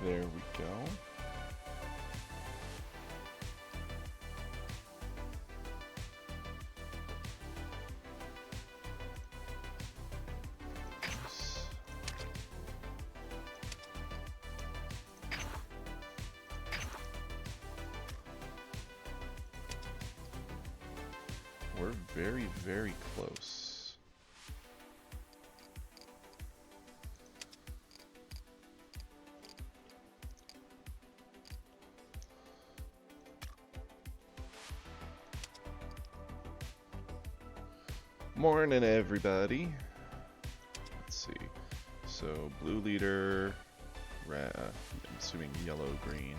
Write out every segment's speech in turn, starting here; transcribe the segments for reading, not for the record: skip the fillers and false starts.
There we go. We're very, very close. Morning, everybody. Let's see. So, blue leader, red, I'm assuming yellow, green.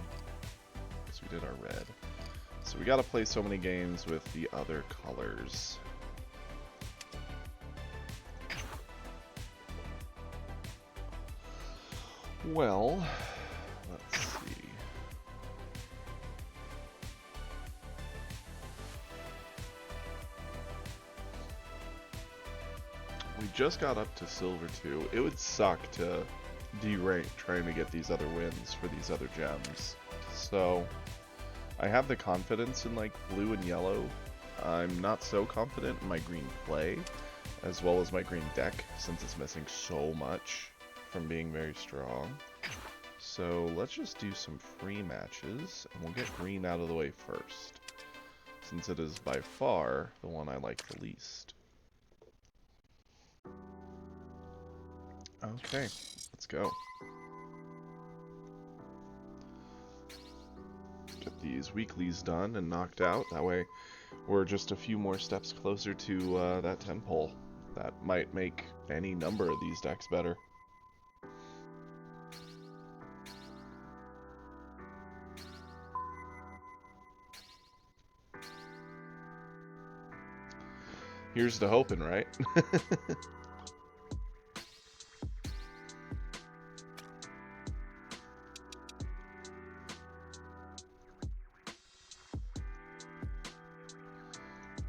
So we did our red. So we gotta play so many games with the other colors. Well, let's see. We just got up to silver 2. It would suck to derank trying to get these other wins for these other gems. So I have the confidence in like blue and yellow. I'm not so confident in my green play, as well as my green deck, since it's missing so much from being very strong. So let's just do some free matches, and we'll get green out of the way first, since it is by far the one I like the least. Okay, let's go. Get these weeklies done and knocked out. That way we're just a few more steps closer to that 10 pole. That might make any number of these decks better. Here's to hoping, right?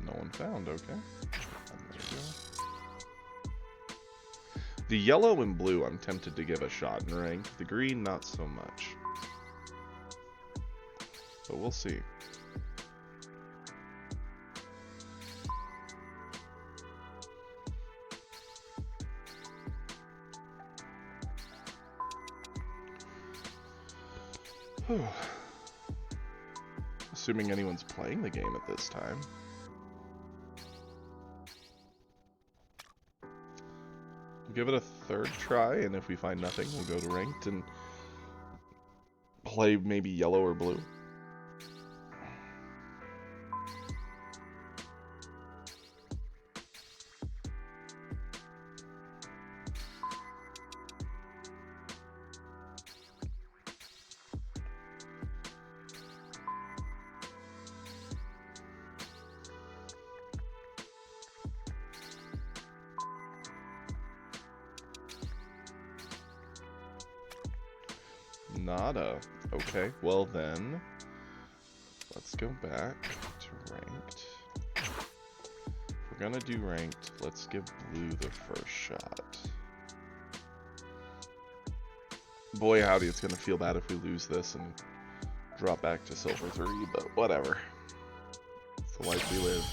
No one found, okay. There we go. The yellow and blue I'm tempted to give a shot in rank. The green, not so much. But we'll see. Assuming anyone's playing the game at this time. We'll give it a third try, and if we find nothing, we'll go to ranked and play maybe yellow or blue. Nada. Okay, well then, let's go back to ranked. If we're gonna do ranked, let's give blue the first shot. Boy howdy, it's gonna feel bad if we lose this and drop back to silver 3, but whatever. It's the life we live.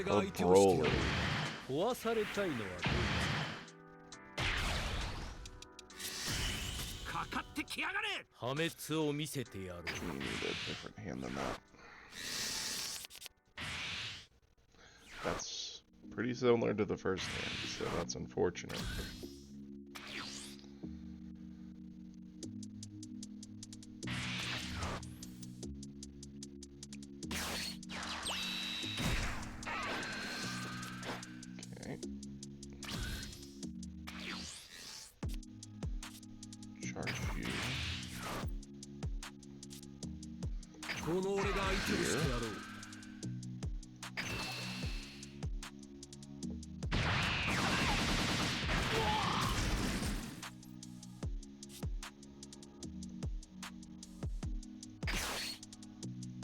A brawler. 壊されたいのはかかってきやがれ。破滅を見せてやろう。 We need a different hand than that. That's pretty similar to the first hand, so that's unfortunate. Okay. Charge you. この俺が相手をしてやろう。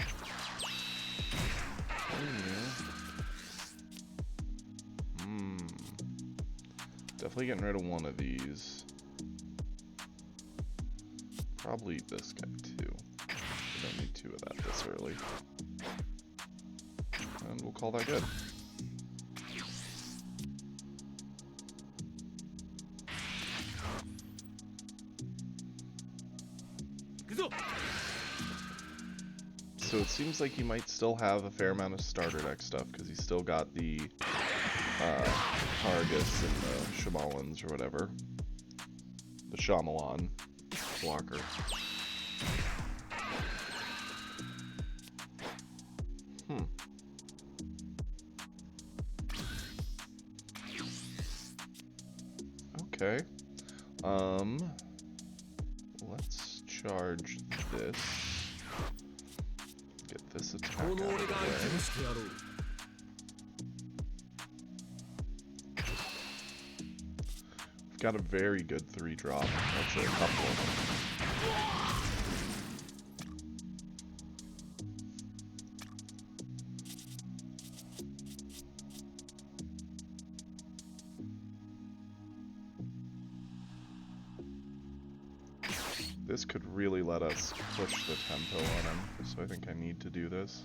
Okay. Definitely getting rid of one of these. Probably this guy too. We don't need two of that this early. And we'll call that good. So it seems like he might still have a fair amount of starter deck stuff, because he's still got the Argus and the Shamalans or whatever. The Shyamalan blocker. Okay. Let's charge this. Get this attack out of the way. We've got a very good 3-drop. Actually, a couple of them. This could really let us push the tempo on him, so I think I need to do this.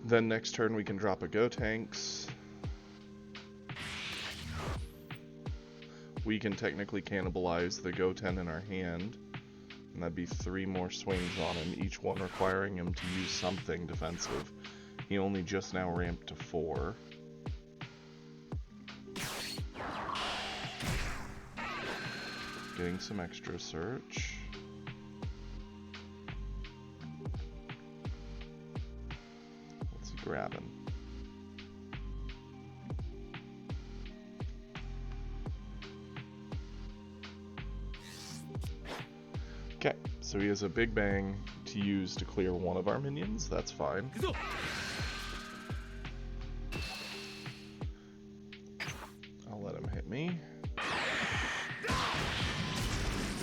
Then next turn we can drop a Gotenks. We can technically cannibalize the Goten in our hand, and that'd be 3 more swings on him, each one requiring him to use something defensive. He only just now ramped to 4. Getting some extra search. Grabbing. Okay, so he has a Big Bang to use to clear one of our minions. That's fine. I'll let him hit me.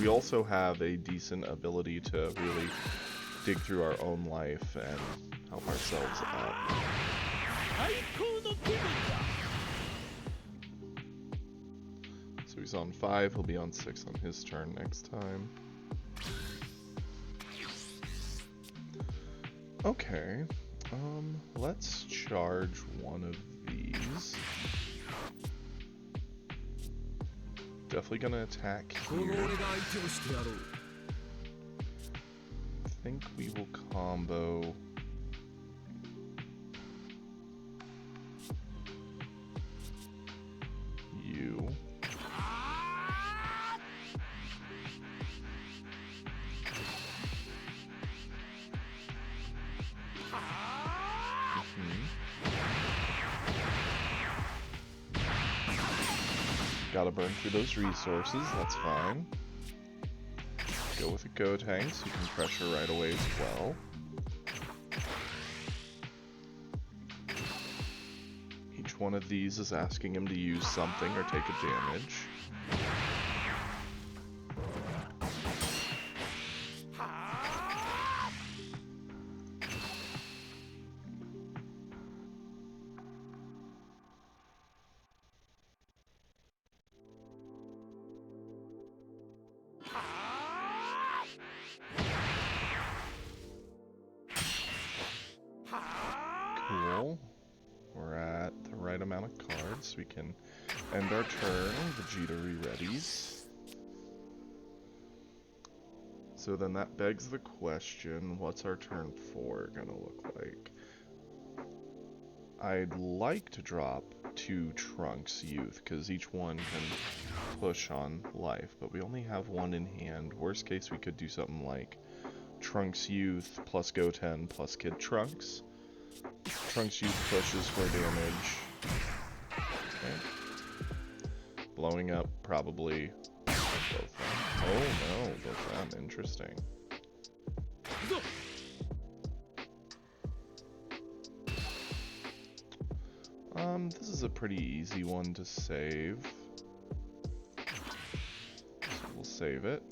We also have a decent ability to really dig through our own life and help ourselves out. So he's on 5, he'll be on 6 on his turn next time. Okay, let's charge one of these. Definitely gonna attack here. I think we will combo you. Gotta burn through those resources, that's fine. Go with a Gotenks, you can pressure right away as well. Each one of these is asking him to use something or take a damage. Cool. We're at the right amount of cards. We can end our turn. Vegeta re-readies. So then that begs the question, what's our turn 4 gonna look like? I'd like to drop 2 Trunks Youth, because each one can push on life, but we only have 1 in hand. Worst case, we could do something like Trunks Youth plus Goten plus Kid Trunks. Trunks Youth pushes for damage. Okay. Blowing up, probably. Both them. Oh no, both them. Interesting. This is a pretty easy one to save. So we'll save it.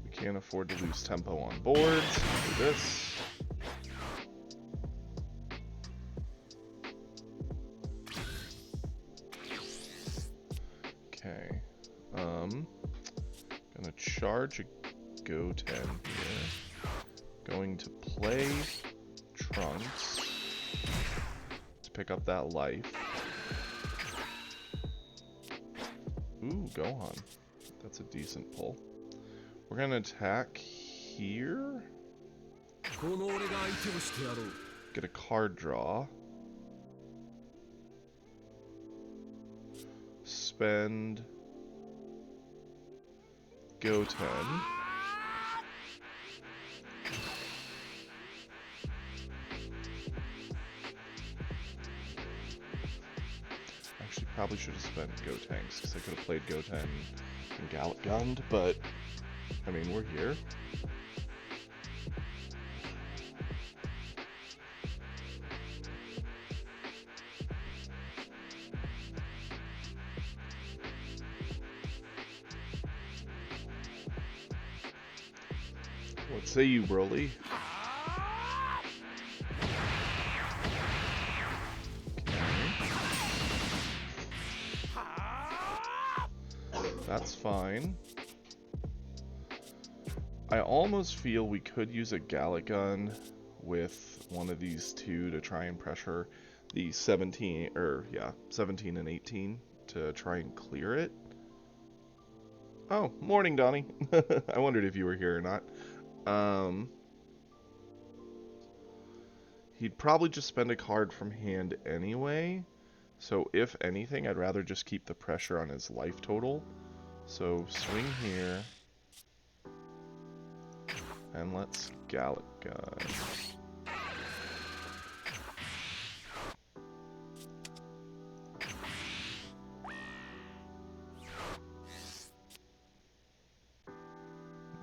We can't afford to lose tempo on boards. Do this. Okay. Gonna charge a Goten here. Going to play Trunks to pick up that life. Ooh, Gohan. That's a decent pull. We're gonna attack here. Get a card draw. Spend Goten. Actually, probably should have spent Gotenks, because I could have played Goten and Gallic Gunned, but, I mean, we're here. What say you, Broly? That's fine. I almost feel we could use a Gallic Gun with one of these two to try and pressure the 17 and 18 to try and clear it. Oh, morning, Donnie. I wondered if you were here or not. He'd probably just spend a card from hand anyway. So if anything, I'd rather just keep the pressure on his life total. So swing here. And let's Gallic Gun.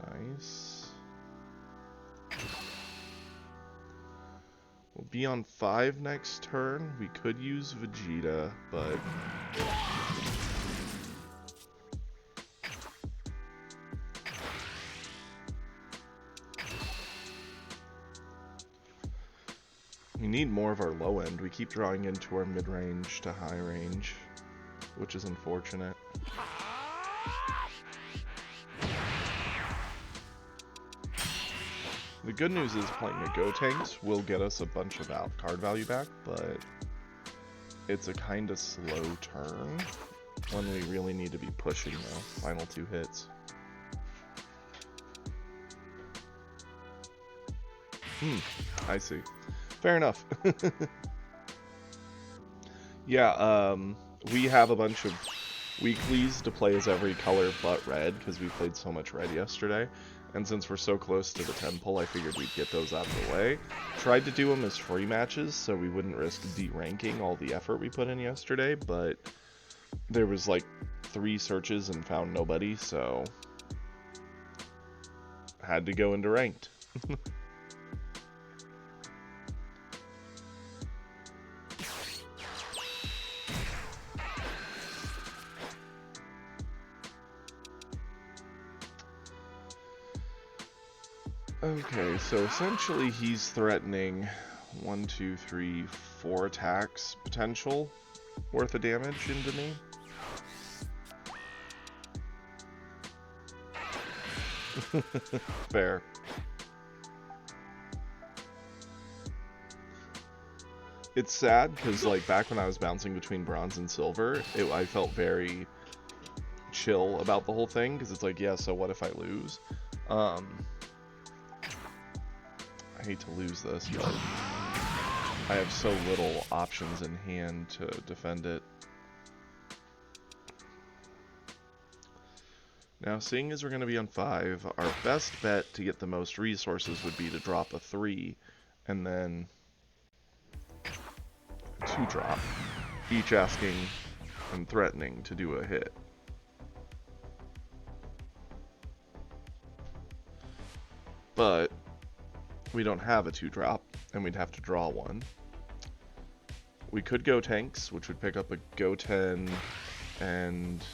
Nice. We'll be on 5 next turn. We could use Vegeta, but we need more of our low end. We keep drawing into our mid-range to high range, which is unfortunate. The good news is playing a Gotenks will get us a bunch of card value back, but it's a kind of slow turn when we really need to be pushing the final 2 hits. I see. Fair enough. Yeah, we have a bunch of weeklies to play as every color but red, because we played so much red yesterday. And since we're so close to the 10 pull, I figured we'd get those out of the way. Tried to do them as free matches, so we wouldn't risk deranking all the effort we put in yesterday, but there was like 3 searches and found nobody, so had to go into ranked. Okay, so essentially he's threatening 1, 2, 3, 4 attacks potential worth of damage into me. Fair. It's sad because like back when I was bouncing between bronze and silver, I felt very chill about the whole thing because it's like, yeah, so what if I lose? I hate to lose this, but I have so little options in hand to defend it. Now, seeing as we're going to be on 5, our best bet to get the most resources would be to drop a 3, and then 2 drop. each asking and threatening to do a hit. But we don't have a 2-drop, and we'd have to draw one. We could go tanks, which would pick up a Goten and...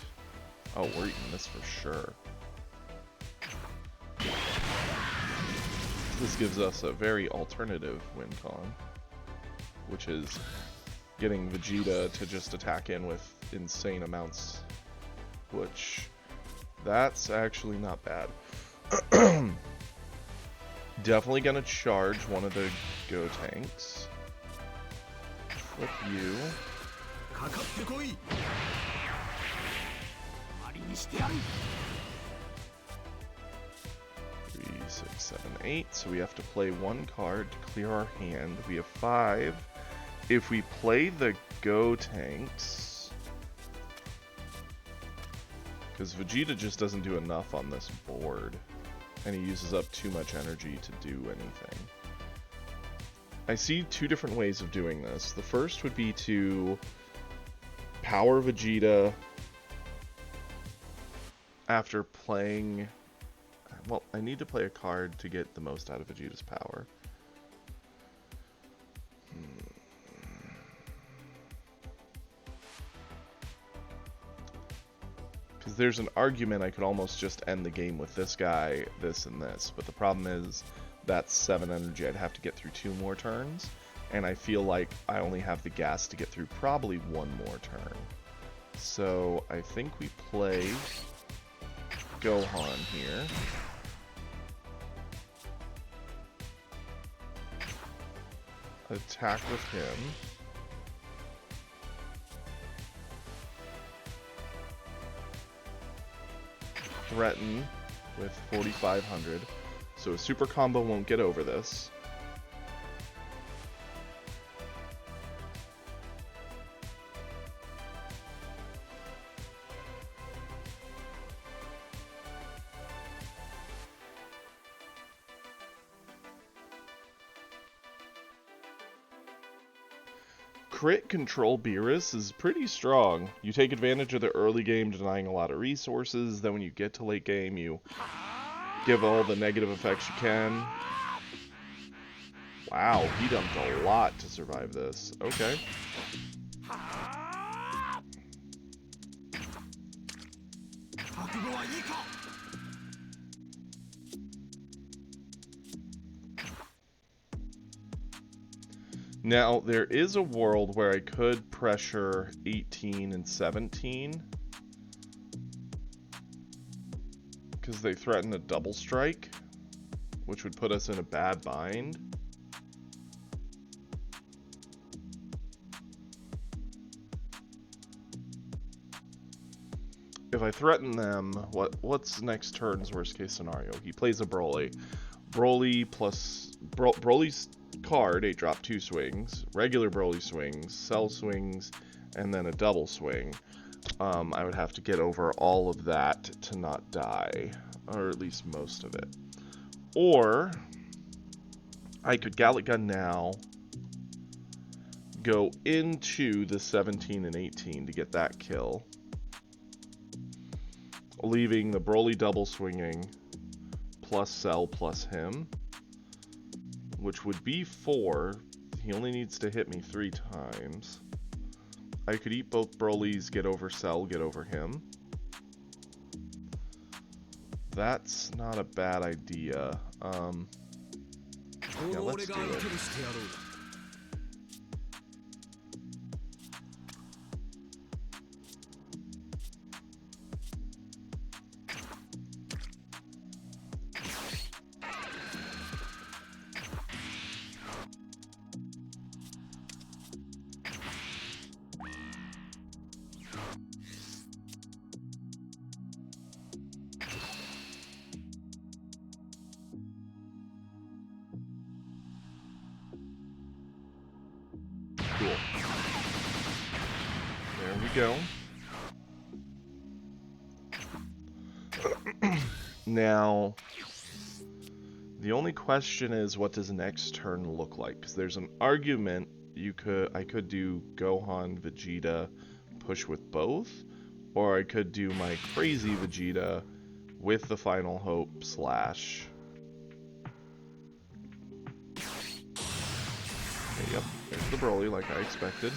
Oh, we're eating this for sure. This gives us a very alternative win con, which is getting Vegeta to just attack in with insane amounts, which that's actually not bad. Definitely gonna charge one of the Go tanks. Flip you. 3, 6, 7, 8. So we have to play one card to clear our hand. We have 5. If we play the Go tanks, because Vegeta just doesn't do enough on this board, and he uses up too much energy to do anything. I see 2 different ways of doing this. The first would be to power Vegeta after playing... Well, I need to play a card to get the most out of Vegeta's power. Because there's an argument I could almost just end the game with this guy, this, and this. But the problem is that's 7 energy. I'd have to get through 2 more turns. And I feel like I only have the gas to get through probably 1 more turn. So I think we play Gohan here. Attack with him. Threaten with 4,500. So a super combo won't get over this. Crit control Beerus is pretty strong. You take advantage of the early game denying a lot of resources, then when you get to late game you give all the negative effects you can. Wow, he dumped a lot to survive this. Okay. Now, there is a world where I could pressure 18 and 17. Because they threaten a double strike, which would put us in a bad bind. If I threaten them, what's next turn's worst case scenario? He plays a Broly. Broly plus... Broly's card, 8-drop 2 swings, regular Broly swings, Cell swings, and then a double swing. I would have to get over all of that to not die, or at least most of it. Or I could Gallic Gun now, go into the 17 and 18 to get that kill, leaving the Broly double swinging plus Cell plus him, which would be 4. He only needs to hit me 3 times. I could eat both Brolys, get over Cell, get over him. That's not a bad idea. Yeah, let's do it. Cool. There we go. Now, the only question is, what does next turn look like? Because there's an argument I could do Gohan, Vegeta, push with both, or I could do my crazy Vegeta with the Final Hope slash. Okay, yep, there's the Broly like I expected.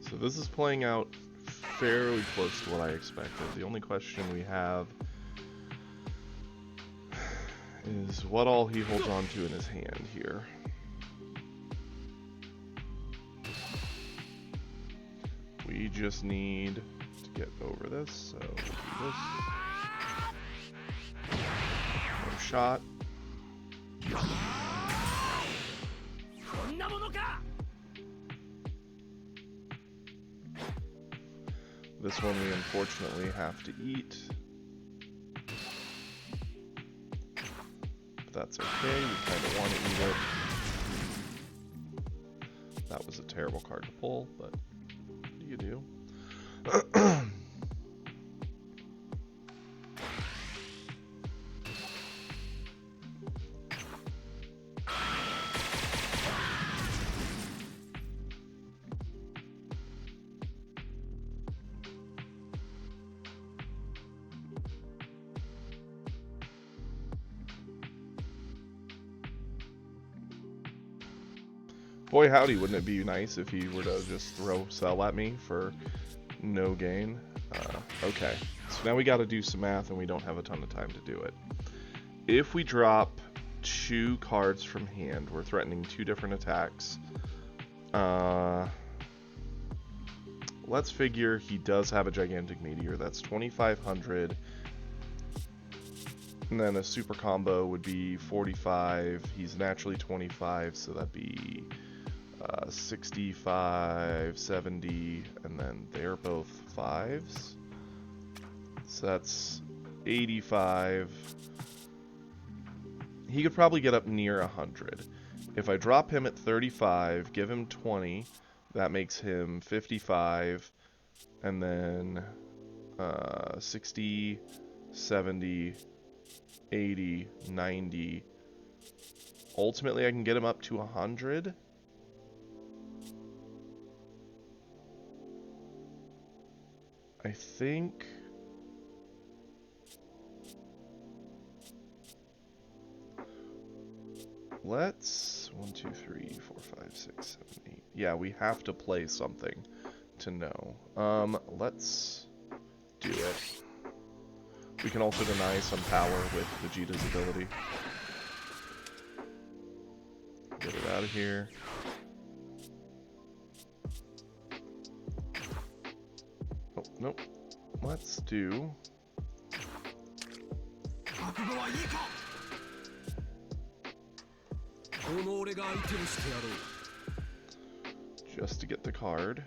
So this is playing out fairly close to what I expected. The only question we have is what all he holds on to in his hand here. We just need to get over this, so we'll do this. No shot. This one we unfortunately have to eat. But that's okay, we kind of want to eat it. That was a terrible card to pull, but what do you do? Boy howdy, wouldn't it be nice if he were to just throw Cell at me for no gain? Okay, so now we gotta do some math and we don't have a ton of time to do it. If we drop 2 cards from hand, we're threatening 2 different attacks. Let's figure he does have a Gigantic Meteor, that's 2,500. And then a super combo would be 45, he's naturally 25, so that'd be 65, 70, and then they're both 5s. So that's 85. He could probably get up near 100. If I drop him at 35, give him 20, that makes him 55, and then 60, 70, 80, 90. Ultimately, I can get him up to 100. I think let's 1, 2, 3, 4, 5, 6, 7, 8. Yeah, we have to play something to know. Let's do it. We can also deny some power with Vegeta's ability. Get it out of here. Oh, nope. Let's do... just to get the card.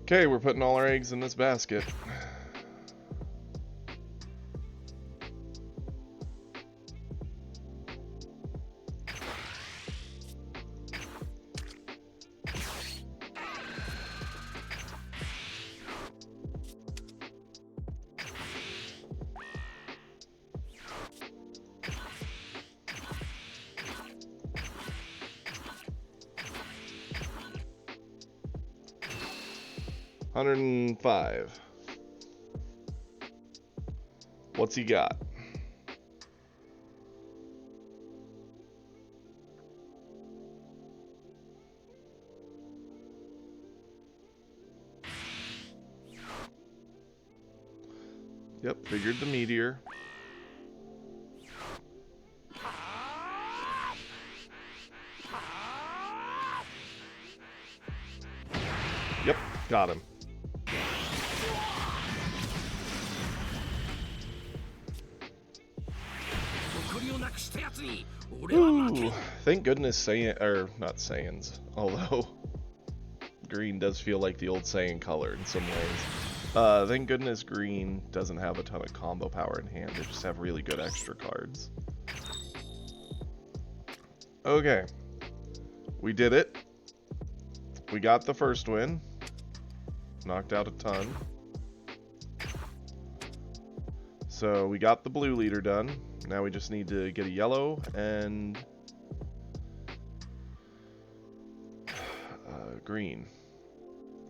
Okay, we're putting all our eggs in this basket. $105. What's he got? Yep, figured the meteor. Yep, got him. Ooh, thank goodness not Saiyans, although green does feel like the old Saiyan color in some ways. Thank goodness green doesn't have a ton of combo power in hand. They just have really good extra cards. Okay. We did it. We got the first win. Knocked out a ton. So we got the blue leader done. Now we just need to get a yellow and green.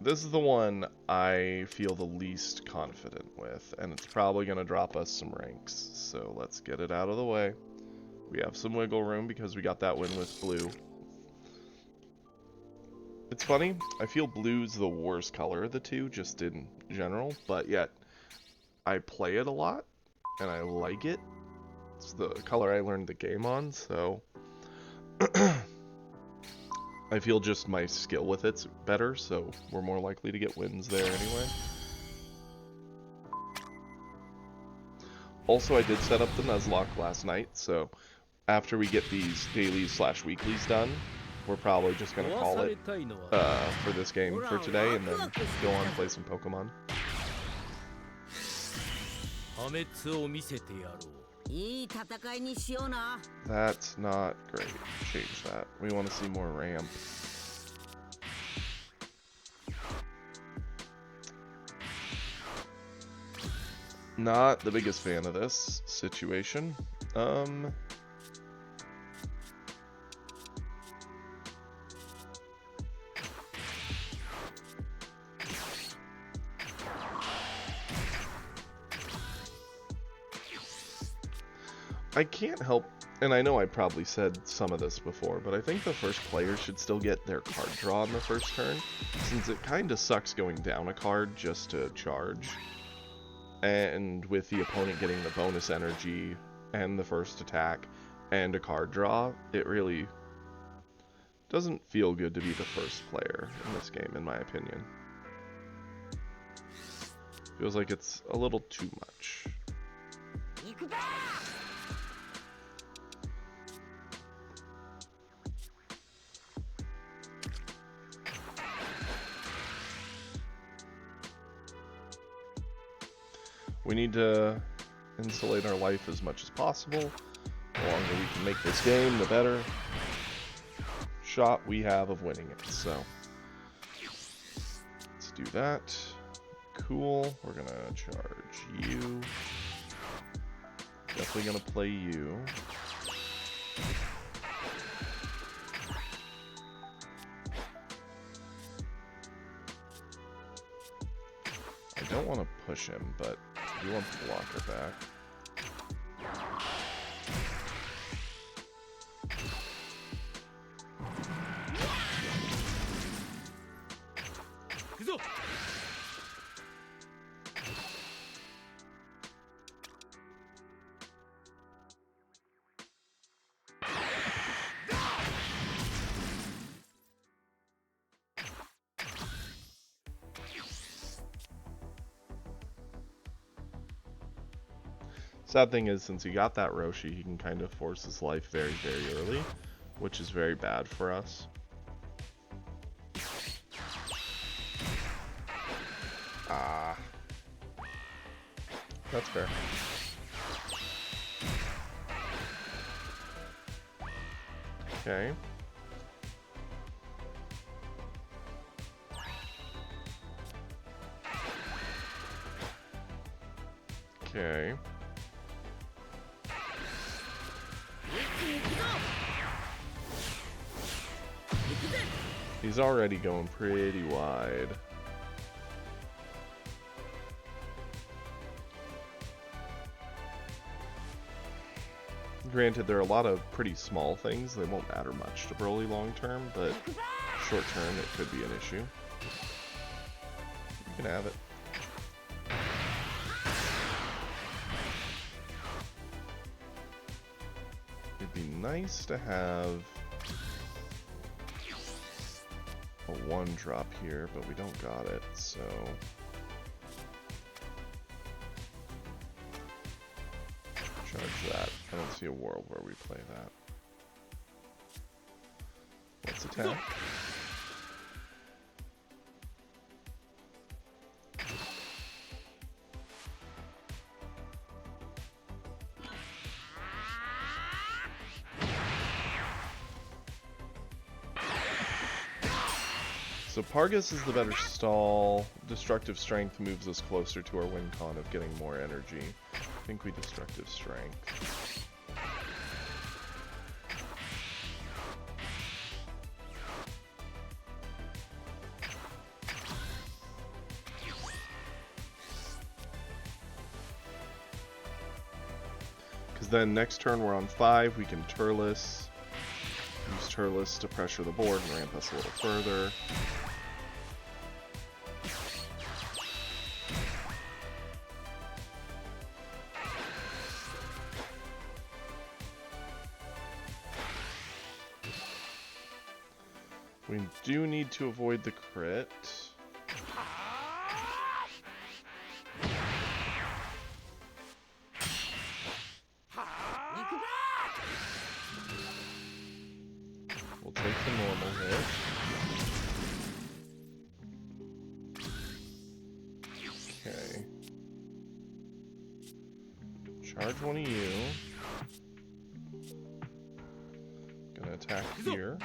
This is the one I feel the least confident with, and it's probably going to drop us some ranks. So let's get it out of the way. We have some wiggle room because we got that win with blue. It's funny, I feel blue's the worst color of the two, just in general, but yet I play it a lot, and I like it. It's the color I learned the game on, so I feel just my skill with it's better, so we're more likely to get wins there anyway. Also, I did set up the Nuzlocke last night, so after we get these dailies/weeklies done, we're probably just going to call it for this game for today, and then go on and play some Pokemon. That's not great. Change that. We want to see more ramp. Not the biggest fan of this situation. I can't help, and I know I probably said some of this before, but I think the first player should still get their card draw on the first turn, since it kind of sucks going down a card just to charge. And with the opponent getting the bonus energy and the first attack and a card draw, it really doesn't feel good to be the first player in this game, in my opinion. Feels like it's a little too much. We need to insulate our life as much as possible. The longer we can make this game, the better shot we have of winning it. So let's do that. Cool. We're gonna charge you. Definitely gonna play you. I don't want to push him, but I do want the blocker back. Sad thing is, since he got that Roshi, he can kind of force his life very, very early, which is very bad for us. Ah. That's fair. Okay. Okay. He's already going pretty wide. Granted, there are a lot of pretty small things. They won't matter much to Broly long term, but short term it could be an issue. You can have it. It'd be nice to have a 1-drop here, but we don't got it, so charge that. I don't see a world where we play that. Let's attack. So Pargus is the better stall. Destructive Strength moves us closer to our win con of getting more energy. I think we Destructive Strength. Because then next turn we're on 5, we can Turles. Use Turles to pressure the board and ramp us a little further. We do need to avoid the crit. We'll take the normal hit. Okay. Charge one of you. Gonna attack here.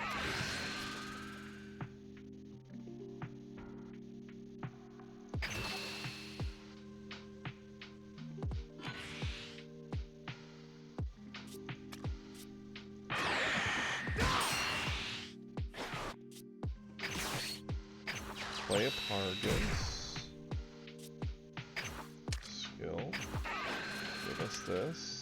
Play a Pargus. Skill. Give us this.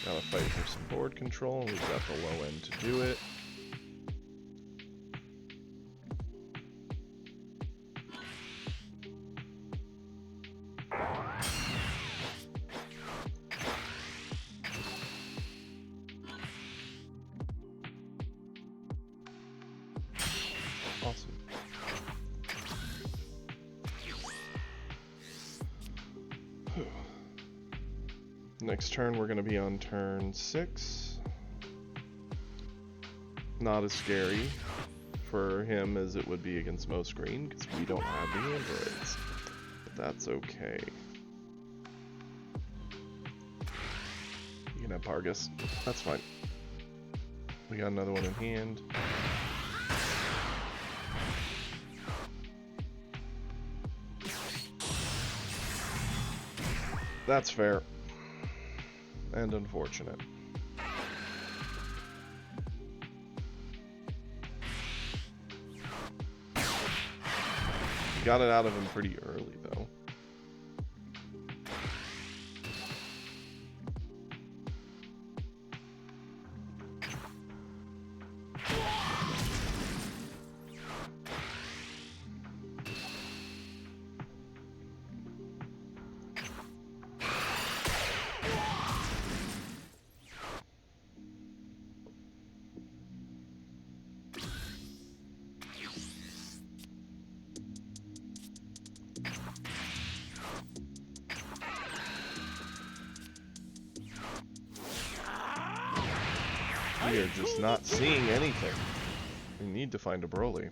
Gotta fight for some board control, and we've got the low end to do it. Awesome. Next turn, we're going to be on turn 6. Not as scary for him as it would be against most green, because we don't have the androids. But that's okay. You can have Pargus. That's fine. We got another one in hand. That's fair. And unfortunate. Got it out of him pretty early, though. We are just not seeing anything. We need to find a Broly.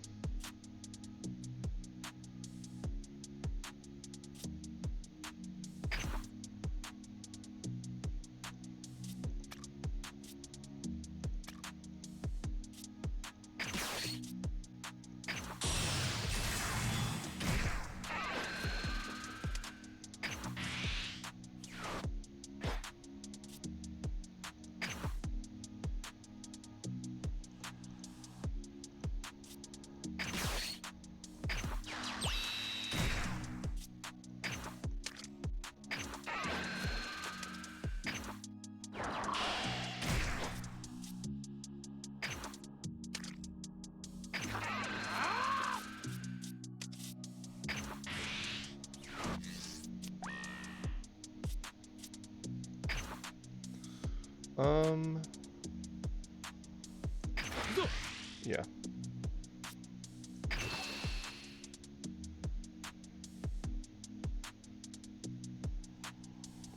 Yeah. I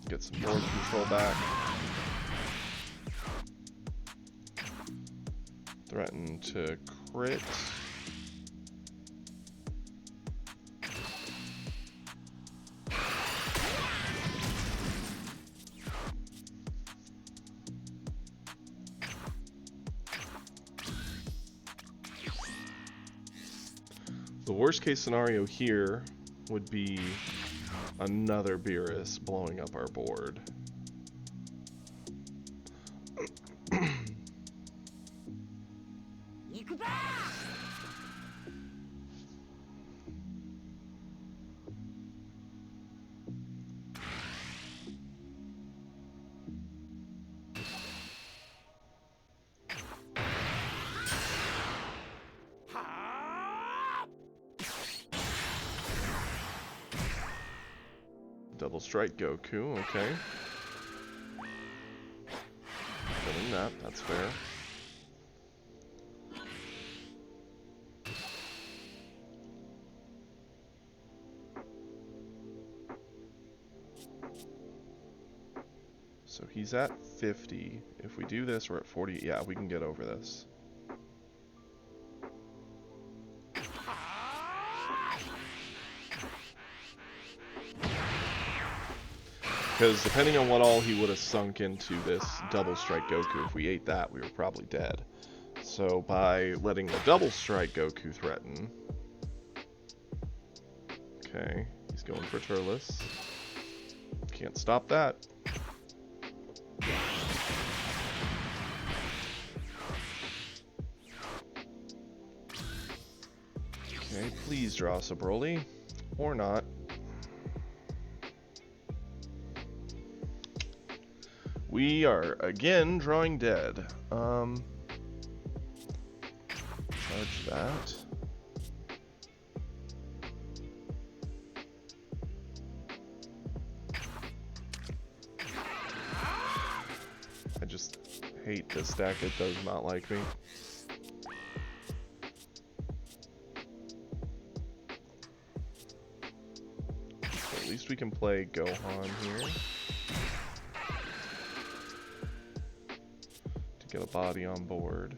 Get some board control back. Threaten to crit. The worst case scenario here would be another Beerus blowing up our board. Double strike Goku, okay. Getting that, that's fair. So he's at 50. If we do this, we're at 40. Yeah, we can get over this. Because depending on what all he would have sunk into this double strike Goku, if we ate that, we were probably dead. So by letting the double strike Goku threaten... Okay, he's going for Turles. Can't stop that. Okay, please draw us a Broly. Or not. We are again drawing dead. Charge that. I just hate this deck. It does not like me. So at least we can play Gohan here. Get a body on board.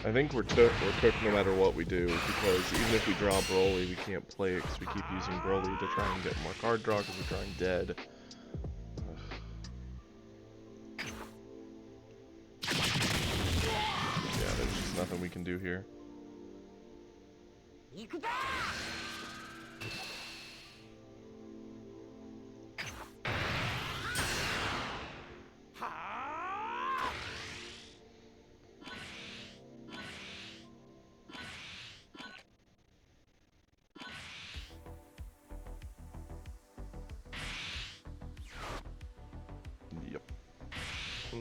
I think we're cooked no matter what we do, because even if we draw Broly, we can't play it because we keep using Broly to try and get more card draw because we're drawing dead. Yeah, there's just nothing we can do here.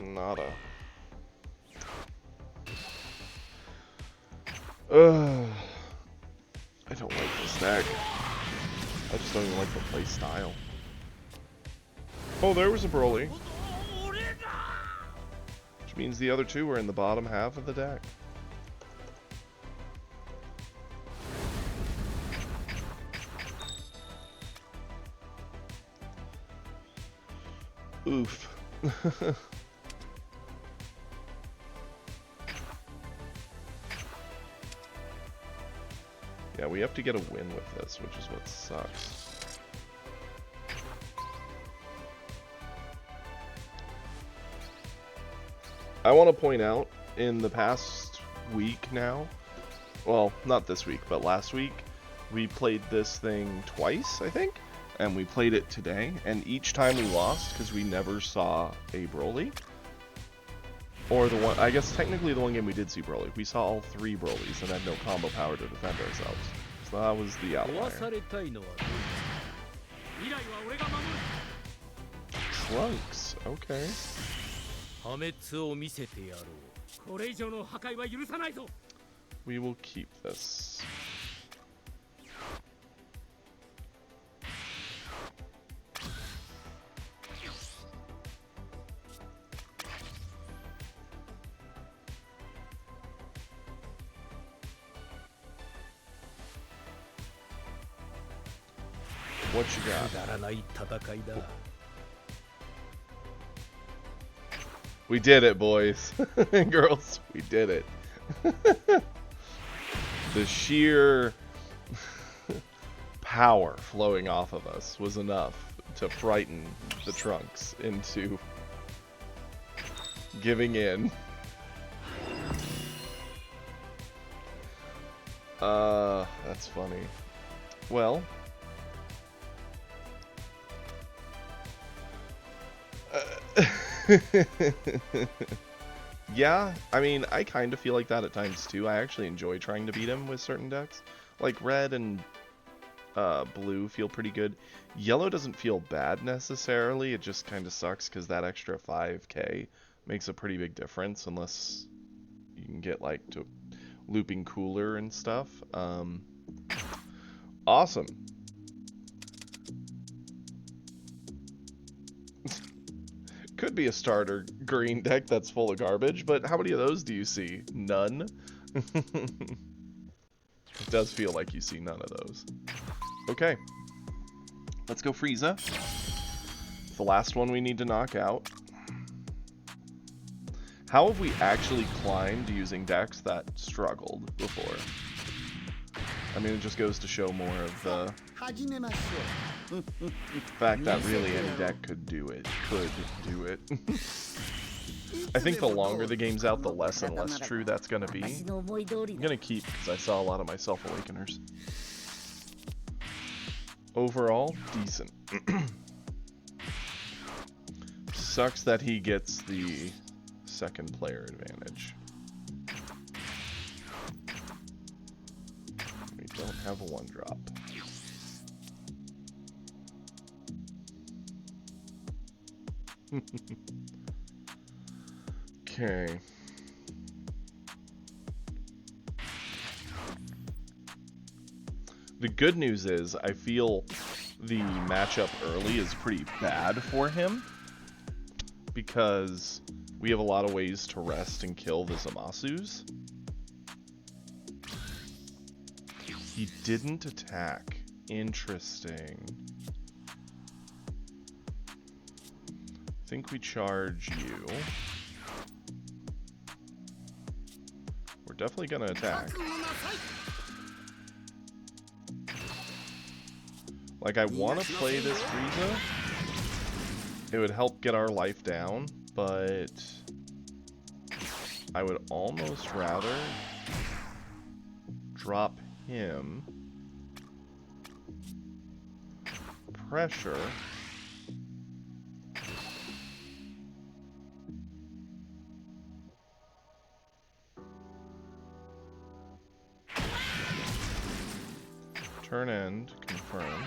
Nada. I don't like this deck. I just don't even like the play style. Oh, there was a Broly. Which means the other two are in the bottom half of the deck. Oof. Yeah, we have to get a win with this, which is what sucks. I want to point out, in the past week now. Well, not this week, but last week. We played this thing twice, I think. And we played it today. And each time we lost because we never saw a Broly. Or the one, I guess technically the one game we did see Broly. We saw all 3 Brolys and had no combo power to defend ourselves. So that was the outlier. Trunks, okay. We will keep this. What you got? We did it, boys and girls. We did it. The sheer power flowing off of us was enough to frighten the Trunks into giving in. That's funny. Well, yeah, I mean, I kind of feel like that at times too. I actually enjoy trying to beat him with certain decks. Like red and blue feel pretty good. Yellow doesn't feel bad necessarily. It just kind of sucks because that extra 5k makes a pretty big difference unless you can get like to looping cooler and stuff. Awesome. Could be a starter green deck that's full of garbage, but how many of those do you see? None? It does feel like you see none of those. Okay. Let's go Frieza. It's the last one we need to knock out. How have we actually climbed using decks that struggled before? I mean, it just goes to show more of the fact that really any deck could do it. I think the longer the game's out, the less and less true that's going to be. I'm going to keep, because I saw a lot of my Self-Awakeners. Overall, decent. Sucks that he gets the second player advantage. We don't have a 1-drop. Okay. The good news is I feel the matchup early is pretty bad for him because we have a lot of ways to rest and kill the Zamasus. He didn't attack. Interesting. I think we charge you. We're definitely gonna attack. Like, I want to play this Frieza. It would help get our life down, but I would almost rather drop him. Pressure. Turn end, confirm.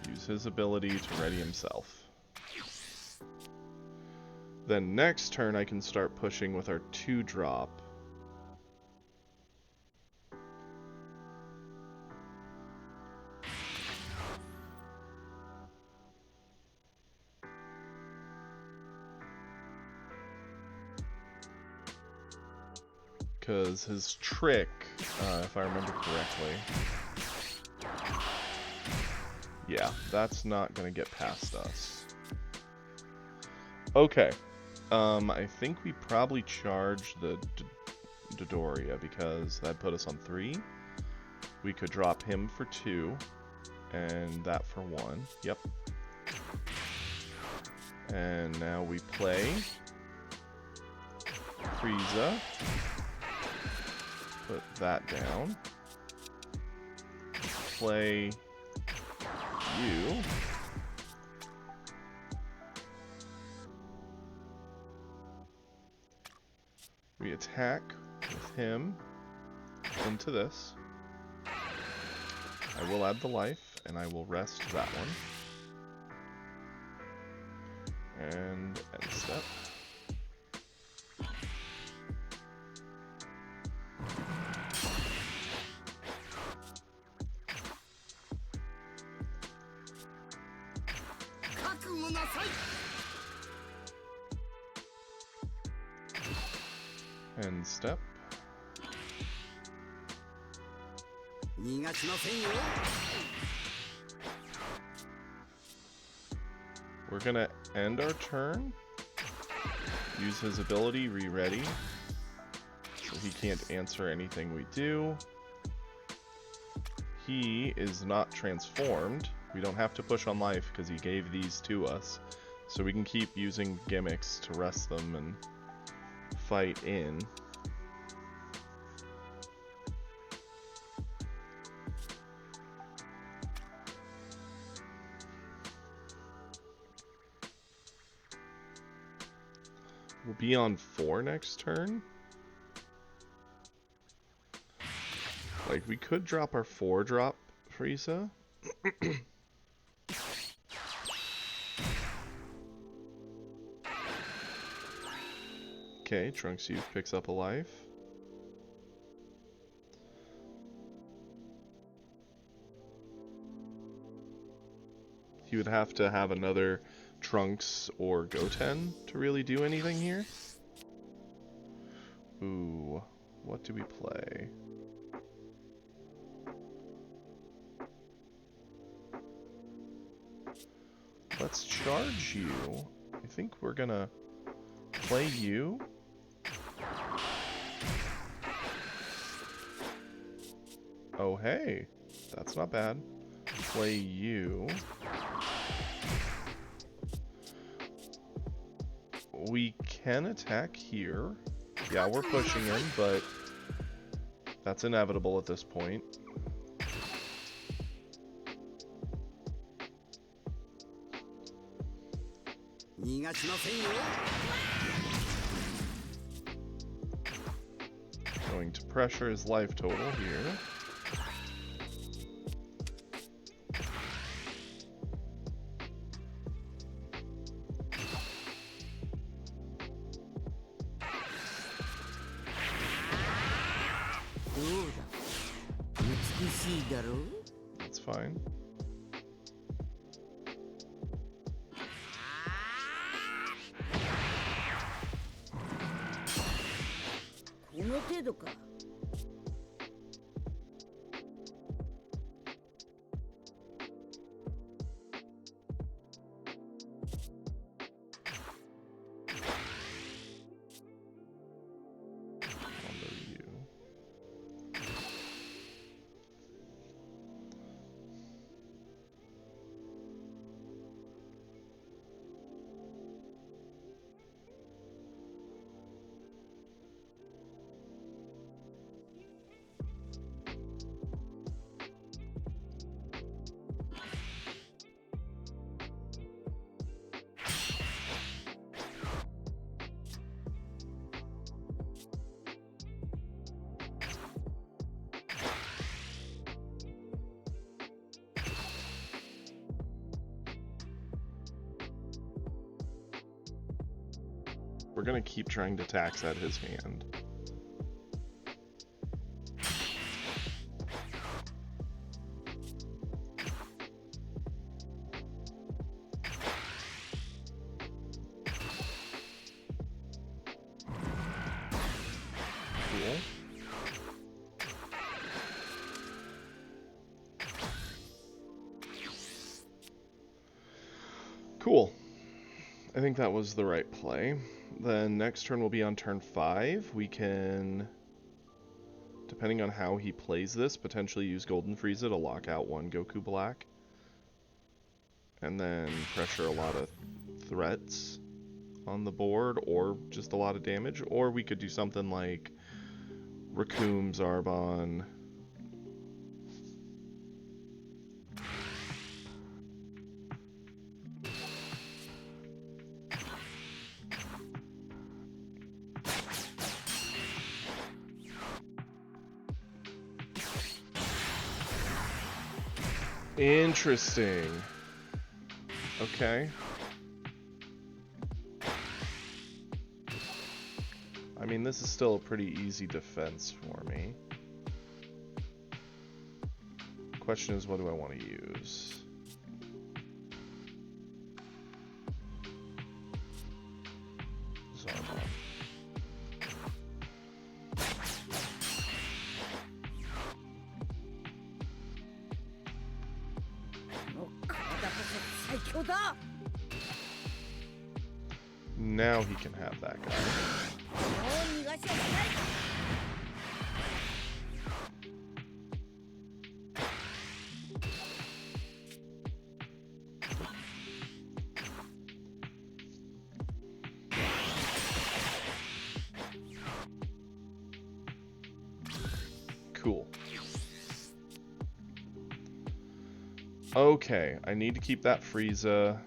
Use his ability to ready himself. Then next turn I can start pushing with our 2-drop. Because his trick, if I remember correctly... Yeah, that's not gonna get past us. Okay. I think we probably charge the Dodoria because that put us on 3. We could drop him for 2, and that for 1. Yep. And now we play Frieza. Put that down. Play you. We attack with him into this. I will add the life, and I will rest that one. And end step. End step. We're gonna end our turn. Use his ability, re-ready. So he can't answer anything we do. He is not transformed. We don't have to push on life because he gave these to us. So we can keep using gimmicks to rest them and fight in. We'll be on 4 next turn. Like, we could drop our 4-drop Frieza. Okay, Trunks Youth picks up a life. He would have to have another Trunks or Goten to really do anything here. Ooh, what do we play? Let's charge you. I think we're gonna play you. Oh hey, that's not bad. Play you. We can attack here. Yeah, we're pushing him, but that's inevitable at this point. Going to pressure his life total here. That's fine. We're gonna keep trying to tax at his hand. Cool. Cool. I think that was the right play. Then next turn will be on turn 5. We can, depending on how he plays this, potentially use Golden Frieza to lock out one Goku Black. And then pressure a lot of threats on the board, or just a lot of damage. Or we could do something like Raccoon, Zarbon. Interesting. Okay. I mean, this is still a pretty easy defense for me. Question is, what do I want to use? Zarbon. Now he can have that guy. Cool. Okay, I need to keep that Frieza.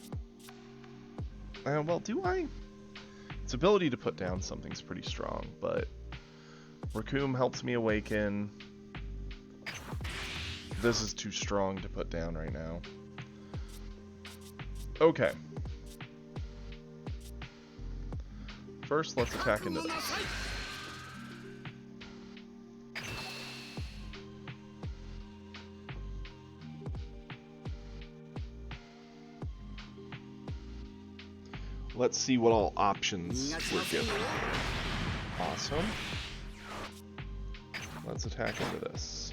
Well, do I? Its ability to put down something's pretty strong, but Raccoon helps me awaken. This is too strong to put down right now. Okay. First, let's attack into this. Let's see what all options we're given. Awesome. Let's attack into this.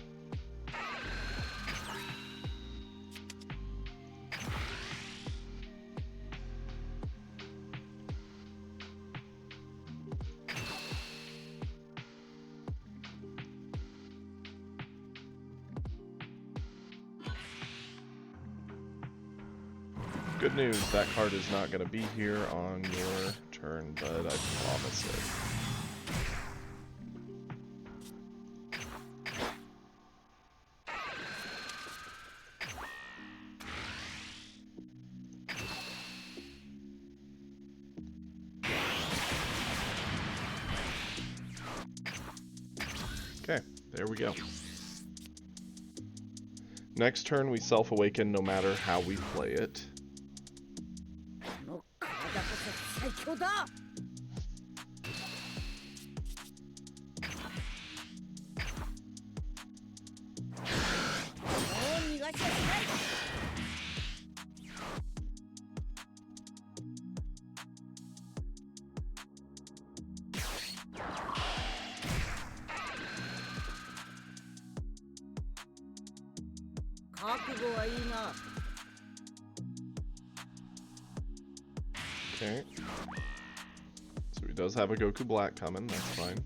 Good news, that card is not going to be here on your turn, but I promise it. Okay, there we go. Next turn we self-awaken no matter how we play it. Okay. So he does have a Goku Black coming, that's fine.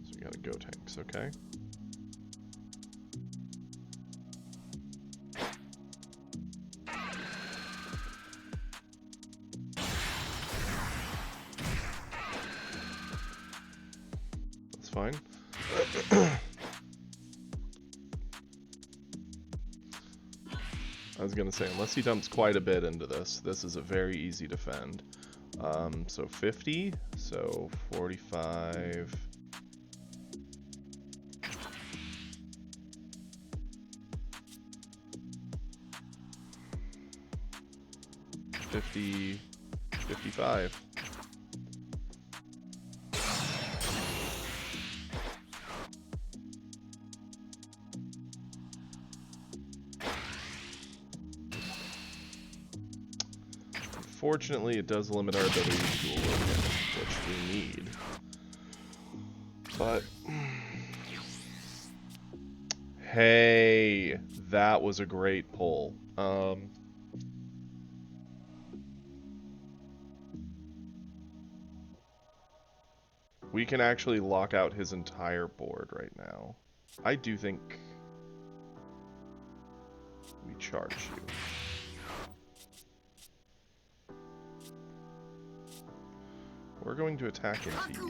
So we got a Gotenks, okay. That's fine. I was gonna say, unless he dumps quite a bit into this, this is a very easy defend. So 50, so 45. 50, 55. Unfortunately, it does limit our ability to awaken, which we need. But hey, that was a great pull. We can actually lock out his entire board right now. I do think we charge you. going to attack into you.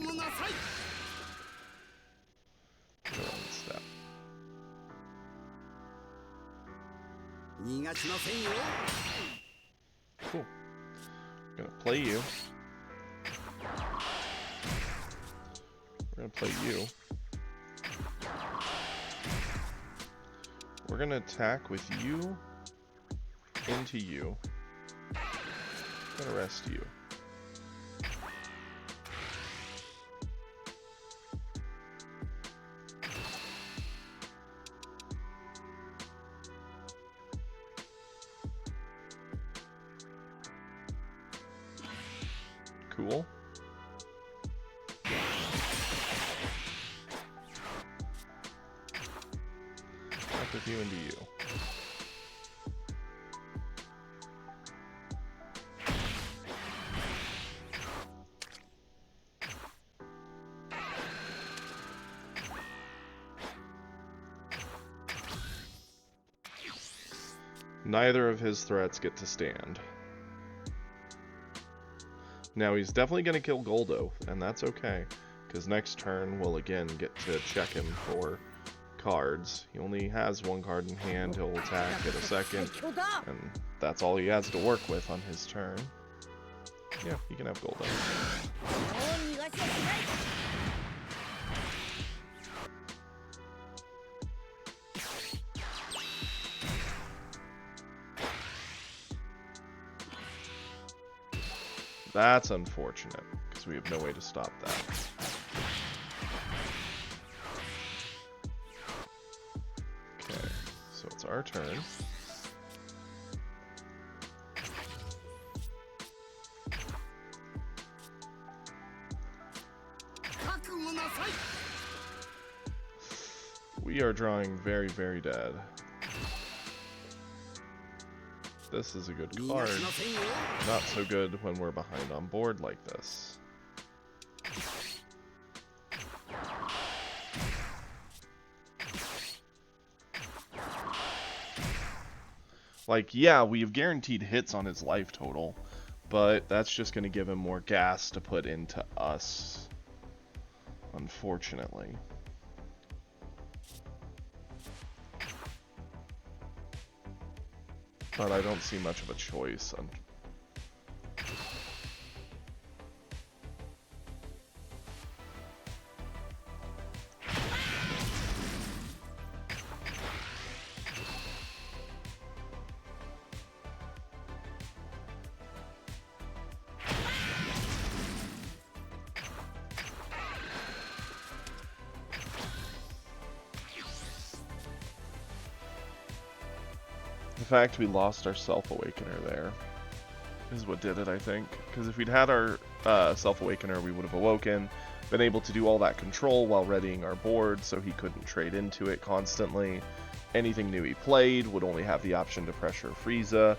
Go on step. Cool. I'm gonna play you. We're gonna play you. We're gonna attack with you into you. I'm gonna rest you. Cool. Back with you into you. Neither of his threats get to stand. Now he's definitely going to kill Goldo, and that's okay, because next turn we'll again get to check him for cards. He only has one card in hand, he'll attack at a second, and that's all he has to work with on his turn. Yeah, he can have Goldo. That's unfortunate, because we have no way to stop that. Okay, so it's our turn. We are drawing very, very dead. This is a good card. Not so good when we're behind on board like this. Like, yeah, we've guaranteed hits on his life total, but that's just going to give him more gas to put into us, unfortunately. But I don't see much of a choice. The fact we lost our Self-Awakener there is what did it, I think. Because if we'd had our Self-Awakener, we would have awoken, been able to do all that control while readying our board so he couldn't trade into it constantly. Anything new he played would only have the option to pressure Frieza.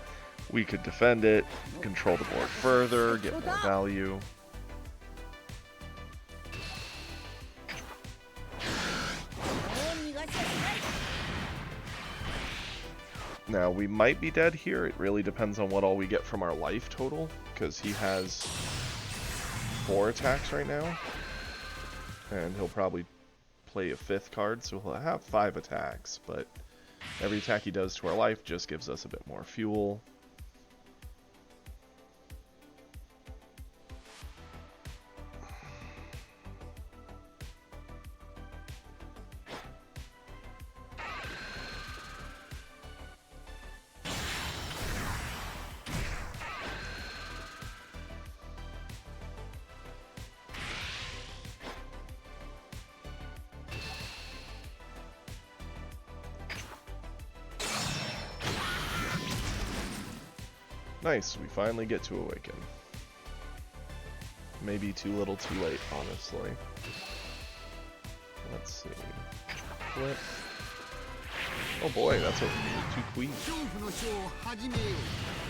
We could defend it, control the board further, get more value. Now, we might be dead here. It really depends on what all we get from our life total, because he has 4 attacks right now. And he'll probably play a 5th card, so he'll have 5 attacks, but every attack he does to our life just gives us a bit more fuel. Nice, we finally get to awaken. Maybe too little too late, honestly. Let's see. Flip. Oh boy, that's a 2 queen.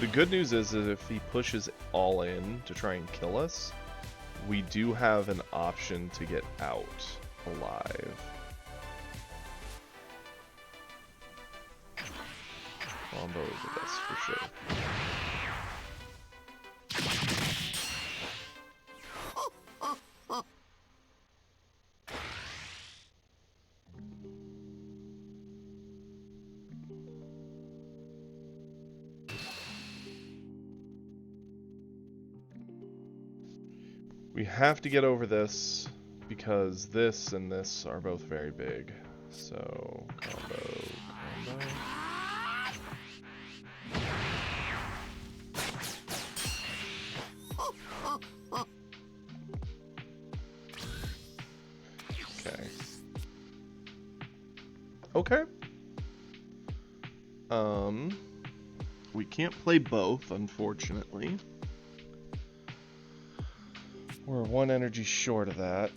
The good news is that if he pushes all in to try and kill us, we do have an option to get out alive. Combo is the best for sure. We have to get over this because this and this are both very big. So, combo. Okay. Okay. We can't play both, unfortunately. We're 1 energy short of that.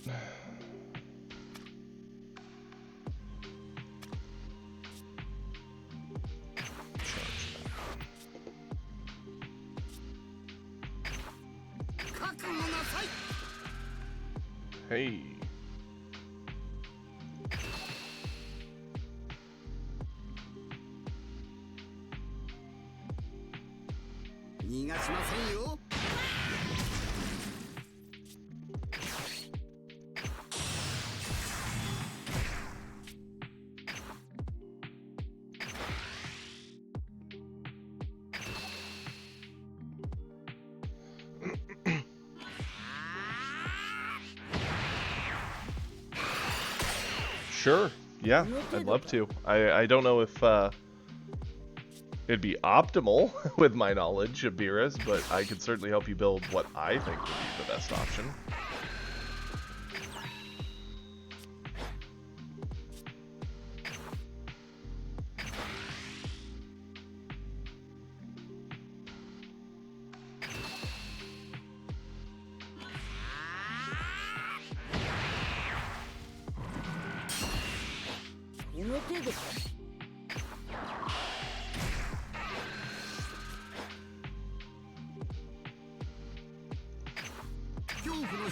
Hey. Sure. Yeah, I'd love to. I don't know if it'd be optimal with my knowledge of Beerus, but I could certainly help you build what I think would be the best option.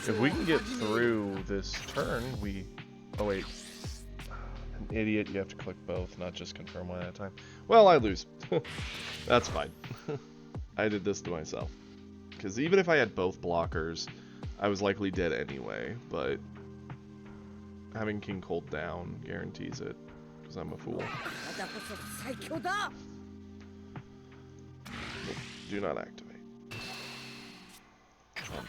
If we can get through this turn, we... Oh, wait. An idiot, you have to click both, not just confirm one at a time. Well, I lose. That's fine. I did this to myself. Because even if I had both blockers, I was likely dead anyway, but having King Cold down guarantees it, because I'm a fool. Nope. Do not activate. Combo.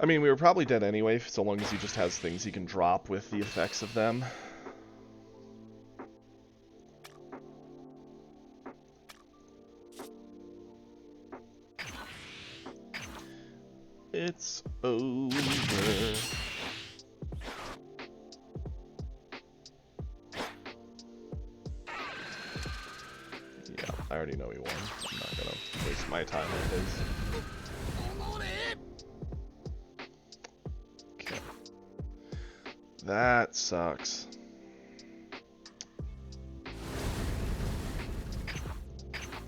I mean, we were probably dead anyway, so long as he just has things he can drop with the effects of them. It's over. Yeah, I already know he won. I'm not gonna waste my time with his. Okay. That sucks.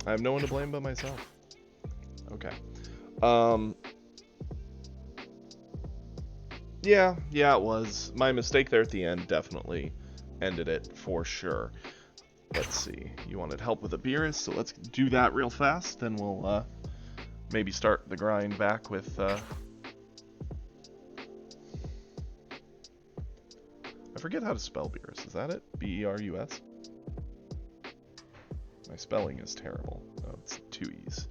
I have no one to blame but myself. Okay. Yeah, it was. My mistake there at the end definitely ended it for sure. Let's see. You wanted help with a Beerus, so let's do that real fast, then we'll maybe start the grind back with I forget how to spell Beerus. Is that it? B-E-R-U-S? My spelling is terrible. Oh, it's 2 E's.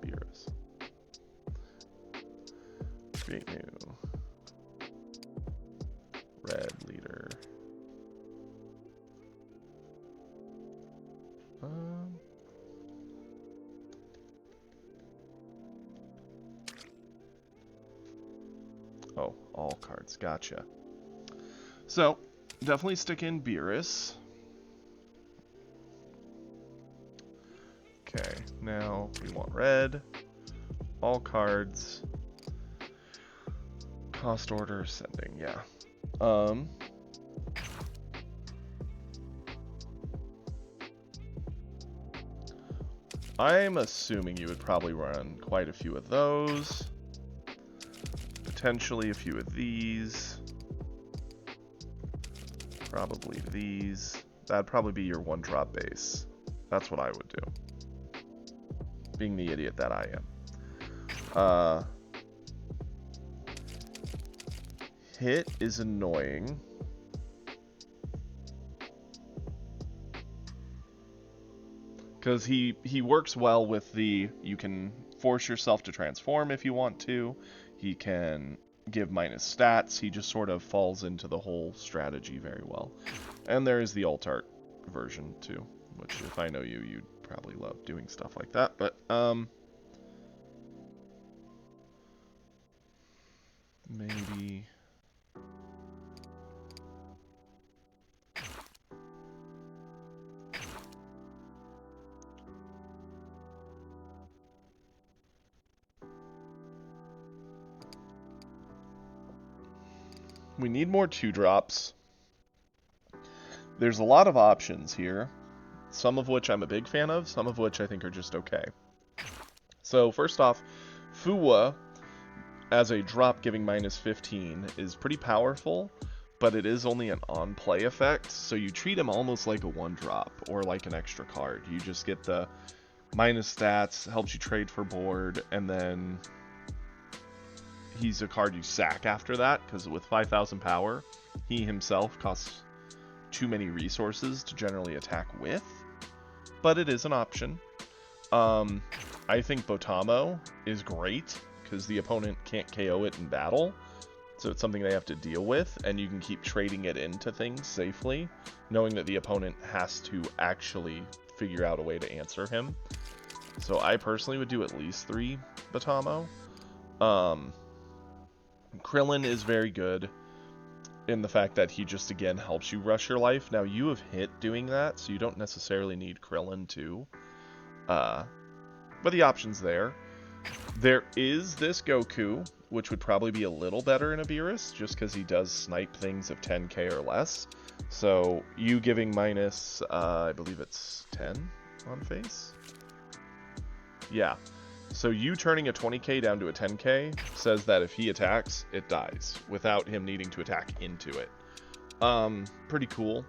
Beerus. Create new. Red leader. Oh, all cards. Gotcha. So, definitely stick in Beerus. Okay, now we want red. All cards. Cost order ascending, yeah. I'm assuming you would probably run quite a few of those. Potentially a few of these. Probably these. That'd probably be your one drop base. That's what I would do. Being the idiot that I am. Hit is annoying. Because he works well with the, you can force yourself to transform if you want to. He can give minus stats. He just sort of falls into the whole strategy very well. And there is the alt art version too, which if I know you, you'd probably love doing stuff like that. But maybe we need more 2-drops. There's a lot of options here, some of which I'm a big fan of, some of which I think are just okay. So first off, Fuwa as a drop giving minus 15 is pretty powerful, but it is only an on-play effect, so you treat him almost like a 1-drop or like an extra card. You just get the minus stats, helps you trade for board, and then he's a card you sack after that, because with 5,000 power, he himself costs too many resources to generally attack with, but it is an option. I think Botamo is great, because the opponent can't KO it in battle, so it's something they have to deal with, and you can keep trading it into things safely, knowing that the opponent has to actually figure out a way to answer him. So I personally would do at least 3 Botamo. Krillin is very good in the fact that he just, again, helps you rush your life. Now, you have hit doing that, so you don't necessarily need Krillin too. But the option's there. There is this Goku, which would probably be a little better in a Beerus, just because he does snipe things of 10k or less. So, you giving minus, I believe it's 10 on face? Yeah. So you turning a 20k down to a 10k says that if he attacks, it dies, without him needing to attack into it. Pretty cool.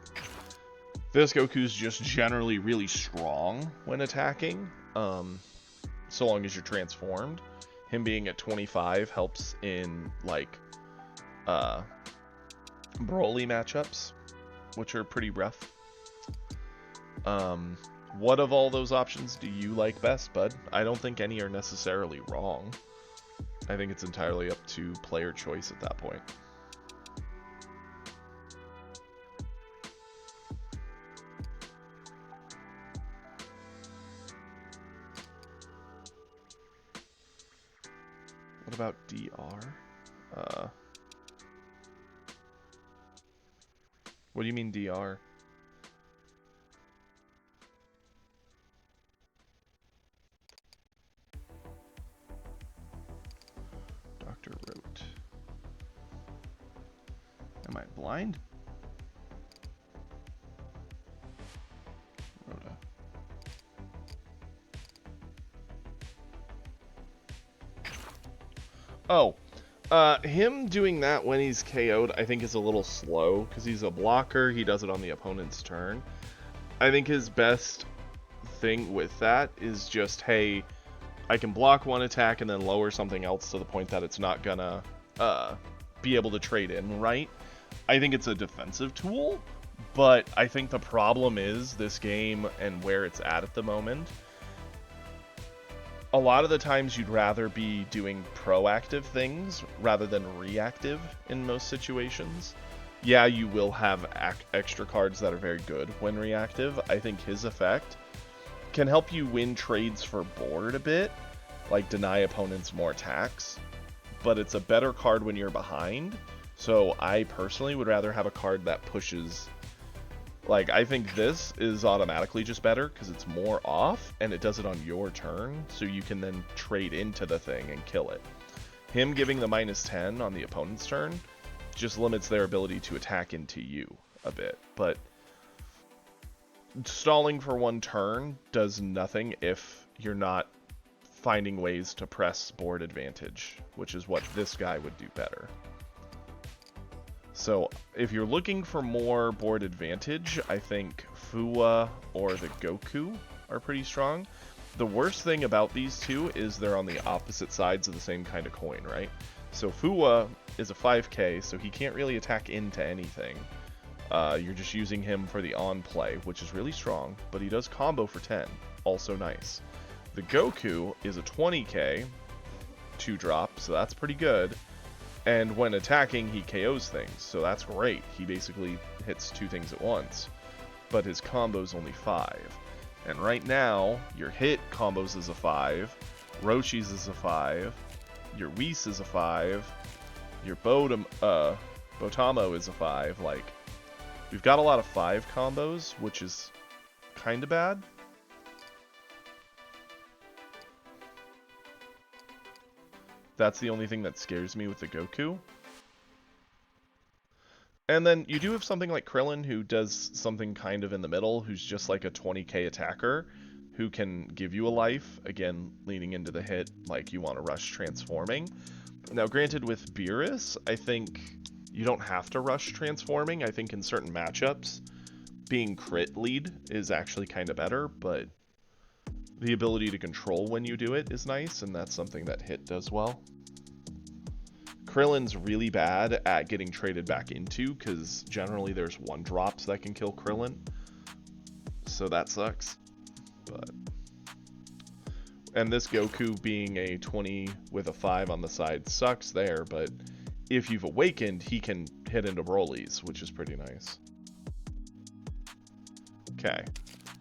This Goku's just generally really strong when attacking, so long as you're transformed. Him being at 25 helps in, like, Broly matchups, which are pretty rough. What of all those options do you like best, bud? I don't think any are necessarily wrong. I think it's entirely up to player choice at that point. What about DR? What do you mean DR? Dr. Rote. Am I blind? Rhoda. Oh. Him doing that when he's KO'd, I think is a little slow, because he's a blocker, he does it on the opponent's turn. I think his best thing with that is just, hey, I can block one attack and then lower something else to the point that it's not gonna be able to trade in, right? I think it's a defensive tool, but I think the problem is this game and where it's at the moment. A lot of the times you'd rather be doing proactive things rather than reactive in most situations. Yeah, you will have extra cards that are very good when reactive. I think his effect can help you win trades for board a bit, like deny opponents more attacks, but it's a better card when you're behind. So I personally would rather have a card that pushes. Like, I think this is automatically just better because it's more off and it does it on your turn, so you can then trade into the thing and kill it. Him giving the -10 on the opponent's turn just limits their ability to attack into you a bit, but stalling for one turn does nothing if you're not finding ways to press board advantage, which is what this guy would do better. So if you're looking for more board advantage, I think Fuwa or the Goku are pretty strong. The worst thing about these two is they're on the opposite sides of the same kind of coin, right? So Fuwa is a 5k, so he can't really attack into anything. You're just using him for the on play, which is really strong, but he does combo for 10, also nice. The Goku is a 20k, 2-drop, so that's pretty good. And when attacking, he KOs things, so that's great. He basically hits 2 things at once, but his combo's only 5. And right now, your hit combos is a 5, Roshi's is a 5, your Whis is a 5, your Botamo is a 5. Like, we've got a lot of 5 combos, which is kind of bad. That's the only thing that scares me with the Goku. And then you do have something like Krillin, who does something kind of in the middle, who's just like a 20k attacker, who can give you a life, again, leaning into the hit, like you want to rush transforming. Now, granted, with Beerus, I think you don't have to rush transforming. I think in certain matchups, being crit lead is actually kind of better, but the ability to control when you do it is nice, and that's something that hit does well. Krillin's really bad at getting traded back into, because generally there's 1-drops that can kill Krillin, so that sucks. But and this Goku being a 20 with a 5 on the side sucks there, but if you've awakened, he can hit into Broly's, which is pretty nice. Okay,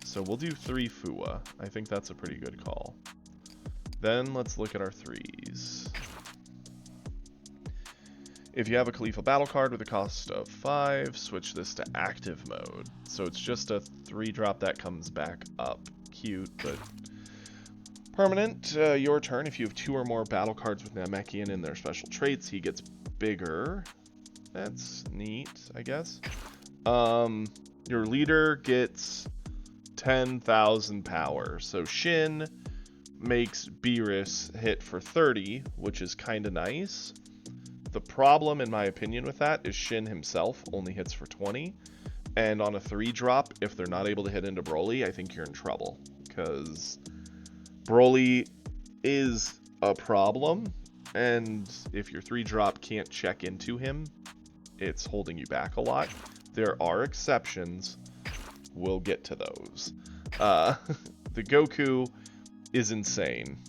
so we'll do 3 Fuwa. I think that's a pretty good call. Then let's look at our 3s. If you have a Khalifa battle card with a cost of 5, switch this to active mode. So it's just a 3-drop that comes back up. Cute, but permanent. Your turn. If you have 2 or more battle cards with Namekian in their special traits, he gets bigger. That's neat, I guess. Your leader gets 10,000 power. So Shin makes Beerus hit for 30, which is kind of nice. The problem, in my opinion, with that is Shin himself only hits for 20. And on a 3-drop, if they're not able to hit into Broly, I think you're in trouble. Because Broly is a problem, and if your 3-drop can't check into him, it's holding you back a lot. There are exceptions. We'll get to those. The Goku is insane.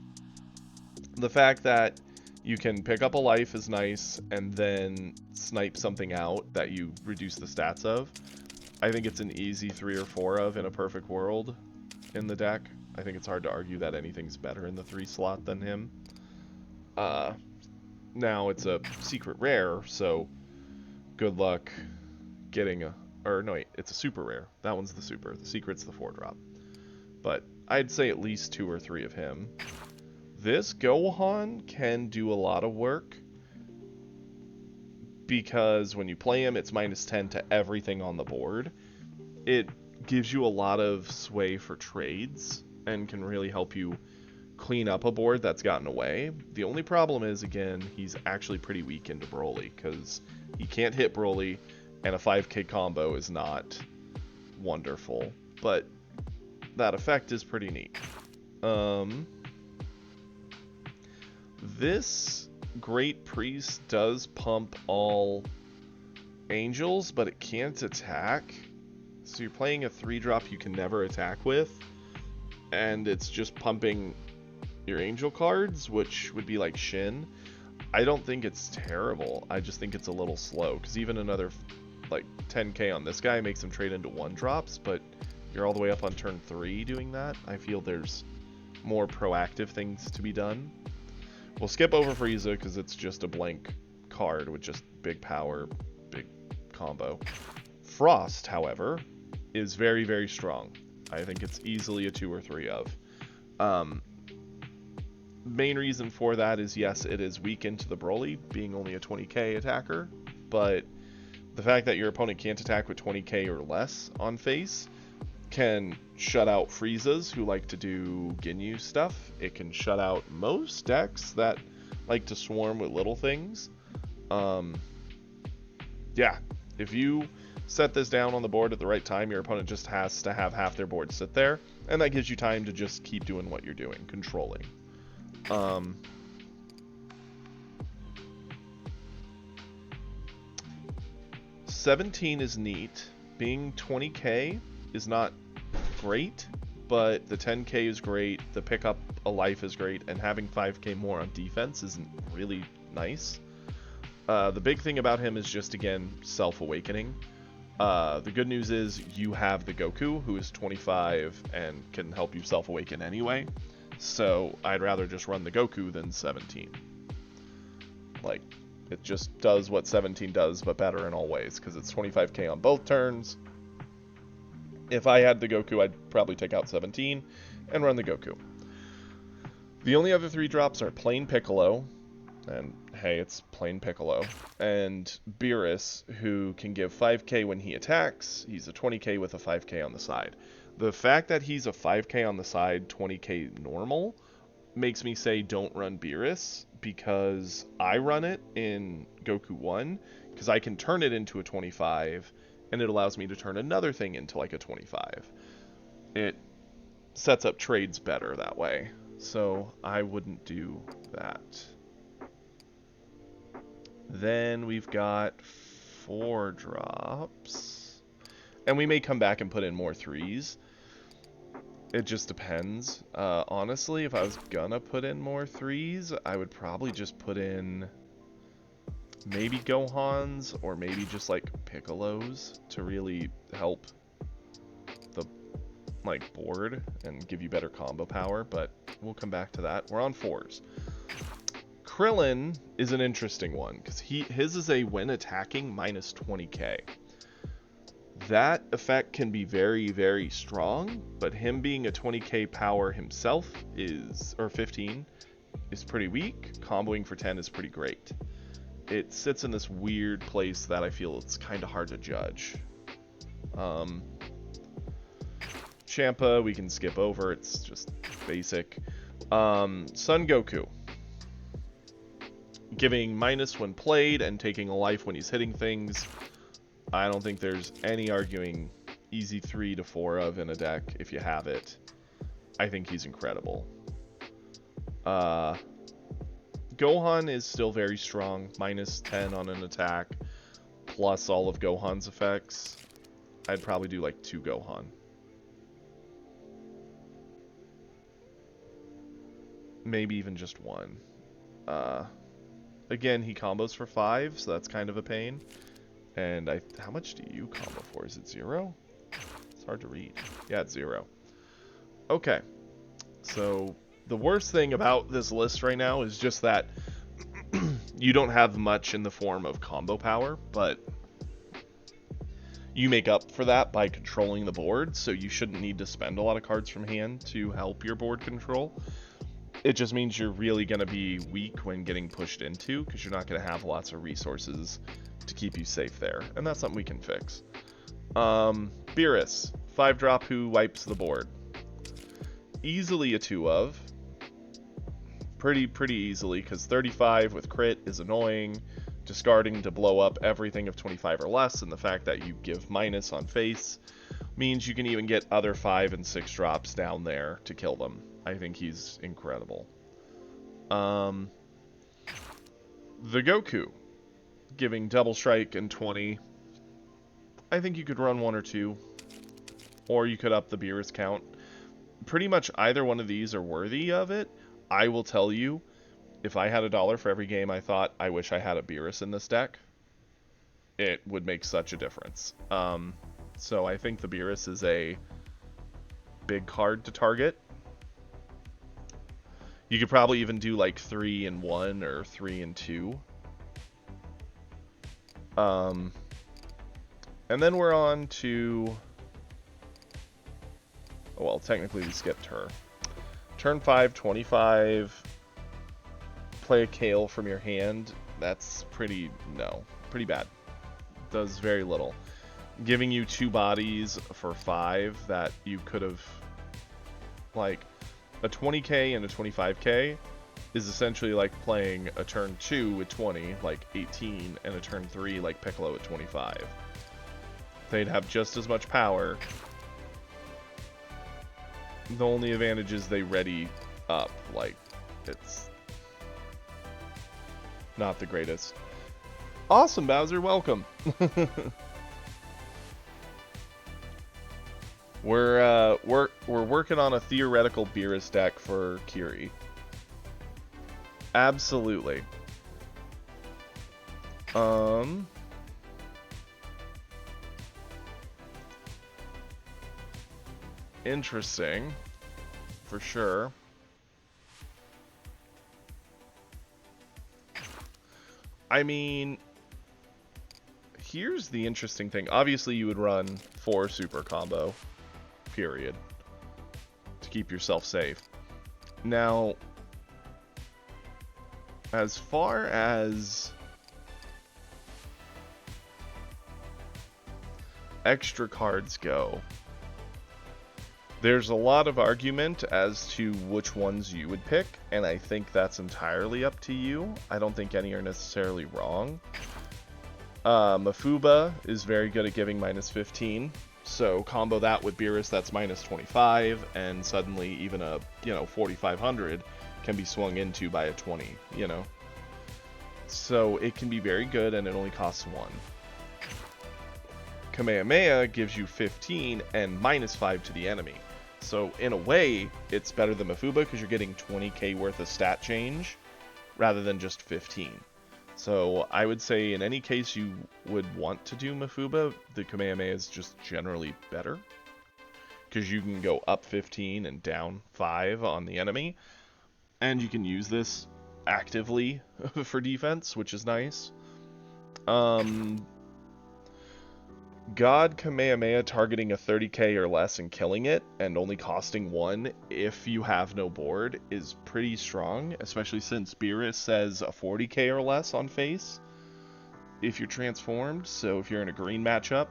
The fact that you can pick up a life is nice, and then snipe something out that you reduce the stats of. I think it's an easy 3 or 4 of in a perfect world in the deck. I think it's hard to argue that anything's better in the 3 slot than him. Now it's a secret rare, so good luck getting a... Or no, wait, it's a super rare. That one's the super. The secret's the 4-drop. But I'd say at least 2 or 3 of him. This Gohan can do a lot of work, because when you play him, it's -10 to everything on the board. It gives you a lot of sway for trades, and can really help you clean up a board that's gotten away. The only problem is, again, he's actually pretty weak into Broly, because he can't hit Broly, and a 5k combo is not wonderful. But that effect is pretty neat. This Great Priest does pump all angels, but it can't attack. So you're playing a 3-drop you can never attack with, and it's just pumping your angel cards, which would be like Shin. I don't think it's terrible. I just think it's a little slow, because even another like 10k on this guy makes him trade into 1-drops, but you're all the way up on turn 3 doing that. I feel there's more proactive things to be done. We'll skip over Frieza because it's just a blank card with just big power, big combo. Frost, however, is very, very strong. I think it's easily a 2 or 3 of. Main reason for that is, yes, it is weak into the Broly, being only a 20k attacker, but the fact that your opponent can't attack with 20k or less on face can shut out Friezas who like to do Ginyu stuff. It can shut out most decks that like to swarm with little things. Yeah, if you set this down on the board at the right time, your opponent just has to have half their board sit there, and that gives you time to just keep doing what you're doing, controlling. 17 is neat. Being 20k is not great, but the 10k is great, the pickup a life is great, and having 5k more on defense isn't really nice. The big thing about him is just, again, self-awakening. The good news is you have the Goku, who is 25 and can help you self-awaken anyway. So I'd rather just run the Goku than 17. Like, it just does what 17 does, but better in all ways, because it's 25k on both turns. If I had the Goku, I'd probably take out 17 and run the Goku. The only other 3 drops are plain Piccolo, and hey, it's plain Piccolo, and Beerus, who can give 5k when he attacks. He's a 20k with a 5k on the side. The fact that he's a 5k on the side, 20k normal, makes me say don't run Beerus, because I run it in Goku 1, because I can turn it into a 25, and it allows me to turn another thing into like a 25. It sets up trades better that way, so I wouldn't do that. Then we've got 4 drops, and we may come back and put in more 3s. It just depends. Honestly, if I was gonna put in more 3s, I would probably just put in maybe Gohans, or maybe just like Piccolos to really help the board and give you better combo power, but we'll come back to that. We're on 4s. Krillin is an interesting one, because his is a when attacking minus 20k. That effect can be very, very strong, but him being a 20k power himself or 15, is pretty weak. Comboing for 10 is pretty great. It sits in this weird place that I feel it's kind of hard to judge. Champa, we can skip over. It's just basic. Son Goku. Giving minus when played and taking a life when he's hitting things. I don't think there's any arguing. Easy 3 to 4 of in a deck if you have it. I think he's incredible. Gohan is still very strong. Minus 10 on an attack. Plus all of Gohan's effects. I'd probably do like 2 Gohan. Maybe even just 1. Again, he combos for 5, so that's kind of a pain. And how much do you combo for? Is it 0? It's hard to read. Yeah, it's 0. Okay. So the worst thing about this list right now is just that you don't have much in the form of combo power, but you make up for that by controlling the board, so you shouldn't need to spend a lot of cards from hand to help your board control. It just means you're really going to be weak when getting pushed into, because you're not going to have lots of resources to keep you safe there, and that's something we can fix. Beerus, 5-drop who wipes the board. Easily a 2 of. Pretty easily, because 35 with crit is annoying. Discarding to blow up everything of 25 or less, and the fact that you give minus on face means you can even get other 5 and 6 drops down there to kill them. I think he's incredible. The Goku, giving double strike and 20. I think you could run 1 or 2, or you could up the Beerus count. Pretty much either one of these are worthy of it. I will tell you, if I had $1 for every game I thought I wish I had a Beerus in this deck, it would make such a difference. So I think the Beerus is a big card to target. You could probably even do like 3 and 1 or 3 and 2. And then we're on to... Oh, well, technically we skipped her. Turn 5, 25. Play a Kale from your hand. That's pretty bad. Does very little. giving you 2 bodies for 5 that you could have, like, a 20k and a 25k is essentially like playing a turn 2 with 20, like 18, and a turn 3 like Piccolo at 25. They'd have just as much power. The only advantage is they ready up, like, it's not the greatest. Awesome, Bowser, welcome. We're working on a theoretical Beerus deck for Kiri. Absolutely. Interesting, for sure. I mean, here's the interesting thing. Obviously, you would run 4 super combo, period, to keep yourself safe. Now, as far as extra cards go, there's a lot of argument as to which ones you would pick, and I think that's entirely up to you. I don't think any are necessarily wrong. Mafuba is very good at giving -15, so combo that with Beerus, that's -25, and suddenly even a, 4500 can be swung into by a 20, So it can be very good, and it only costs 1. Kamehameha gives you 15 and -5 to the enemy. So in a way, it's better than Mafuba because you're getting 20k worth of stat change rather than just 15. So I would say in any case you would want to do Mafuba, the Kamehameha is just generally better because you can go up 15 and down 5 on the enemy, and you can use this actively for defense, which is nice. God Kamehameha targeting a 30k or less and killing it, and only costing 1 if you have no board, is pretty strong, especially since Beerus says a 40k or less on face if you're transformed. So if you're in a green matchup,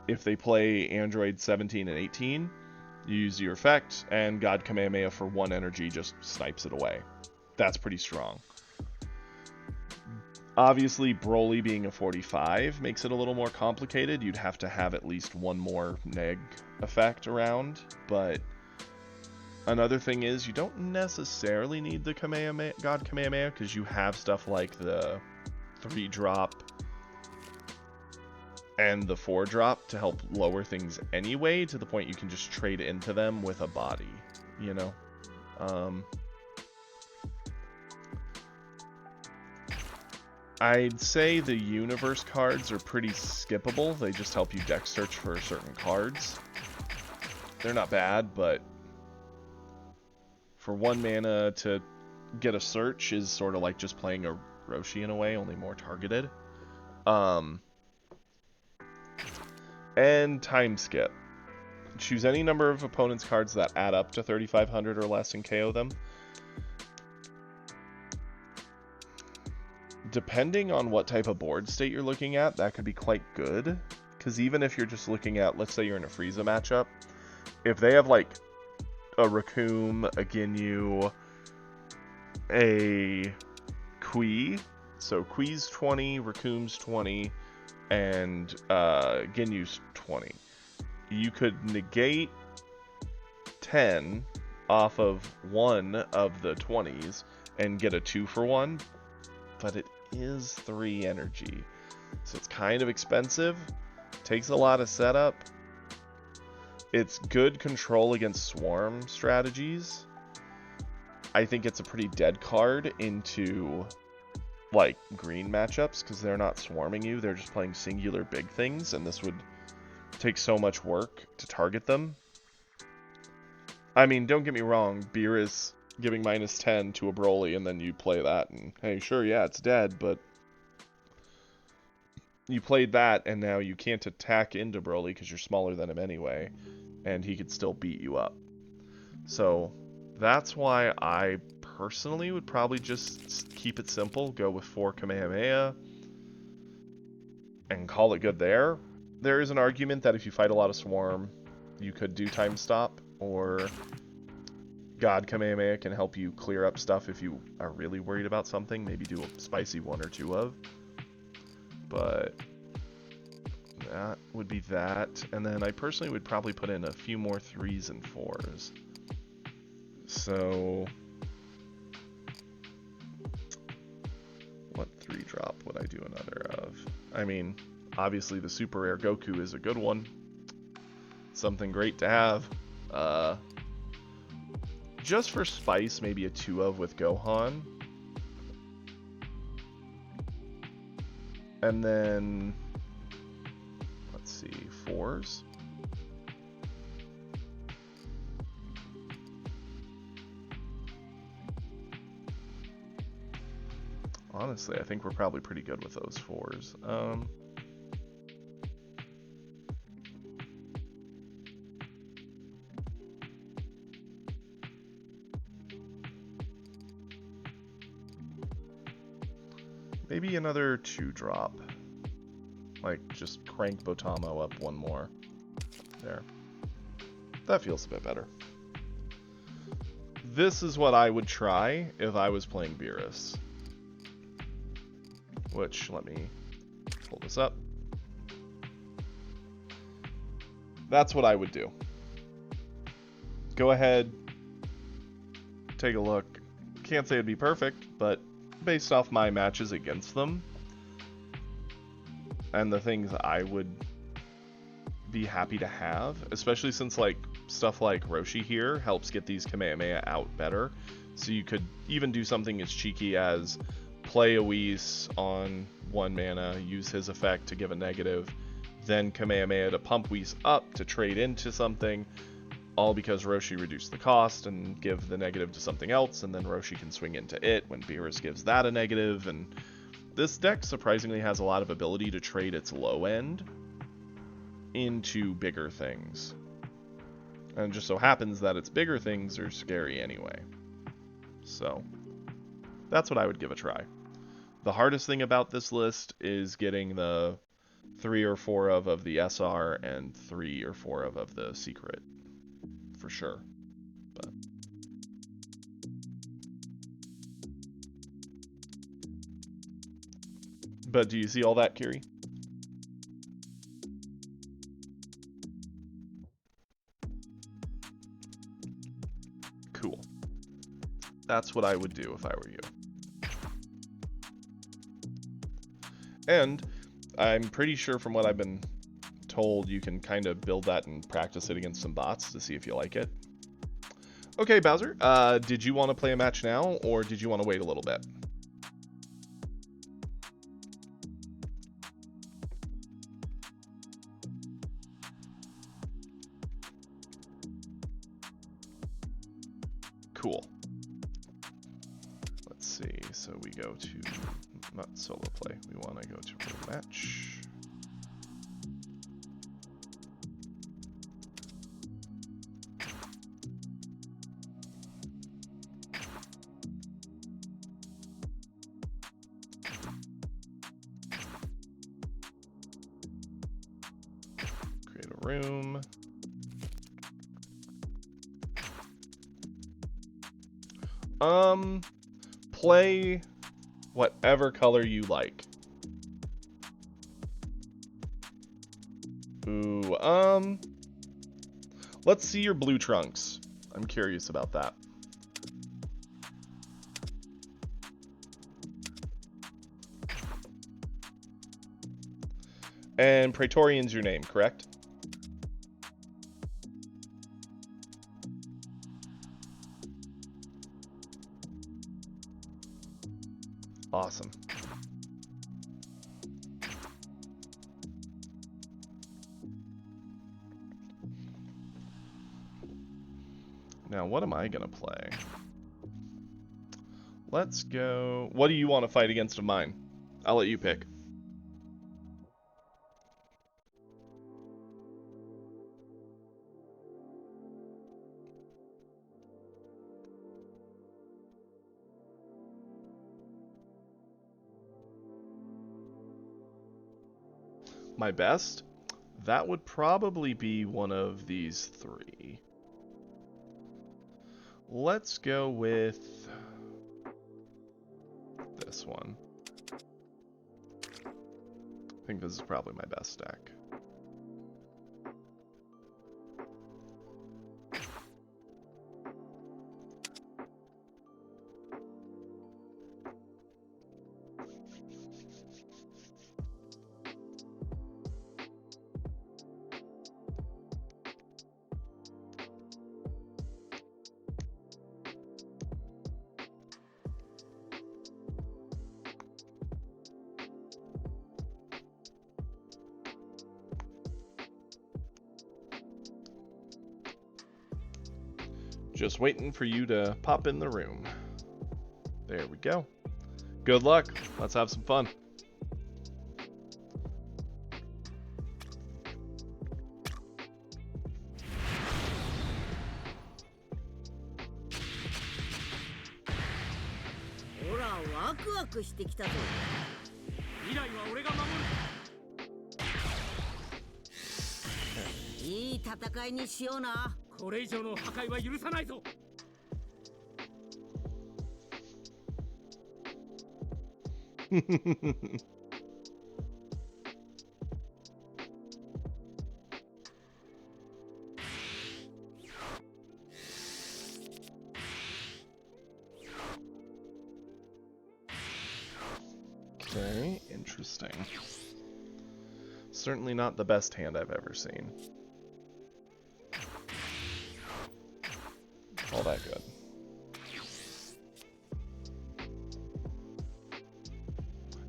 if they play Android 17 and 18, you use your effect, and God Kamehameha for 1 energy just snipes it away. That's pretty strong. Obviously, Broly being a 45 makes it a little more complicated. You'd have to have at least 1 more neg effect around, but another thing is you don't necessarily need the God Kamehameha because you have stuff like the 3-drop and the 4-drop to help lower things anyway, to the point you can just trade into them with a body, I'd say the universe cards are pretty skippable. They just help you deck search for certain cards. They're not bad, but for 1 mana to get a search is sort of like just playing a Roshi in a way, only more targeted. And time skip. Choose any number of opponent's cards that add up to 3,500 or less and KO them. Depending on what type of board state you're looking at, that could be quite good. Because even if you're just looking at, let's say you're in a Frieza matchup, if they have like a Raccoon, a Ginyu, a Kui, so Kui's 20, Raccoon's 20, and Ginyu's 20, you could negate 10 off of 1 of the 20s and get a 2-for-1, but it is 3 energy, so it's kind of expensive, takes a lot of setup. It's good control against swarm strategies. I think it's a pretty dead card into like green matchups because they're not swarming you, they're just playing singular big things, and this would take so much work to target them. I mean, don't get me wrong, Beerus giving -10 to a Broly, and then you play that, and hey, sure, yeah, it's dead, but you played that, and now you can't attack into Broly because you're smaller than him anyway, and he could still beat you up. So that's why I personally would probably just keep it simple, go with 4 Kamehameha, and call it good there. there is an argument that if you fight a lot of Swarm, you could do Time Stop, or God Kamehameha can help you clear up stuff if you are really worried about something. Maybe do a spicy 1 or 2 of. But that would be that. And then I personally would probably put in a few more 3s and 4s. So what 3-drop would I do another of? I mean, obviously the super rare Goku is a good one. Something great to have. Just for spice, maybe a 2 of with Gohan. And then, let's see, 4s. Honestly, I think we're probably pretty good with those 4s. Maybe another 2-drop. Like, just crank Botamo up 1 more. There. That feels a bit better. This is what I would try if I was playing Beerus. Which, let me pull this up. That's what I would do. Go ahead, take a look. Can't say it'd be perfect, but based off my matches against them and the things I would be happy to have, especially since like stuff like Roshi here helps get these Kamehameha out better. So you could even do something as cheeky as play a Whis on 1 mana, use his effect to give a negative, then Kamehameha to pump Whis up to trade into something, all because Roshi reduced the cost and give the negative to something else, and then Roshi can swing into it when Beerus gives that a negative. And this deck surprisingly has a lot of ability to trade its low end into bigger things. And it just so happens that its bigger things are scary anyway. So that's what I would give a try. The hardest thing about this list is getting the 3 or 4 of the SR and 3 or 4 of the secret. For sure. But do you see all that, Kiri? Cool. That's what I would do if I were you. And I'm pretty sure from what I've been told, you can kind of build that and practice it against some bots to see if you like it. Okay, Bowser, did you want to play a match now, or did you want to wait a little bit? Cool. Let's see, so we go to, not solo play, we want to go to real match. Create a room. Play whatever color you like. Ooh, let's see your blue trunks. I'm curious about that. And Praetorian's your name, correct? Awesome. Now, what am I gonna play? Let's go... What do you want to fight against of mine? I'll let you pick. My best? that would probably be one of these three. Let's go with this one. I think this is probably my best stack. Just waiting for you to pop in the room. There we go. Good luck. Let's have some fun. Okay, interesting. Certainly not the best hand I've ever seen. All that good.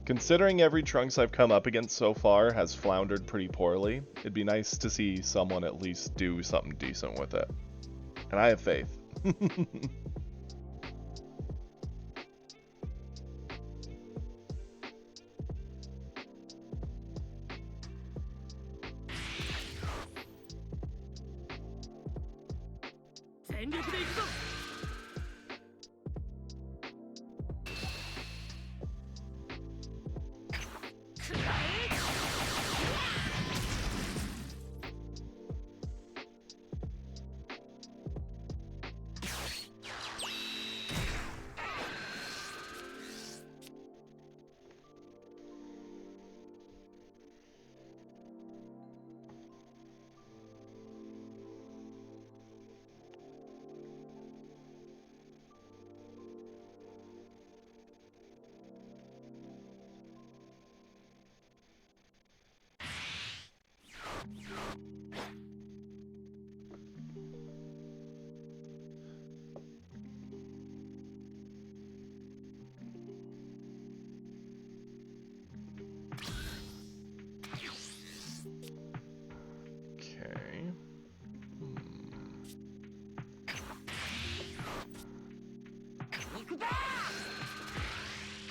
Considering every Trunks I've come up against so far has floundered pretty poorly, it'd be nice to see someone at least do something decent with it. And I have faith.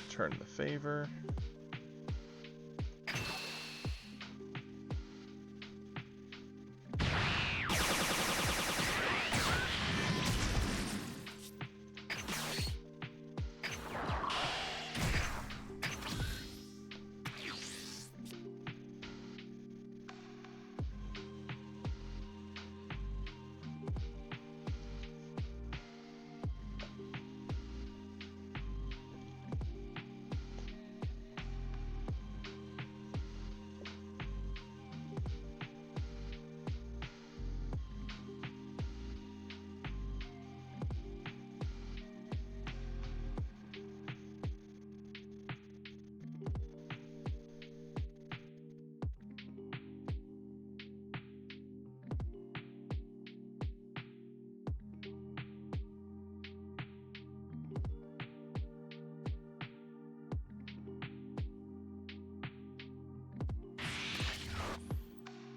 Turn the favor.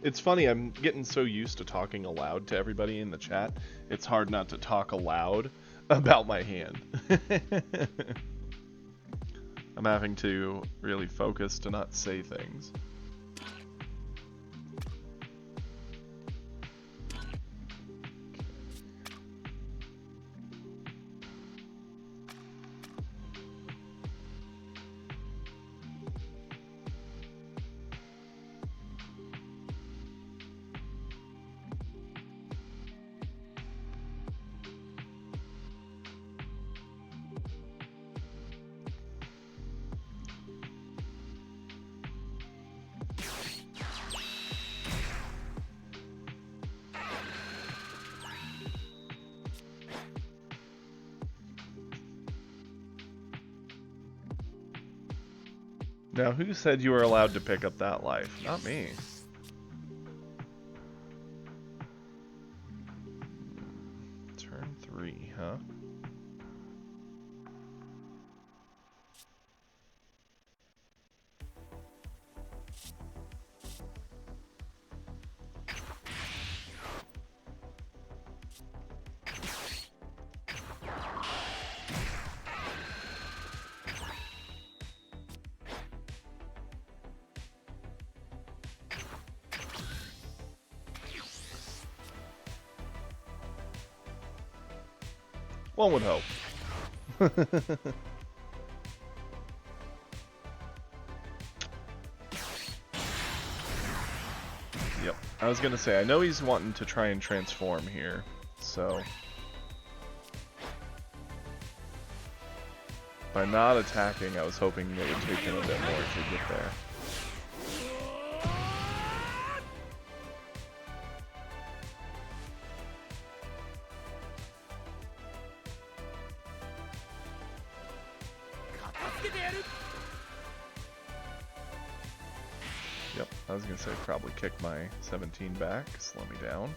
It's funny, I'm getting so used to talking aloud to everybody in the chat, it's hard not to talk aloud about my hand. I'm having to really focus to not say things. Now, who said you were allowed to pick up that life? Not me. Turn 3, huh? One would hope. Yep. I was gonna say, I know he's wanting to try and transform here, so... By not attacking, I was hoping it would take him a bit more to get there. Yep, I was gonna say probably kick my 17 back, slow me down.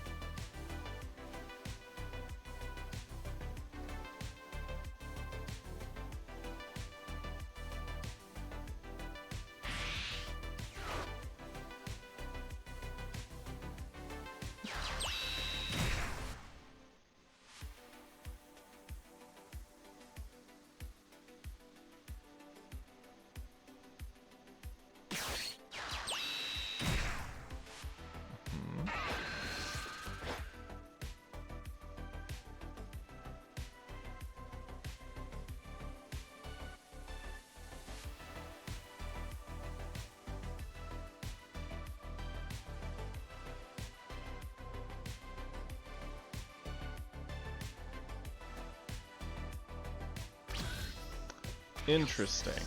Interesting.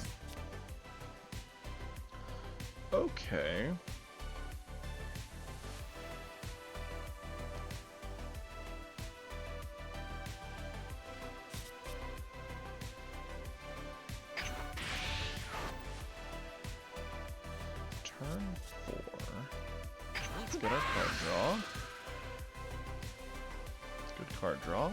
Okay. Turn 4. Let's get our card draw. It's a good card draw.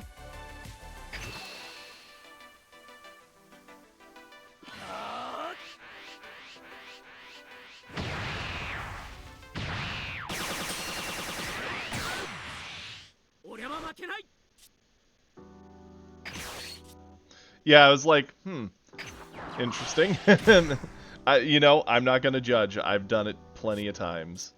Yeah, I was like, interesting. You know, I'm not gonna judge. I've done it plenty of times.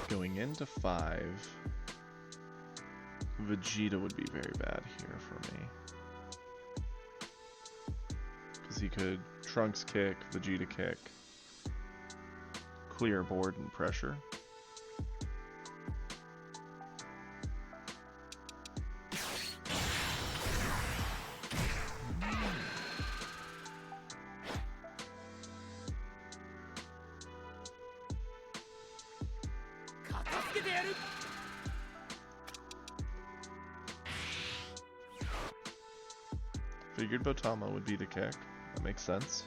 Going into 5, Vegeta would be very bad here for me. Because he could Trunks kick, Vegeta kick, clear board and pressure. Figured Botama would be the kick. That makes sense.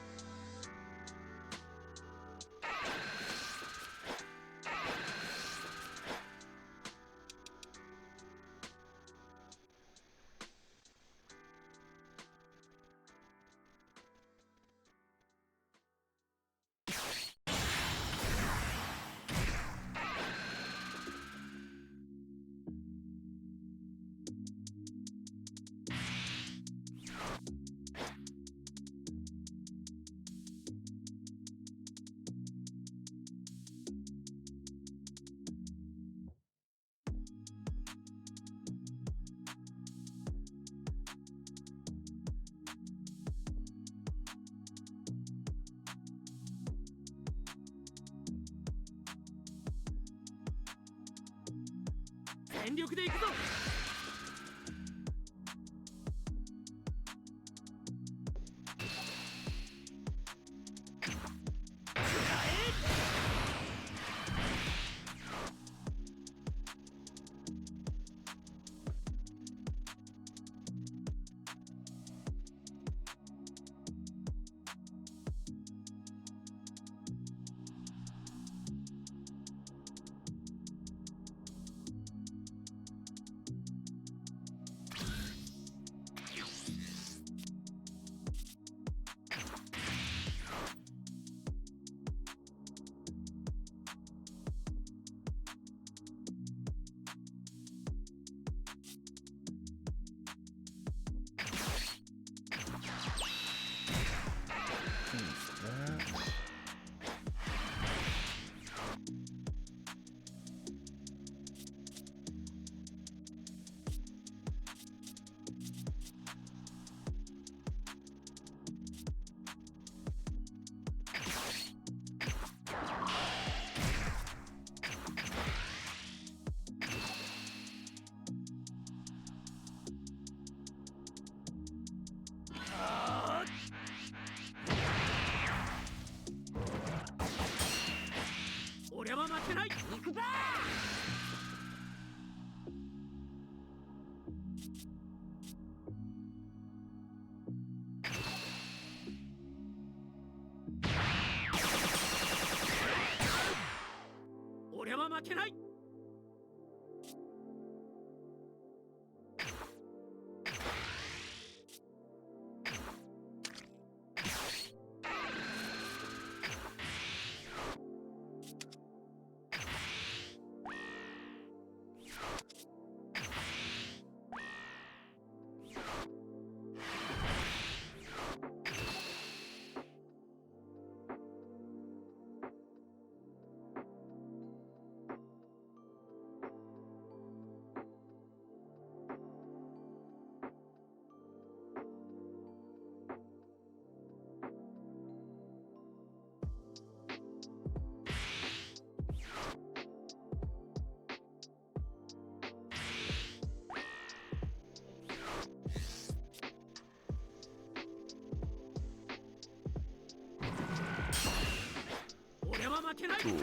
Cool.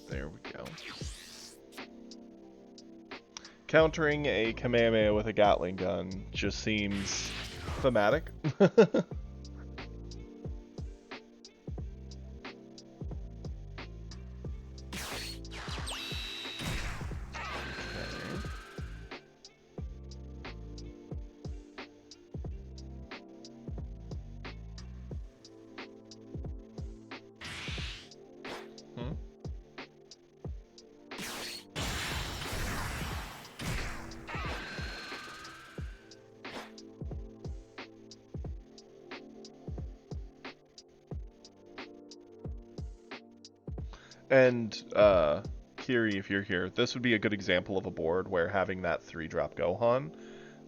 There we go. Countering a Kamehameha with a Gatling gun just seems thematic. And, Kiri, if you're here, this would be a good example of a board where having that 3-drop Gohan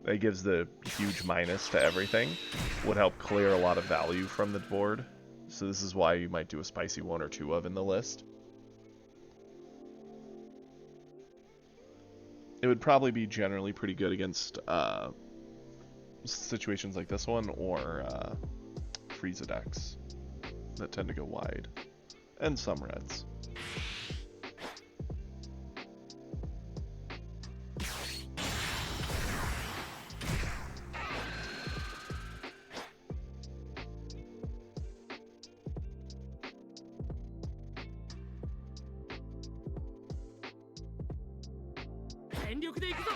that gives the huge minus to everything would help clear a lot of value from the board. So this is why you might do a spicy 1 or 2 of in the list. It would probably be generally pretty good against situations like this one or Frieza decks that tend to go wide. And some reds. 力でいくぞ。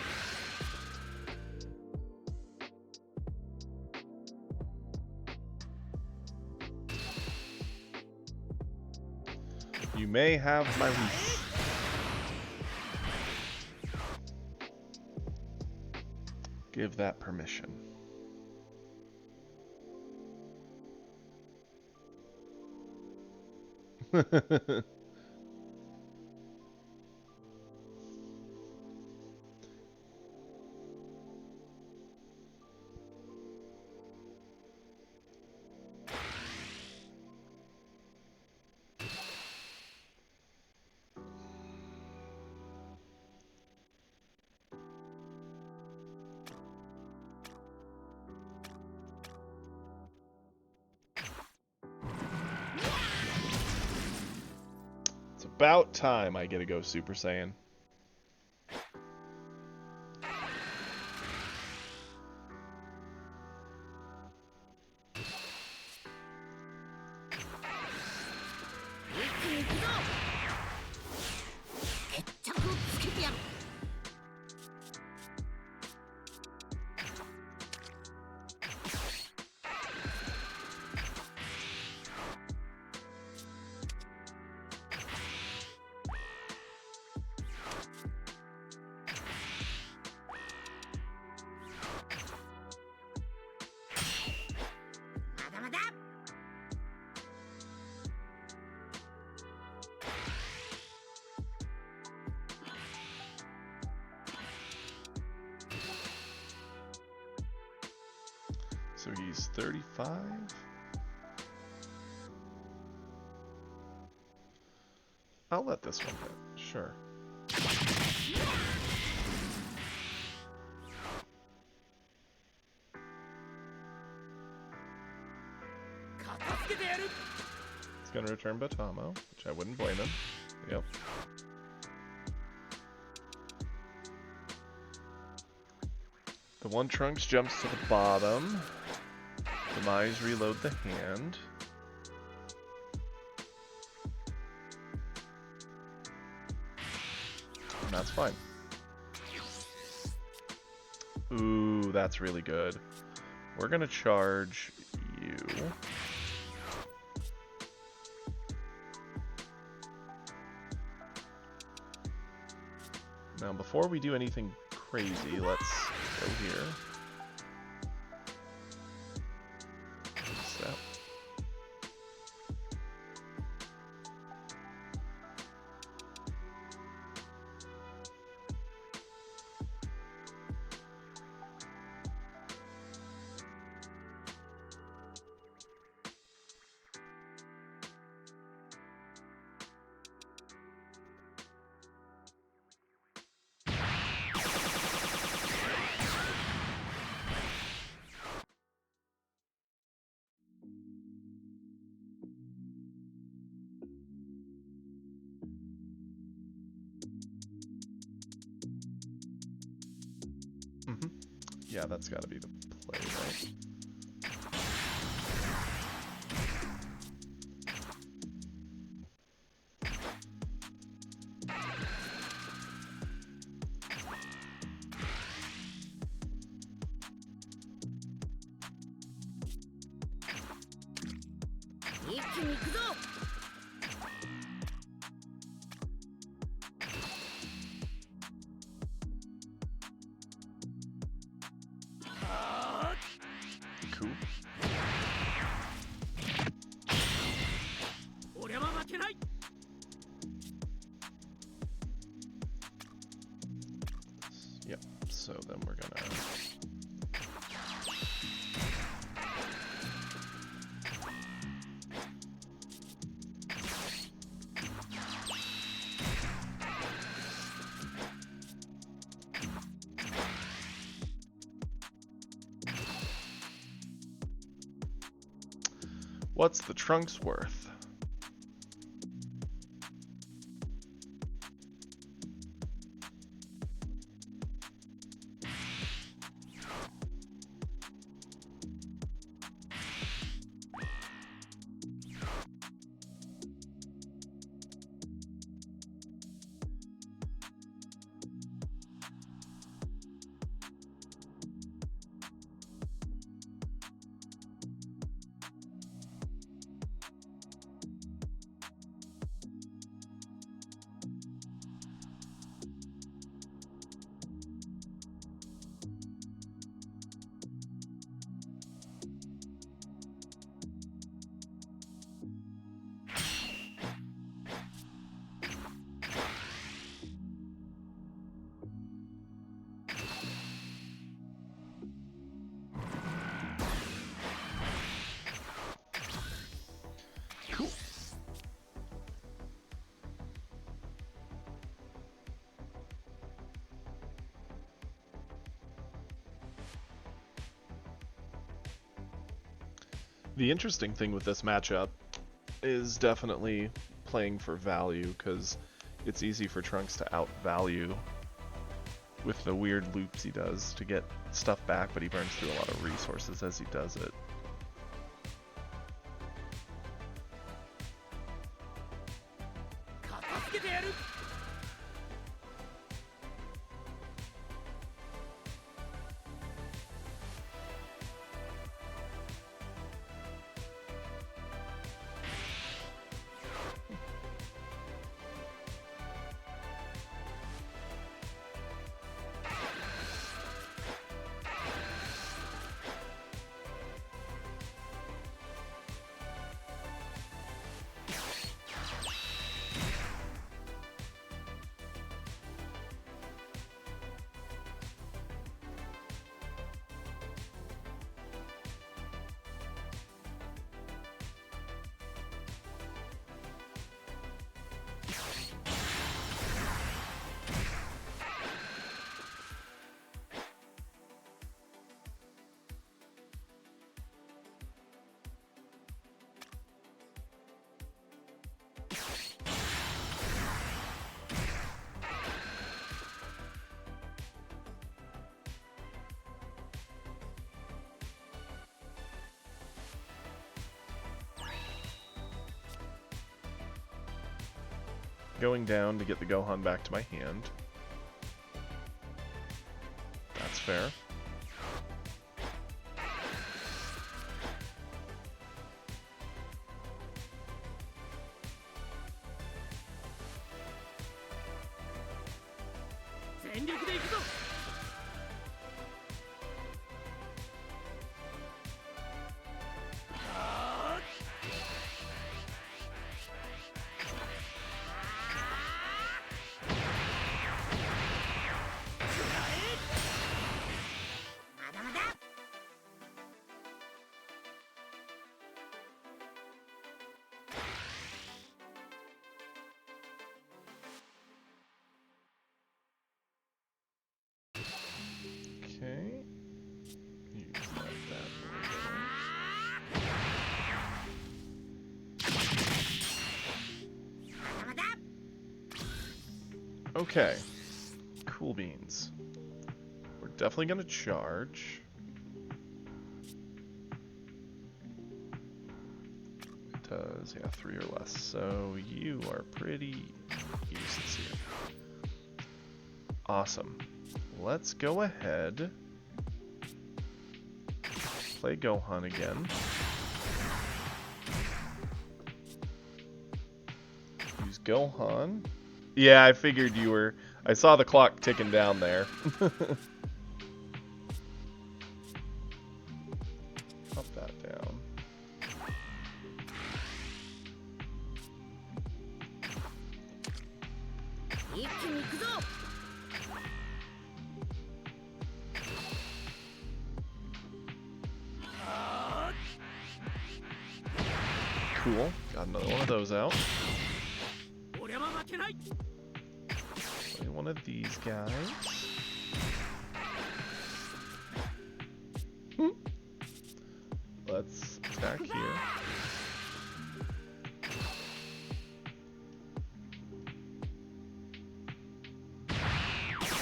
You may have my wish. Give that permission. It's about time I get to go Super Saiyan. So he's 35? I'll let this one hit, sure. He's gonna return Batamo, which I wouldn't blame him. Yep. The one Trunks jumps to the bottom. Demise reload the hand. And that's fine. Ooh, that's really good. We're gonna charge you. Now, before we do anything crazy, let's go here. Step. Yeah, that's gotta be the play, right? Cool. Yep, so then we're gonna... What's the Trunks worth? The interesting thing with this matchup is definitely playing for value, because it's easy for Trunks to outvalue with the weird loops he does to get stuff back, but he burns through a lot of resources as he does it. Going down to get the Gohan back to my hand. That's fair. Okay. Use that bad boy. Okay. Cool beans. We're definitely gonna charge. It does, yeah, 3 or less. So you are pretty useless here. Awesome. Let's go ahead. Play Gohan again. Use Gohan. Yeah, I figured you were... I saw the clock ticking down there. Pop that down. Cool. Got another one of those out. Play one of these guys. Let's attack here.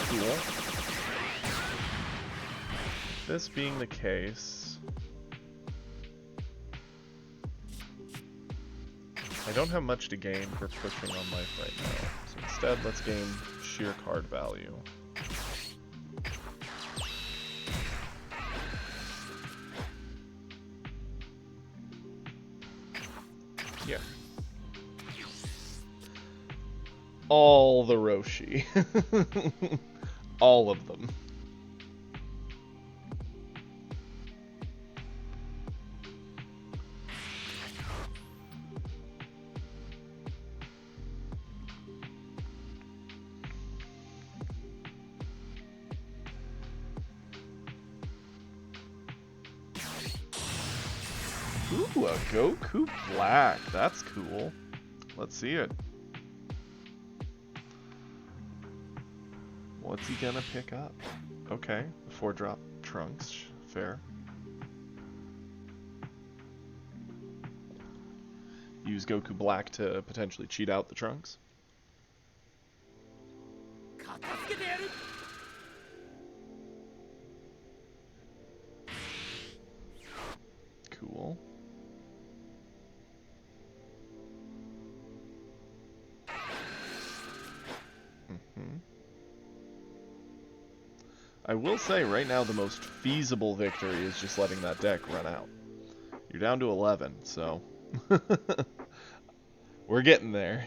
Cool. This being the case, I don't have much to gain for pushing on life right now, so instead let's gain sheer card value. Yeah. All the Roshi. All of them. Ooh, a Goku Black. That's cool. Let's see it. What's he gonna pick up? Okay, 4-drop Trunks. Fair. use Goku Black to potentially cheat out the Trunks. Cool. I will say right now the most feasible victory is just letting that deck run out. You're down to 11, so we're getting there.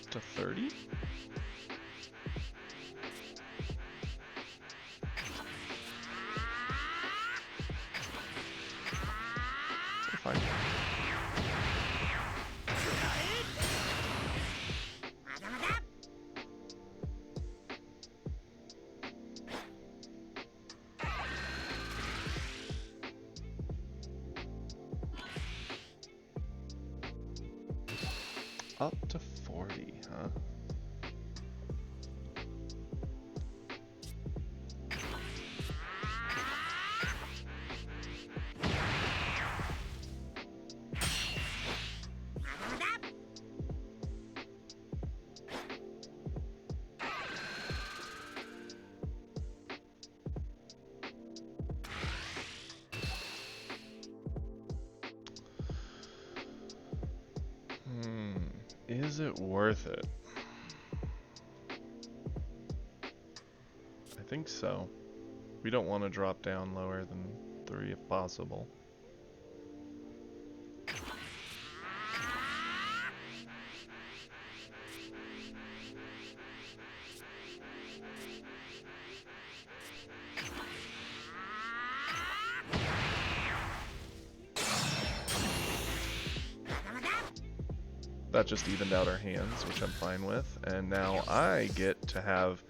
To 30? Fine. Up to 40, huh? Is it worth it? I think so. We don't want to drop down lower than 3 if possible. That just evened out our hands, which I'm fine with. And now I get to have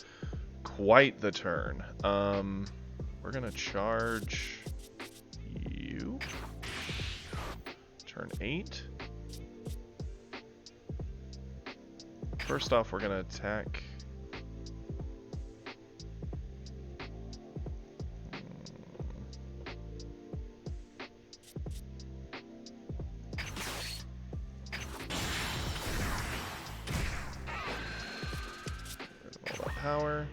quite the turn. We're gonna charge you. Turn 8. First off, we're gonna attack. Power.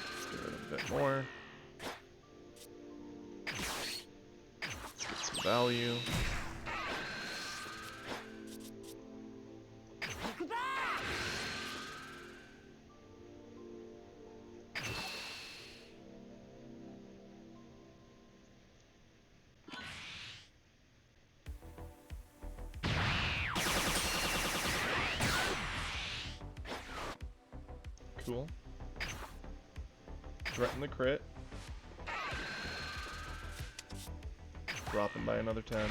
Let's get rid of a bit more. Let's get some value. Cool. Threaten the crit. Drop him by another 10.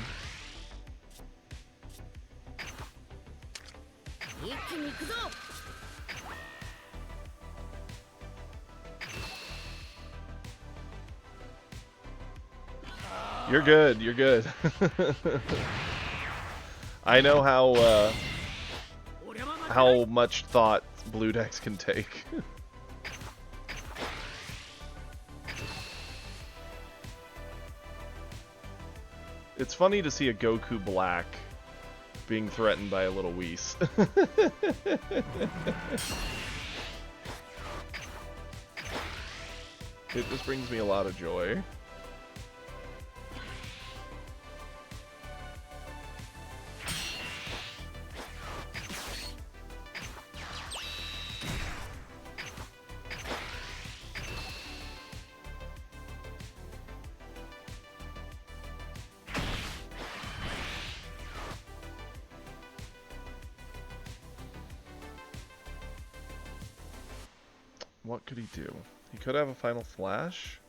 You're good, you're good. I know how much thought blue decks can take. It's funny to see a Goku Black being threatened by a little Whis. It just brings me a lot of joy. What could he do? He could have a final flash.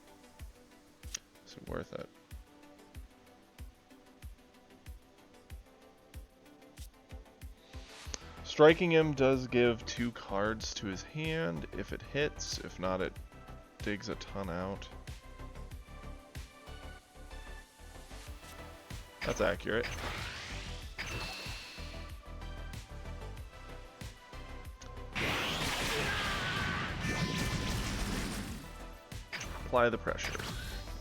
Is it worth it? Striking him does give 2 cards to his hand if it hits. If not, it digs a ton out. That's accurate. Apply the pressure,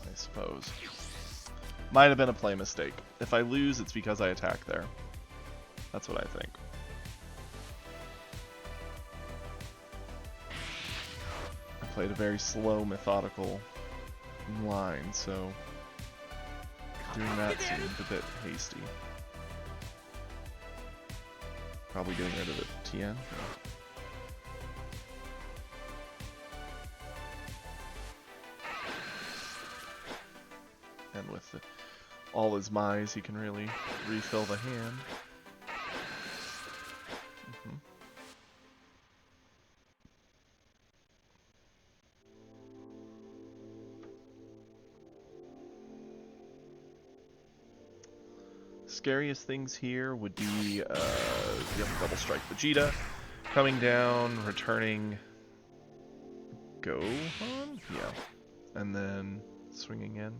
I suppose. Might have been a play mistake. If I lose, it's because I attack there. That's what I think. I played a very slow, methodical line, so doing that seemed a bit hasty. Probably getting rid of the Tien. And with all his Mize, he can really refill the hand. Scariest things here would be double strike Vegeta, coming down, returning Gohan? Yeah. And then swinging in.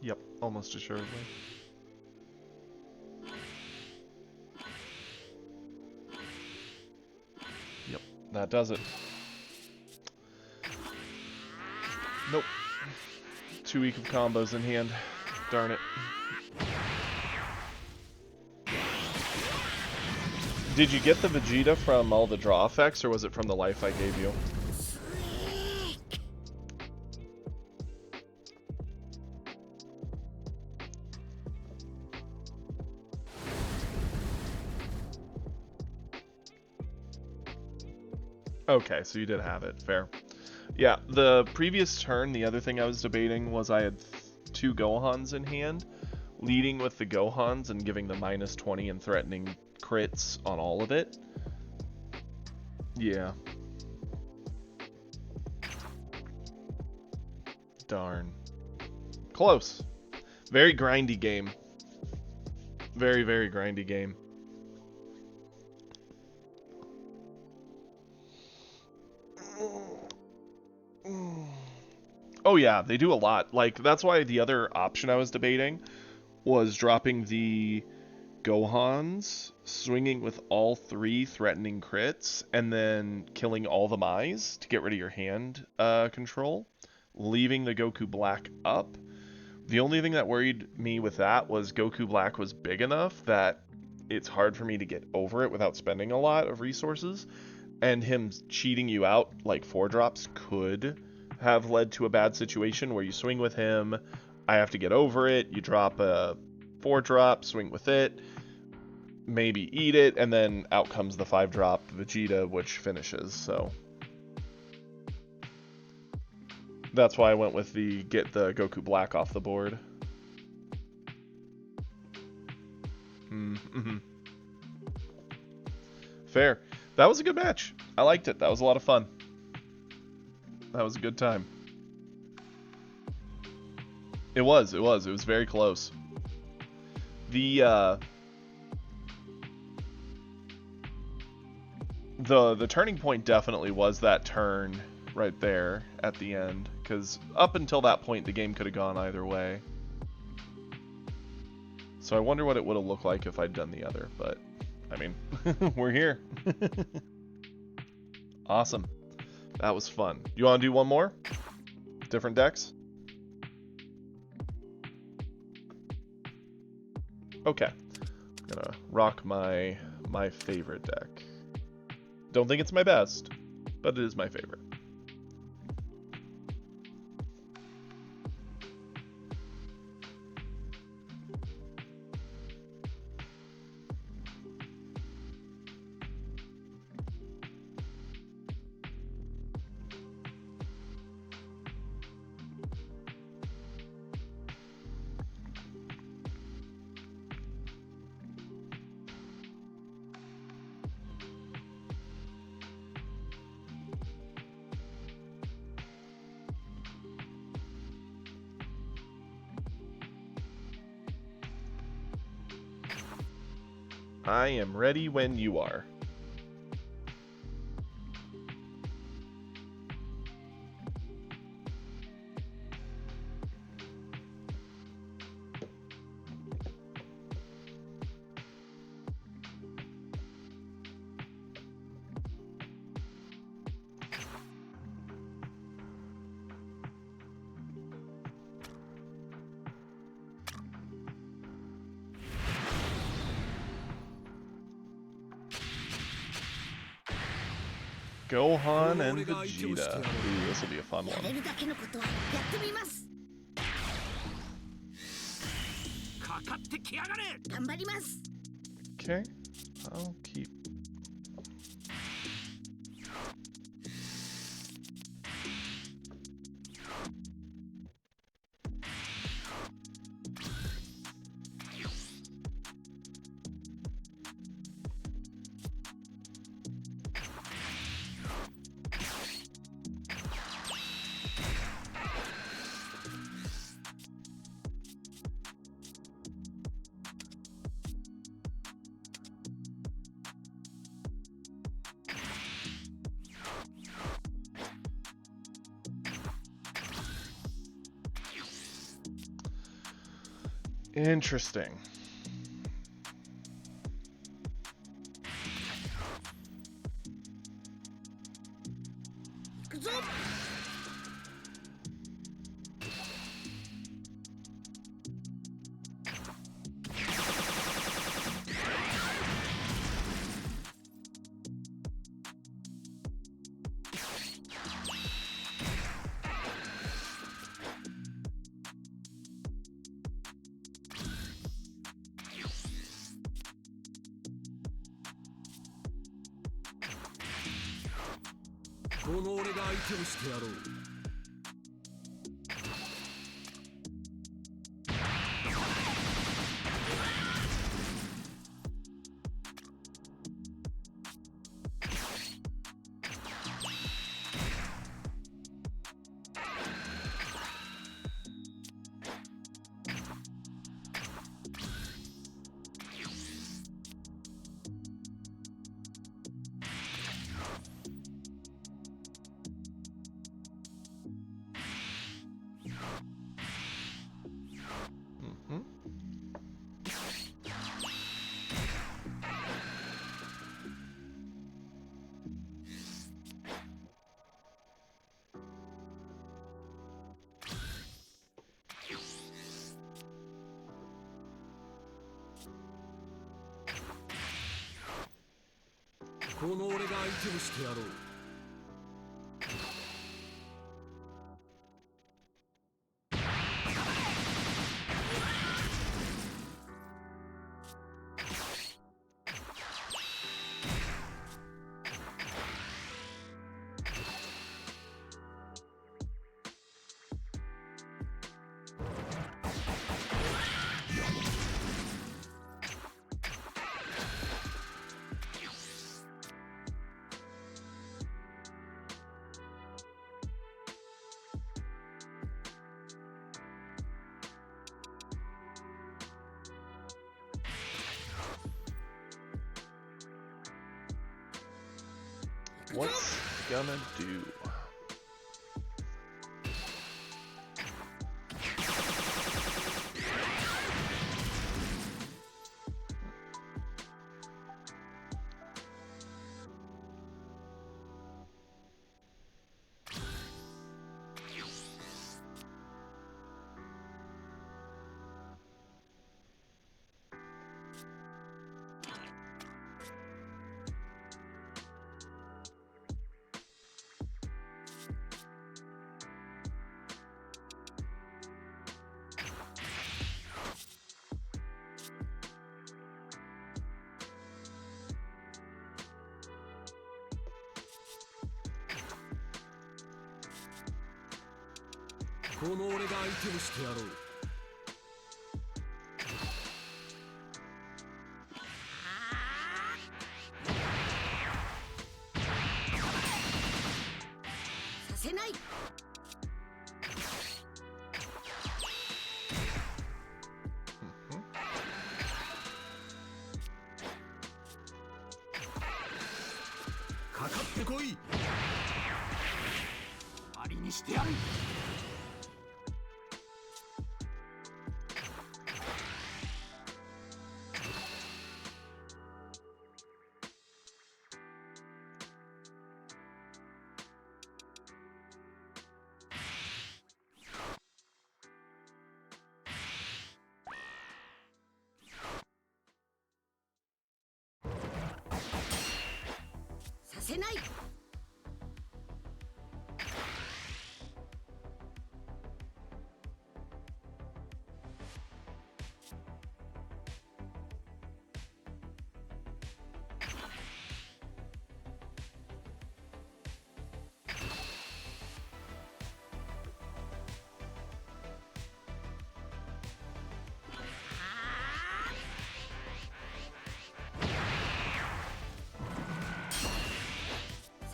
Yep, almost assuredly. Yep, that does it. Nope. Too weak of combos in hand. Darn it. Did you get the Vegeta from all the draw effects, or was it from the life I gave you? Okay, so you did have it. Fair. Yeah, the previous turn, the other thing I was debating was I had two Gohans in hand, leading with the Gohans and giving the -20 and threatening crits on all of it. Yeah. Darn. Close. Very grindy game. Very, very grindy game. Oh yeah, they do a lot. Like, that's why the other option I was debating was dropping the Gohans, swinging with all three threatening crits, and then killing all the Mize to get rid of your hand control, leaving the Goku Black up. The only thing that worried me with that was Goku Black was big enough that it's hard for me to get over it without spending a lot of resources, and him cheating you out like 4-drops could have led to a bad situation where you swing with him, I have to get over it, you drop a 4-drop, swing with it, maybe eat it, and then out comes the 5-drop Vegeta, which finishes, so that's why I went with the get the Goku Black off the board. Fair. That was a good match. I liked it. That was a lot of fun. That was a good time. It was very close. The the turning point definitely was that turn right there at the end, because up until that point the game could have gone either way. So I wonder what it would have looked like if I'd done the other, but I mean, we're here. Awesome. That was fun. You want to do one more? Different decks? Okay. I'm gonna rock my favorite deck. Don't think it's my best, but it is my favorite. I am ready when you are. Gohan and Vegeta. Ooh, this will be a fun one. Okay, I'll keep. Interesting. What's gonna do?この俺が相手をしてやろう。させない。かかってこい。ありにしてやる。させない。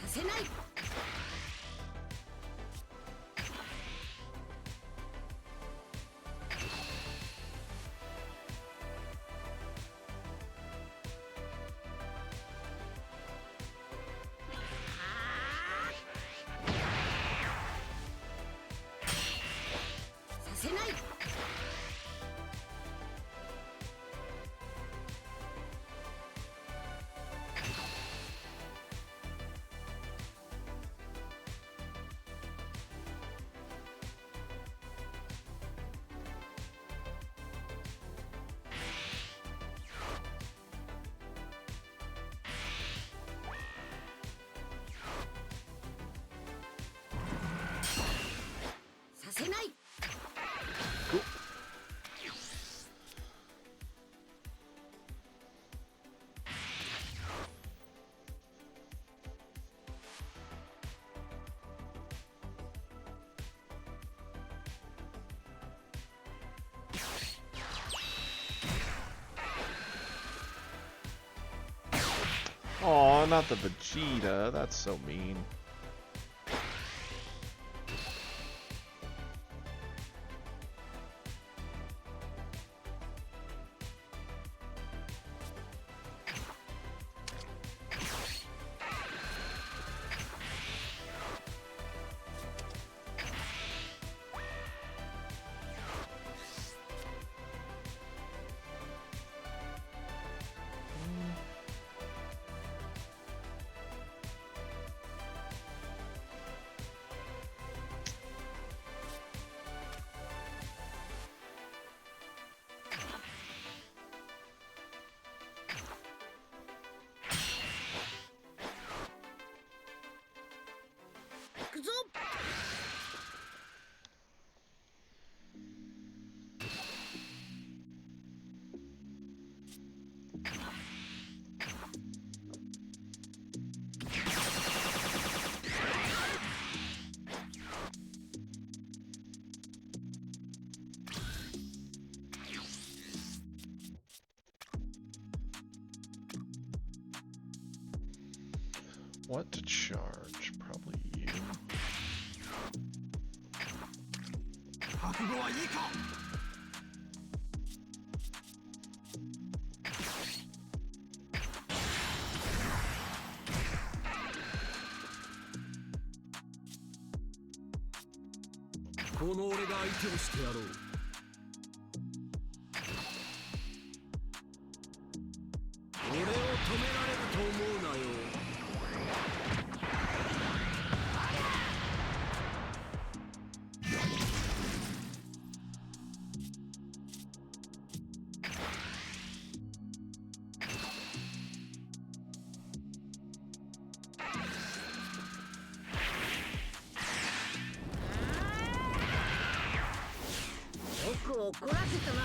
させない。させない。させない。Aw, not the Vegeta. That's so mean.行くぞ。What to charge? Probably you. 覚悟はいいか。この俺が相手をしてやろう。俺を止められると思うなよ。僕を怒らせたな。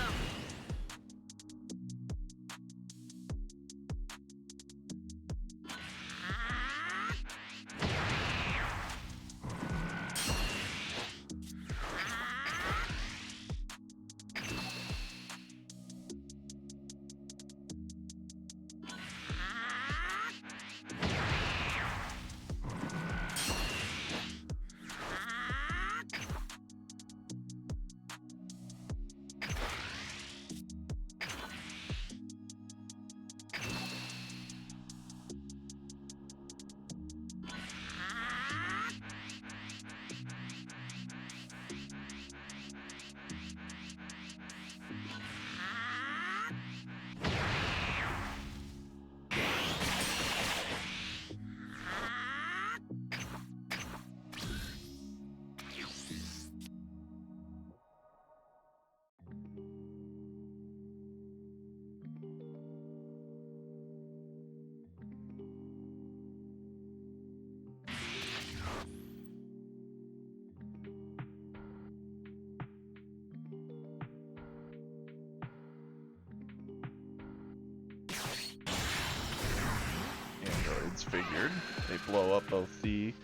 Androids figured. They blow up both the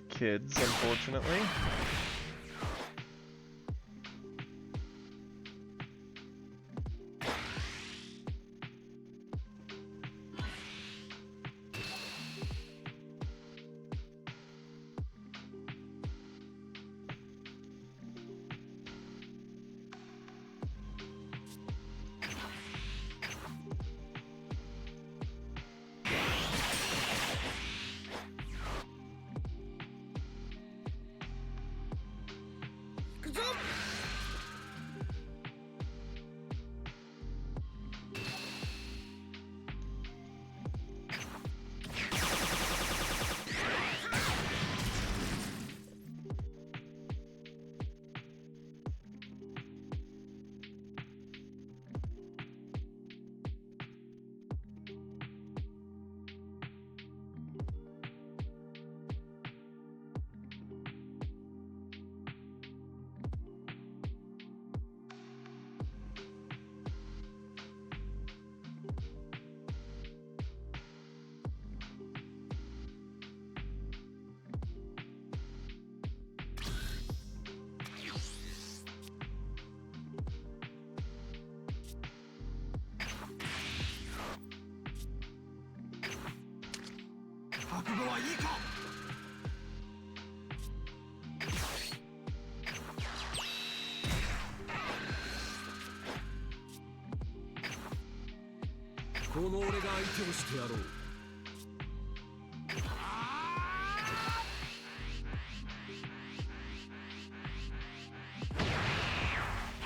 kids, unfortunately. Ko この俺が相手をしてやろう。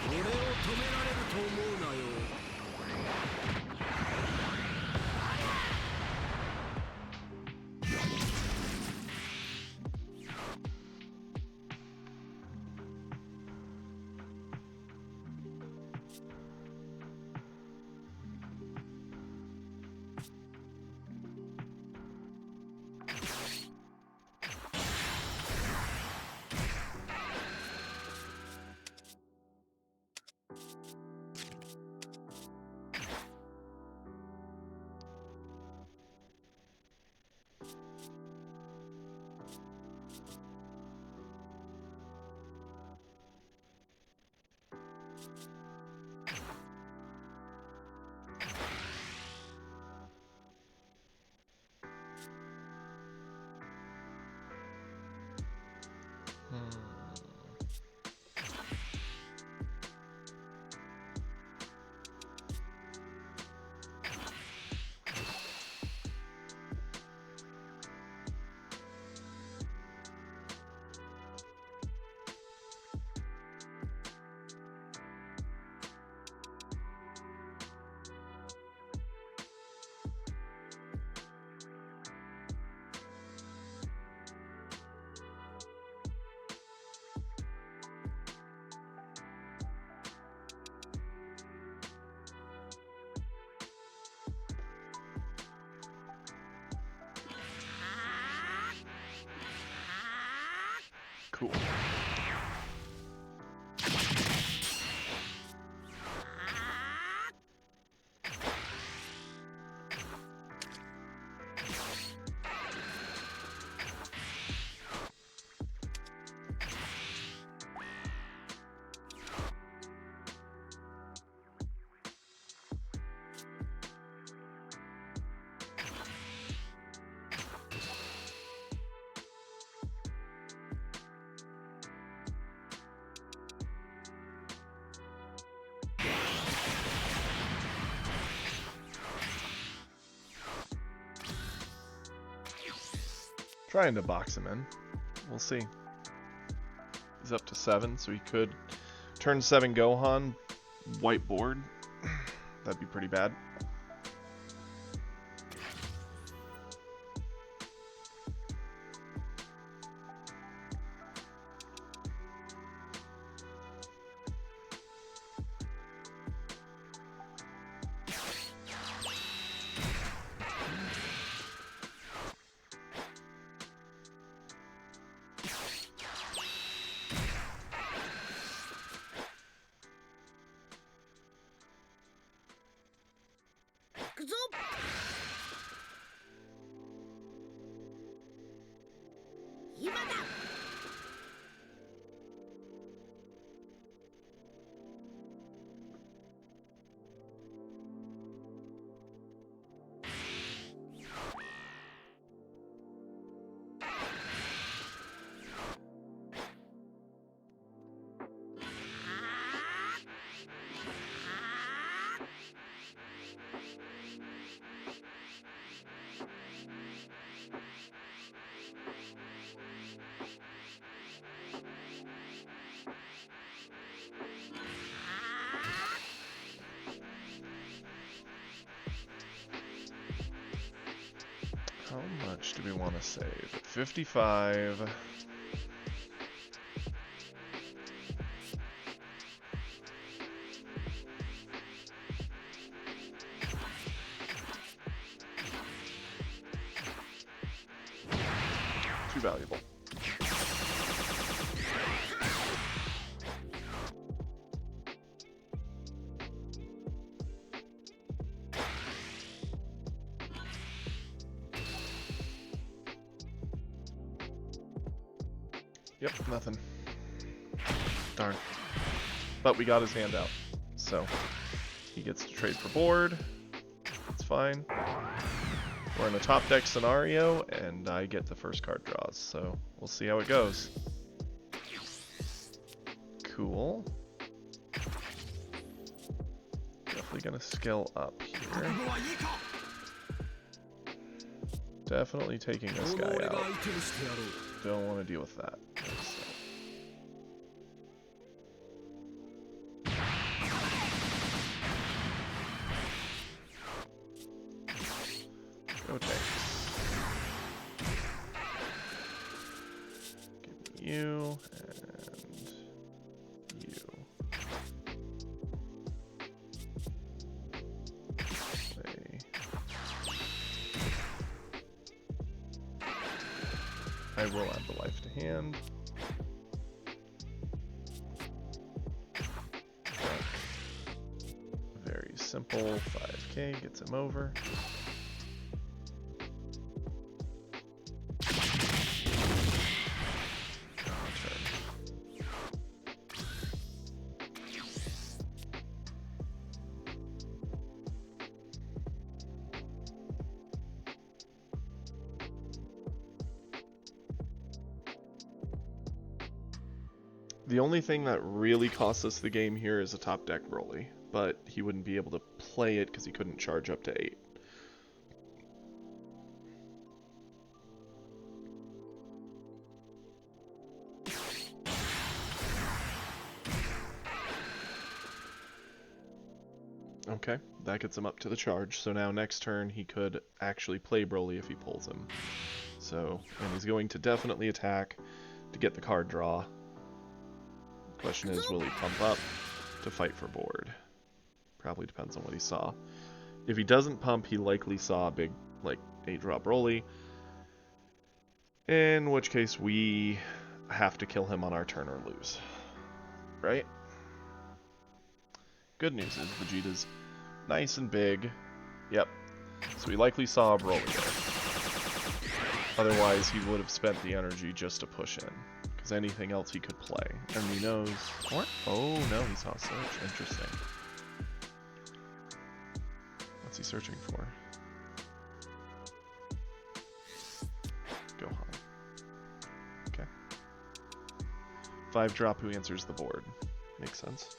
俺を止められると思うなよ。Cool. Trying to box him in. We'll see. He's up to 7, so he could turn 7 Gohan, whiteboard. That'd be pretty bad. How much do we want to save? 55. Too valuable. Yep, nothing. Darn. But we got his hand out, so he gets to trade for board. That's fine. We're in a top deck scenario, and I get the first card draws, so we'll see how it goes. Cool. Definitely gonna scale up here. Definitely taking this guy out. Don't want to deal with that. Go tanks. Give me you and you. Play. I will add the life to hand. Very simple. 5k gets him over. The only thing that really costs us the game here is a top deck Broly, but he wouldn't be able to play it because he couldn't charge up to 8. Okay, that gets him up to the charge, so now next turn he could actually play Broly if he pulls him. So, and he's going to definitely attack to get the card draw. Question is, will he pump up to fight for board? Probably depends on what he saw. If he doesn't pump, he likely saw a big, like, 8-drop Broly. In which case we have to kill him on our turn or lose. Right? Good news is Vegeta's nice and big. Yep. So we likely saw a Broly there. Otherwise, he would have spent the energy just to push in. Because anything else he could play. And he knows... What? Oh, no, he saw Search. Interesting. What's he searching for? Gohan. Okay. 5-drop who answers the board. Makes sense.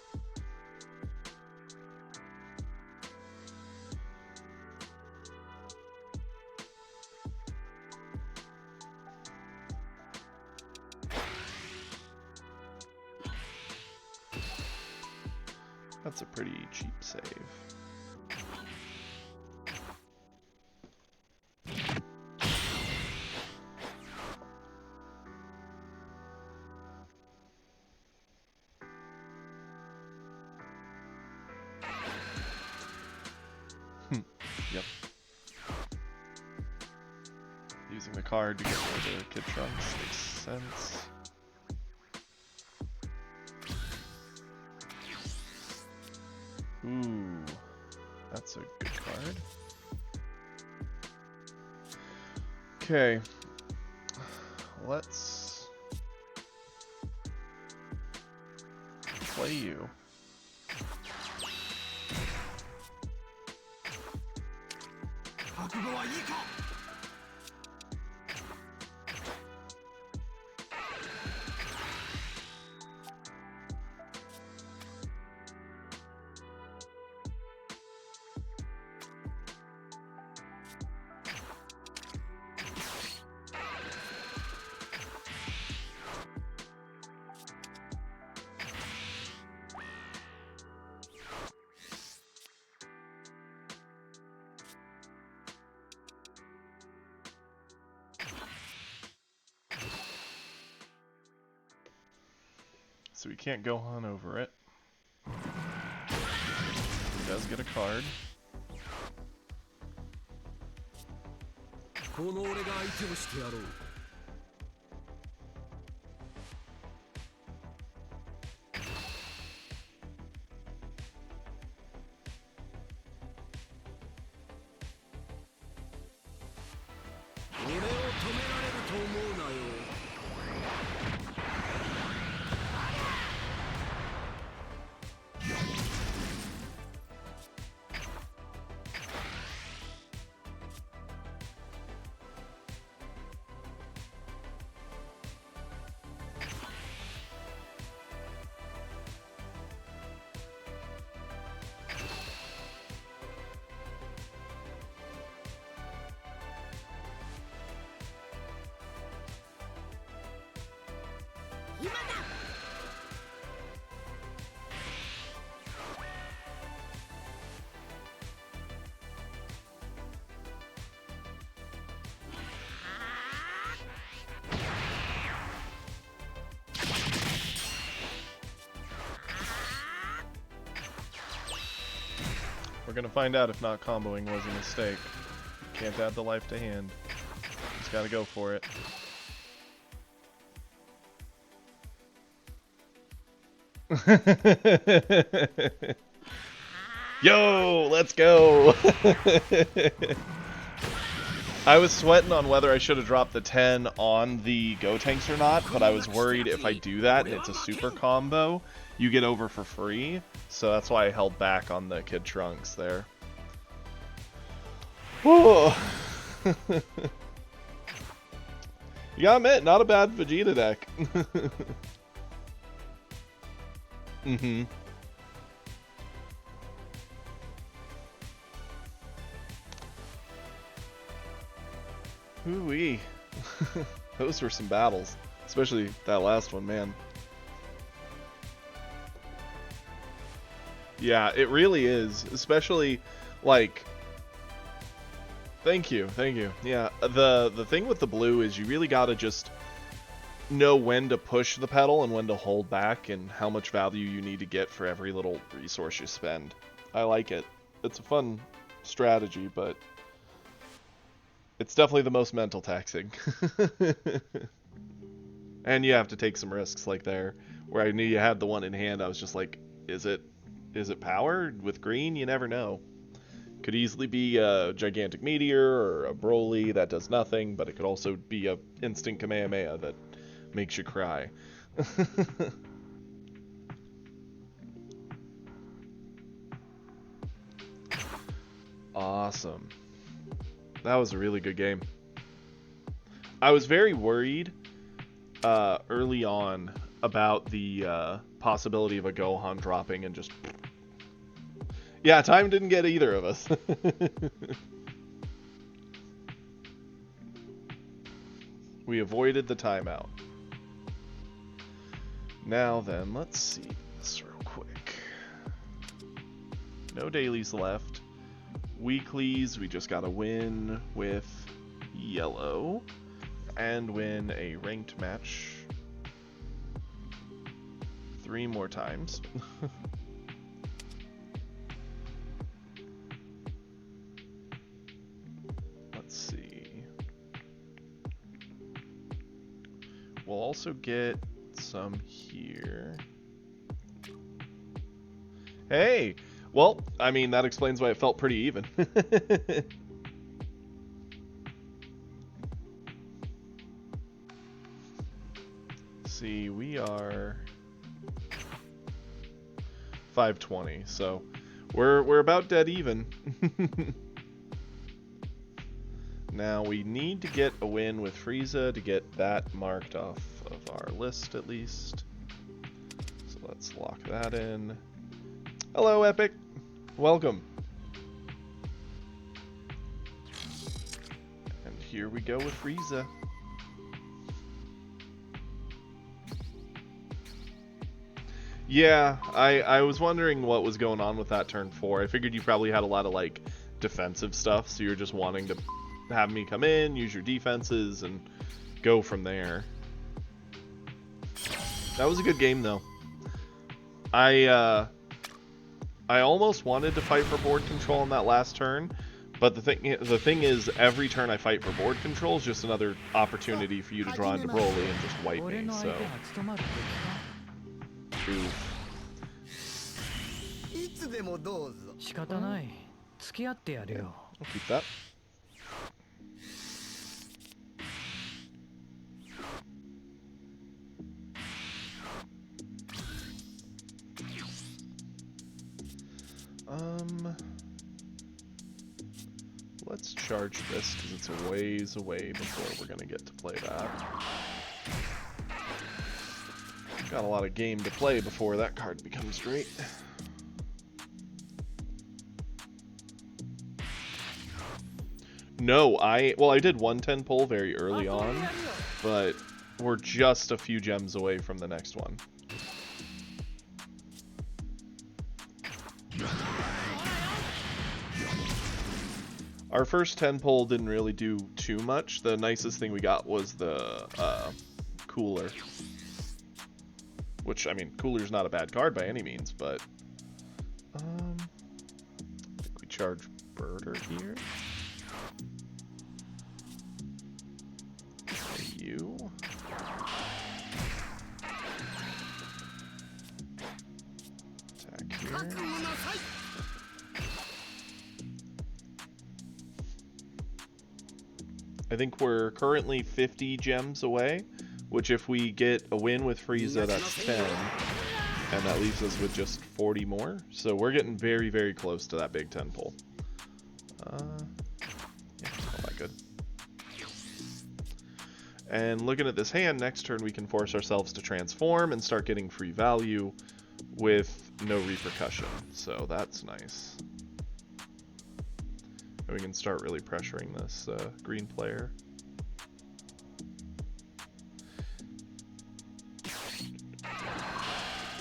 That's a pretty cheap save. Yep. Using the card to get rid of the Kid Trunks makes sense. Ooh, that's a good card. Okay, let's play you. So we can't go on over it. He does get a card. We're gonna find out if not comboing was a mistake. Can't add the life to hand. Just gotta go for it. Yo, let's go! I was sweating on whether I should have dropped the 10 on the Gotenks or not, but I was worried if I do that and it's a super combo, you get over for free. So that's why I held back on the Kid Trunks there. Whoa. You gotta admit, not a bad Vegeta deck. Mm-hmm. Ooh-wee. Those were some battles. Especially that last one, man. Yeah, it really is. Especially, like... Thank you, thank you. Yeah, the thing with the blue is you really gotta just know when to push the pedal and when to hold back and how much value you need to get for every little resource you spend. I like it. It's a fun strategy, but it's definitely the most mental taxing. And you have to take some risks like there, where I knew you had the one in hand. I was just like, is it power? With green, you never know. Could easily be a gigantic meteor or a Broly that does nothing, but it could also be a instant Kamehameha that makes you cry. Awesome. That was a really good game. I was very worried early on about the possibility of a Gohan dropping and just... Yeah, time didn't get either of us. We avoided the timeout. Now then, let's see this real quick. No dailies left. Weeklies, we just gotta win with yellow and win a ranked match 3 more times. Let's see. We'll also get some here. Hey! Well, I mean, that explains why it felt pretty even. See, we are 520, so we're about dead even. Now we need to get a win with Frieza to get that marked off of our list at least. So let's lock that in. Hello, Epic. Welcome. And here we go with Frieza. Yeah, I was wondering what was going on with that turn 4. I figured you probably had a lot of like defensive stuff, so you're just wanting to have me come in, use your defenses, and go from there. That was a good game though. I almost wanted to fight for board control on that last turn, but the thing is, every turn I fight for board control is just another opportunity for you to draw into Broly and just wipe me, so... Oof. いつでもどうぞ。仕方ない。付き合ってやるよ。 I'll keep that. Let's charge this because it's a ways away before we're gonna get to play that. Got a lot of game to play before that card becomes great. No, I did 110 pull very early on, but we're just a few gems away from the next one. Our first 10 pull didn't really do too much. The nicest thing we got was the Cooler. Which, I mean, Cooler's not a bad card by any means, but... I think we charge Birder here. You. Attack here. I think we're currently 50 gems away, which if we get a win with Frieza, that's 10, and that leaves us with just 40 more. So we're getting very, very close to that big 10 pull. Yeah, not that good. And looking at this hand, next turn we can force ourselves to transform and start getting free value with no repercussion. So that's nice. And we can start really pressuring this green player.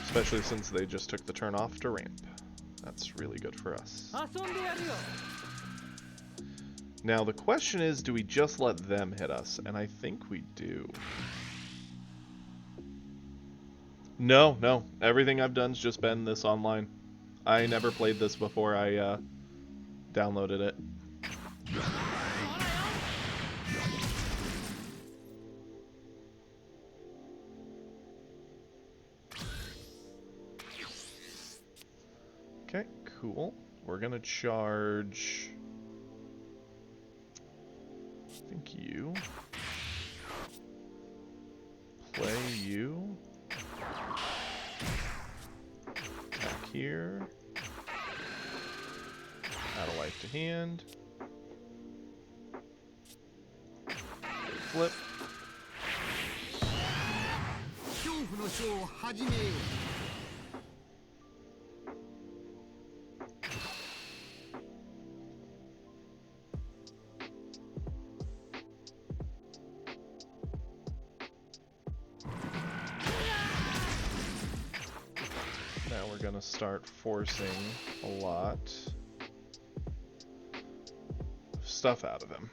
Especially since they just took the turn off to ramp. That's really good for us. Now the question is, do we just let them hit us? And I think we do. No. Everything I've done's just been this online. I never played this before I downloaded it. Okay, cool. We're gonna charge, I think you. Play you. Attack here. Add a life to hand. Flip. 恐怖の書を始めよう。 Now we're gonna start forcing a lot of stuff out of him.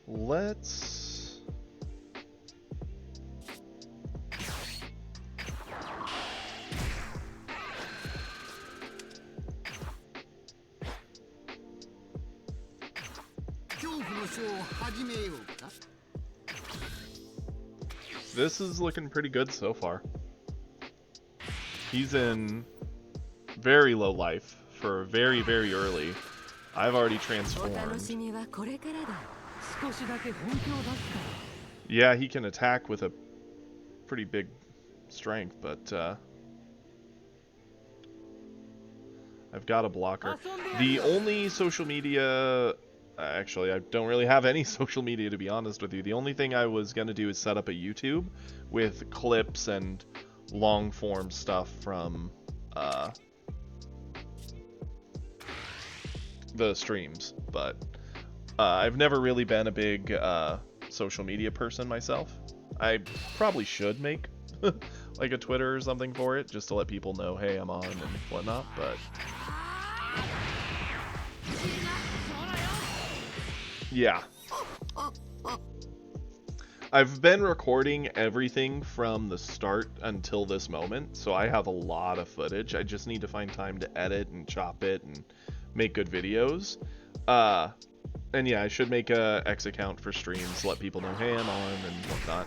Let's This is looking pretty good so far. He's in very low life for very, very early. I've already transformed. Yeah, he can attack with a pretty big strength, but I've got a blocker. The only social media... Actually, I don't really have any social media, to be honest with you. The only thing I was going to do is set up a YouTube with clips and long-form stuff from the streams. But I've never really been a big social media person myself. I probably should make like a Twitter or something for it, just to let people know, hey, I'm on and whatnot, but... Yeah. I've been recording everything from the start until this moment, so I have a lot of footage. I just need to find time to edit and chop it and make good videos. And yeah, I should make a X account for streams, let people know, hey, I'm on and whatnot.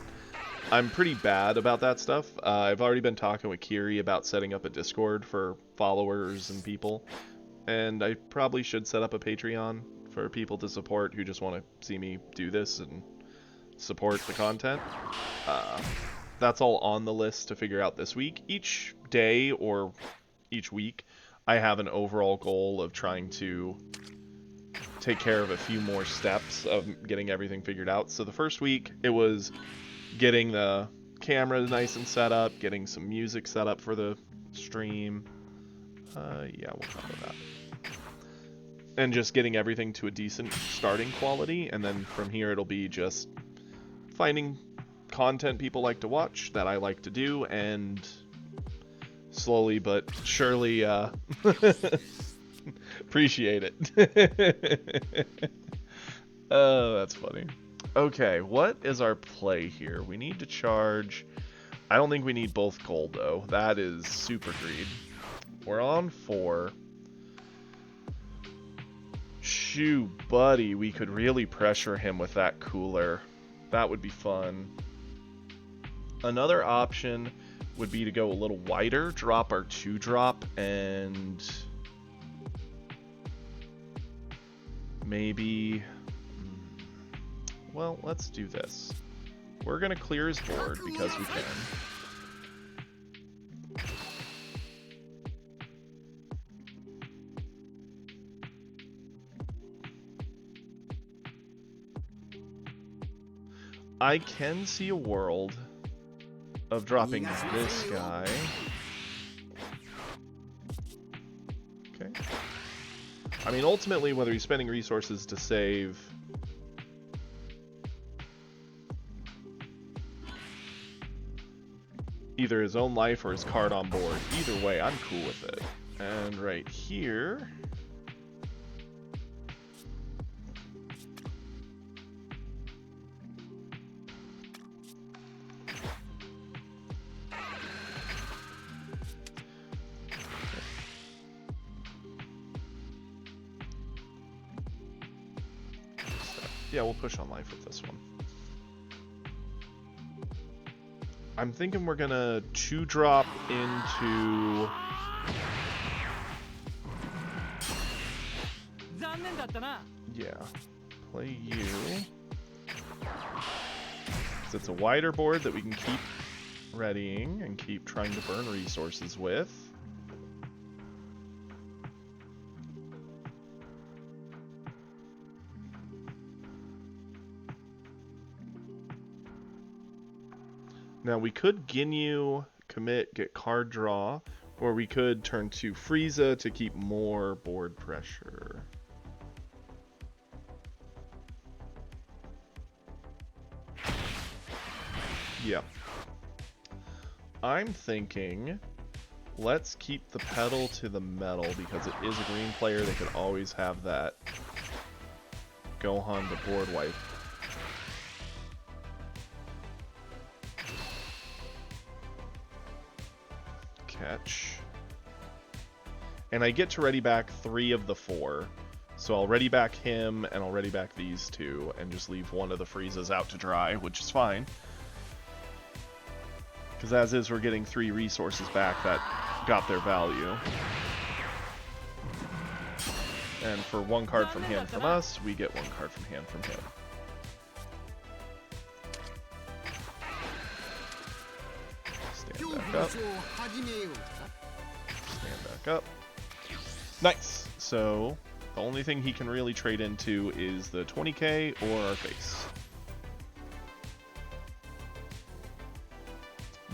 I'm pretty bad about that stuff. I've already been talking with Kiri about setting up a Discord for followers and people. And I probably should set up a Patreon for people to support who just want to see me do this and support the content. That's all on the list to figure out this week. Each day or each week, I have an overall goal of trying to take care of a few more steps of getting everything figured out. So the first week, it was getting the camera nice and set up, getting some music set up for the stream. Yeah, we'll cover that. And just getting everything to a decent starting quality, and then from here it'll be just finding content people like to watch that I like to do, and slowly but surely appreciate it. Oh, that's funny. Okay, what is our play here? We need to charge... I don't think we need both gold, though. That is super greed. We're on 4. Shoo, buddy, we could really pressure him with that cooler. That would be fun. Another option would be to go a little wider, drop our 2-drop, and maybe... Well, let's do this. We're going to clear his board because we can. I can see a world of dropping this guy. Okay. I mean, ultimately, whether he's spending resources to save either his own life or his card on board, either way, I'm cool with it. And right here... Yeah, we'll push on life with this one. I'm thinking we're gonna 2-drop into... Yeah, play you. Because it's a wider board that we can keep readying and keep trying to burn resources with. Now we could Ginyu, commit, get card draw, or we could turn to Frieza to keep more board pressure. Yeah. I'm thinking, let's keep the pedal to the metal because it is a green player. They could always have that Gohan to board wipe. Catch. And I get to ready back 3 of the 4. So I'll ready back him and I'll ready back these 2 and just leave one of the Friezas out to dry, which is fine. Because as is, we're getting 3 resources back that got their value. And for 1 card from hand from us, we get 1 card from hand from him. Stand back up. Stand back up. Nice! So, the only thing he can really trade into is the 20k or our face.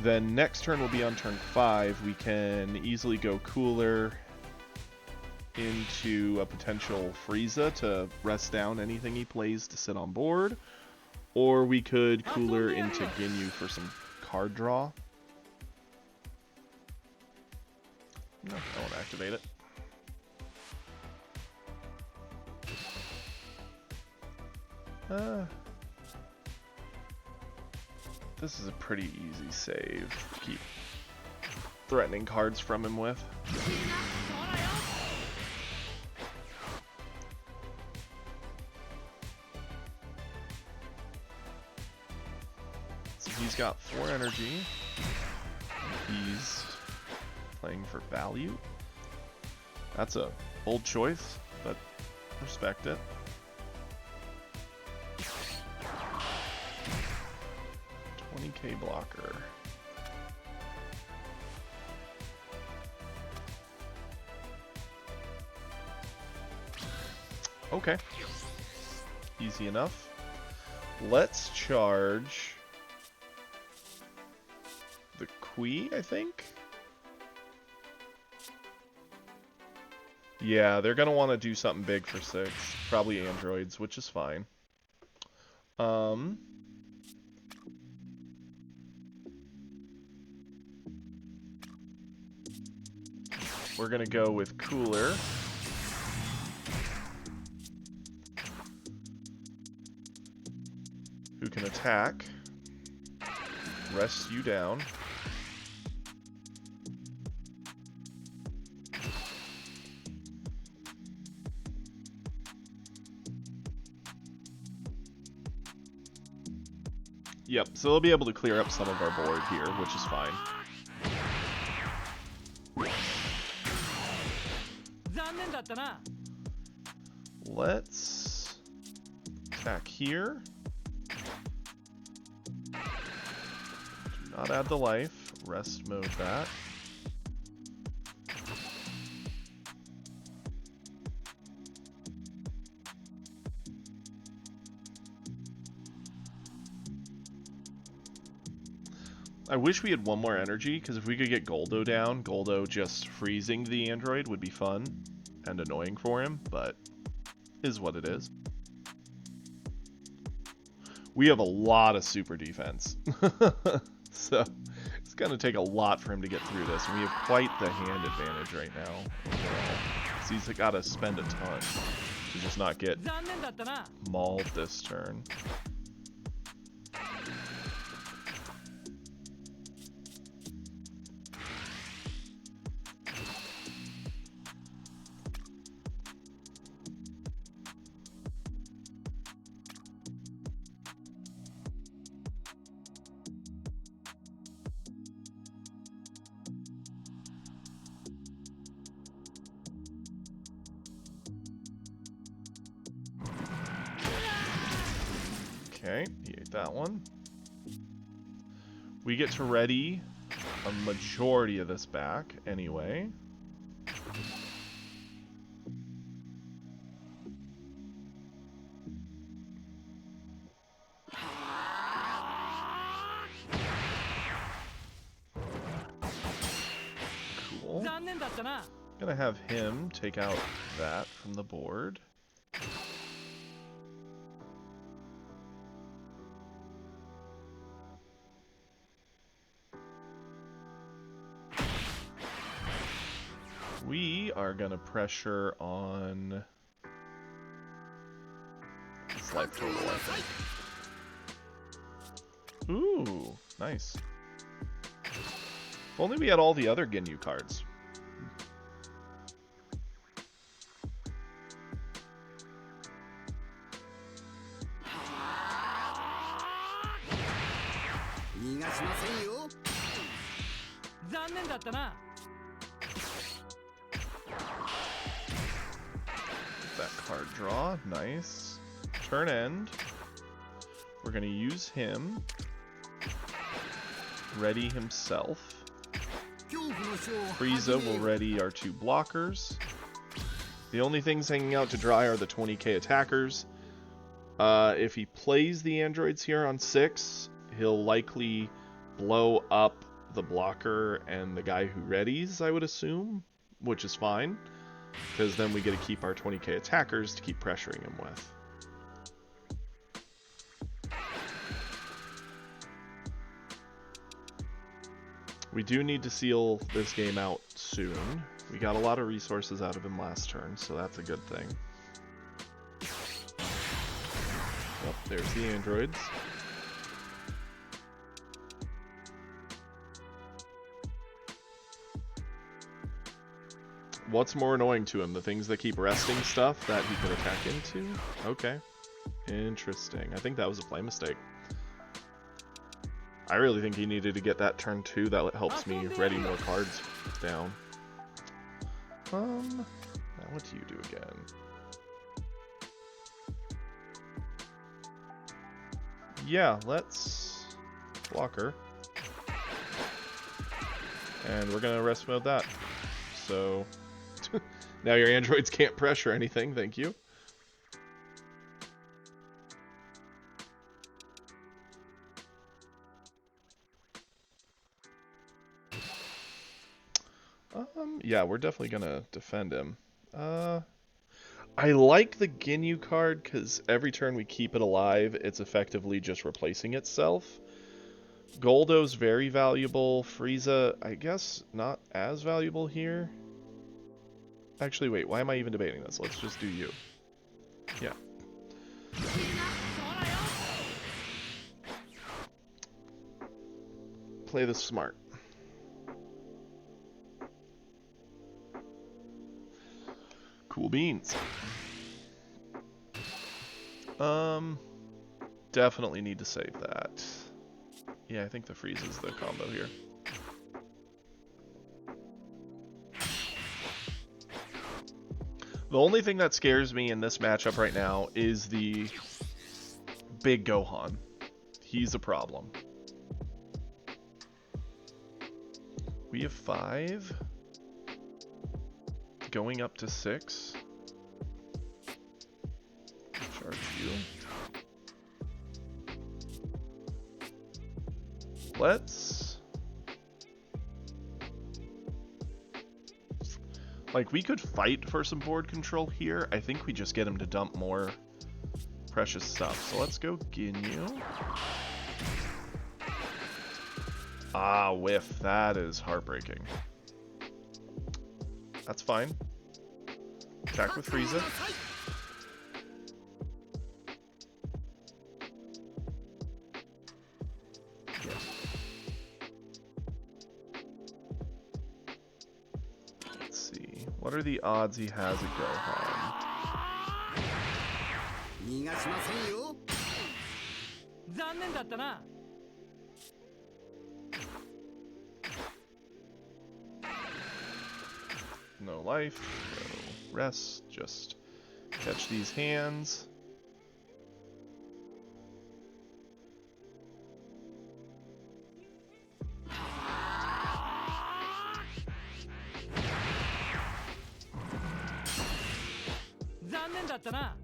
Then next turn will be on turn 5. We can easily go Cooler into a potential Frieza to rest down anything he plays to sit on board. Or we could Cooler into Ginyu for some card draw. No, I won't activate it. This is a pretty easy save to keep threatening cards from him with. So he's got 4 energy. He's playing for value. That's a bold choice, but respect it. $20k blocker. Okay. Easy enough. Let's charge the Kui, I think? Yeah, they're gonna want to do something big for 6. Probably androids, which is fine. We're gonna go with Cooler. Who can attack. Rest you down. Yep, so they'll be able to clear up some of our board here, which is fine. Let's attack here. Do not add the life. Rest mode that. I wish we had 1 more energy, because if we could get Goldo down, Goldo just freezing the android would be fun and annoying for him, but is what it is. We have a lot of super defense, so it's going to take a lot for him to get through this, and we have quite the hand advantage right now. So he's got to spend a ton to just not get mauled this turn. Okay, he ate that one. We get to ready a majority of this back anyway. Cool. Gonna have him take out that from the board. We are gonna pressure on this life total, I think. Ooh, nice. If only we had all the other Ginyu cards. That card draw, nice. Turn end. We're gonna use him. Ready himself. Frieza will ready our 2 blockers. The only things hanging out to dry are the 20k attackers. If he plays the androids here on 6, he'll likely blow up the blocker and the guy who readies, I would assume, which is fine, because then we get to keep our 20k attackers to keep pressuring him with. We do need to seal this game out soon. We got a lot of resources out of him last turn, so that's a good thing. Yep, there's the androids. What's more annoying to him? The things that keep resting stuff that he can attack into? Okay. Interesting. I think that was a play mistake. I really think he needed to get that turn 2. That helps me ready more cards down. Now what do you do again? Yeah, let's block her. And we're gonna rest mode that. So now your androids can't pressure anything, thank you. Yeah, we're definitely gonna defend him. I like the Ginyu card because every turn we keep it alive, it's effectively just replacing itself. Goldo's very valuable. Frieza, I guess, not as valuable here. Actually, wait, why am I even debating this? Let's just do you. Yeah. Play this smart. Cool beans. Definitely need to save that. Yeah, I think the freeze is the combo here. The only thing that scares me in this matchup right now is the big Gohan. He's a problem. We have 5. Going up to 6. Charge you. Let's... Like, we could fight for some board control here. I think we just get him to dump more precious stuff. So let's go Ginyu. Ah, whiff. That is heartbreaking. That's fine. Attack with Frieza. Yeah. Let's see. What are the odds he has a Gohan? No life, no rest, just catch these hands. 念だったな。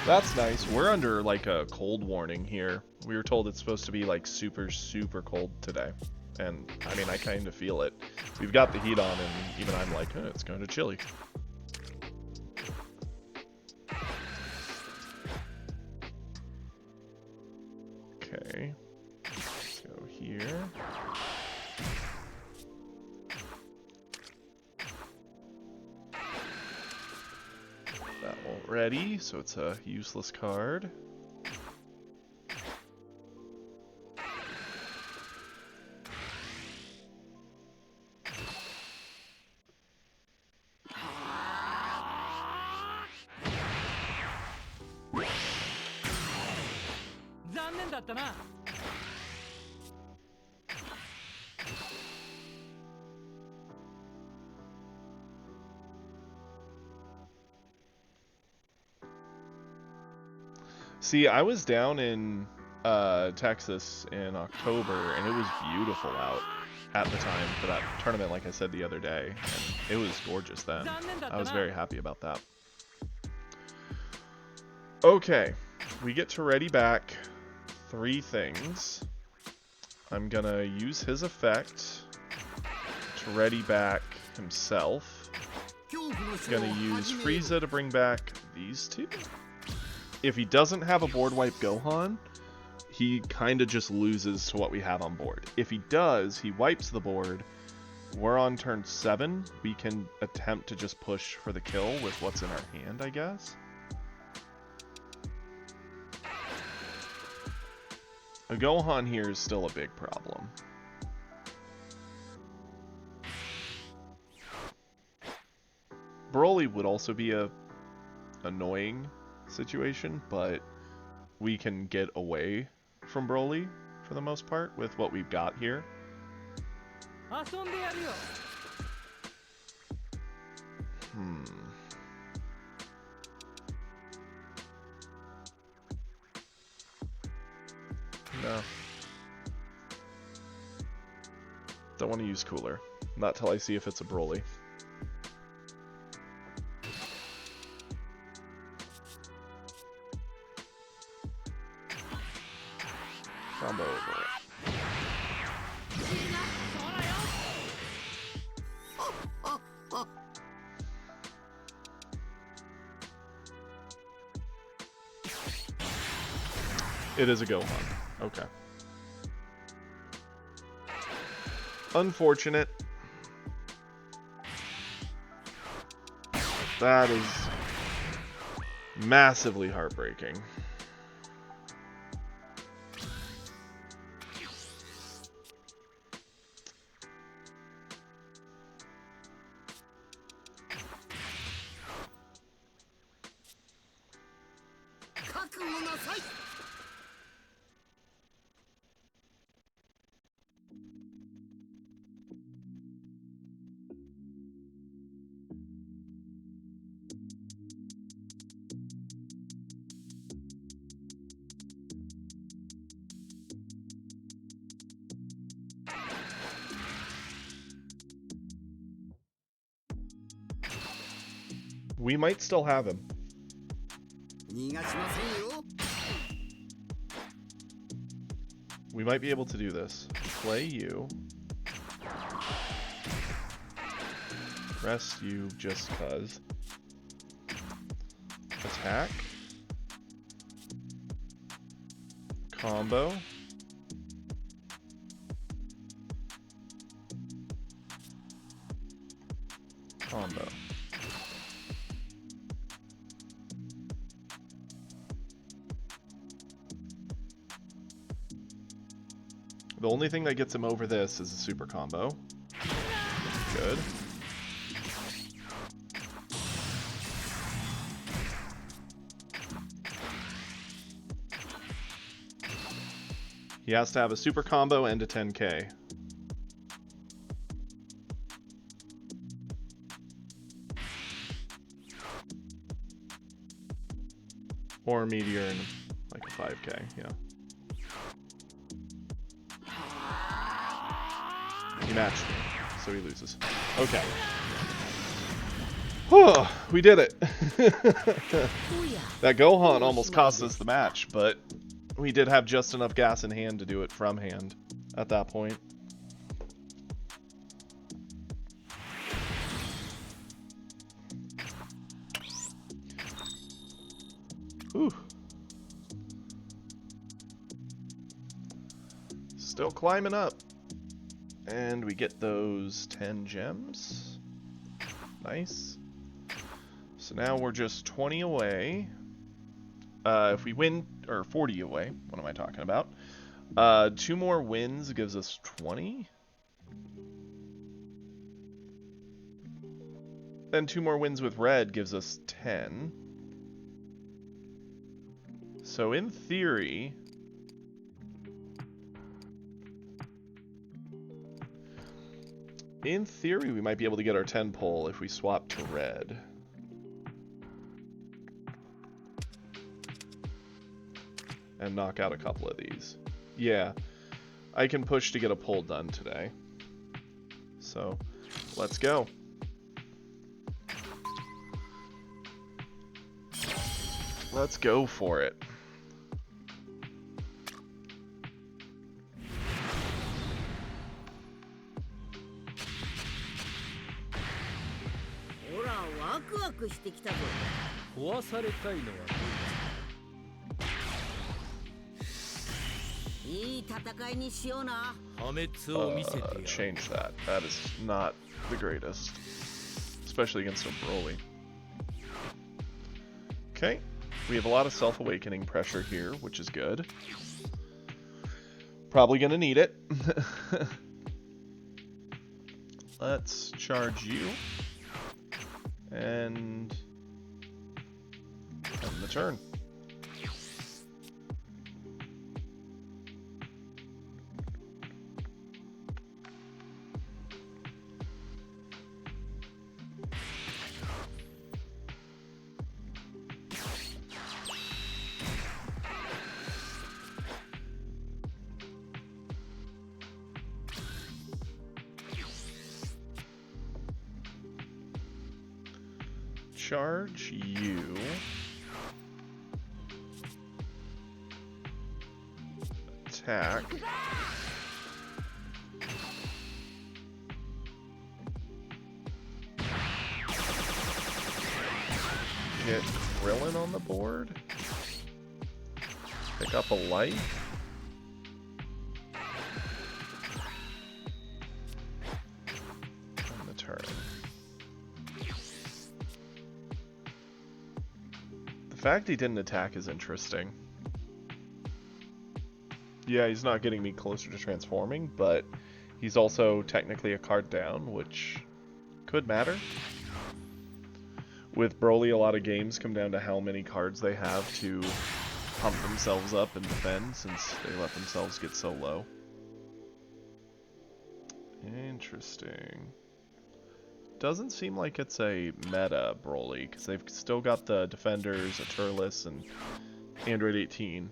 That's nice. We're under like a cold warning here. We were told it's supposed to be like super, super cold today. And I mean, I kind of feel it. We've got the heat on and even I'm like, it's kind of chilly. Okay. Let's go here. That won't ready, so it's a useless card. See, I was down in Texas in October, and it was beautiful out at the time for that tournament, like I said the other day. And it was gorgeous then. I was very happy about that. Okay, we get to ready back 3 things. I'm gonna use his effect to ready back himself. Gonna use Frieza to bring back these 2. If he doesn't have a board wipe Gohan, he kind of just loses to what we have on board. If he does, he wipes the board. We're on turn 7. We can attempt to just push for the kill with what's in our hand, I guess. A Gohan here is still a big problem. Broly would also be a annoying situation, but we can get away from Broly for the most part with what we've got here. No. Don't want to use Cooler. Not till I see if it's a Broly. Combo over. It is a Gohan. Okay. Unfortunate. That is massively heartbreaking. We might still have him. We might be able to do this. Play you. Rest you just cuz. Attack. Combo. Combo. The only thing that gets him over this is a super combo. Good. He has to have a super combo and a 10k. Or a meteor and like a 5k, yeah. He matched me, so he loses. Okay. Whew, we did it. That Gohan almost cost us the match, but we did have just enough gas in hand to do it from hand at that point. Whew. Still climbing up. And we get those 10 gems. Nice. So now we're just 20 away. If we win, or 40 away, what am I talking about? 2 more wins gives us 20. Then 2 more wins with red gives us 10. So in theory, we might be able to get our 10 pull if we swap to red. And knock out a couple of these. Yeah, I can push to get a pull done today. So, let's go. Let's go for it. Change that. That is not the greatest. Especially against a Broly. Okay. We have a lot of self-awakening pressure here, which is good. Probably gonna need it. Let's charge you. And end the turn. Charge you. Attack. Get Krillin on the board. Pick up a life. And the turn. The fact he didn't attack is interesting. Yeah, he's not getting me closer to transforming, but he's also technically a card down, which could matter. With Broly, a lot of games come down to how many cards they have to pump themselves up and defend, since they let themselves get so low. Interesting. Doesn't seem like it's a meta Broly, because they've still got the Defenders, a Turles, and Android 18.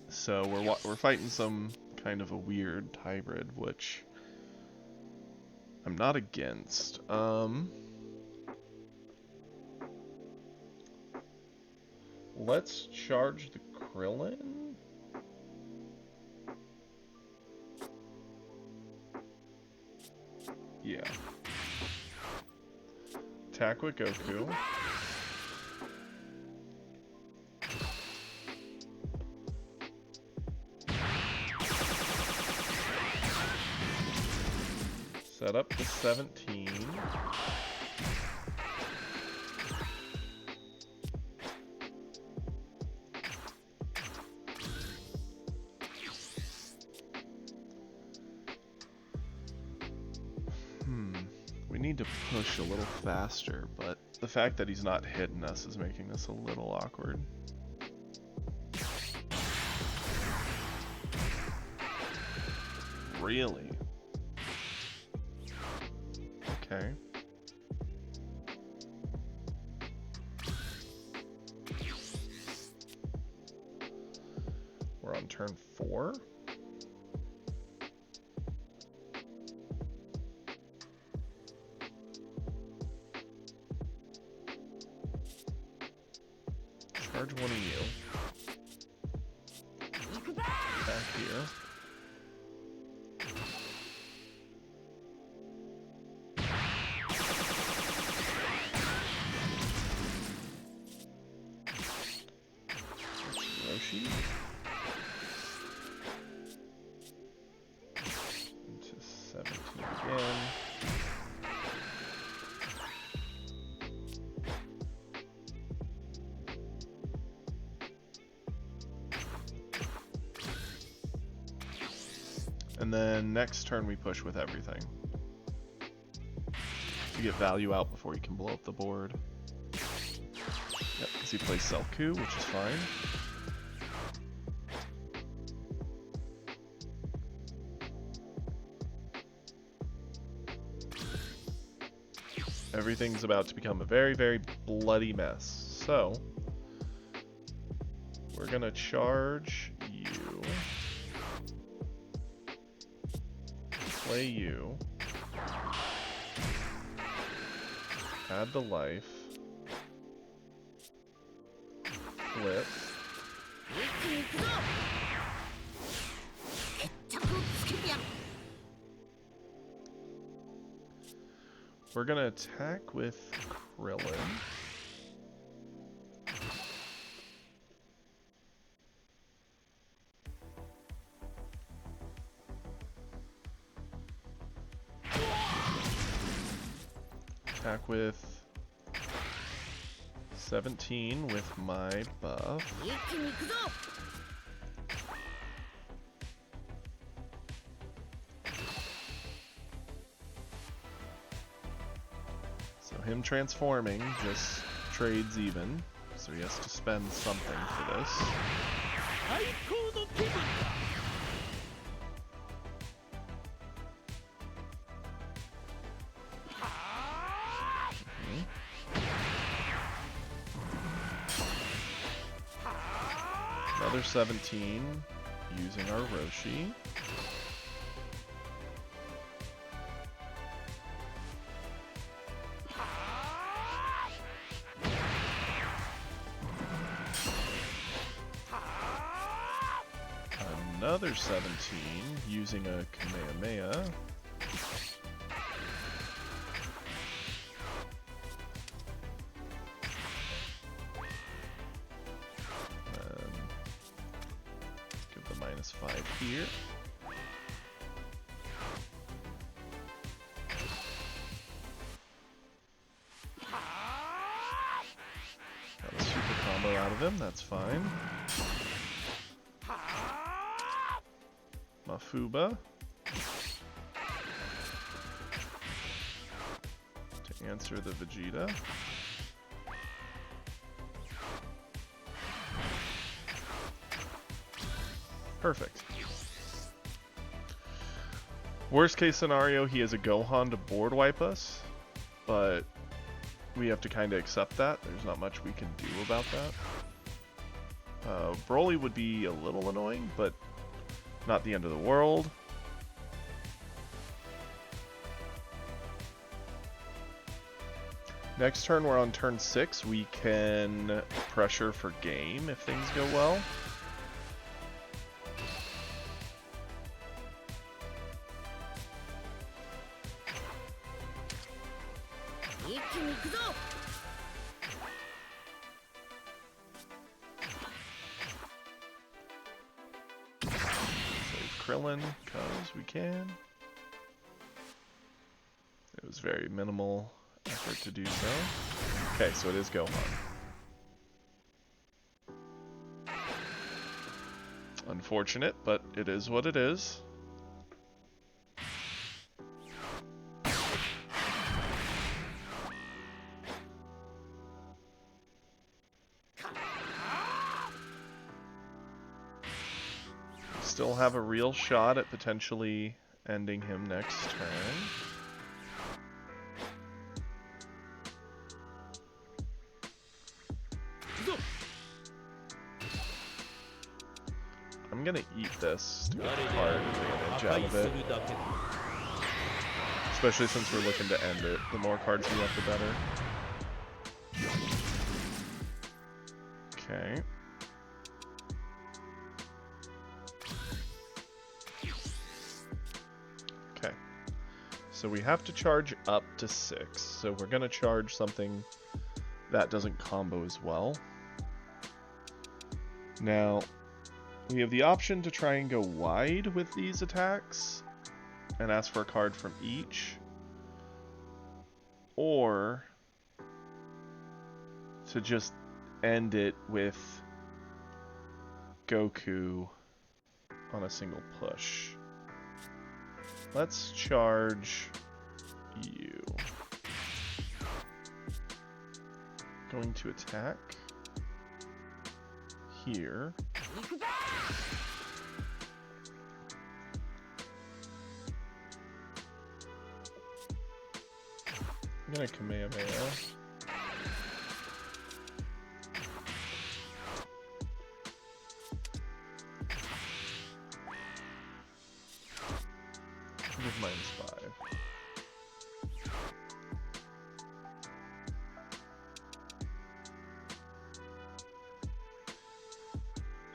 So we're fighting some kind of a weird hybrid, which I'm not against. Let's charge the Krillin. Yeah. Attack with Goku. Set up the 17. We need to push a little faster, but the fact that he's not hitting us is making this a little awkward. Really? Okay. turn 4. Charge one of you. Back here. Roshi. Into 17 again. And then next turn we push with everything. To get value out before he can blow up the board. Yep, because he plays Selku, which is fine. Everything's about to become a very, very bloody mess. So, we're gonna charge you. Play you. Add the life. Flip. We're gonna attack with Krillin. Attack with 17 with my buff. So him transforming just trades even, so he has to spend something for this. Another 17 using our Roshi. Another 17 using a Kamehameha. -5 here. Got a super combo out of him, that's fine. Mafuba. To answer the Vegeta. Perfect. Worst case scenario, he has a Gohan to board wipe us, but we have to kind of accept that. There's not much we can do about that. Broly would be a little annoying, but not the end of the world. Next turn, we're on turn 6. We can pressure for game if things go well. Save Krillin because we can. It was very minimal effort to do so. Okay, so it is Gohan. Unfortunate, but it is what it is. Still have a real shot at potentially ending him next turn. I'm I'm gonna eat this to get the card advantage out of it. Especially since we're looking to end it. The more cards we have, the better. Okay. Okay. So we have to charge up to 6. So we're gonna charge something that doesn't combo as well. Now, we have the option to try and go wide with these attacks and ask for a card from each, or to just end it with Goku on a single push. Let's charge you. Going to attack here. I'm gonna Kamehameha. With -5.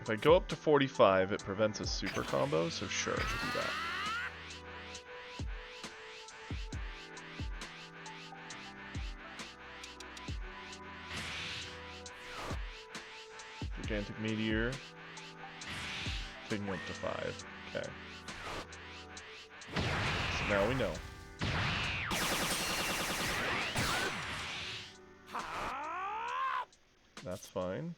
If I go up to 45, it prevents a super combo, so sure, do that. Gigantic Meteor. Taking up to 5. Okay. So now we know. That's fine.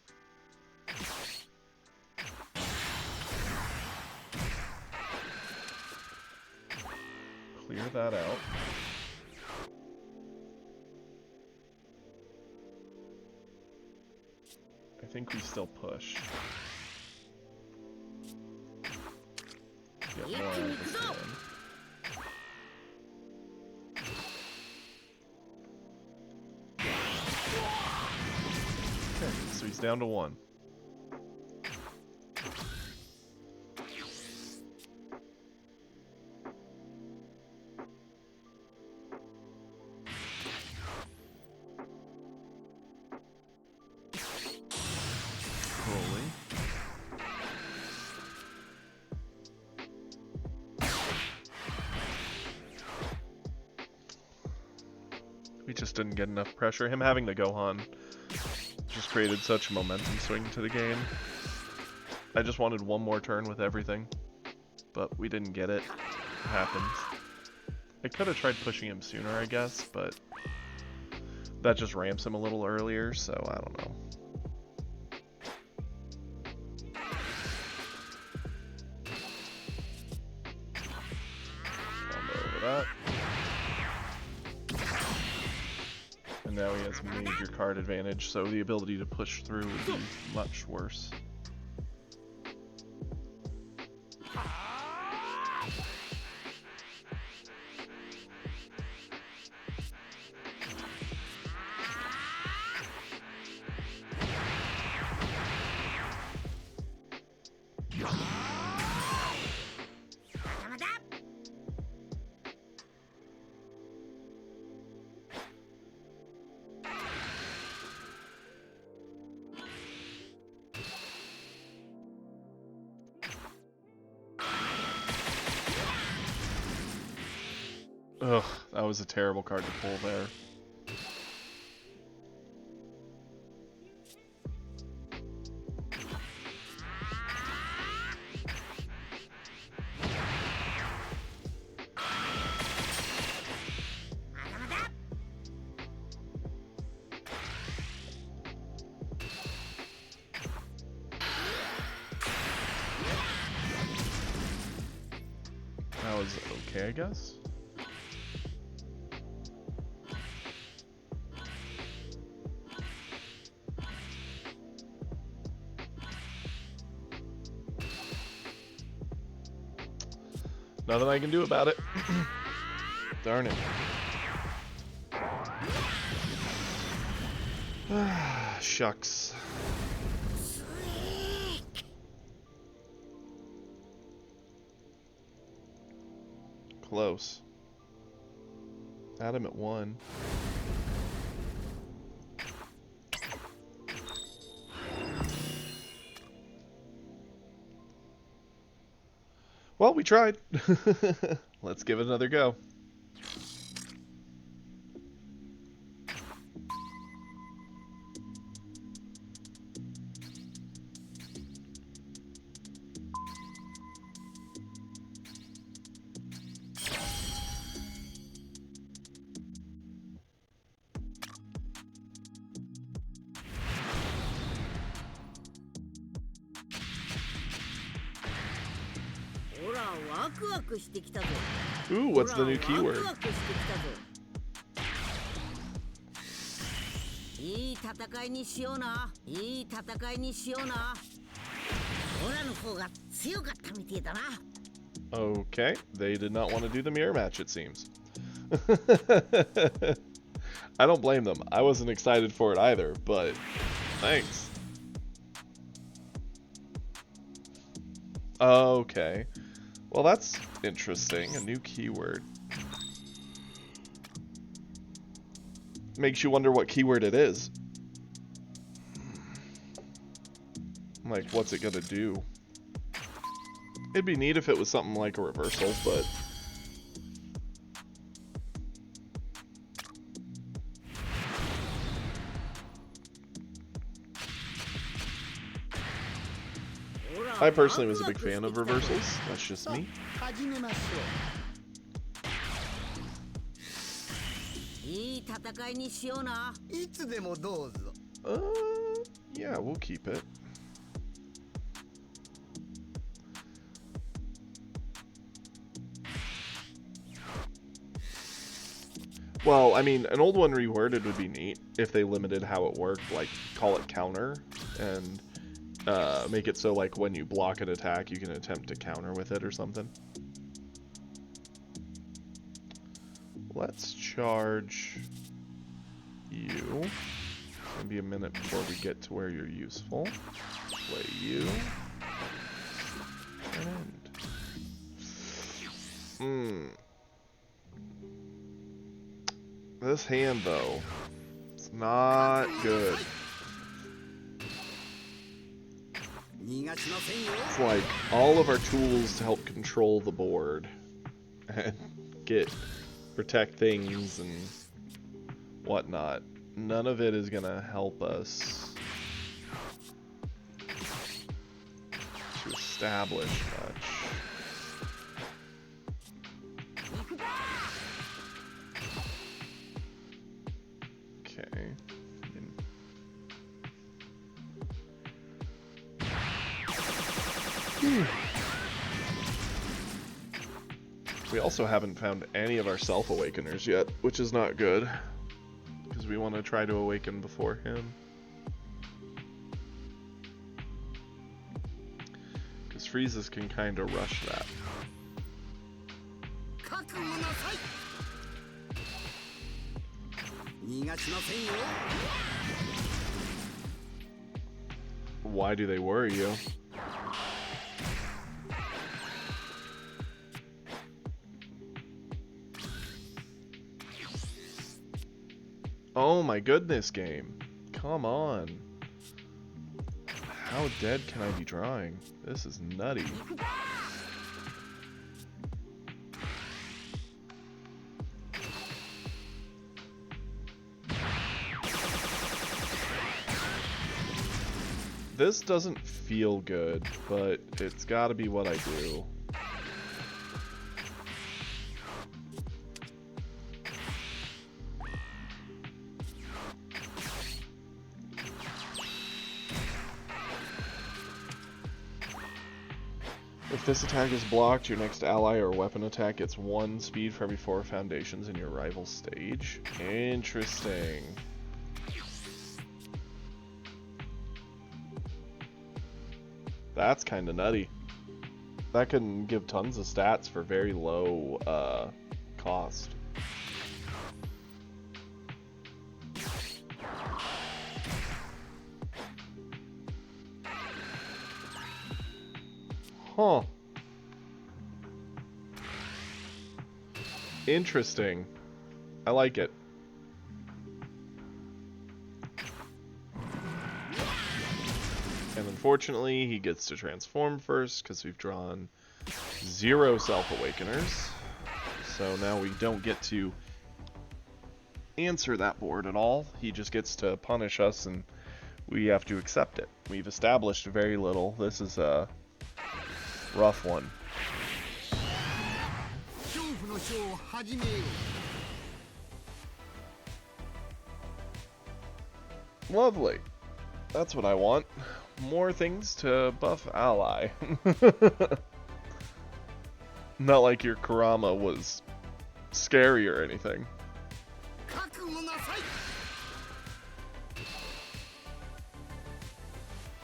Clear that out. I think we still push. Get more out of this hand. Okay, so he's down to 1. We just didn't get enough pressure. Him having the Gohan just created such a momentum swing to the game. I just wanted one more turn with everything, but we didn't get it. It happens. I could have tried pushing him sooner, I guess, but that just ramps him a little earlier, so I don't know. Combo over that. And now he has major card advantage, so the ability to push through would be much worse. Ugh, that was a terrible card to pull there. That was okay, I guess. Nothing I can do about it. Darn it. Shucks. Close. Had him at 1. Well, we tried. Let's give it another go. Ooh, what's the new keyword? いい戦いにしような。いい戦いにしような。オラの方が強かったみてえだな。 Okay, they did not want to do the mirror match, it seems. I don't blame them. I wasn't excited for it either, but thanks. Okay. Well, that's interesting. A new keyword. Makes you wonder what keyword it is. Like, what's it gonna do? It'd be neat if it was something like a reversal, but... I personally was a big fan of reversals. That's just me. 始めましょう。いい戦いにしような。いつでもどうぞ。Yeah, we'll keep it. Well, I mean, an old one reworded would be neat if they limited how it worked, like call it counter, and make it so like when you block an attack, you can attempt to counter with it or something. Let's charge you. It's gonna be a minute before we get to where you're useful. Play you. And this hand, though, it's not good. It's like all of our tools to help control the board and protect things and whatnot. None of it is gonna help us to establish much. Okay. We also haven't found any of our self-awakeners yet, which is not good, because we want to try to awaken before him. Because Freezes can kind of rush that. Why do they worry you? Oh my goodness, game. Come on. How dead can I be drawing? This is nutty. This doesn't feel good, but it's gotta be what I do. If this attack is blocked, your next ally or weapon attack gets 1 speed for every 4 foundations in your rival stage. Interesting. That's kind of nutty. That can give tons of stats for very low cost. Huh. Interesting. I like it. And unfortunately, he gets to transform first because we've drawn 0 Self-Awakeners. So now we don't get to answer that board at all. He just gets to punish us and we have to accept it. We've established very little. This is a rough one. Lovely. That's what I want. More things to buff ally. Not like your Kurama was scary or anything.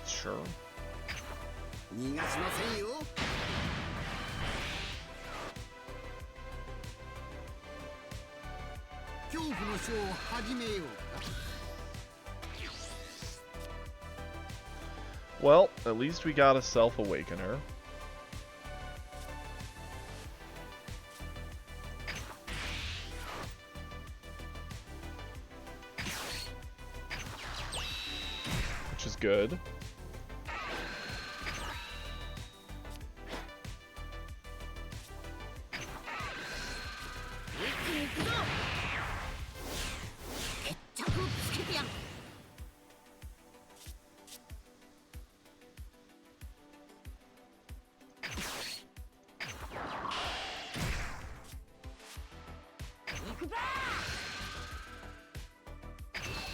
Sure. Well, at least we got a Self-Awakener. Which is good.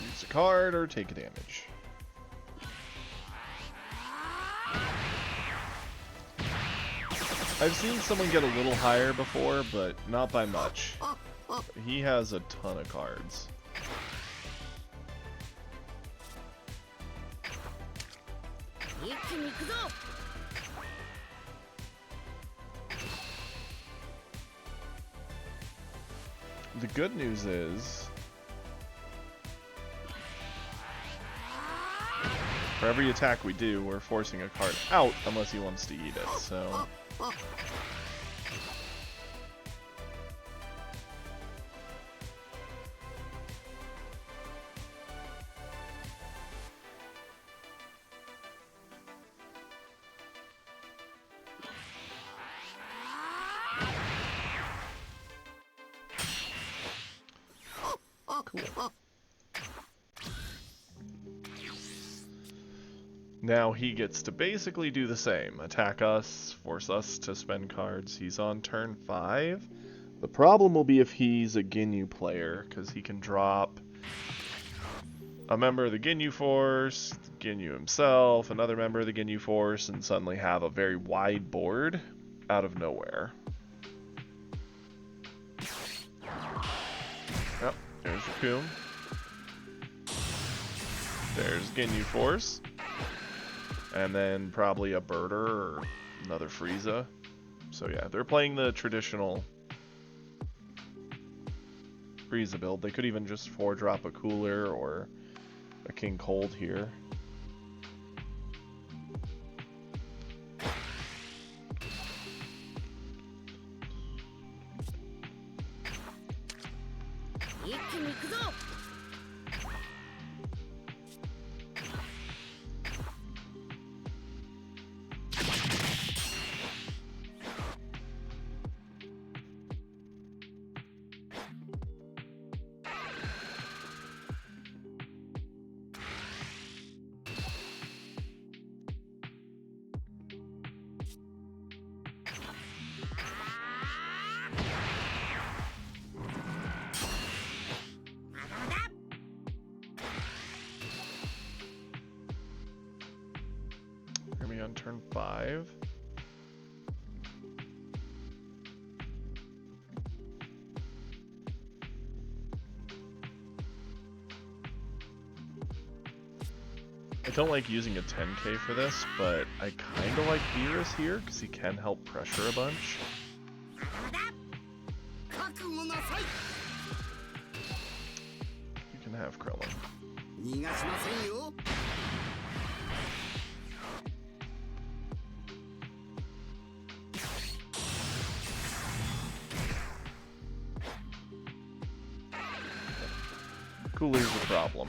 Use a card or take a damage. I've seen someone get a little higher before, but not by much. He has a ton of cards. The good news is, for every attack we do, we're forcing a card out unless he wants to eat it, so... Cool. Now he gets to basically do the same. Attack us, force us to spend cards. He's on turn 5. The problem will be if he's a Ginyu player, because he can drop a member of the Ginyu Force, Ginyu himself, another member of the Ginyu Force, and suddenly have a very wide board out of nowhere. Yep, there's Raccoon. There's Ginyu Force. And then probably a Birder or another Frieza. So yeah, they're playing the traditional Frieza build. They could even just 4-drop a Cooler or a King Cold here. On turn 5. I don't like using a 10k for this, but I kind of like Beerus here because he can help pressure a bunch. You can have Krillin. Cooler's a problem.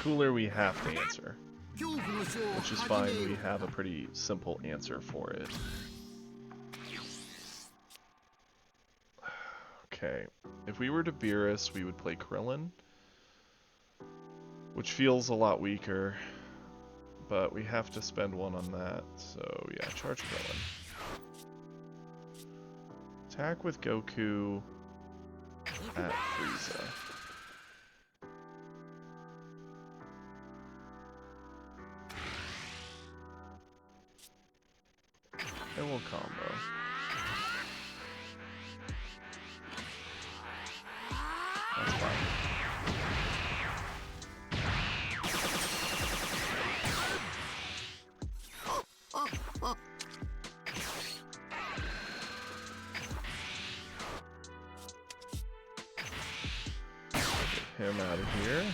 Cooler we have to answer, 恐怖の書を which is 始 fine. め We よう have a pretty simple answer for it. Okay, if we were to Beerus, we would play Krillin, which feels a lot weaker, but we have to spend one on that, so yeah, charge Krillin. Attack with Goku at Frieza. And we'll combo. That's fine. Get him out of here.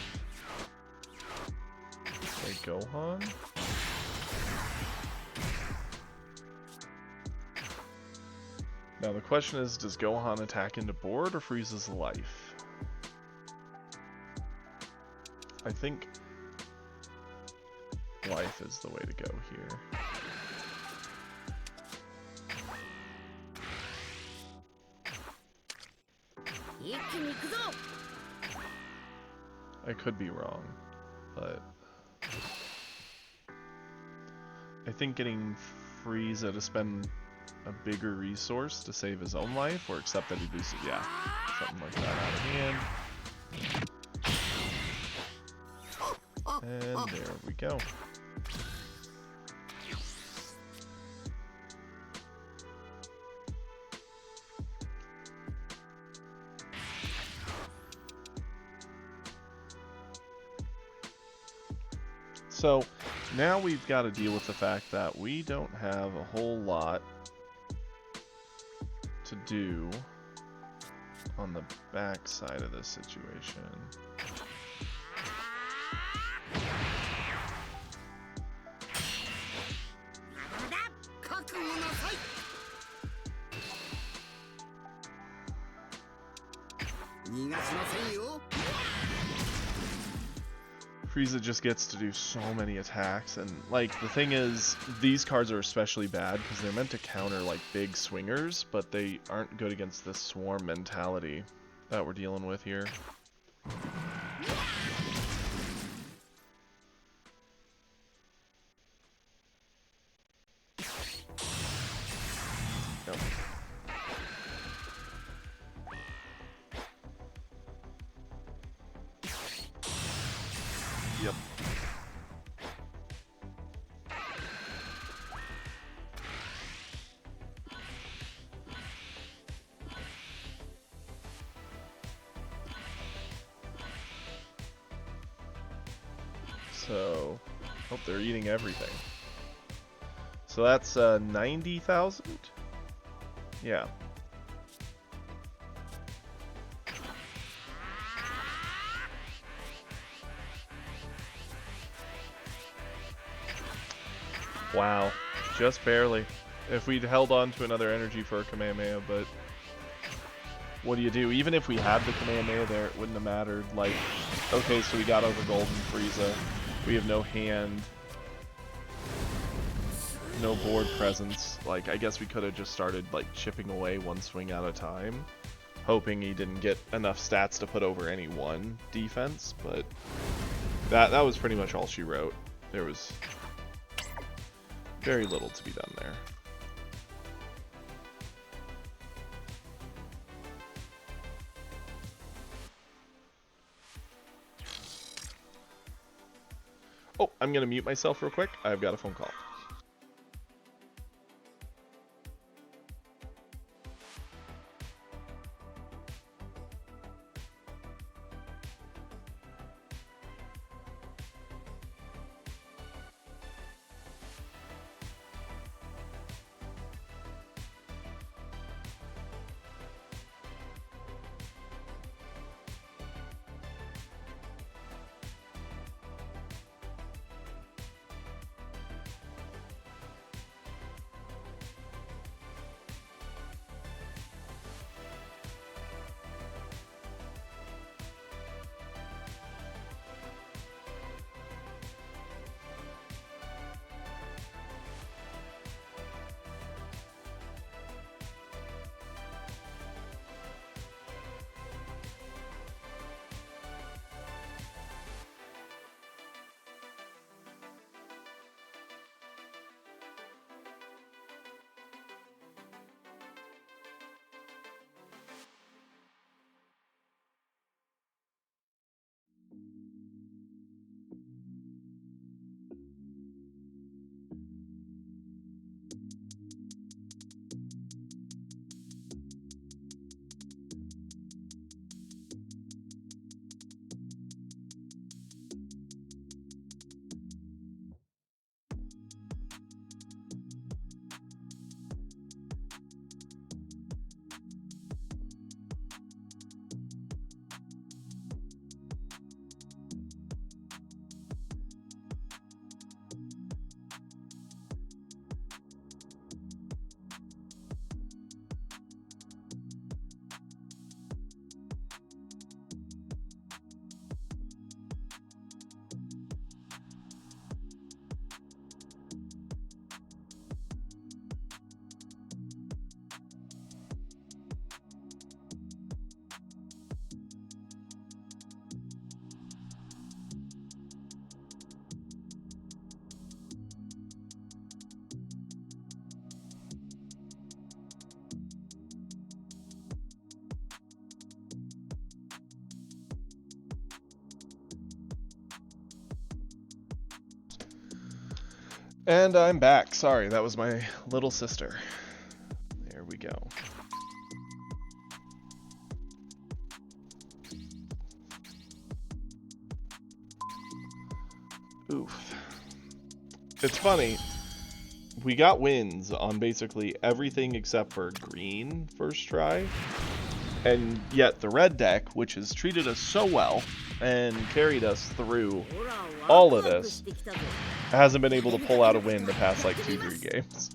Play Gohan. Now the question is, does Gohan attack into board or Frieza's life? I think life is the way to go here. I could be wrong, but I think getting Frieza to spend a bigger resource to save his own life, or accept that he loses, yeah, something like that out of hand. And there we go. So now we've got to deal with the fact that we don't have a whole lot to do on the back side of this situation. Frieza just gets to do so many attacks, and like the thing is, these cards are especially bad because they're meant to counter like big swingers, but they aren't good against this swarm mentality that we're dealing with here. Yep. Yep. So, oh, they're eating everything. So that's 90,000? Yeah. Wow, just barely. If we'd held on to another energy for a Kamehameha, but what do you do? Even if we had the Kamehameha there, it wouldn't have mattered. Like, okay, so we got over Golden Frieza. We have no hand, no board presence. Like, I guess we could have just started, like, chipping away one swing at a time, hoping he didn't get enough stats to put over any one defense, but that was pretty much all she wrote. There was very little to be done there. Oh, I'm gonna mute myself real quick. I've got a phone call. And I'm back. Sorry, that was my little sister. There we go. Oof. It's funny. We got wins on basically everything except for green first try. And yet the red deck, which has treated us so well and carried us through all of this, hasn't been able to pull out a win the past like 2-3 games.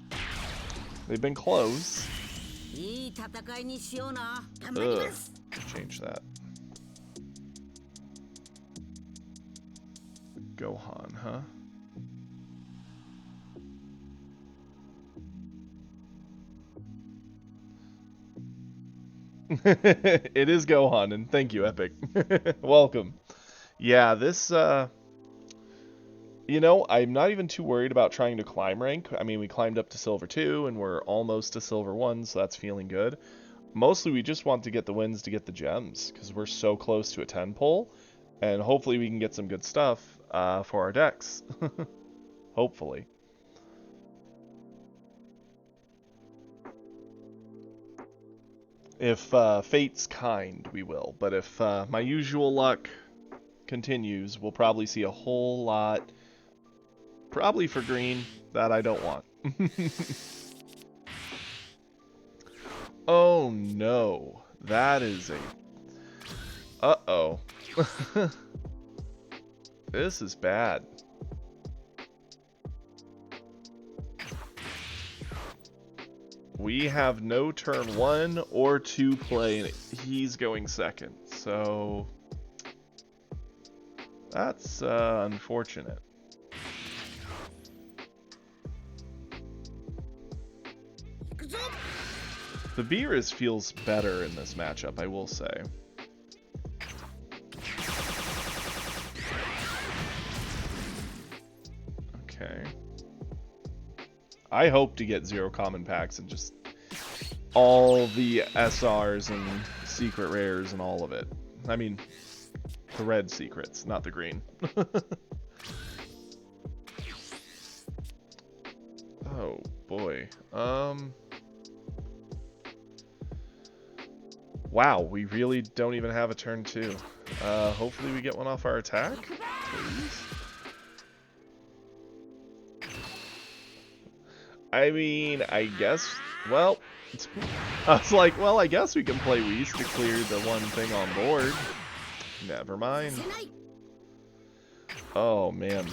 They've been close. Ugh. Change that. Gohan, huh? It is Gohan, and thank you, Epic. Welcome. Yeah, this, you know, I'm not even too worried about trying to climb rank. I mean, we climbed up to Silver 2, and we're almost to Silver 1, so that's feeling good. Mostly, we just want to get the wins to get the gems, because we're so close to a 10 pull, and hopefully we can get some good stuff for our decks. Hopefully. If fate's kind, we will. But if my usual luck continues, we'll probably see a whole lot, probably for green, that I don't want. Oh no, that is a... Uh-oh. This is bad. We have no turn 1 or 2 play, and he's going second, so that's unfortunate. The Beerus feels better in this matchup, I will say. Okay. I hope to get 0 common packs and just all the SRs and secret rares and all of it. I mean, the red secrets, not the green. Oh boy. Wow, we really don't even have a turn 2. Hopefully we get one off our attack, please. I mean, I guess, well, I was like, well, I guess we can play Whis to clear the one thing on board. Never mind. Oh, man.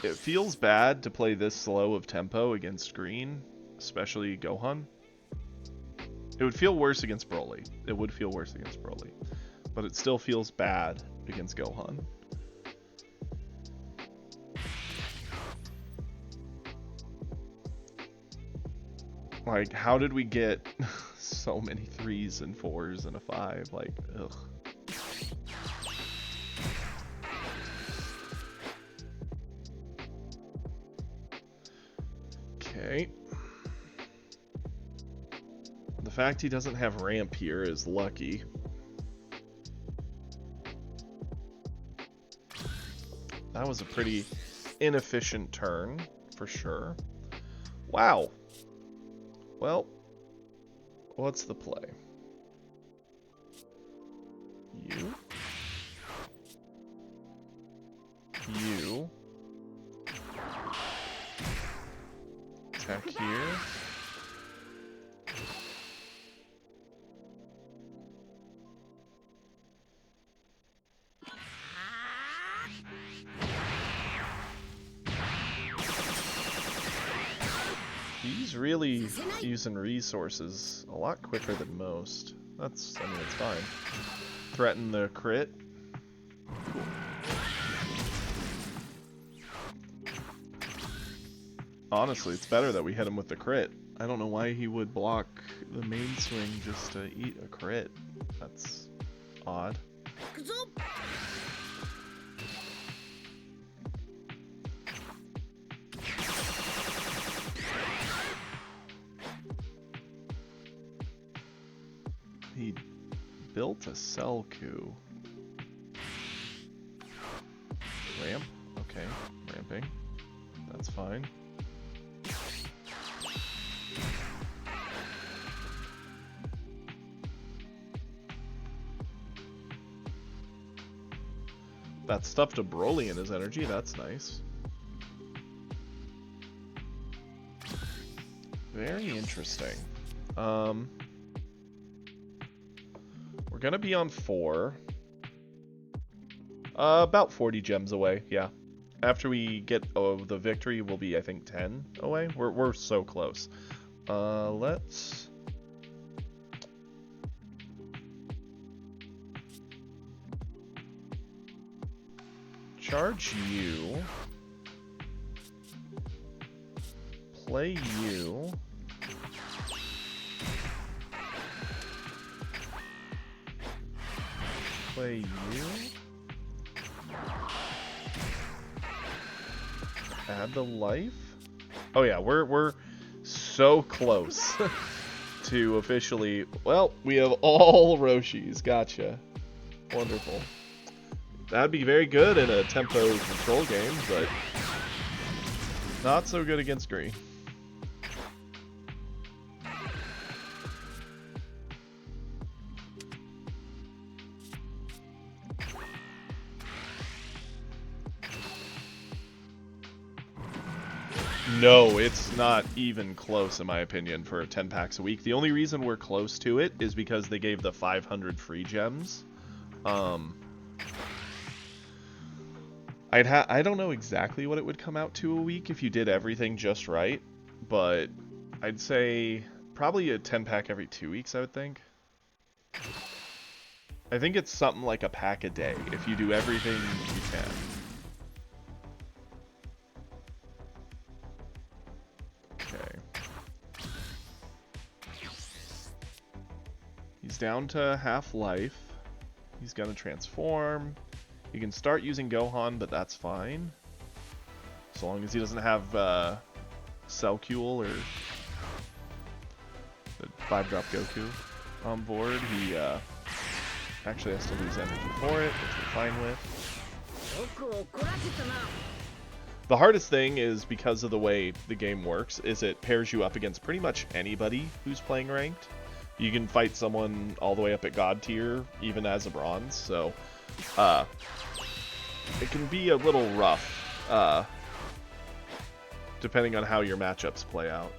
It feels bad to play this slow of tempo against green, especially Gohan. It would feel worse against Broly. It would feel worse against Broly. But it still feels bad against Gohan. Like, how did we get so many 3s and 4s and a 5? Like, ugh. Okay. The fact he doesn't have ramp here is lucky. That was a pretty inefficient turn, for sure. Wow. Well, what's the play? You. Attack here. He's really using resources a lot quicker than most. That's, I mean, it's fine. Threaten the crit. Cool. Honestly, it's better that we hit him with the crit. I don't know why he would block the main swing just to eat a crit. That's odd. He built a Selku. Ramp? Okay, ramping. That's fine. That stuffed a Broly in his energy, that's nice. Very interesting. We're gonna be on 4. About 40 gems away, yeah. After we get the victory, we'll be, I think, 10 away. We're so close. Let's... charge you. Play you. Play you. Add the life. Oh yeah, we're so close to officially. Well, we have all Roshis. Gotcha. Wonderful. That'd be very good in a tempo control game, but not so good against Green. No, it's not even close in my opinion for 10 packs a week. The only reason we're close to it is because they gave the 500 free gems. I don't know exactly what it would come out to a week if you did everything just right, but I'd say probably a 10 pack every 2 weeks, I would think. I think it's something like a pack a day if you do everything you can. He's down to half life. He's gonna transform. You can start using Gohan, but that's fine. So long as he doesn't have Cellcule or the 5-drop Goku on board, he actually has to lose energy for it, which we're fine with. The hardest thing is, because of the way the game works, is it pairs you up against pretty much anybody who's playing ranked. You can fight someone all the way up at God tier, even as a bronze, so it can be a little rough, depending on how your matchups play out.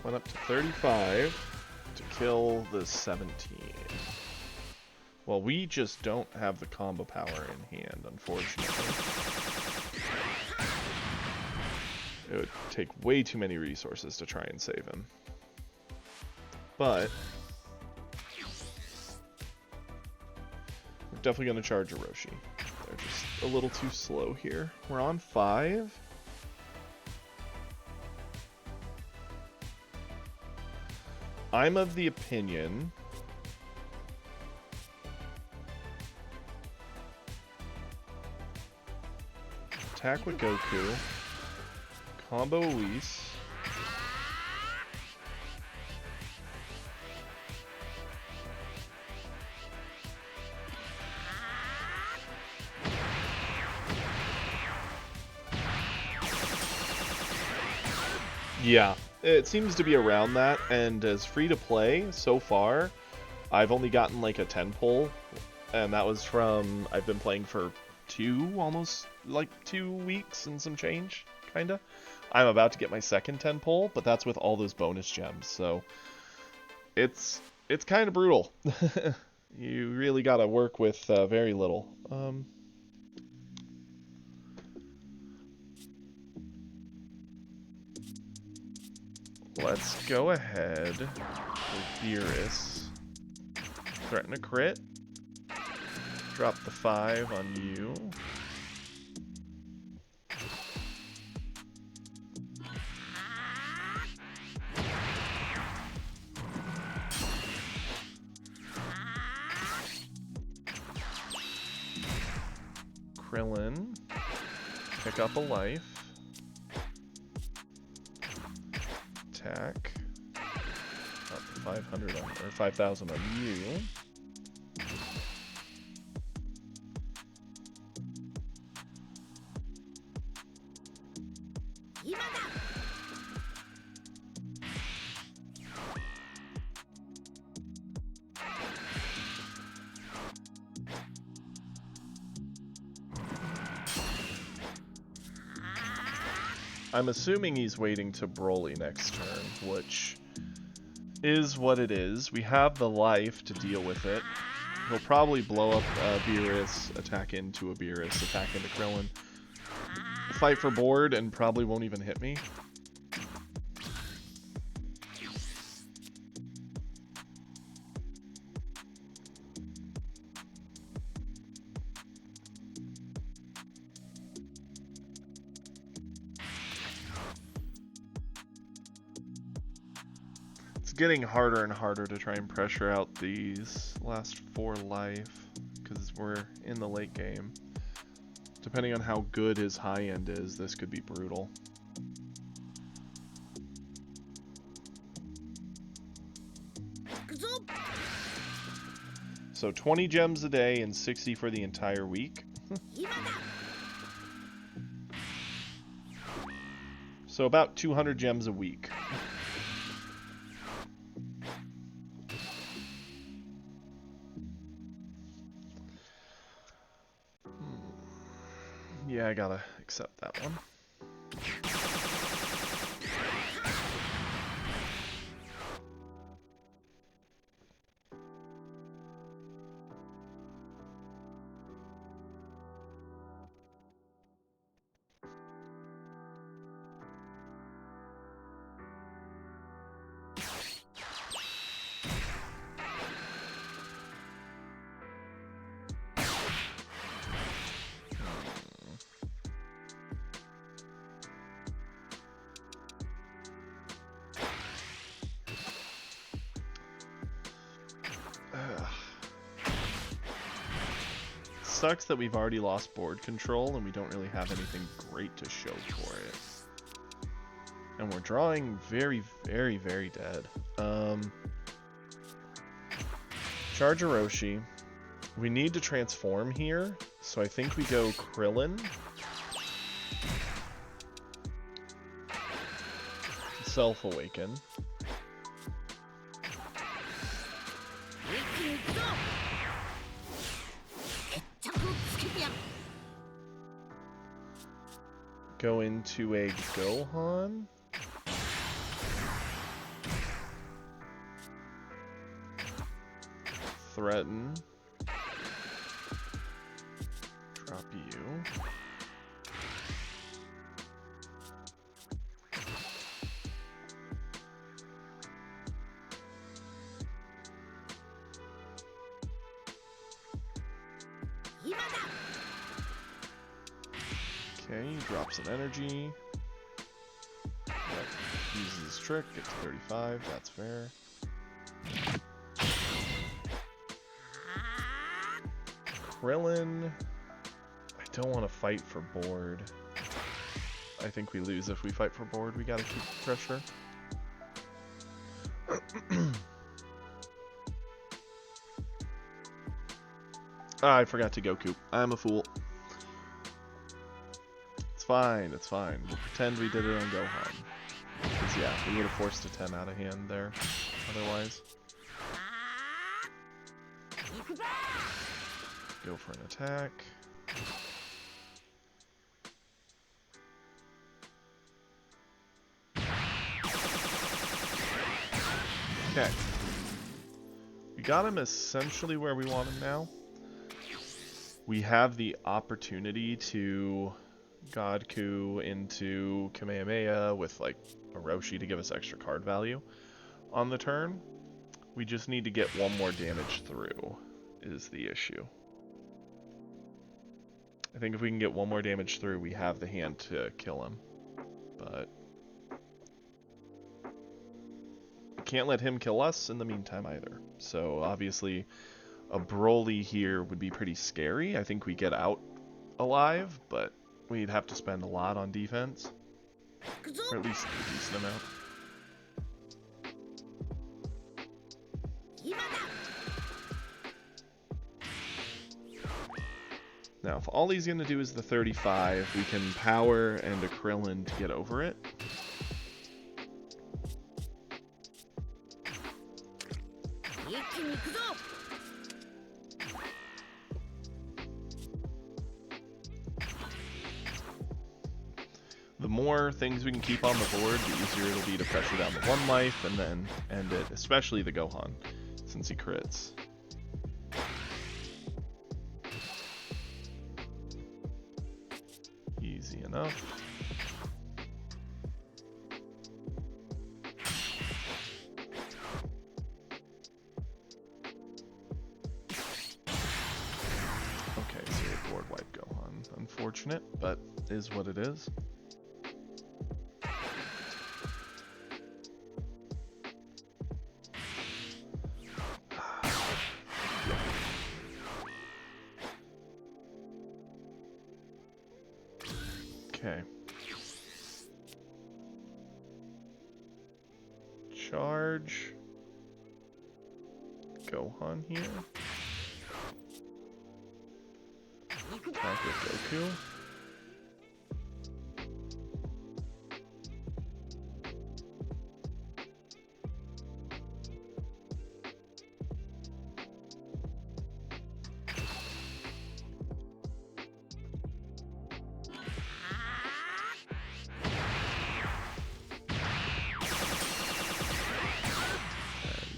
Went up to 35 to kill the 17. Well, we just don't have the combo power in hand, unfortunately. It would take way too many resources to try and save him. But we're definitely going to charge a Roshi. They're just a little too slow here. We're on 5. I'm of the opinion attack with Goku, combo Whis, yeah. It seems to be around that, and as free to play so far, I've only gotten like a 10 pull, and that was from, I've been playing for almost 2 weeks and some change, kinda. I'm about to get my second 10 pull, but that's with all those bonus gems, so it's kind of brutal. You really gotta work with very little. Let's go ahead with Beerus. Threaten a crit. Drop the 5 on you. Krillin. Pick up a life. Attack. Up to 500 on, or 5,000 on you. I'm assuming he's waiting to Broly next turn, which is what it is. We have the life to deal with it. He'll probably blow up Beerus, attack into a Beerus, attack into Krillin, fight for board, and probably won't even hit me. Getting harder and harder to try and pressure out these last 4 life because we're in the late game. Depending on how good his high end is, this could be brutal. So 20 gems a day and 60 for the entire week. So about 200 gems a week. Yeah, I gotta accept that one. Sucks that we've already lost board control and we don't really have anything great to show for it. And we're drawing very, very, very dead. Charge Orochi. We need to transform here, so I think we go Krillin. Self-awaken. Go into a Gohan. Threaten. Drop you. Okay, he drops an energy. Yep. Uses his trick, gets to 35, that's fair. Krillin. I don't want to fight for board. I think we lose if we fight for board. We gotta keep pressure. I forgot to Goku. I'm a fool. It's fine, it's fine. We'll pretend we did it on Gohan. Because yeah, we would have forced a 10 out of hand there, otherwise. Go for an attack. Okay. We got him essentially where we want him now. We have the opportunity to God Coup into Kamehameha with like Orochi to give us extra card value on the turn. We just need to get one more damage through is the issue. I think if we can get one more damage through, we have the hand to kill him. But we can't let him kill us in the meantime either. So obviously a Broly here would be pretty scary. I think we get out alive, but we'd have to spend a lot on defense. 行くぞ Or at least a decent amount. 今だ Now, if all he's going to do is the 35, we can power and a Krillin to get over it. The more things we can keep on the board, the easier it'll be to pressure down the 1 life and then end it, especially the Gohan, since he crits. Easy enough. Okay, so we board wipe Gohan. Unfortunate, but is what it is. Okay. Charge. Gohan here. Attack with Goku.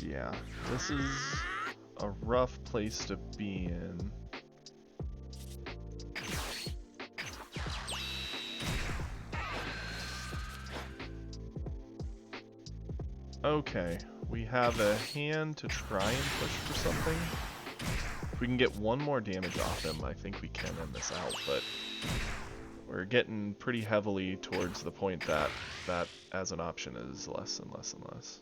Yeah, this is a rough place to be in. Okay, we have a hand to try and push for something. If we can get 1 more damage off him, I think we can end this out, but we're getting pretty heavily towards the point that that as an option is less and less and less.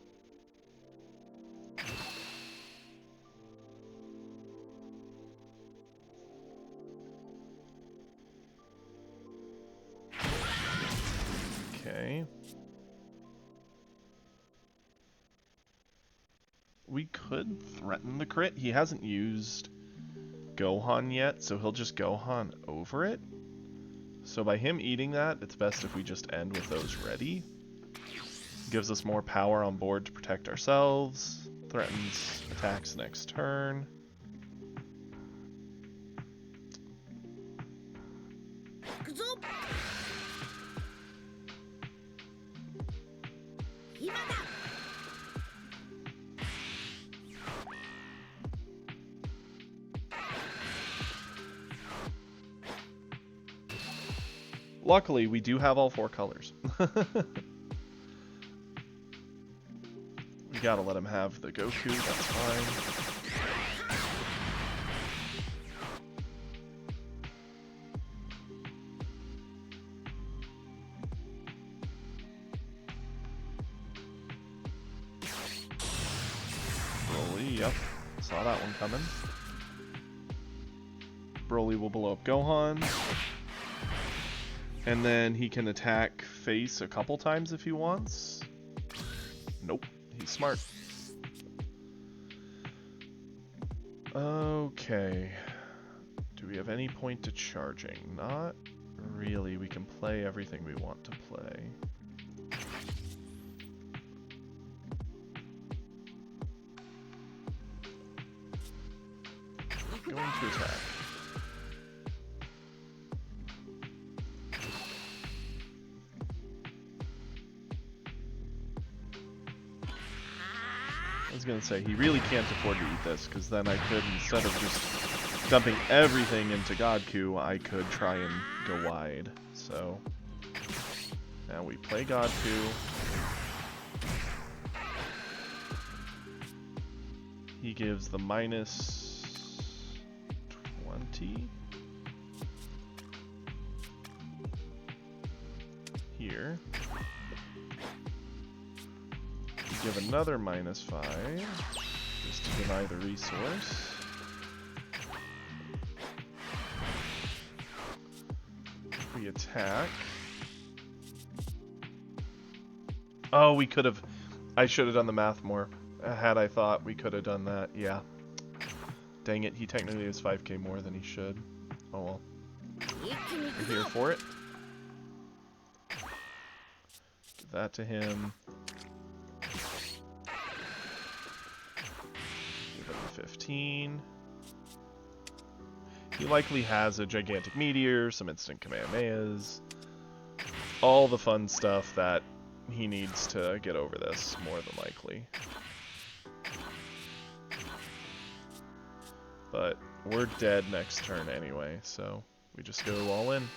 Okay. We could threaten the crit. He hasn't used Gohan yet, so he'll just Gohan over it. So by him eating that, it's best if we just end with those ready. Gives us more power on board to protect ourselves. Threatens attacks next turn. Luckily, we do have all 4 colors. We gotta let him have the Goku, that's fine. Broly, yep. Saw that one coming. Broly will blow up Gohan. And then he can attack face a couple times if he wants. Nope, he's smart. Okay. Do we have any point to charging? Not really. We can play everything we want to play. Going to attack. I was gonna say, he really can't afford to eat this, because then I could, instead of just dumping everything into Godku, I could try and go wide. So, now we play Godku. He gives the minus 20. Here. Give another minus 5, just to deny the resource. attack. Oh, we could have... I should have done the math more. Had I thought we could have done that, yeah. Dang it, he technically has 5k more than he should. Oh well. We're here for it. Give that to him. Give him 15. He likely has a gigantic meteor, some instant Kamehamehas, all the fun stuff that he needs to get over this, more than likely. But we're dead next turn anyway, so we just go all in.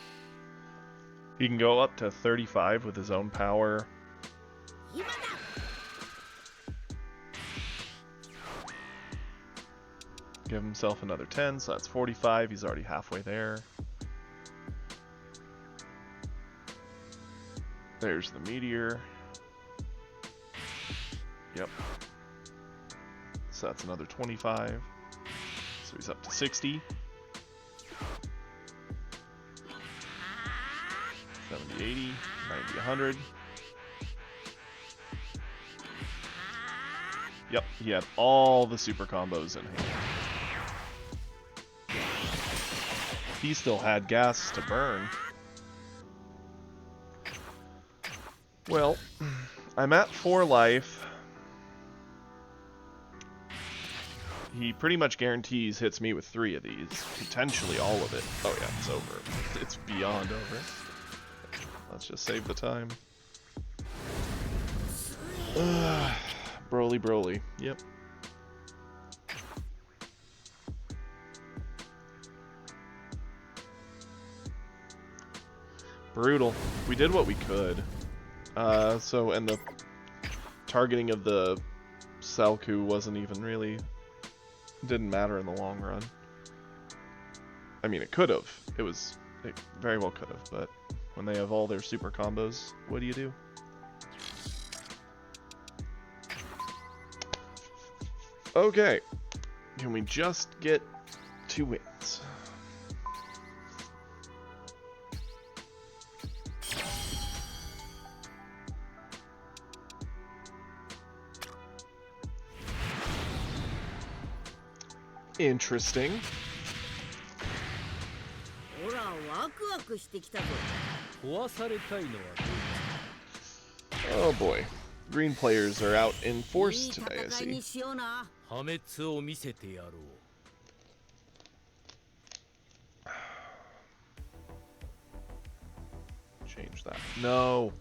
He can go up to 35 with his own power. Give himself another 10, so that's 45. He's already halfway there. There's the meteor. Yep. So that's another 25. So he's up to 60. 70, 80, 90, 100. Yep, he had all the super combos in hand. He still had gas to burn. Well, I'm at 4 life. He pretty much guarantees hits me with 3 of these. Potentially all of it. Oh yeah, it's over. It's beyond over. Let's just save the time. Broly Broly. Yep. Brutal. We did what we could. And the targeting of the Salku wasn't even really... didn't matter in the long run. I mean, it could have. It very well could have, but when they have all their super combos, what do you do? Okay. Can we just get 2 wins? Interesting. Oh boy. Green players are out in force today, I see. 破滅を見せてやろう Change that. No.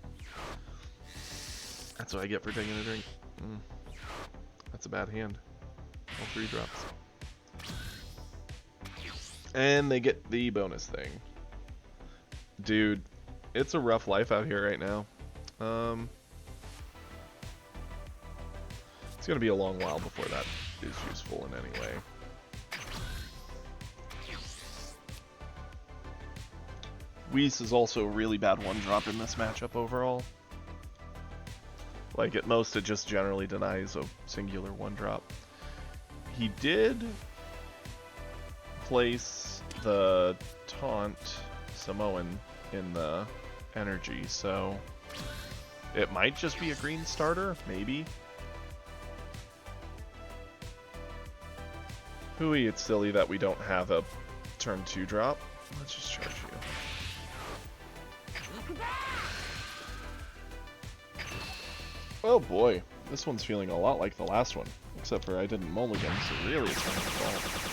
That's what I get for taking a drink. That's a bad hand. All 3 drops. And they get the bonus thing. Dude, it's a rough life out here right now. It's gonna be a long while before that is useful in any way. Whis is also a really bad 1-drop in this matchup overall. Like, at most it just generally denies a singular 1-drop. He did place the taunt Samoan in the energy, so it might just be a green starter, maybe. Hui, it's silly that we don't have a turn 2 drop. Let's just charge you. Oh boy, this one's feeling a lot like the last one, except for I didn't mulligan, so really it's not my fault.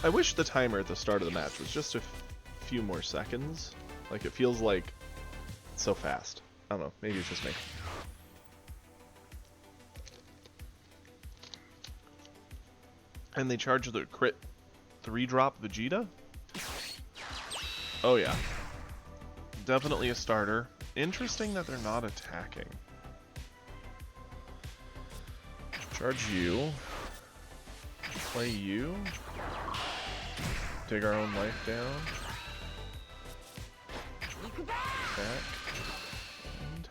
I wish the timer at the start of the match was just a few more seconds. Like, it feels like it's so fast. I don't know, maybe it's just me. And they charge the crit 3-drop Vegeta? Oh yeah. Definitely a starter. Interesting that they're not attacking. Charge you. Play you. Take our own life down. Attack. And...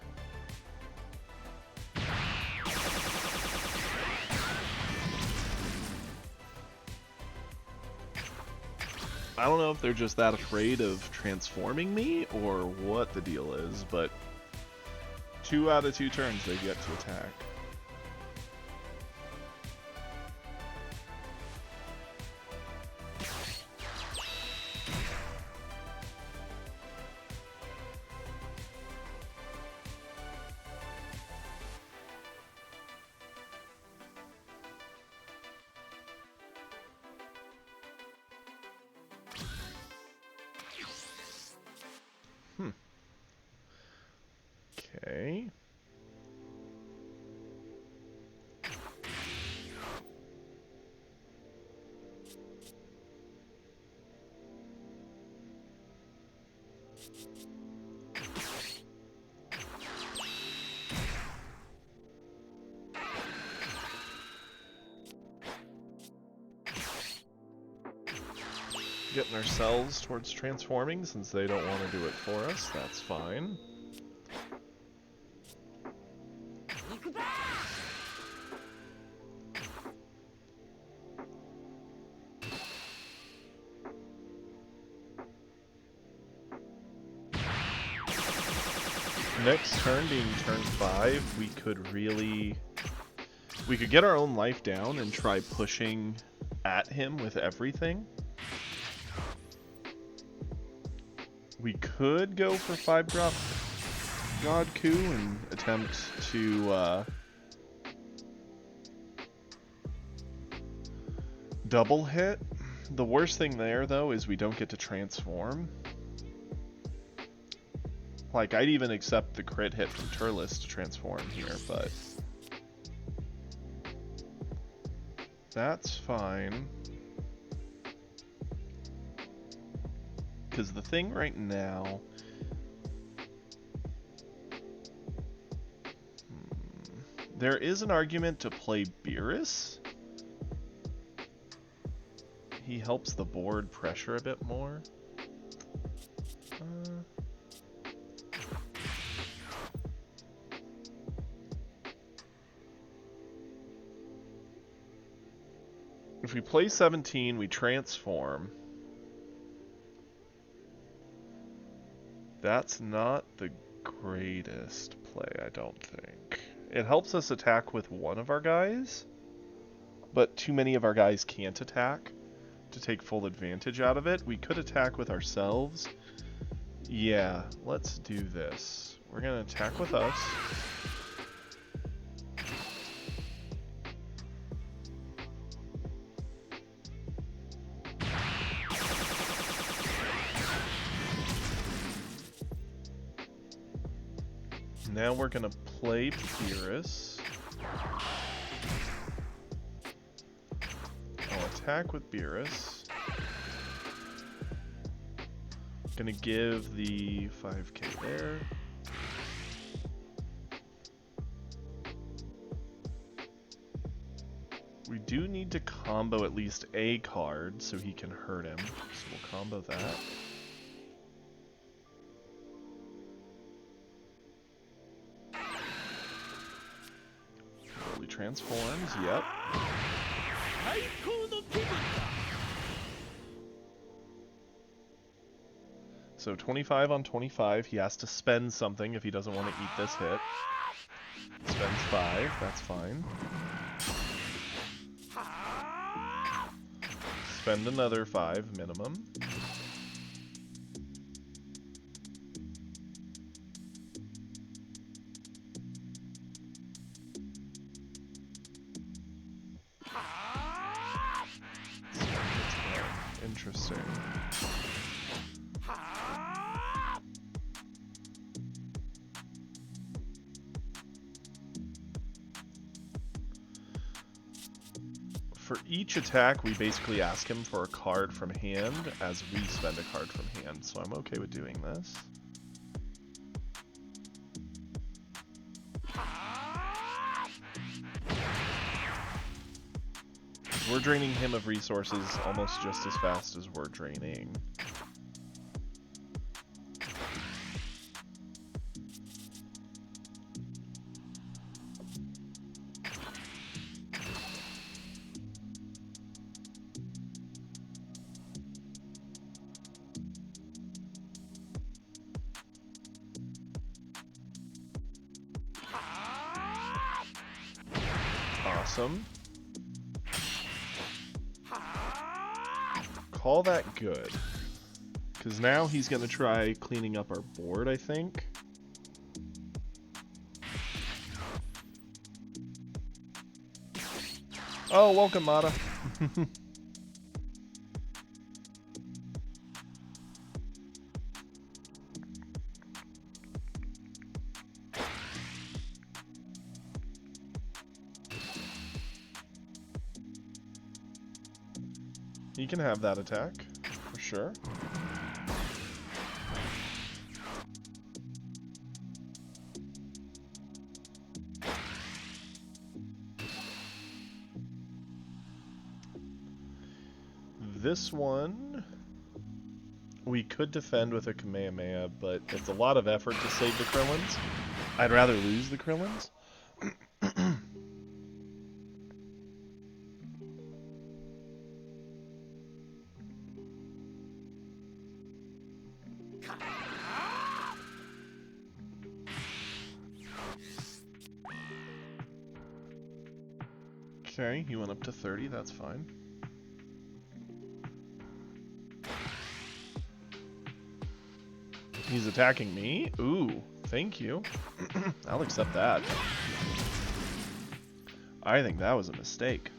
I don't know if they're just that afraid of transforming me or what the deal is, but 2 out of 2 turns they get to attack. Okay. Getting ourselves towards transforming since they don't want to do it for us. That's fine. Next turn being turn 5, we could get our own life down and try pushing at him with everything. We could go for 5-drop God Coup and attempt to double hit. The worst thing there, though, is we don't get to transform. Like, I'd even accept the crit hit from Turles to transform here, but that's fine. Because the thing right now... There is an argument to play Beerus. He helps the board pressure a bit more. If we play 17, we transform. That's not the greatest play, I don't think. It helps us attack with one of our guys, but too many of our guys can't attack to take full advantage out of it. We could attack with ourselves. Yeah, let's do this. We're gonna attack with us. Now we're gonna play Beerus. I'll attack with Beerus. Gonna give the 5k there. We do need to combo at least a card so he can hurt him. So we'll combo that. Fully transforms, yep. So 25 on 25, he has to spend something if he doesn't want to eat this hit. Spends 5, that's fine. Spend another 5 minimum. Interesting. For each attack, we basically ask him for a card from hand as we spend a card from hand, so I'm okay with doing this. We're draining him of resources almost just as fast as we're draining. awesome. Call that good. Because now he's going to try cleaning up our board, I think. Oh, welcome, Mata. You can have that attack, for sure. This one, we could defend with a Kamehameha, but it's a lot of effort to save the Krillins. I'd rather lose the Krillins. Okay, he went up to 30, that's fine. He's attacking me? Ooh, thank you. I'll accept that. I think that was a mistake.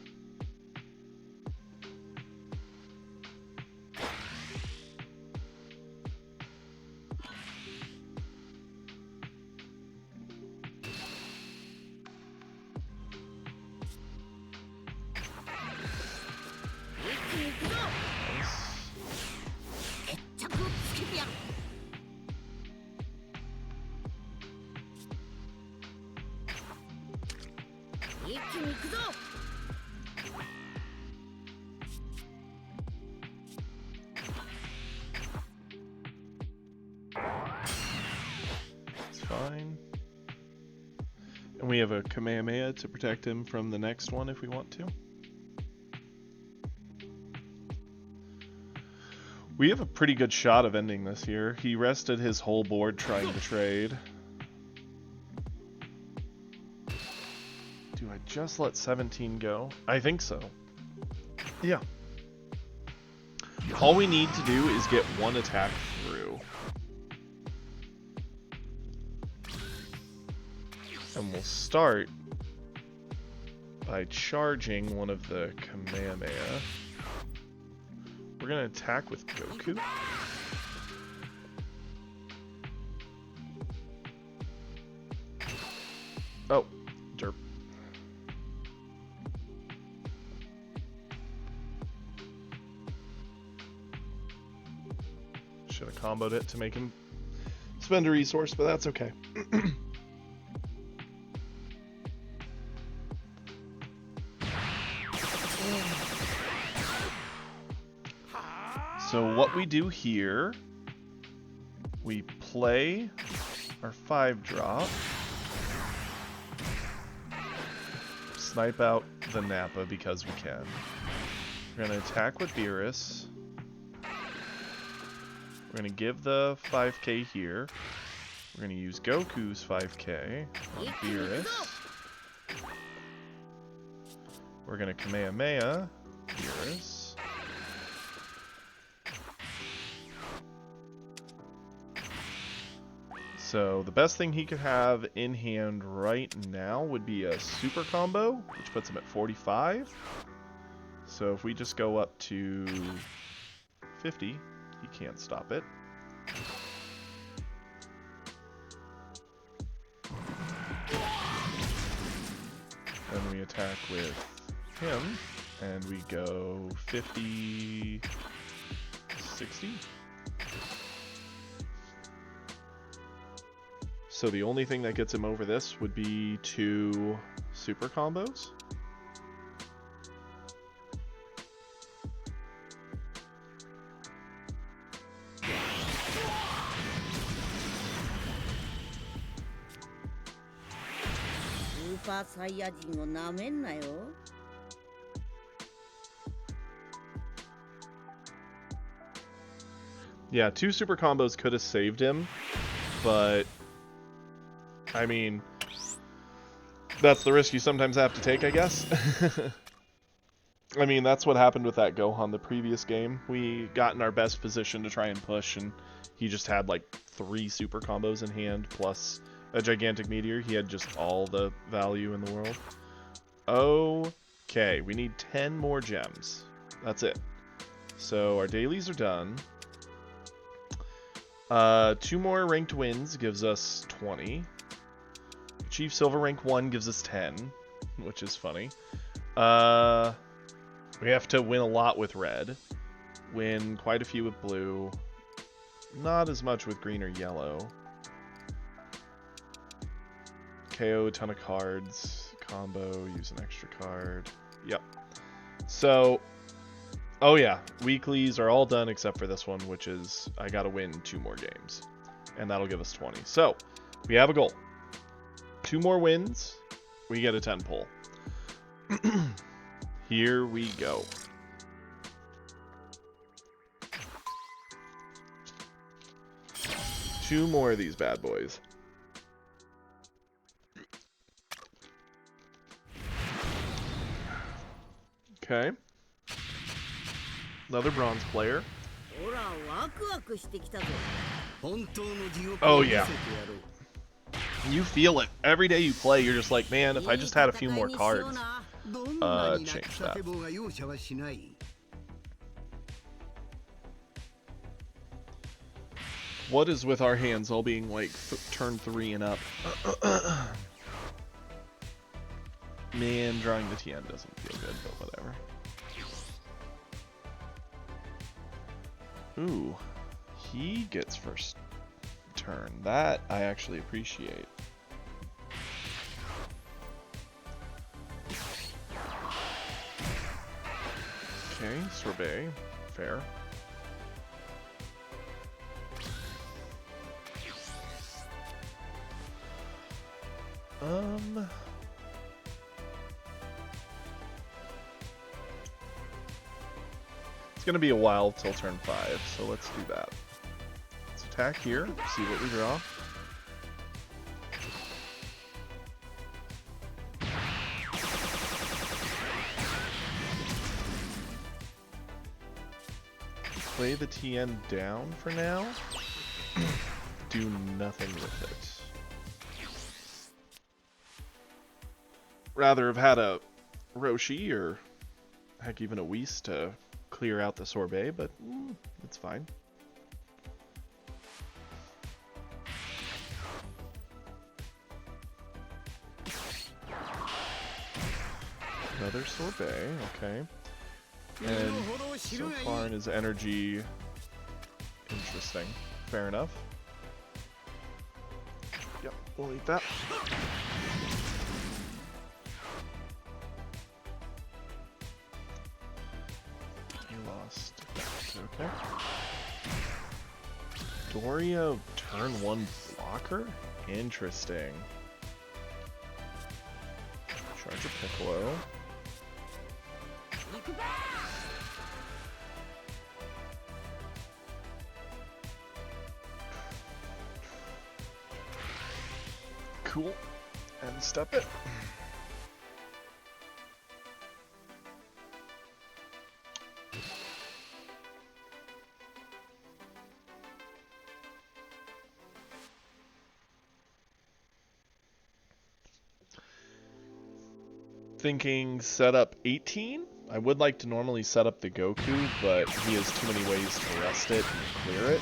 It's fine. And we have a Kamehameha to protect him from the next one if we want to. We have a pretty good shot of ending this here. He rested his whole board trying to trade. Do I just let 17 go? I think so. Yeah. All we need to do is get one attack through. And we'll start by charging one of the Kamehameha. We're going to attack with Goku. Oh, derp. Should have comboed it to make him spend a resource, but that's okay. So what we do here, we play our 5-drop, snipe out the Nappa because we can. We're going to attack with Beerus. We're going to give the 5k here. We're going to use Goku's 5k on Beerus. We're going to Kamehameha Beerus. So the best thing he could have in hand right now would be a super combo, which puts him at 45. So if we just go up to 50, he can't stop it. Then we attack with him, and we go 50, 60. So the only thing that gets him over this would be 2 super combos. Super Saiyajin をなめんなよ。Yeah, 2 super combos could have saved him, but I mean, That's the risk you sometimes have to take, I guess. I mean, that's what happened with that Gohan the previous game. We got in our best position to try and push, and he just had like 3 super combos in hand, plus a gigantic meteor. He had just all the value in the world. Okay, we need 10 more gems. That's it. So our dailies are done. 2 more ranked wins gives us 20. Achieve silver rank 1 gives us 10, which is funny. We have to win a lot with red. Win quite a few with blue. Not as much with green or yellow. KO a ton of cards. Combo, use an extra card. Yep. So, oh yeah, weeklies are all done except for this one, which is I gotta win 2 more games. And that'll give us 20. So, we have a goal. 2 more wins, we get a 10 pull. Here we go. Two more of these bad boys. Okay. Another bronze player. ほらワクワクしてきたぞ。 本当の地獄 Oh を見せ yeah. てやろう。 You feel it. Every day you play, you're just like, man, if I just had a few more cards. どんなに泣 change き that. 叫ぼうが容赦はしない。 What is with our hands all being like turn 3 and up? Man, drawing the TN doesn't feel good, but whatever. Ooh, he gets first turn. That I actually appreciate. Okay, sorbet, fair. It's gonna be a while till turn 5, so let's do that. Let's attack here, see what we draw. Play the TN down for now. Do nothing with it. Rather have had a Roshi or heck even a Whis to clear out the sorbet, but it's fine. Another sorbet, okay. And so far in his energy, interesting. Fair enough. Yep, we'll eat that. Okay. Doria turn 1 blocker? Interesting. Charge a Piccolo. Cool. And step it. Thinking set up 18? I would like to normally set up the Goku, but he has too many ways to rest it and clear it.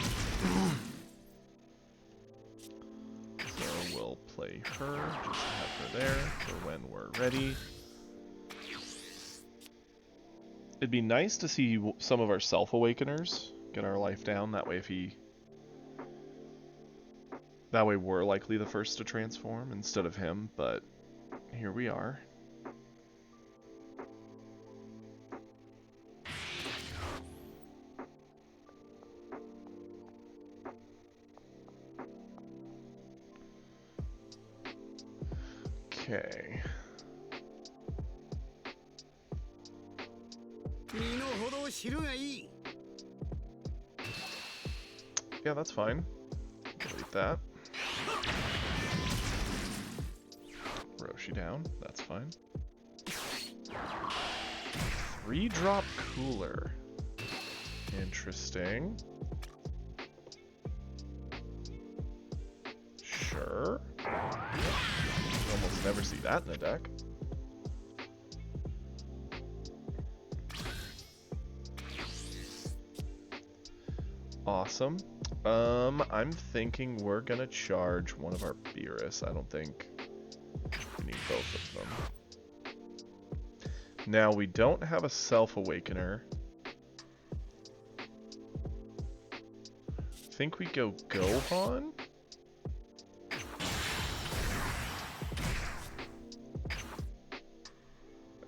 So we'll play her, just have her there for when we're ready. It'd be nice to see some of our Self-Awakeners get our life down, that way that way we're likely the first to transform instead of him, but here we are. Okay. Yeah, that's fine. Delete that. Roshi. Push you down. That's fine. 3-drop Cooler. Interesting. Sure. You almost never see that in a deck. Awesome. I'm thinking we're gonna charge one of our Beerus. I don't think we need both of them. Now, we don't have a Self-Awakener. I think we go Gohan.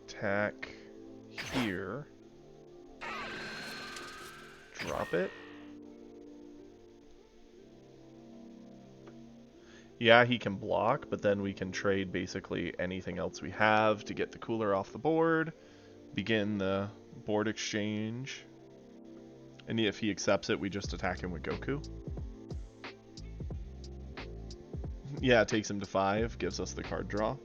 Attack here. Drop it. Yeah, he can block, but then we can trade basically anything else we have to get the Cooler off the board, begin the board exchange, and if he accepts it, we just attack him with Goku. Yeah, it takes him to 5, gives us the card draw.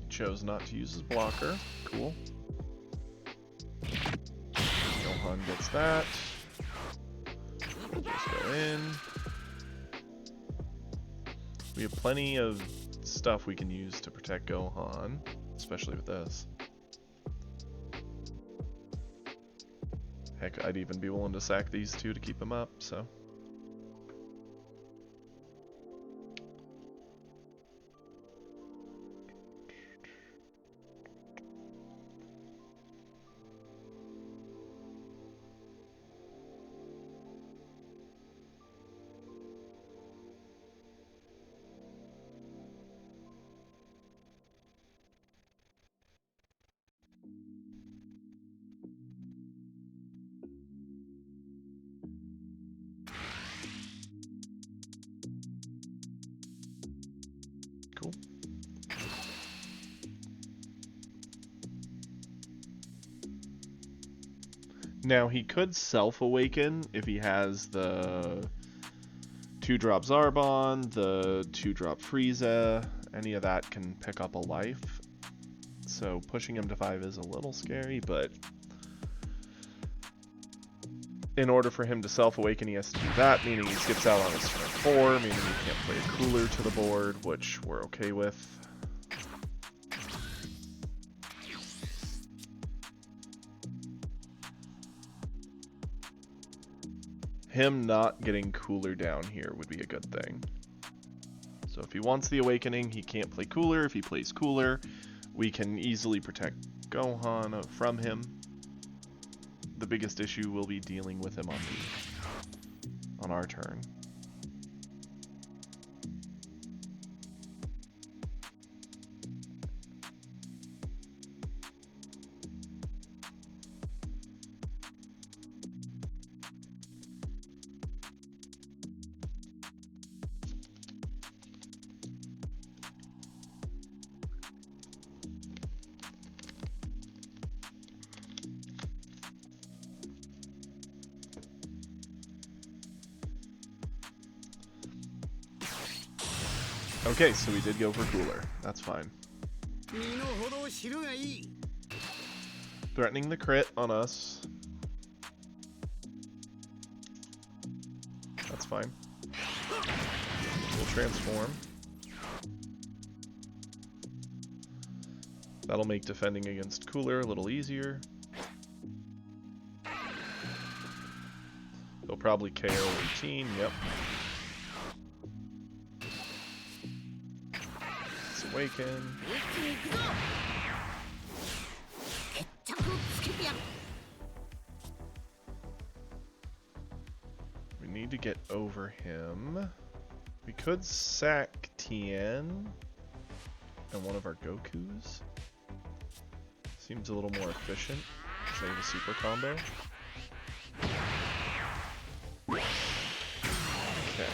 Chose not to use his blocker. Cool. Gohan gets that. We'll just go in. We have plenty of stuff we can use to protect Gohan, especially with this. Heck, I'd even be willing to sack these two to keep him up, so. Cool. Now he could self-awaken if he has the 2-drop Zarbon, the 2-drop Frieza, any of that can pick up a life. So pushing him to 5 is a little scary, but in order for him to self-awaken, he has to do that, meaning he skips out on his turn 4, meaning he can't play a Cooler to the board, which we're okay with. Him not getting Cooler down here would be a good thing. So if he wants the Awakening, he can't play Cooler. If he plays Cooler, we can easily protect Gohan from him. The biggest issue will be dealing with him on our turn. Okay, so we did go for Cooler. That's fine. Threatening the crit on us. That's fine. We'll transform. That'll make defending against Cooler a little easier. They'll probably KO routine, yep. Awaken. We need to get over him. We could sack Tien and one of our Gokus. Seems a little more efficient. Save a super combo. Okay.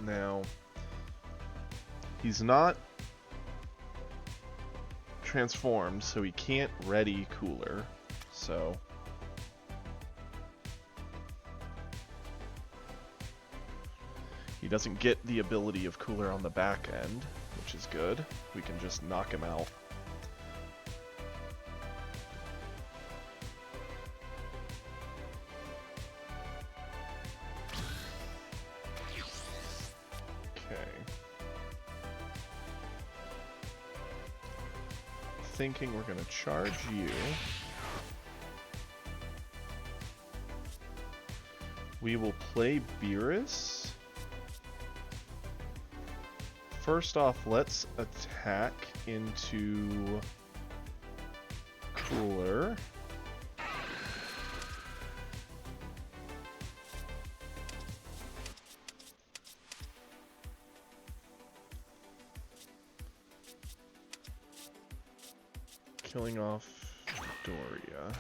Now, he's not transformed, so he can't ready Cooler. So he doesn't get the ability of Cooler on the back end, which is good. We can just knock him out. Thinking we're gonna charge you. We will play Beerus. First off, let's attack into Cooler. Killing off Doria.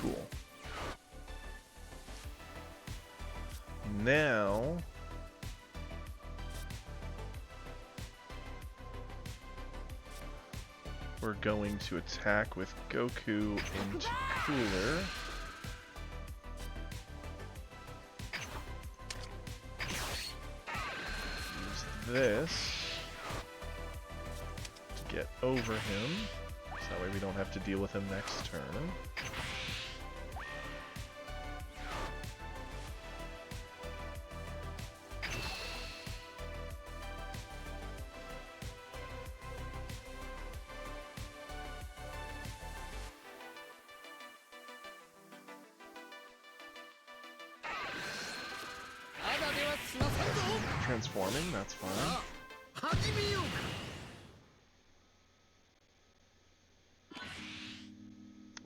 Cool. Now we're going to attack with Goku into Cooler. This to get over him, so that way we don't have to deal with him next turn. Transforming, that's fine.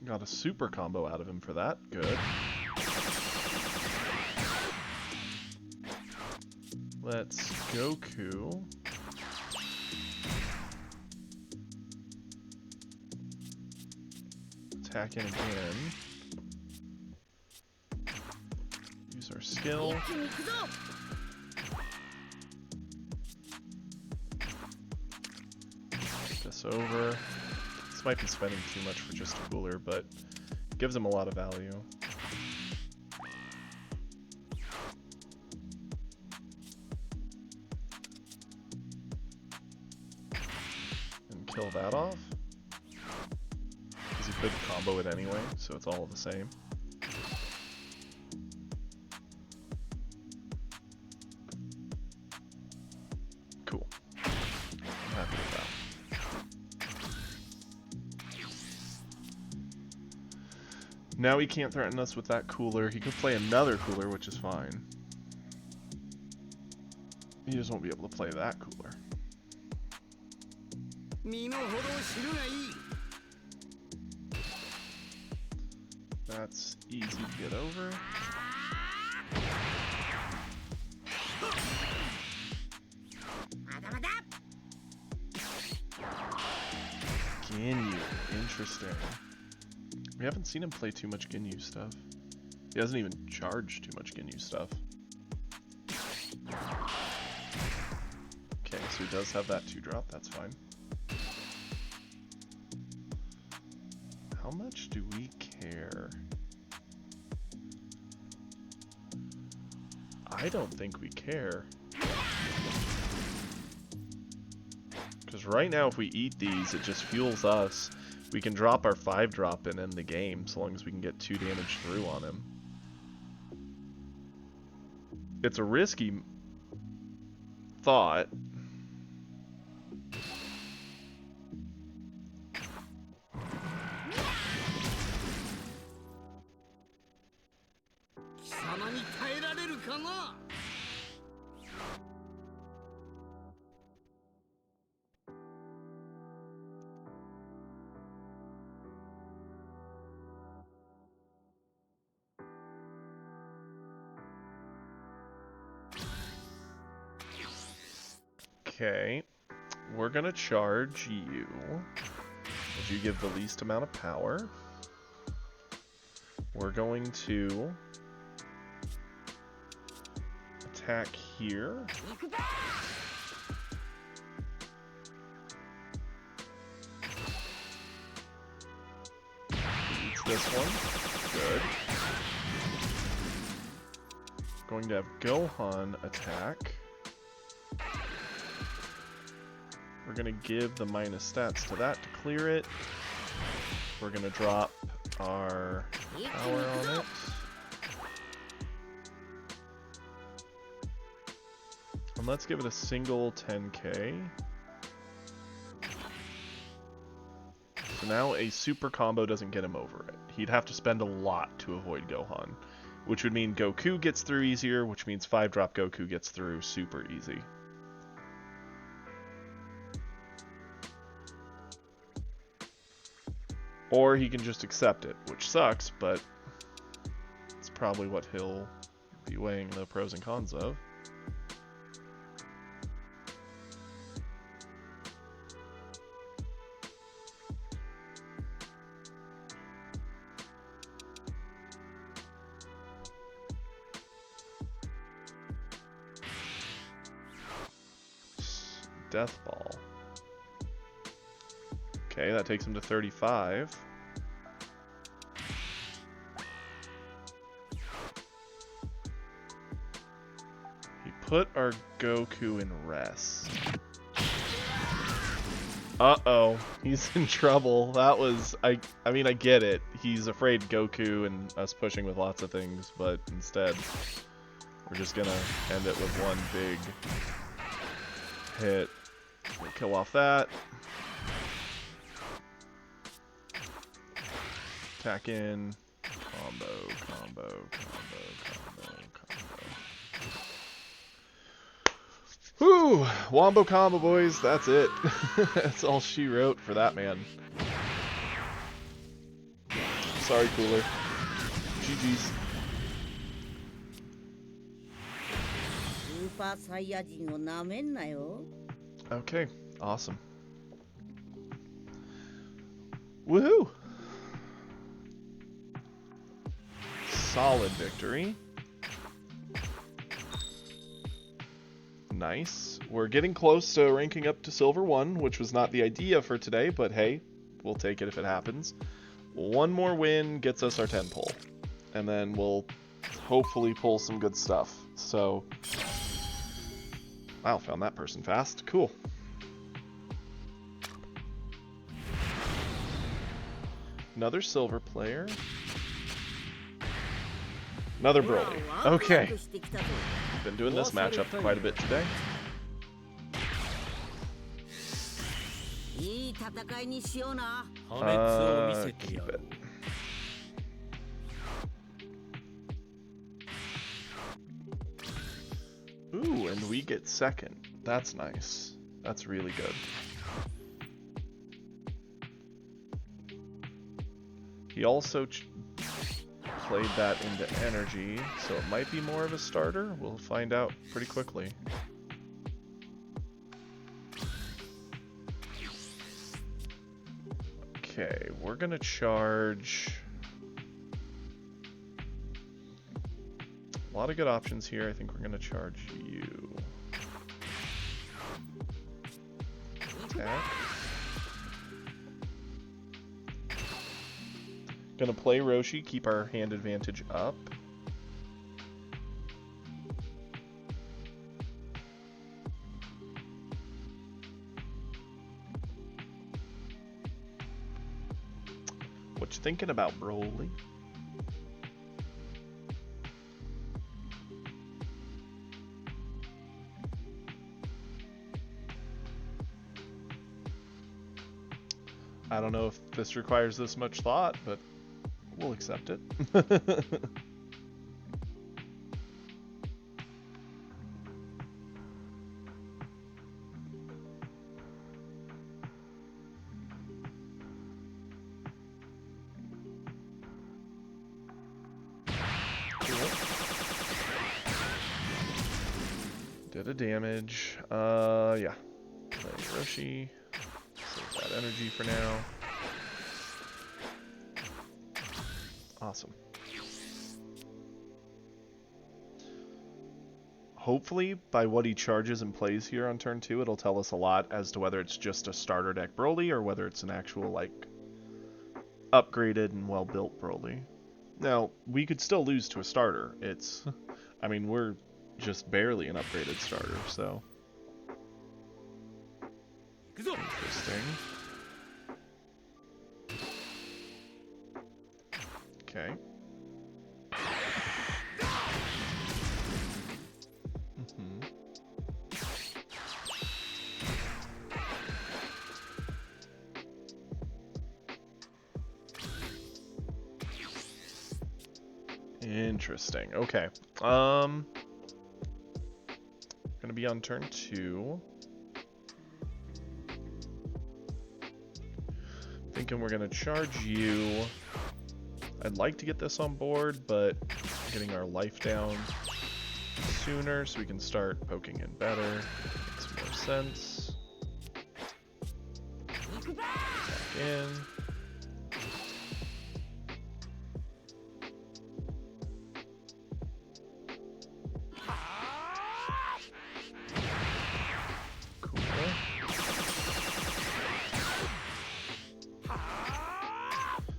Got a super combo out of him for that. Good. Let's Goku. Attack in again. Use our skill. Over. This might be spending too much for just a Cooler, but gives him a lot of value. And kill that off. Because he could combo it anyway, so it's all the same. Cool. I'm happy with that. Now he can't threaten us with that Cooler. He could play another Cooler, which is fine. He just won't be able to play that Cooler. That's easy to get over. Ginyu, interesting. We haven't seen him play too much Ginyu stuff. He hasn't even charged too much Ginyu stuff. Okay, so he does have that 2-drop, that's fine. How much do we care? I don't think we care. Because right now if we eat these, it just fuels us. We can drop our 5-drop and end the game, so long as we can get 2 damage through on him. It's a risky thought. Okay, we're gonna charge you, as you give the least amount of power. We're going to attack here. Beats this one. Good. Going to have Gohan attack. We're going to give the minus stats to that to clear it. We're going to drop our power on it. And let's give it a single 10k. So now a super combo doesn't get him over it. He'd have to spend a lot to avoid Gohan, which would mean Goku gets through easier, which means 5-drop Goku gets through super easy. Or he can just accept it, which sucks, but it's probably what he'll be weighing the pros and cons of. Death Ball. Okay, that takes him to 35. He put our Goku in rest. Uh-oh, he's in trouble. That was, I mean, I get it. He's afraid Goku and us pushing with lots of things, but instead, we're just gonna end it with one big hit. We'll kill off that. Attack in. Combo. Whew! Wombo combo, boys. That's it. That's all she wrote for that man. Sorry, Cooler. GG's. Super Saiyajin をなめんなよ。 Okay, awesome. Woohoo! Solid victory. Nice. We're getting close to ranking up to Silver 1, which was not the idea for today, but hey, we'll take it if it happens. One more win gets us our 10 pull, and then we'll hopefully pull some good stuff. So, wow, found that person fast. Cool. Another silver player. Another Broly. Okay. Been doing this matchup quite a bit today. Keep it. Ooh, and we get second. That's nice. That's really good. He also played that into energy, so it might be more of a starter. We'll find out pretty quickly. Okay, we're gonna charge. A lot of good options here. I think we're gonna charge you. Attack. Gonna play Roshi, keep our hand advantage up. What you thinking about, Broly? I don't know if this requires this much thought, but we'll accept it. Did a damage. Yeah. Play Roshi. Save that energy for now. Awesome. hopefully, by what he charges and plays here on turn 2, it'll tell us a lot as to whether it's just a starter deck Broly or whether it's an actual, like, upgraded and well-built Broly. Now, we could still lose to a starter. It's... I mean, we're just barely an upgraded starter, so... Interesting. Okay. Interesting. Okay. Gonna be on turn 2. Thinking we're gonna charge you. I'd like to get this on board, but getting our life down sooner so we can start poking in better. Makes more sense. Back in.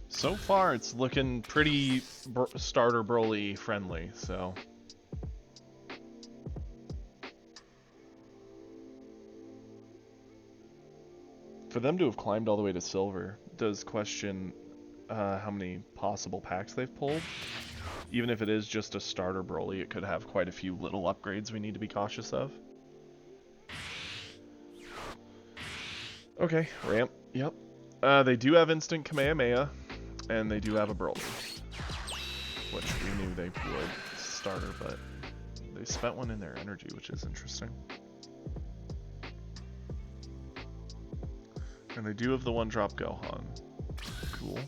So far, it's looking pretty starter Broly friendly, so... For them to have climbed all the way to silver does question how many possible packs they've pulled. Even if it is just a starter Broly, it could have quite a few little upgrades we need to be cautious of. Okay, ramp, yep. They do have instant Kamehameha. And they do have a Broly, which we knew they would starter, but they spent one in their energy, which is interesting. And they do have the one-drop Gohan. Cool.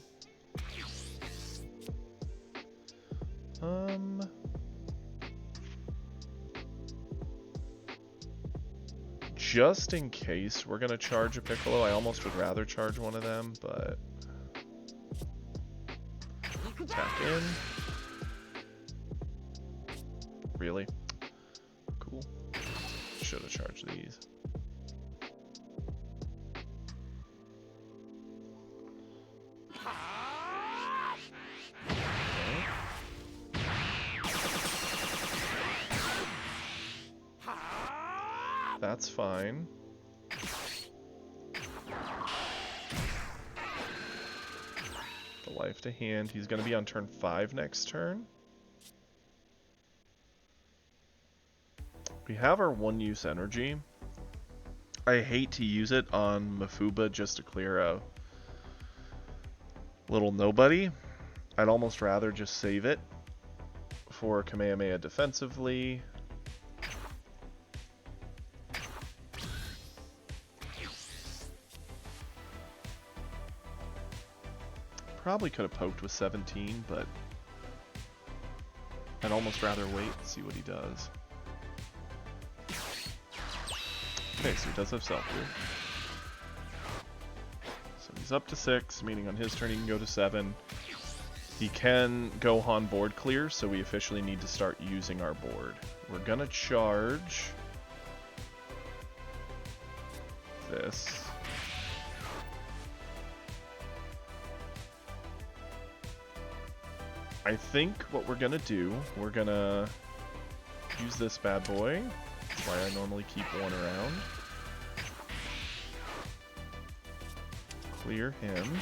Just in case we're gonna charge a Piccolo, I almost would rather charge one of them, but... Attack in. Really? Cool. Should have charged these. Okay. That's fine. Life to hand. He's going to be on turn 5 next turn. We have our one-use energy. I hate to use it on Mafuba just to clear a little nobody. I'd almost rather just save it for Kamehameha defensively. Probably could have poked with 17, but I'd almost rather wait and see what he does. Okay, so he does have self-clear. So he's up to 6, meaning on his turn he can go to 7. He can Gohan board clear, so we officially need to start using our board. We're gonna charge this. I think what we're gonna do, we're gonna use this bad boy. That's why I normally keep one around. Clear him.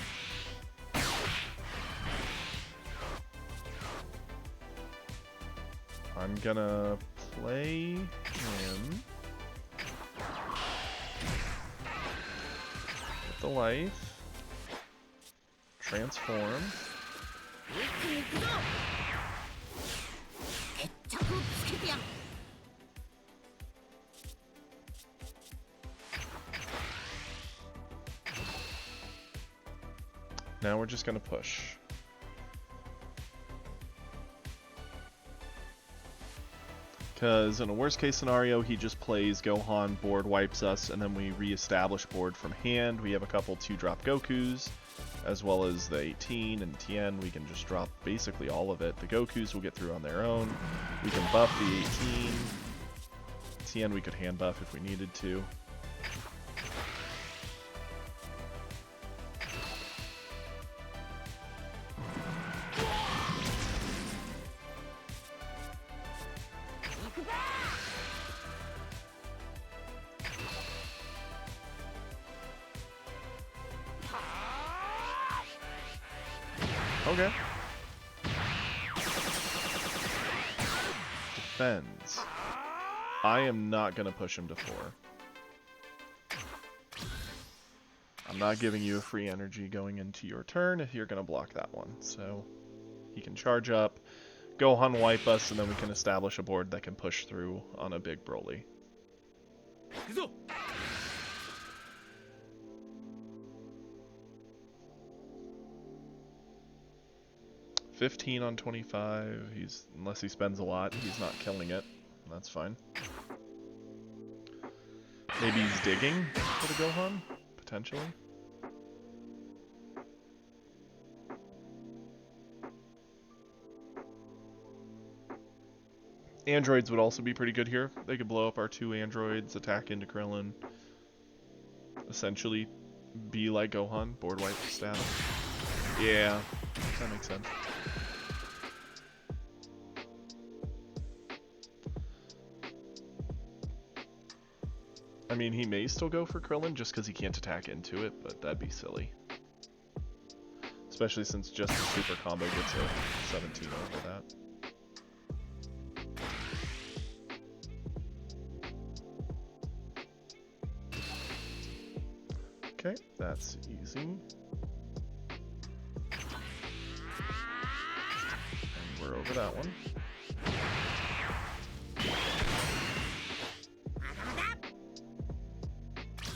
I'm gonna play him with the life. Transform. Now we're just gonna push. Because in a worst case scenario, he just plays Gohan, board wipes us, and then we re-establish board from hand. We have a couple 2-drop Gokus, as well as the 18 and Tien. We can just drop basically all of it. The Gokus will get through on their own. We can buff the 18. Tien we could hand buff if we needed to. Okay. Defends. I am not going to push him to 4. I'm not giving you a free energy going into your turn if you're going to block that one. So he can charge up, Gohan wipe us, and then we can establish a board that can push through on a big Broly. 15 on 25. Unless he spends a lot, he's not killing it. That's fine. Maybe he's digging for the Gohan, potentially. Androids would also be pretty good here. They could blow up our 2 androids, attack into Krillin. Essentially be like Gohan, board wipe status. Yeah, that makes sense. I mean, he may still go for Krillin just because he can't attack into it, but that'd be silly. Especially since just the super combo gets a 17 over that. Okay, that's easy. And we're over that one.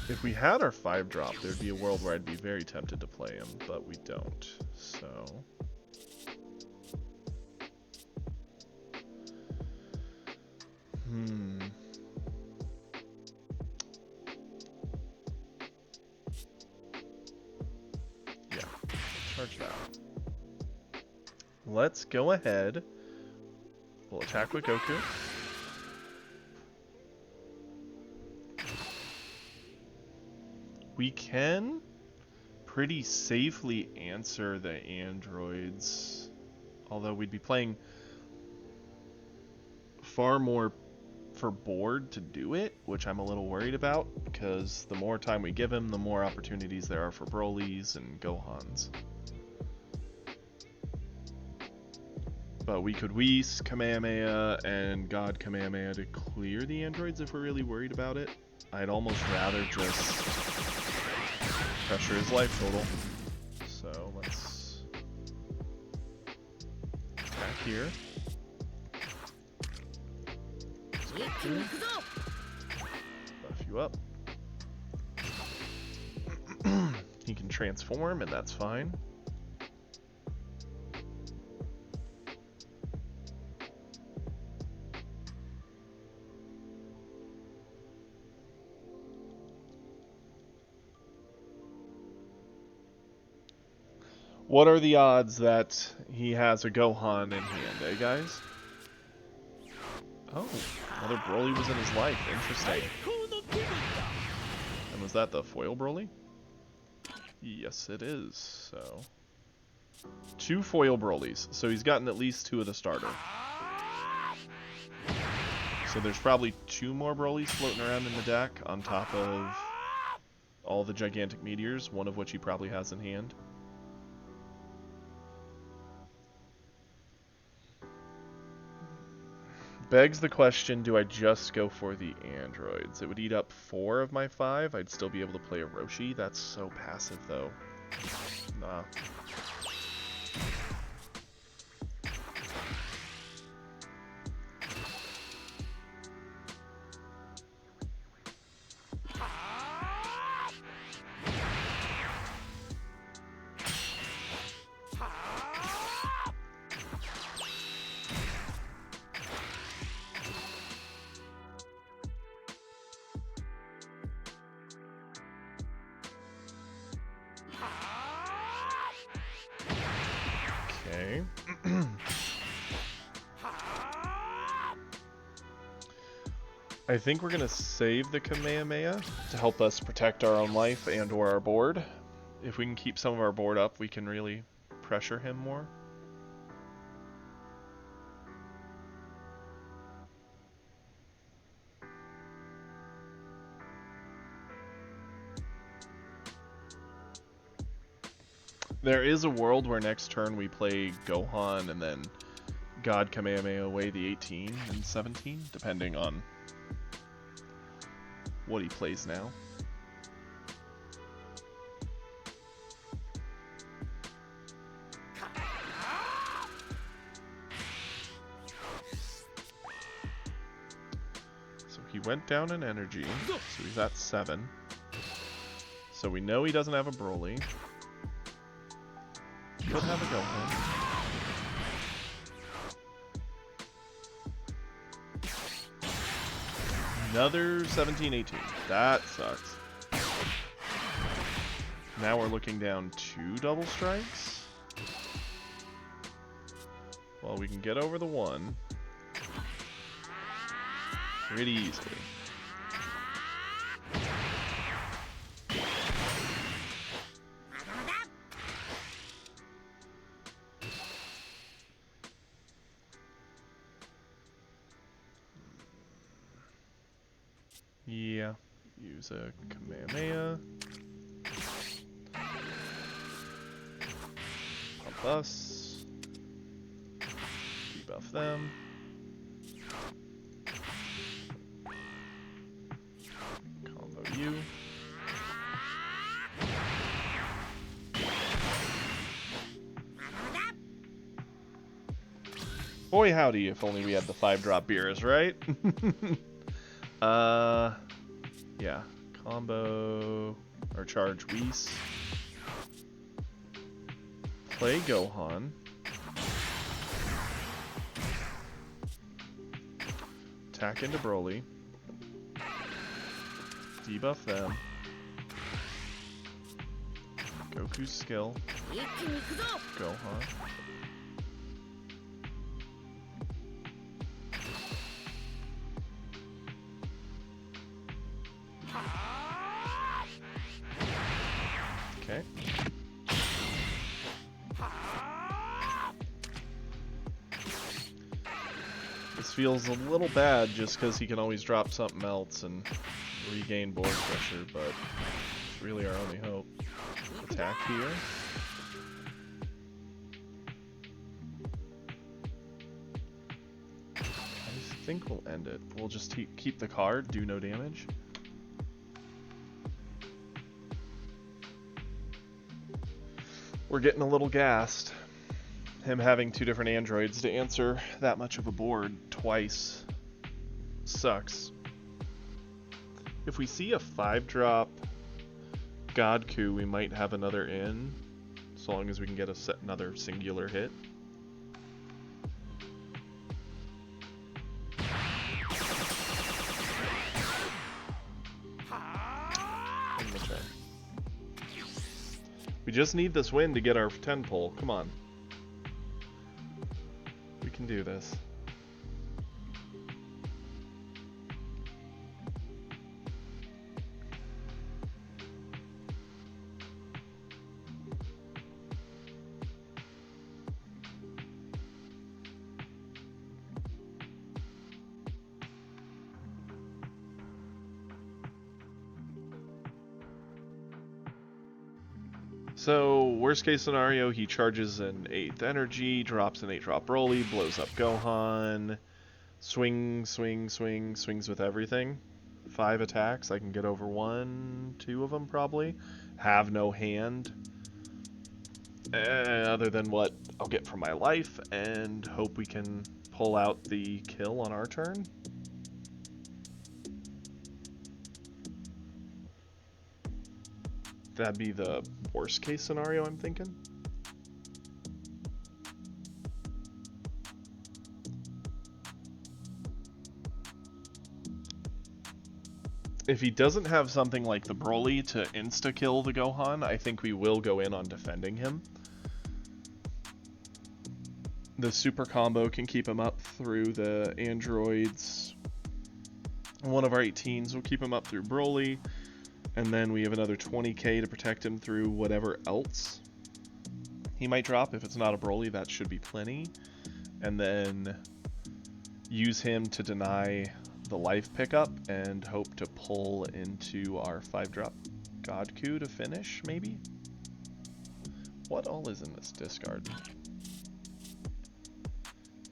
If we had our 5-drop, there'd be a world where I'd be very tempted to play him, but we don't, so... Yeah, charge that. Let's go ahead. We'll attack with Goku. We can pretty safely answer the androids, although we'd be playing far more for board to do it, which I'm a little worried about, because the more time we give him, the more opportunities there are for Brolys and Gohans. But we could Whis, Kamehameha, and God Kamehameha to clear the androids if we're really worried about it. I'd almost rather just pressure his life total. So let's attack here. Buff you up. He can transform, and that's fine. What are the odds that he has a Gohan in hand, eh, guys? Oh, another Broly was in his life. Interesting. And was that the foil Broly? Yes, it is. So, 2 foil Brolys. So he's gotten at least 2 of the starter. So there's probably 2 more Brolys floating around in the deck on top of all the gigantic meteors, one of which he probably has in hand. Begs the question, do I just go for the androids? It would eat up 4 of my 5. I'd still be able to play a Roshi. That's so passive, though. Nah. Okay. I think we're gonna save the Kamehameha to help us protect our own life and or our board. If we can keep some of our board up, we can really pressure him more. There is a world where next turn we play Gohan and then God Kamehameha away the 18 and 17, depending on what he plays now. So he went down in energy, so he's at 7. So we know he doesn't have a Broly. Could have a Gohan. Another 17-18. That sucks. Now we're looking down 2 double strikes. Well, we can get over the 1 pretty easily. Yeah, use a Kamehameha. Pump us. Debuff them. Combo you. Boy howdy, if only we had the 5-drop beers, right? Yeah, combo or charge Whis. Play Gohan. Attack into Broly. Debuff them. Goku's skill. Gohan. Okay. This feels a little bad just because he can always drop something else and regain board pressure, but it's really our only hope. Attack here. I think we'll end it. We'll just keep the card, do no damage. We're getting a little gassed. Him having 2 different androids to answer that much of a board twice sucks. If we see a 5-drop Godku, we might have another in, so long as we can get another singular hit. We just need this win to get our 10 pull. Come on. We can do this. So, worst case scenario, he charges an 8th energy, drops an 8-drop Broly, blows up Gohan, swings with everything. 5 attacks, I can get over 1, 2 of them probably. Have no hand, other than what I'll get from my life, and hope we can pull out the kill on our turn. That'd be the worst case scenario, I'm thinking. If he doesn't have something like the Broly to insta-kill the Gohan, I think we will go in on defending him. The super combo can keep him up through the androids. one of our 18s. We'll keep him up through Broly. And then we have another 20k to protect him through whatever else he might drop. If it's not a Broly, that should be plenty. And then use him to deny the life pickup and hope to pull into our 5-drop Godku to finish, maybe? What all is in this discard?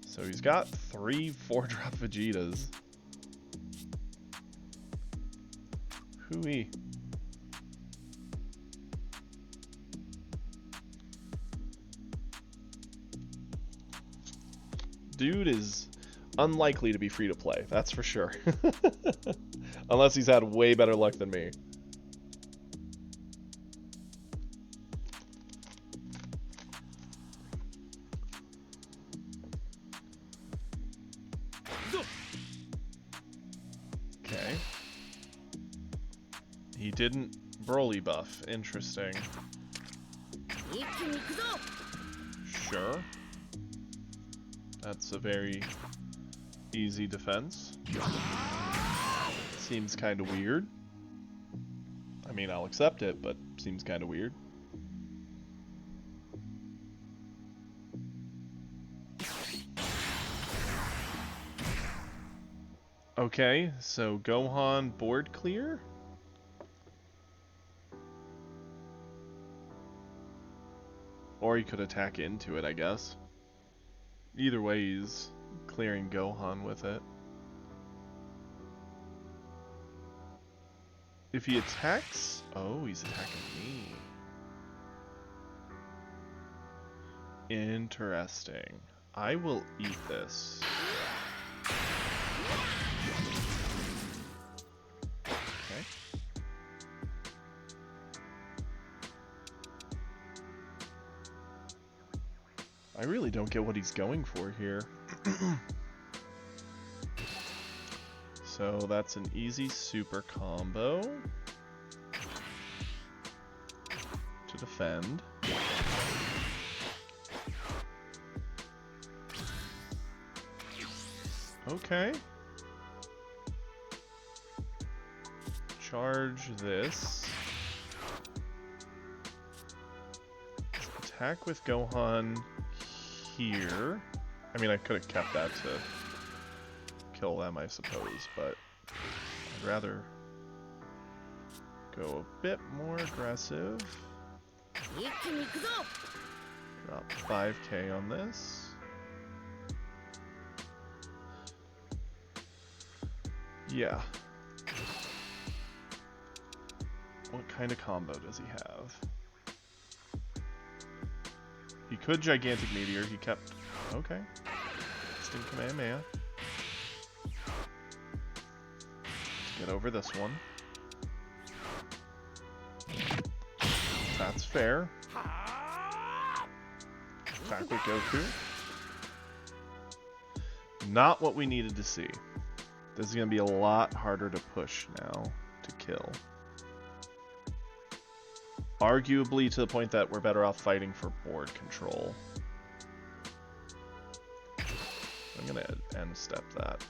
So he's got 3 4-drop Vegetas. Hooey. Dude is unlikely to be free to play, that's for sure. Unless he's had way better luck than me. Okay. He didn't Broly buff. Interesting. Sure. That's a very easy defense. Seems kind of weird. I mean, I'll accept it, but seems kind of weird. Okay, so Gohan board clear? Or he could attack into it, I guess. Either way, he's clearing Gohan with it. If he attacks... Oh, he's attacking me. Interesting. I will eat this. Okay. I really don't get what he's going for here. So that's an easy super combo to defend. Okay. Charge this. Attack with Gohan here. I mean, I could have kept that to kill them, I suppose, but I'd rather go a bit more aggressive. Drop 5k on this. Yeah. What kind of combo does he have? He could Gigantic Meteor, he kept... Okay. Instant Kamehameha. Get over this one. That's fair. Attack with Goku. Not what we needed to see. This is going to be a lot harder to push now to kill. Arguably to the point that we're better off fighting for board control. I'm going to end step that.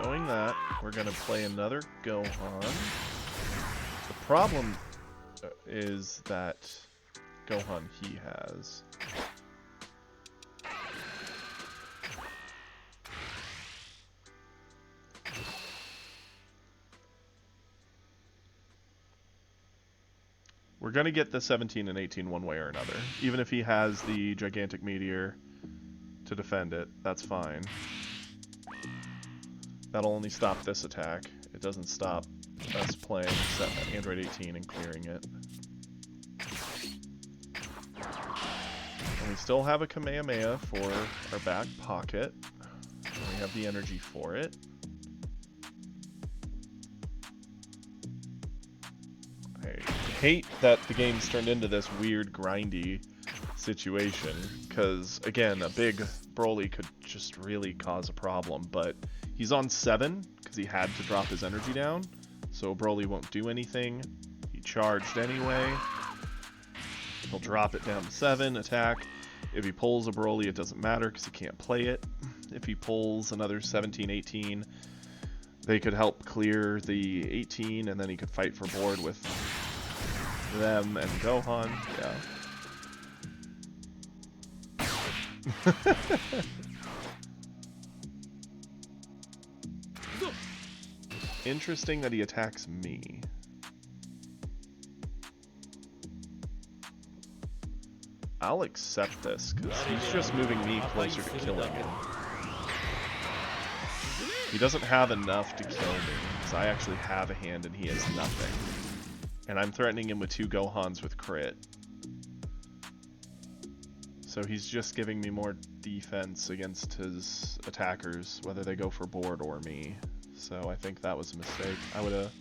Knowing that, we're going to play another Gohan. The problem is that Gohan he has. We're going to get the 17 and 18 one way or another. Even if he has the Gigantic Meteor to defend it, that's fine. That'll only stop this attack. It doesn't stop us playing Android 18 and clearing it. And we still have a Kamehameha for our back pocket. And we have the energy for it. I hate that the game's turned into this weird grindy situation, because again, a big Broly could just really cause a problem, but he's on 7 because he had to drop his energy down, so Broly won't do anything. He charged anyway. He'll drop it down to 7, attack. If he pulls a Broly, it doesn't matter because he can't play it. If he pulls another 17, 18, they could help clear the 18, and then he could fight for board with them and Gohan. Yeah. Interesting that he attacks me. I'll accept this, because he's just moving me closer to killing him. He doesn't have enough to kill me, because I actually have a hand and he has nothing. And I'm threatening him with 2 Gohans with crit. So he's just giving me more defense against his attackers, whether they go for board or me. So I think that was a mistake. I would have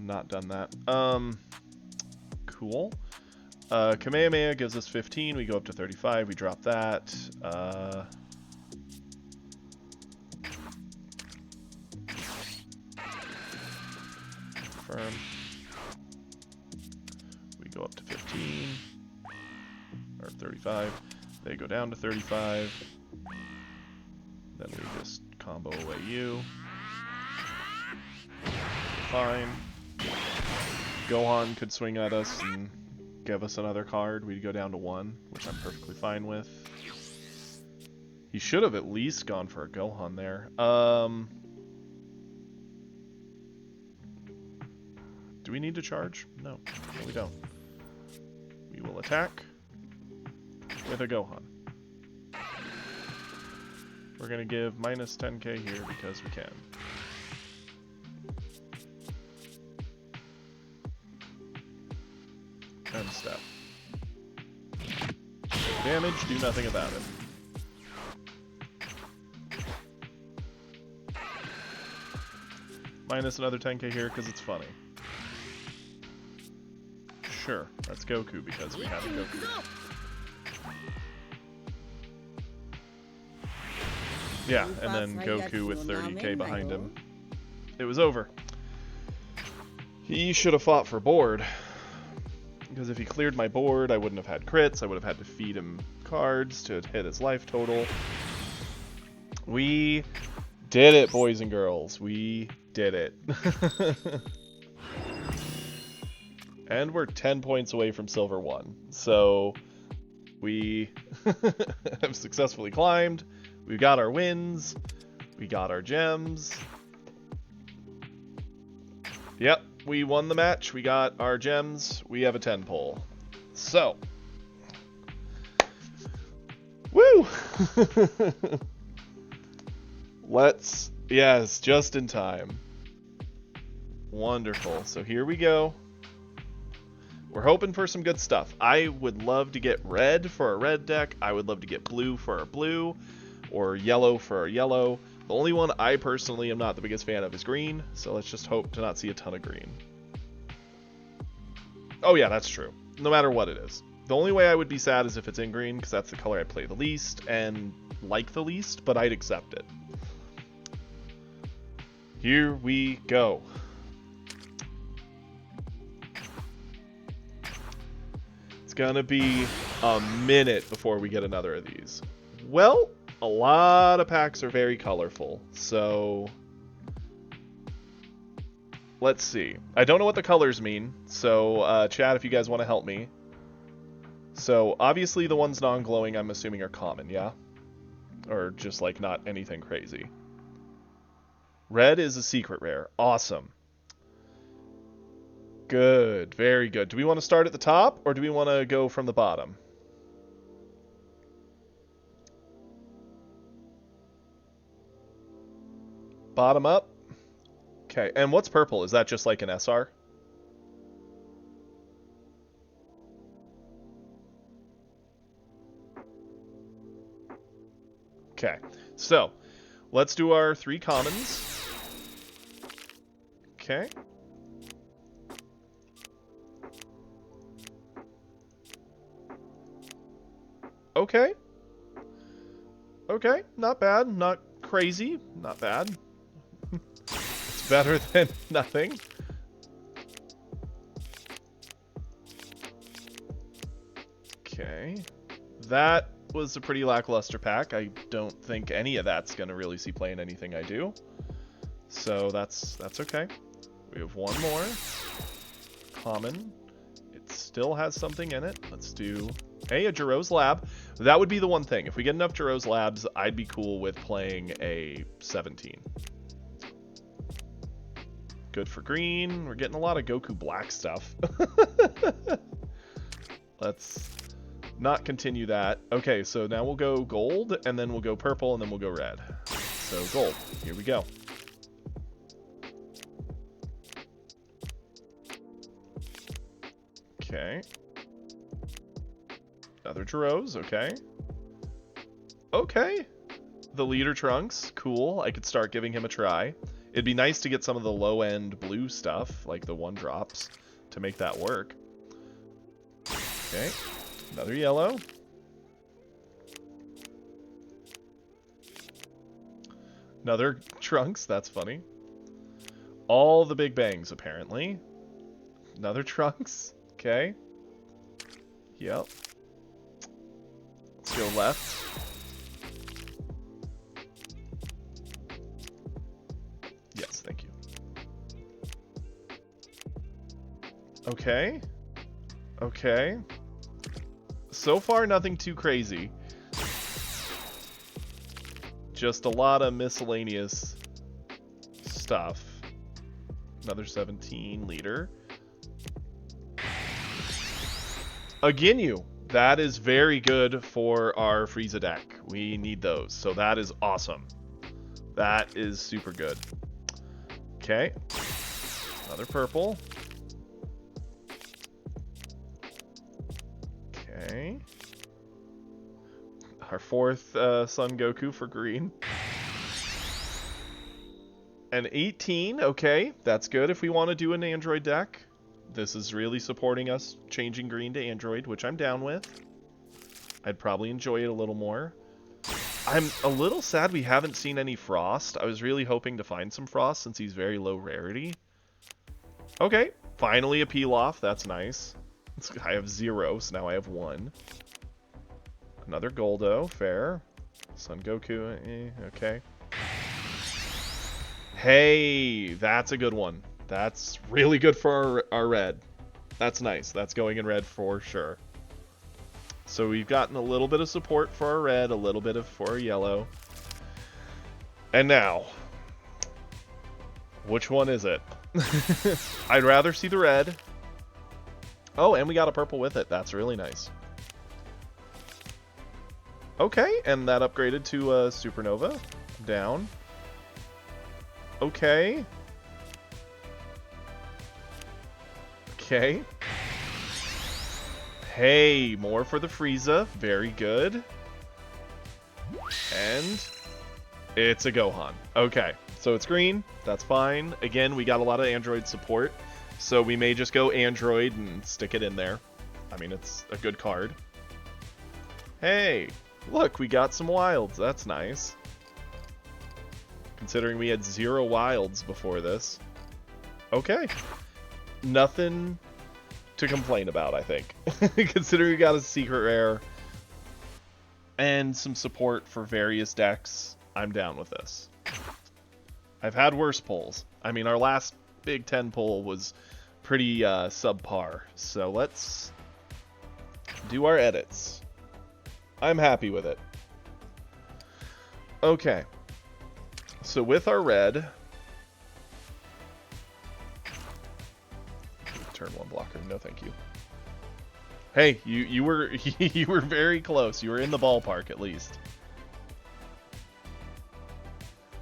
not done that. Cool. Kamehameha gives us 15. We go up to 35. We drop that. Confirm. We go up to 15. Or 35. They go down to 35. Then we just combo away you. Fine. Gohan could swing at us and give us another card. We'd go down to 1, which I'm perfectly fine with. He should have at least gone for a Gohan there. Do we need to charge? No, we don't. We will attack with a Gohan. We're going to give minus 10k here because we can. End step. Damage, do nothing about it. Minus another 10k here because it's funny. Sure, that's Goku because we have a Goku. Yeah, and then Goku with 30k behind him. It was over. He should have fought for board. Because if he cleared my board, I wouldn't have had crits. I would have had to feed him cards to hit his life total. We did it, boys and girls. We did it. And we're 10 points away from Silver 1. So we have successfully climbed. We got our wins. We got our gems. Yep, we won the match. We got our gems. We have a 10 pull. So. Woo! Yes, just in time. Wonderful. So here we go. We're hoping for some good stuff. I would love to get red for a red deck. I would love to get blue for a blue. Or yellow for a yellow. The only one I personally am not the biggest fan of is green. So let's just hope to not see a ton of green. Oh yeah, that's true. No matter what it is. The only way I would be sad is if it's in green, because that's the color I play the least and like the least, but I'd accept it. Here we go. It's gonna be a minute before we get another of these. Well, a lot of packs are very colorful, so let's see. I don't know what the colors mean, so chat if you guys want to help me. So obviously the ones non-glowing I'm assuming are common, yeah? Or just like not anything crazy. Red is a secret rare. Awesome. Good, very good. Do we want to start at the top or do we want to go from the bottom? Bottom up. Okay, and what's purple? Is that just like an SR? Okay, so let's do our 3 commons. Okay. Okay. Okay, not bad, not crazy, not bad. It's better than nothing. Okay. that was a pretty lackluster pack. I don't think any of that's going to really see play in anything I do. So that's okay. We have one more. Common. It still has something in it. Let's do... Hey, a Jiro's Lab. That would be the one thing. If we get enough Jiro's Labs, I'd be cool with playing a 17. Good for green. We're getting a lot of Goku Black stuff. Let's not continue that. Okay, so now we'll go gold, and then we'll go purple, and then we'll go red. So gold. Here we go. Okay. Another Jiro's, okay. Okay. The leader Trunks, cool. I could start giving him a try. It'd be nice to get some of the low-end blue stuff, like the 1-drops, to make that work. Okay. Another yellow. Another Trunks, that's funny. All the Big Bangs, apparently. Another Trunks, okay. Yep. Let's go left. Yes, thank you. Okay. Okay. So far, nothing too crazy. Just a lot of miscellaneous stuff. Another 17 leader. A Ginyu. That is very good for our Frieza deck. We need those. So that is awesome. That is super good. Okay. Another purple. Okay. Our fourth Son Goku for green. An 18. Okay. That's good if we want to do an Android deck. This is really supporting us changing green to Android, which I'm down with. I'd probably enjoy it a little more. I'm a little sad we haven't seen any Frost. I was really hoping to find some Frost since he's very low rarity. Okay, finally a Pilaf. That's nice. I have 0, so now I have 1. Another Goldo, fair. Son Goku, okay. Hey, that's a good one. That's really good for our red. That's nice. That's going in red for sure. So we've gotten a little bit of support for our red, a little bit for our yellow. And now, which one is it? I'd rather see the red. Oh, and we got a purple with it. That's really nice. Okay, and that upgraded to Supernova. Down. Okay. Okay. Hey, more for the Frieza. Very good. And it's a Gohan. Okay, so it's green. That's fine. Again, we got a lot of Android support, so we may just go Android and stick it in there. I mean, it's a good card. Hey, look, we got some wilds. That's nice. Considering we had 0 wilds before this. Okay. Nothing to complain about, I think. Considering we got a secret rare and some support for various decks, I'm down with this. I've had worse pulls. I mean, our last Big 10 pull was pretty subpar. So let's do our edits. I'm happy with it. Okay. So with our red... Turn 1 blocker. No, thank you. Hey, you were you were very close. You were in the ballpark at least.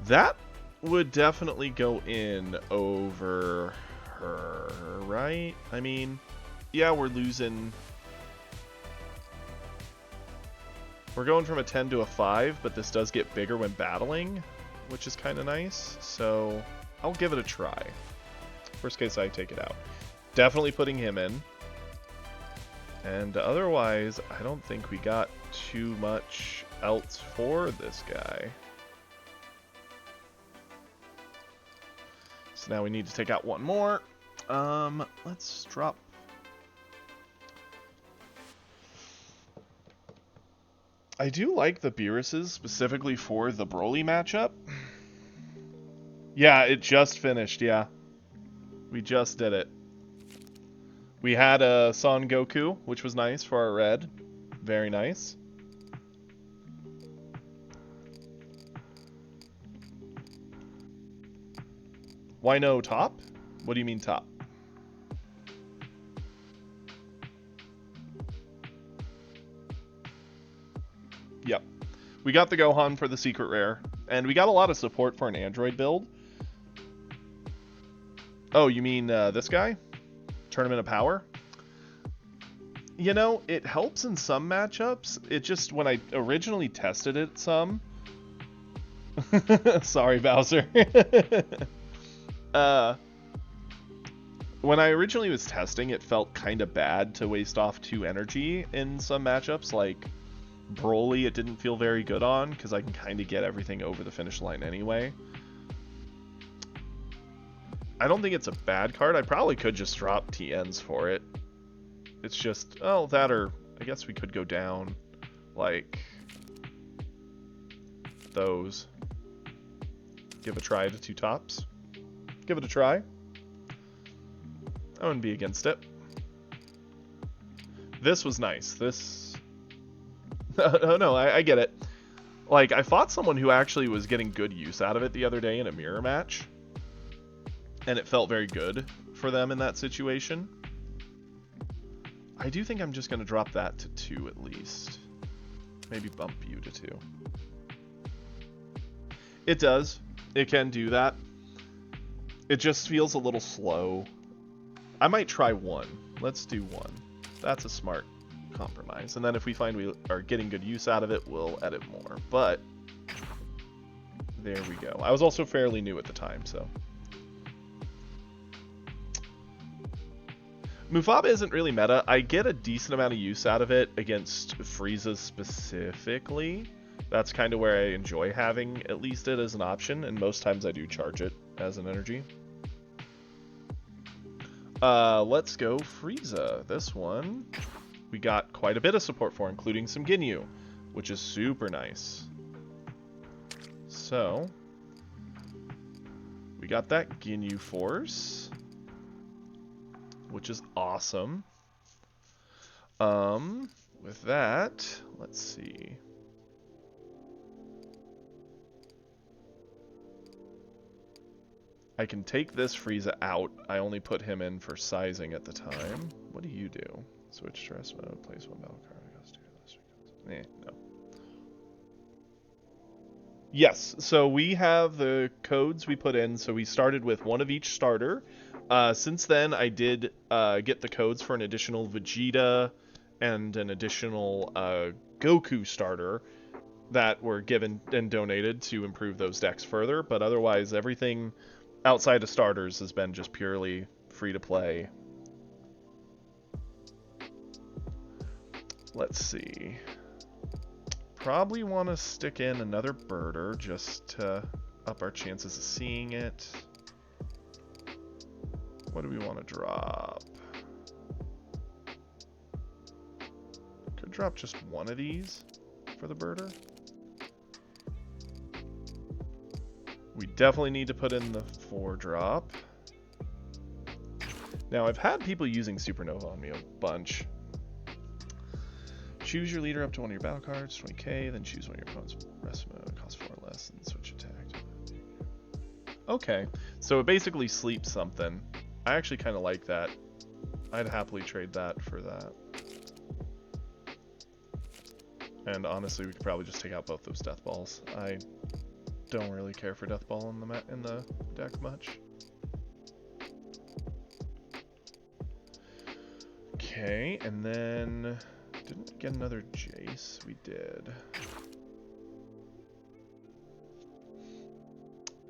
That would definitely go in over her, right? I mean, yeah, we're losing. We're going from a 10 to a 5, but this does get bigger when battling, which is kind of nice. So I'll give it a try. Worst case, I take it out. Definitely putting him in. And otherwise, I don't think we got too much else for this guy. So now we need to take out one more. Let's drop. I do like the Beeruses specifically for the Broly matchup. Yeah, it just finished, yeah. We just did it. We had a Son Goku, which was nice for our red. Very nice. Why no top? What do you mean top? Yep. We got the Gohan for the secret rare, and we got a lot of support for an Android build. Oh, you mean this guy? Tournament of Power? You know, it helps in some matchups. It just, when I originally tested it some... Sorry, Bowser. When I originally was testing, it felt kind of bad to waste off 2 energy in some matchups, like Broly it didn't feel very good on, because I can kind of get everything over the finish line anyway. I don't think it's a bad card. I probably could just drop TNs for it. It's just, oh, that, or I guess we could go down, like, those. Give a try to 2 tops. Give it a try. I wouldn't be against it. This was nice. This... Oh no, I get it. Like, I fought someone who actually was getting good use out of it the other day in a mirror match. And it felt very good for them in that situation. I do think I'm just going to drop that to 2 at least. Maybe bump you to 2. It does. It can do that. It just feels a little slow. I might try 1. Let's do 1. That's a smart compromise. And then if we find we are getting good use out of it, we'll edit more. But there we go. I was also fairly new at the time, so... Mufaba isn't really meta. I get a decent amount of use out of it against Frieza specifically. That's kind of where I enjoy having at least it as an option, and most times I do charge it as an energy. Let's go Frieza. This one we got quite a bit of support for, including some Ginyu, which is super nice. So we got that Ginyu Force, which is awesome. With that, let's see. I can take this Frieza out. I only put him in for sizing at the time. What do you do? Switch to rest mode, place 1 battle card. No. Yes, so we have the codes we put in. So we started with 1 of each starter. Since then, I did get the codes for an additional Vegeta and an additional Goku starter that were given and donated to improve those decks further. But otherwise, everything outside of starters has been just purely free to play. Let's see. Probably want to stick in another birder just to up our chances of seeing it. What do we want to drop? Could drop just 1 of these for the birder. We definitely need to put in the 4-drop. Now, I've had people using Supernova on me a bunch. Choose your leader up to 1 of your battle cards, 20k, then choose one of your opponent's rest mode, cost 4 less, and switch attack. Okay, so it basically sleeps something. I actually kind of like that. I'd happily trade that for that. And honestly, we could probably just take out both those Death Balls. I don't really care for Death Ball in the deck much. Okay, and then didn't we get another Jace? We did.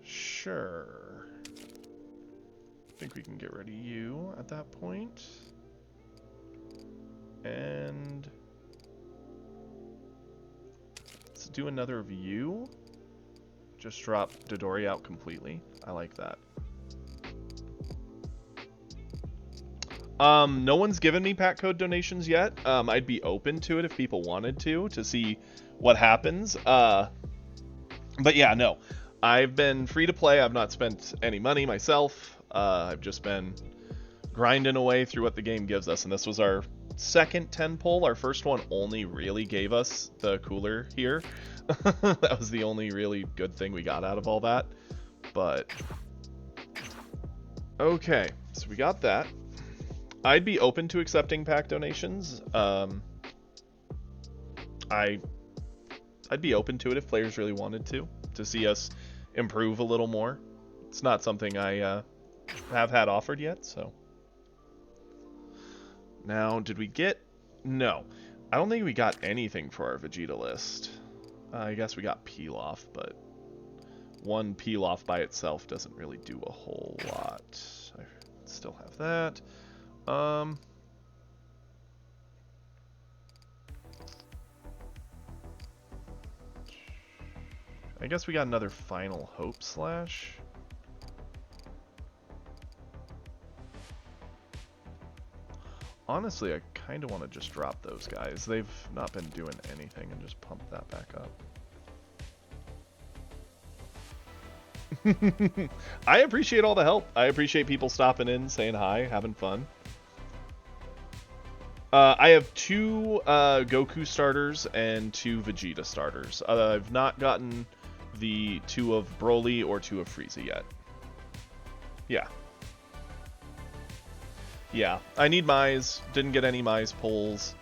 Sure. I think we can get rid of you at that point. And let's do another of you. Just drop Dodori out completely. I like that. No one's given me pack code donations yet. I'd be open to it if people wanted to see what happens. But yeah, no. I've been free to play. I've not spent any money myself. I've just been grinding away through what the game gives us, and this was our second 10 pull. Our first one only really gave us the cooler here. That was the only really good thing we got out of all that. But okay, so we got that. I'd be open to accepting pack donations. I'd be open to it if players really wanted to see us improve a little more. It's not something I have had offered yet, so. Now, did we get... No. I don't think we got anything for our Vegeta list. I guess we got Pilaf, but one Pilaf by itself doesn't really do a whole lot. I still have that. I guess we got another Final Hope Slash. Honestly, I kind of want to just drop those guys. They've not been doing anything, and just pump that back up. I appreciate all the help. I appreciate people stopping in, saying hi, having fun. I have 2 Goku starters and 2 Vegeta starters. I've not gotten the 2 of Broly or 2 of Frieza yet. Yeah. Yeah, I need Mize. Didn't get any Mize pulls.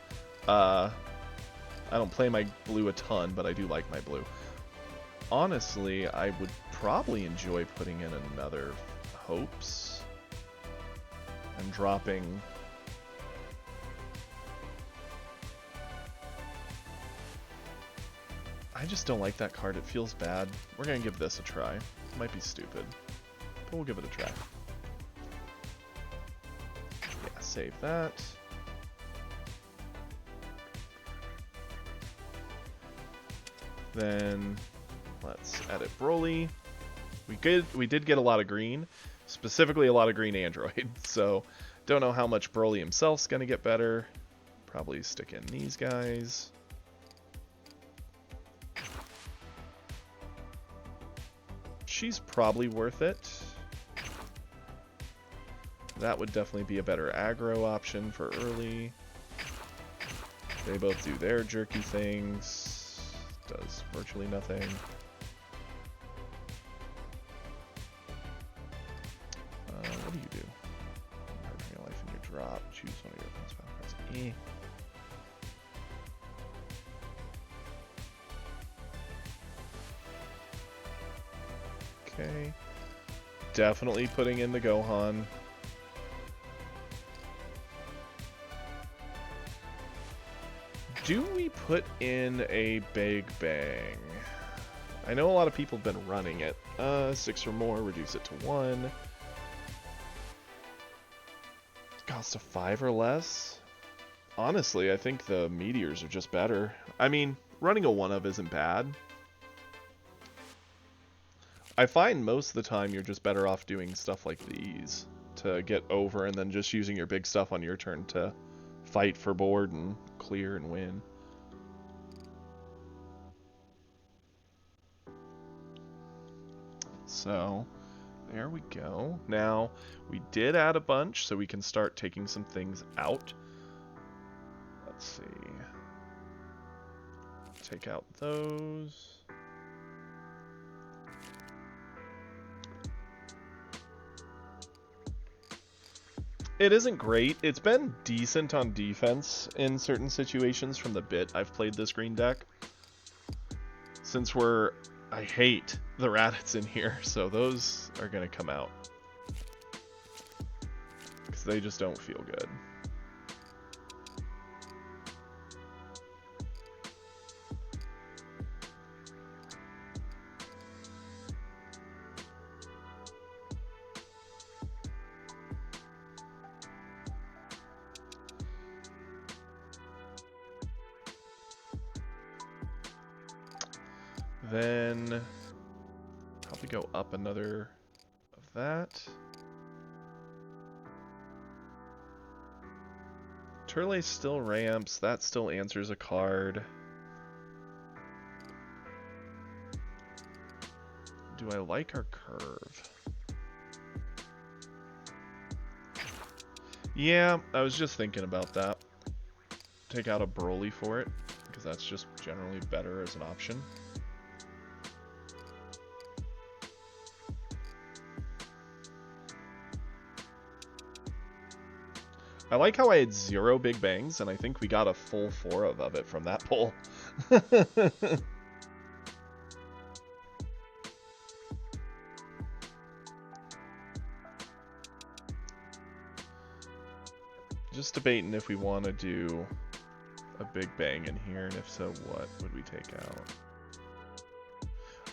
I don't play my blue a ton, but I do like my blue. Honestly, I would probably enjoy putting in another Hopes and dropping... I just don't like that card. It feels bad. We're gonna give this a try. It might be stupid, but we'll give it a try. Yeah, save that. Then let's edit Broly. We did get a lot of green, specifically a lot of green android. So don't know how much Broly himself's gonna get better. Probably stick in these guys. She's probably worth it. That would definitely be a better aggro option for early. They both do their jerky things. Does virtually nothing. What do you do? Bring a life in your drop. Choose one of your opponent's battle cards. Okay. Definitely putting in the Gohan. Do we put in a Big Bang? I know a lot of people have been running it. 6 or more, reduce it to 1. Cost of 5 or less? Honestly, I think the Meteors are just better. I mean, running a 1-of isn't bad. I find most of the time you're just better off doing stuff like these to get over, and then just using your big stuff on your turn to fight for board and clear and win. So, there we go. Now, we did add a bunch, so we can start taking some things out. Let's see. Take out those. It isn't great. It's been decent on defense in certain situations from the bit I've played this green deck. Since I hate the Raditz in here, so those are going to come out. Because they just don't feel good. Then probably go up another of that. Turle still ramps. That still answers a card. Do I like our curve? Yeah, I was just thinking about that. Take out a Broly for it, because that's just generally better as an option. I like how I had 0 Big Bangs, and I think we got a full 4 of it from that pull. Just debating if we want to do a Big Bang in here, and if so, what would we take out?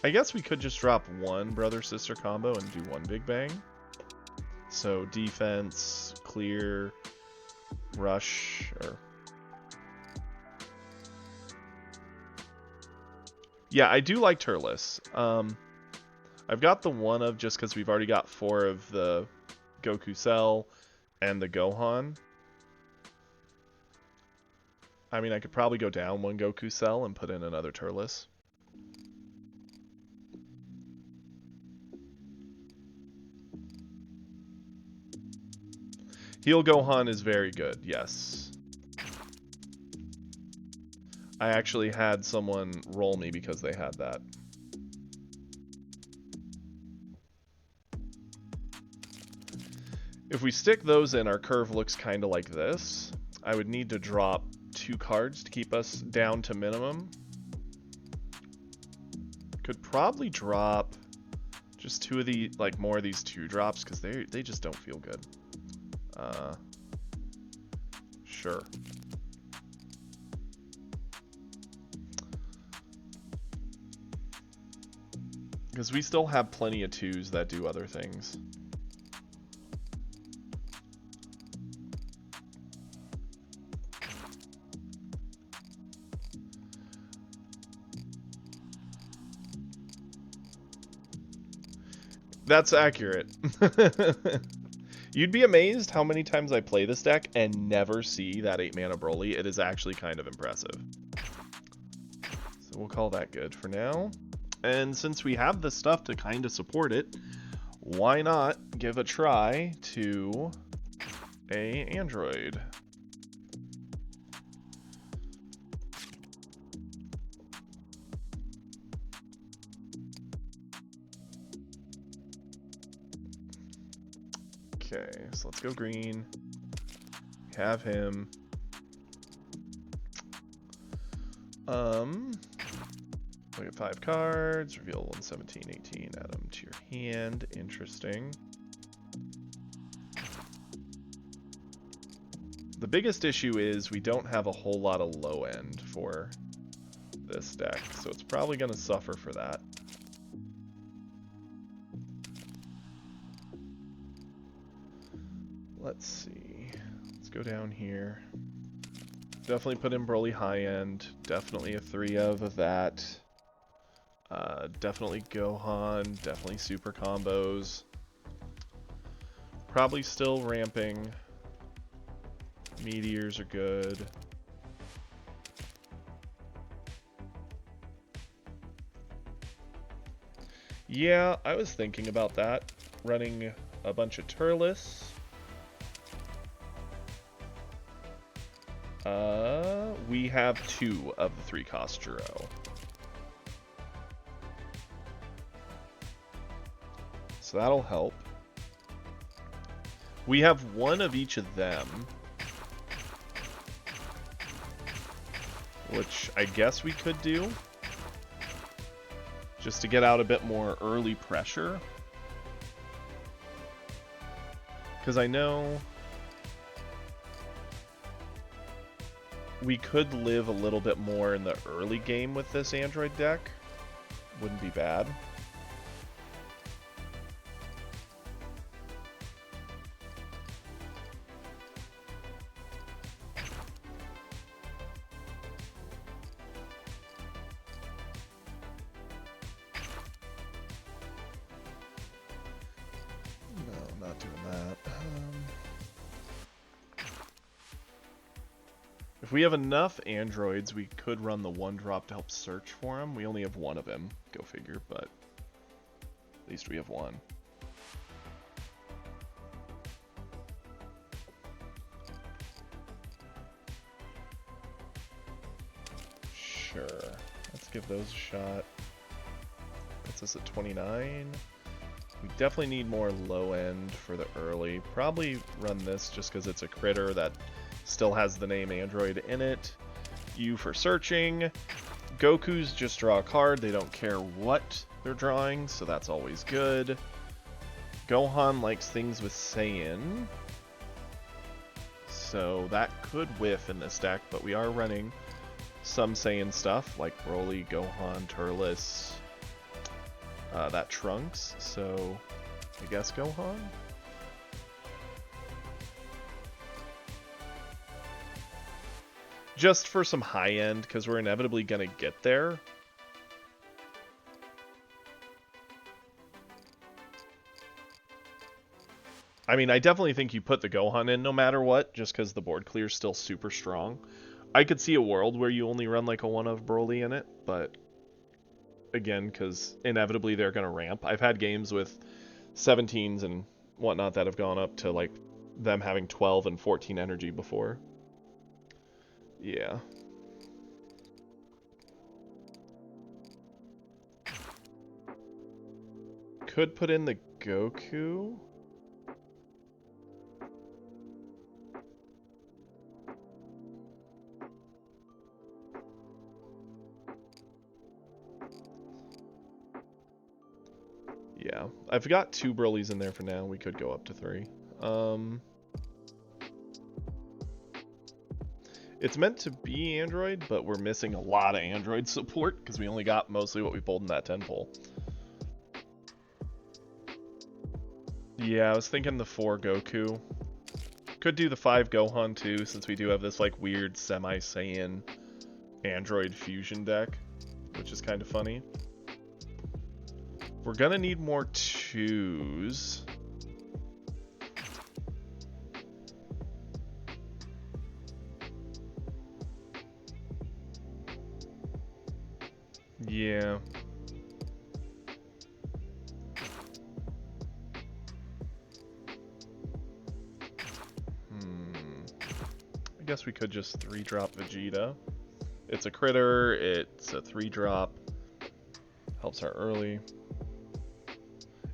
I guess we could just drop 1 brother-sister combo and do 1 Big Bang. So defense, clear, rush, or... Yeah, I do like Turles. I've got the 1 of just because we've already got 4 of the Goku Cell and the Gohan. I mean, I could probably go down 1 Goku Cell and put in another Turles. Heal Gohan is very good, yes. I actually had someone roll me because they had that. If we stick those in, our curve looks kind of like this. I would need to drop 2 cards to keep us down to minimum. Could probably drop just 2 of the, like, more of these 2 drops because they just don't feel good. Sure. Because we still have plenty of 2s that do other things. That's accurate. You'd be amazed how many times I play this deck and never see that 8-mana Broly. It is actually kind of impressive. So we'll call that good for now. And since we have the stuff to kind of support it, why not give a try to a Android? Okay, so let's go green. Have him. Look at 5 cards, reveal 117, 18, add them to your hand. Interesting. The biggest issue is we don't have a whole lot of low end for this deck, so it's probably going to suffer for that. Let's see. Let's go down here. Definitely put in Broly high end. Definitely a 3 of that. Definitely Gohan. Definitely super combos. Probably still ramping. Meteors are good. Yeah, I was thinking about that. Running a bunch of Turles. We have 2 of the 3-cost Juro. So that'll help. We have 1 of each of them. Which I guess we could do. Just to get out a bit more early pressure. Because I know we could live a little bit more in the early game with this Android deck. Wouldn't be bad. No, not doing that. If we have enough androids, we could run the 1-drop to help search for him. We only have 1 of him, go figure, but at least we have 1. Sure. Let's give those a shot. Puts us at 29. We definitely need more low end for the early. Probably run this just because it's a critter that still has the name Android in it. U for searching. Goku's just draw a card. They don't care what they're drawing, so that's always good. Gohan likes things with Saiyan, so that could whiff in this deck, but we are running some Saiyan stuff like Broly, Gohan, Turles, that Trunks, so I guess Gohan? Just for some high end, because we're inevitably going to get there. I mean, I definitely think you put the Gohan in no matter what, just because the board clear is still super strong. I could see a world where you only run like a 1 of Broly in it, but again, because inevitably they're going to ramp. I've had games with 17s and whatnot that have gone up to like them having 12 and 14 energy before. Yeah. Could put in the Goku. Yeah, I've got 2 Brolys in there for now. We could go up to 3. It's meant to be Android, but we're missing a lot of Android support because we only got mostly what we pulled in that 10 pull. Yeah, I was thinking the 4 Goku. Could do the 5 Gohan too, since we do have this like weird semi-Saiyan Android fusion deck, which is kind of funny. We're gonna need more 2s. Yeah. I guess we could just 3-drop Vegeta. It's a critter, it's a 3-drop. Helps our early.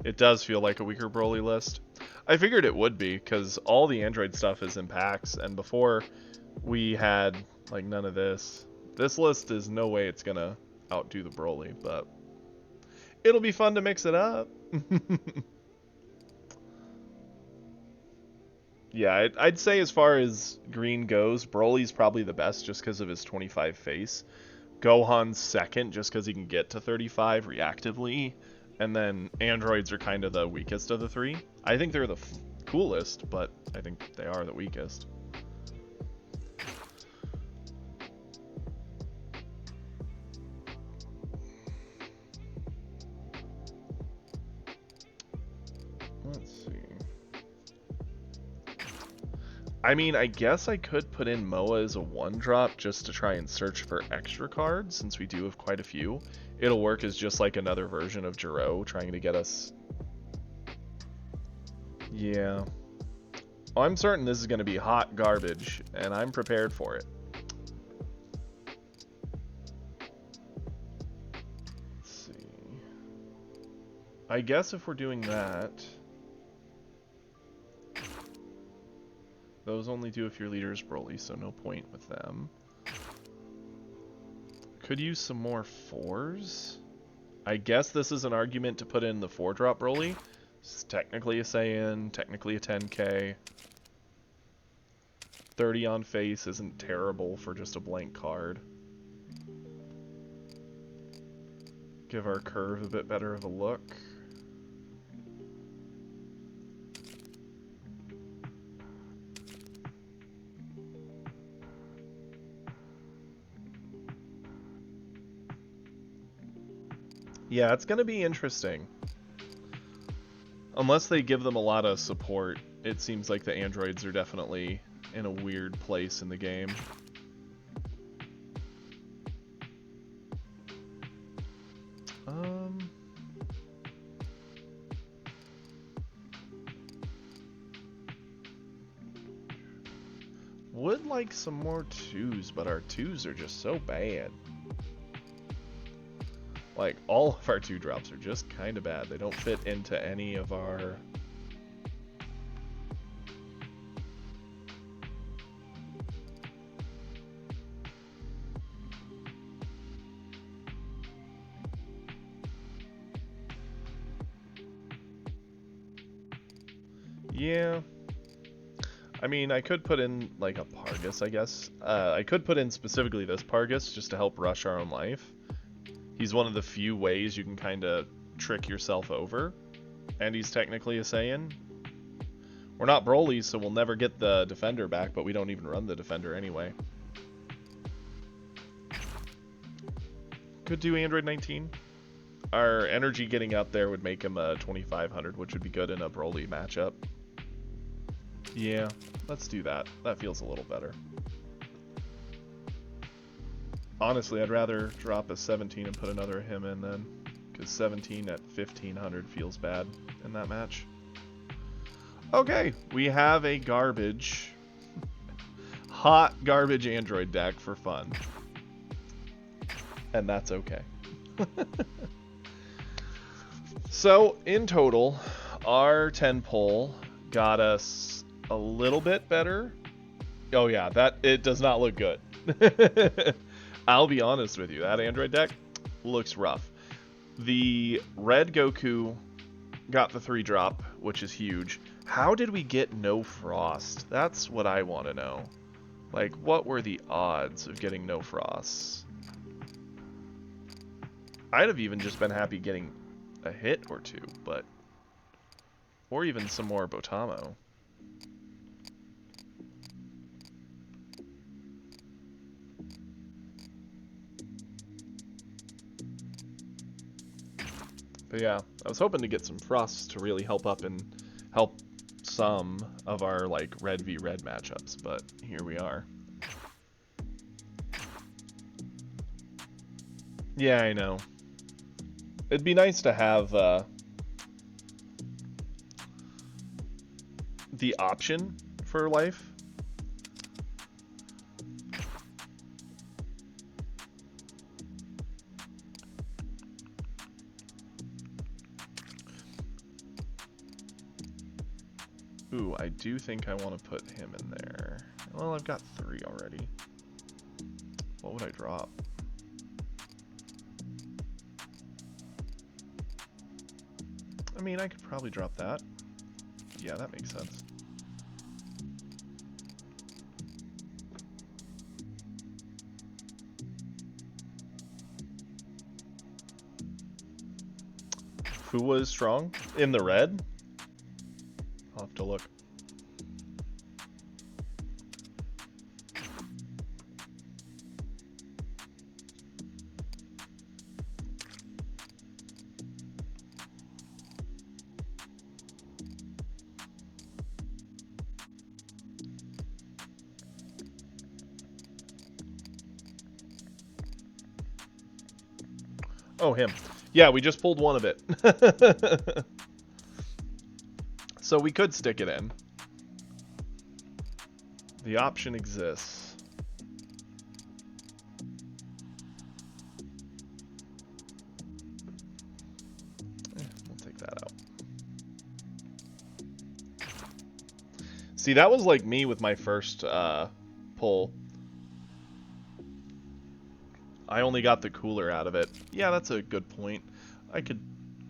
It does feel like a weaker Broly list. I figured it would be, because all the Android stuff is in packs, and before we had like none of this. This list is no way it's gonna outdo the Broly, but it'll be fun to mix it up. Yeah, I'd say as far as green goes, Broly's probably the best just because of his 25 face. Gohan's second just because he can get to 35 reactively. And then androids are kind of the weakest of the 3. I think they're the coolest, but I think they are the weakest. Let's see. I mean, I guess I could put in Moa as a 1-drop just to try and search for extra cards, since we do have quite a few. It'll work as just like another version of Jiro trying to get us. Yeah. Oh, I'm certain this is going to be hot garbage, and I'm prepared for it. Let's see. I guess if we're doing that, those only do if your leader is Broly, so no point with them. Could use some more 4s. I guess this is an argument to put in the 4-drop Broly. It's technically a Saiyan, technically a 10k. 30 on face isn't terrible for just a blank card. Give our curve a bit better of a look. Yeah, it's going to be interesting. Unless they give them a lot of support, it seems like the androids are definitely in a weird place in the game. would like some more 2s, but our 2s are just so bad. Like, all of our 2-drops are just kind of bad. They don't fit into any of our... Yeah. I mean, I could put in, like, a Pargus, I guess. I could put in specifically this Pargus just to help rush our own life. He's one of the few ways you can kind of trick yourself over. And he's technically a Saiyan. We're not Broly, so we'll never get the Defender back, but we don't even run the Defender anyway. Could do Android 19. Our energy getting up there would make him a 2500, which would be good in a Broly matchup. Yeah, let's do that. That feels a little better. Honestly, I'd rather drop a 17 and put another him in then, because 17 at 1500 feels bad in that match. Okay, we have a garbage, hot garbage Android deck for fun. And that's okay. So, in total, our 10 pull got us a little bit better. Oh yeah, it does not look good. I'll be honest with you, that Android deck looks rough. The red Goku got the 3-drop, which is huge. How did we get no Frost? That's what I want to know. Like, what were the odds of getting no Frost? I'd have even just been happy getting a hit or two, but... Or even some more Botamo. But yeah, I was hoping to get some Frosts to really help up and help some of our, like, red v red matchups, but here we are. Yeah, I know. It'd be nice to have the option for life. Ooh, I do think I want to put him in there. Well, I've got 3 already. What would I drop? I mean, I could probably drop that. Yeah, that makes sense. Fuwa is strong in the red. I'll have to look. Oh, him. Yeah, we just pulled one of it. So we could stick it in. The option exists. We'll take that out. See, that was like me with my first pull. I only got the cooler out of it. Yeah, that's a good point. I could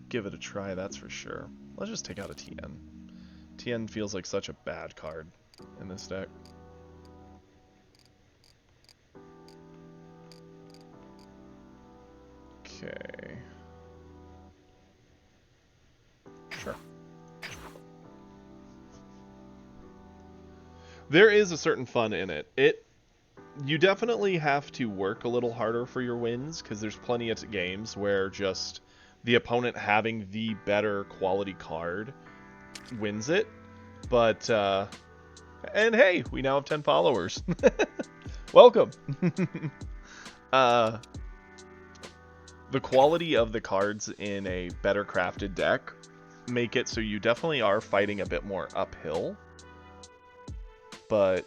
give it a try, that's for sure. Let's just take out a Tien. Tien feels like such a bad card in this deck. Okay. Sure. There is a certain fun in it. You definitely have to work a little harder for your wins, because there's plenty of games where just the opponent having the better quality card wins it. But, and hey, we now have 10 followers. Welcome. The quality of the cards in a better crafted deck make it so you definitely are fighting a bit more uphill. But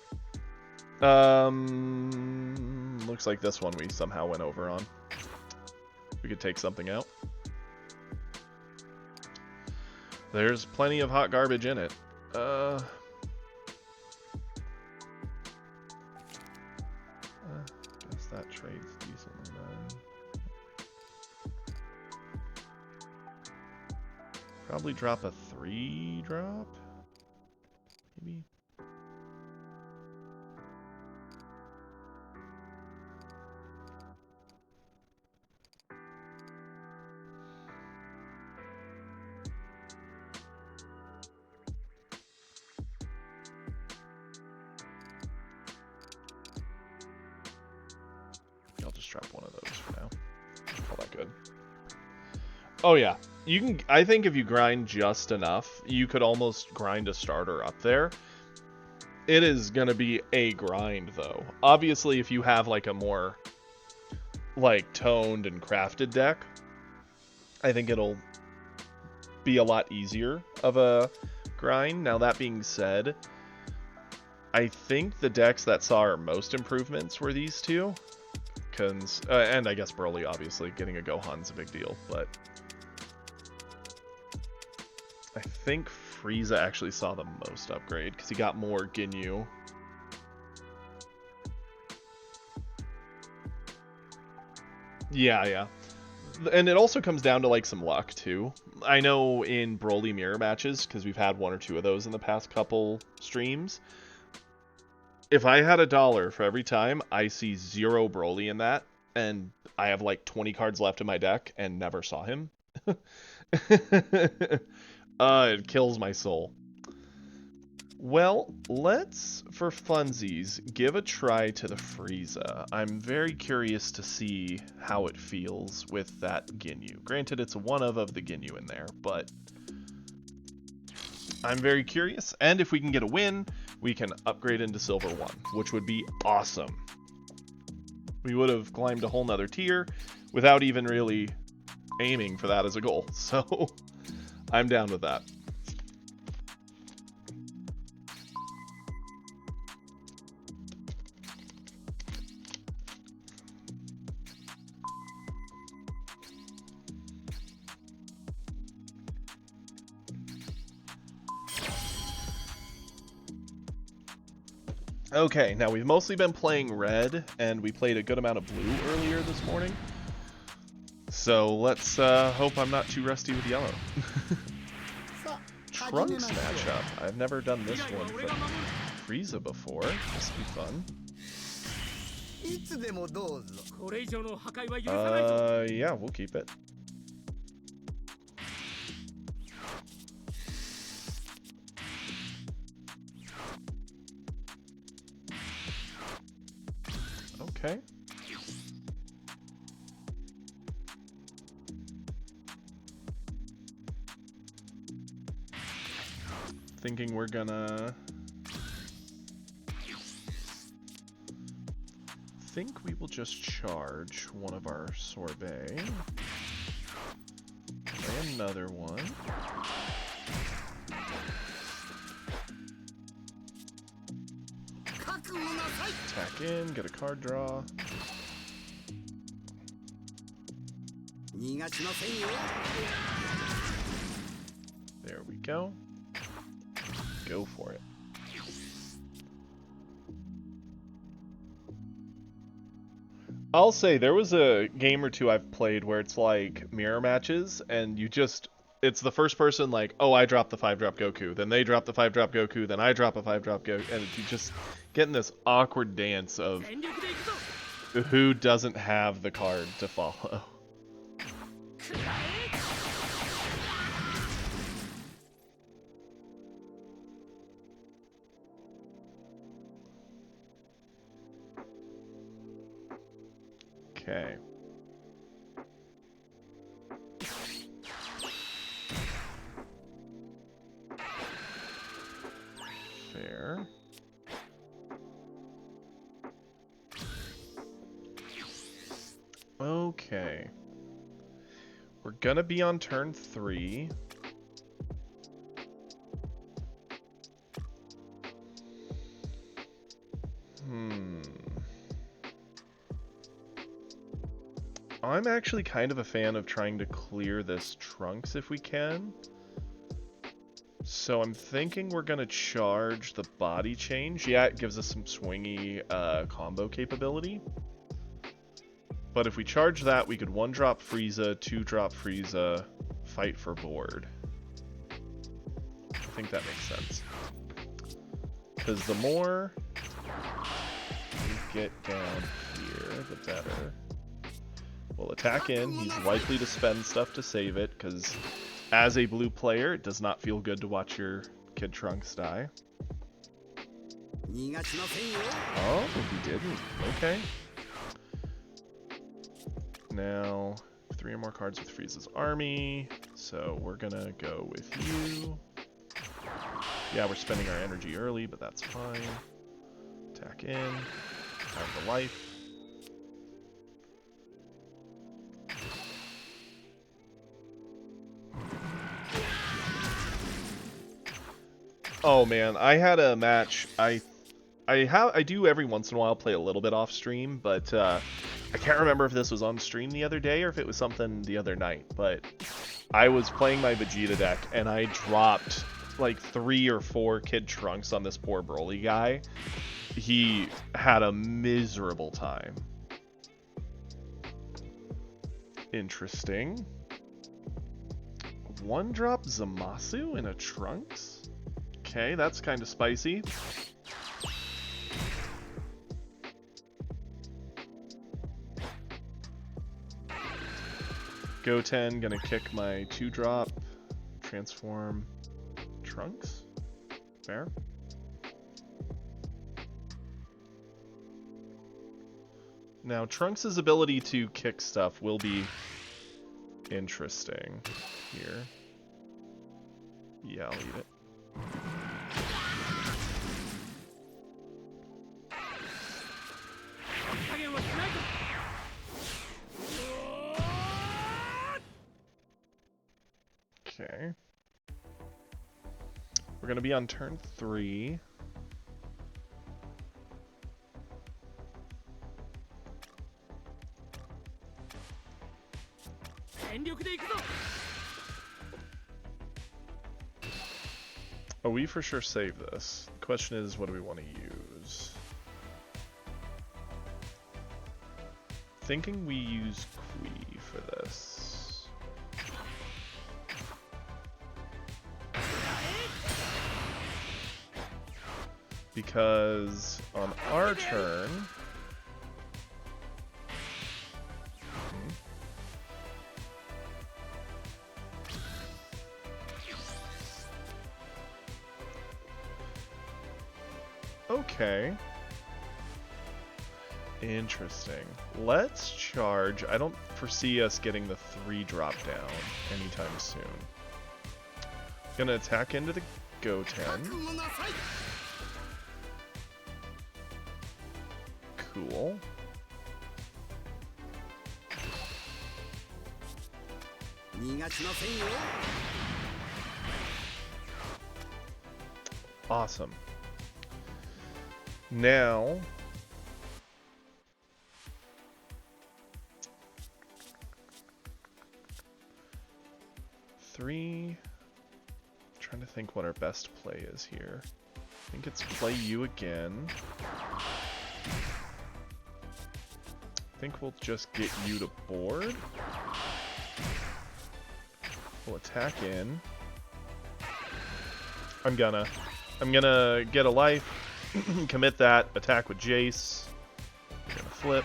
Looks like this one we somehow went over on. We could take something out. There's plenty of hot garbage in it. Guess that trades decently then. Probably drop a 3-drop? Maybe? I'll just drop one of those for now. Call that good. Oh yeah, you can. I think if you grind just enough, you could almost grind a starter up there. It is gonna be a grind though. Obviously, if you have like a more like toned and crafted deck, I think it'll be a lot easier of a grind. Now that being said, I think the decks that saw our most improvements were these two. And I guess Broly, obviously, getting a Gohan's a big deal, but I think Frieza actually saw the most upgrade, because he got more Ginyu. Yeah. And it also comes down to, like, some luck, too. I know in Broly mirror matches, because we've had 1 or 2 of those in the past couple streams, if I had $1 for every time I see 0 Broly in that, and I have like 20 cards left in my deck and never saw him, it kills my soul. Well, let's, for funsies, give a try to the Frieza. I'm very curious to see how it feels with that Ginyu. Granted, it's one of the Ginyu in there, but I'm very curious. And if we can get a win, we can upgrade into Silver 1, which would be awesome. We would have climbed a whole nother tier without even really aiming for that as a goal. So I'm down with that. Okay, now we've mostly been playing red, and we played a good amount of blue earlier this morning. So let's hope I'm not too rusty with yellow. Trunks matchup. I've never done this one for Frieza before. This will be fun. Yeah, we'll keep it. Okay. Thinking we're gonna... think we will just charge one of our sorbet. Play another one. Attack in, get a card draw. There we go. Go for it. I'll say there was a game or two I've played where it's like mirror matches, and you just, it's the first person like, oh, I dropped the 5-drop Goku, then they drop the 5-drop Goku, then I drop a 5-drop Goku, and you just get in this awkward dance of who doesn't have the card to follow. Okay. Fair. Okay. We're gonna be on turn 3. I'm actually kind of a fan of trying to clear this Trunks if we can. So I'm thinking we're going to charge the body change. Yeah, it gives us some swingy combo capability. But if we charge that, we could 1-drop Frieza, 2-drop Frieza, fight for board. I think that makes sense. Because the more we get down here, the better. We'll attack in. He's likely to spend stuff to save it, because as a blue player, it does not feel good to watch your Kid Trunks die. Oh, he didn't. Okay. Now, 3 or more cards with Frieza's army, so we're gonna go with you. Yeah, we're spending our energy early, but that's fine. Attack in. Have the life. Oh man, I had a match. I do every once in a while play a little bit off stream, but I can't remember if this was on stream the other day or if it was something the other night. But I was playing my Vegeta deck and I dropped like 3 or 4 Kid Trunks on this poor Broly guy. He had a miserable time. Interesting. 1-drop Zamasu in a Trunks? Okay, that's kind of spicy. Goten gonna kick my 2-drop, transform Trunks. Fair. Now, Trunks' ability to kick stuff will be interesting here. Yeah, I'll eat it. Okay. We're gonna be on turn 3. Oh, we for sure save this. The question is, what do we want to use? Thinking we use Kui for this. Because on our turn... Okay. Interesting. Let's charge. I don't foresee us getting the 3-drop down anytime soon. Gonna attack into the Goten. Cool. Awesome. Now, trying to think what our best play is here. I think it's play you again. I think we'll just get you to board. We'll attack in. I'm gonna get a life. Commit that, attack with Jace. We're gonna flip.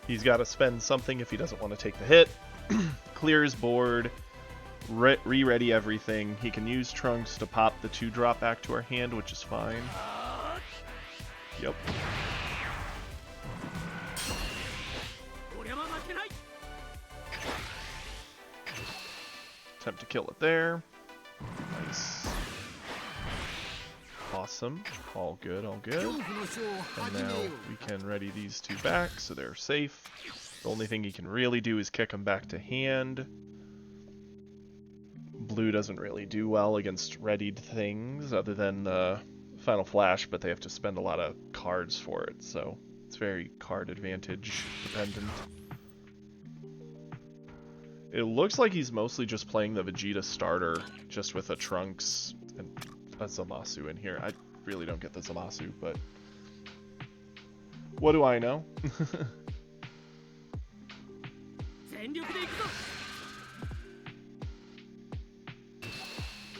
He's got to spend something if he doesn't want to take the hit. Clears board. Re-ready everything. He can use Trunks to pop the 2-drop back to our hand, which is fine. Yep. Attempt to kill it there. Nice. Awesome. All good, all good. And now we can ready these 2 back so they're safe. The only thing he can really do is kick them back to hand. Blue doesn't really do well against readied things other than Final Flash, but they have to spend a lot of cards for it, so it's very card advantage dependent. It looks like he's mostly just playing the Vegeta starter, just with a Trunks and a Zamasu in here. I really don't get the Zamasu, but what do I know?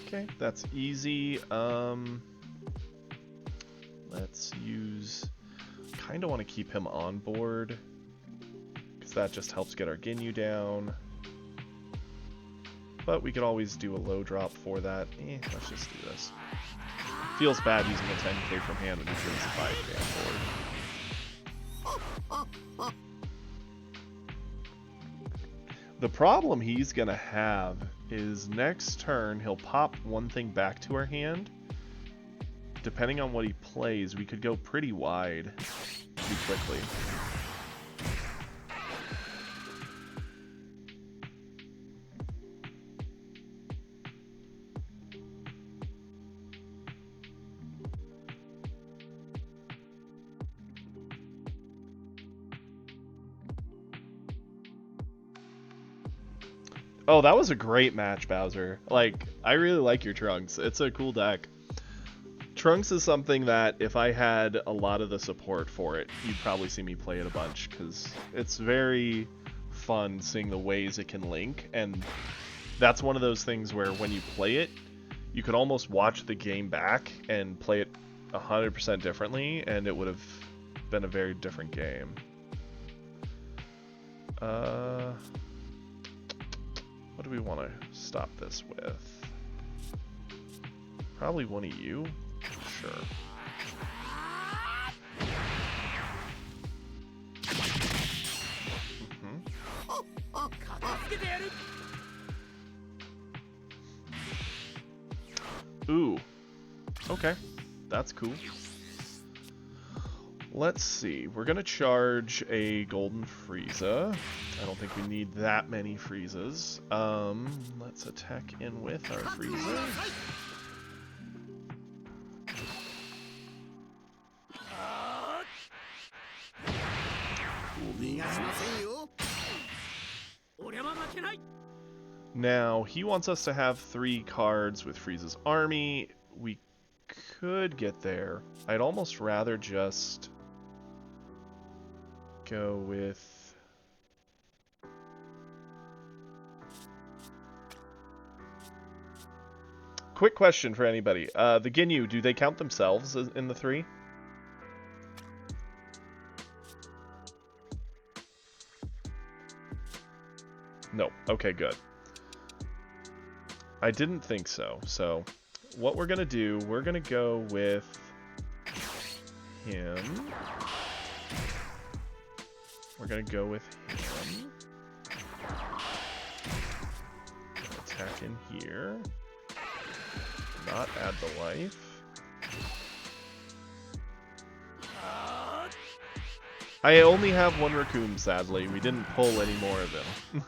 Okay, that's easy. Let's use... Kinda want to keep him on board, because that just helps get our Ginyu down. But we could always do a low drop for that. Let's just do this. Feels bad using a 10k from hand when he brings a 5k on board. The problem he's gonna have is next turn he'll pop one thing back to our hand. Depending on what he plays, we could go pretty wide pretty quickly. Oh, that was a great match, Bowser. Like, I really like your Trunks. It's a cool deck. Trunks is something that, if I had a lot of the support for it, you'd probably see me play it a bunch, because it's very fun seeing the ways it can link, and that's one of those things where when you play it, you could almost watch the game back and play it 100% differently, and it would have been a very different game. What do we want to stop this with? Probably one of you? Sure. Ooh. Okay. That's cool. Let's see. We're going to charge a Golden Frieza. I don't think we need that many Friezas. Let's attack in with our Frieza. Now, he wants us to have 3 cards with Frieza's army. We could get there. I'd almost rather just go with... Quick question for anybody. The Ginyu, do they count themselves in the 3? No. Okay, good. I didn't think so. So, what we're going to do, we're going to go with him. We're going to go with him. Attack in here. Not add the life. I only have 1 Raccoon, sadly. We didn't pull any more of him.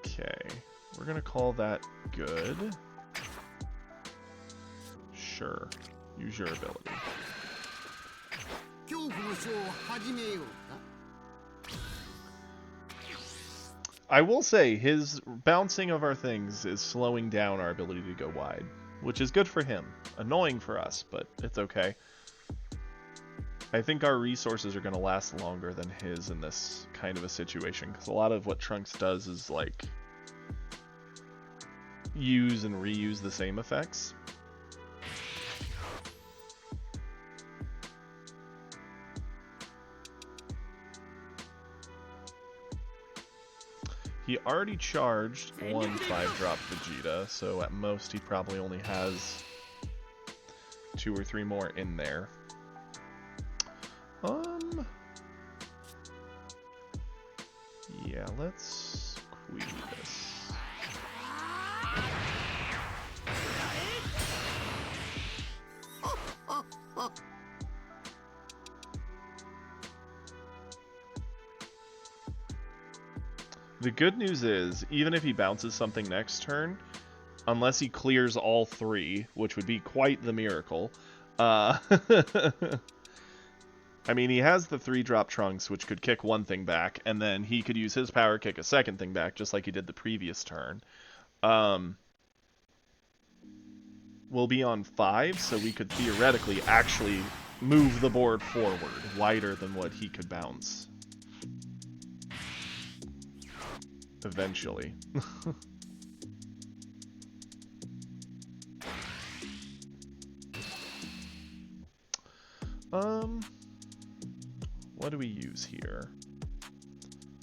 Okay. We're gonna call that good. Sure. Use your ability. I will say, his bouncing of our things is slowing down our ability to go wide, which is good for him. Annoying for us, but it's okay. I think our resources are going to last longer than his in this kind of a situation, because a lot of what Trunks does is, like, use and reuse the same effects. He already charged 1 5-drop Vegeta, so at most he probably only has 2 or 3 more in there. Yeah, let's squeeze this. The good news is, even if he bounces something next turn, unless he clears all 3, which would be quite the miracle, I mean, he has the 3-drop Trunks, which could kick one thing back, and then he could use his power kick a second thing back, just like he did the previous turn. We'll be on 5, so we could theoretically actually move the board forward, wider than what he could bounce. Eventually. What do we use here?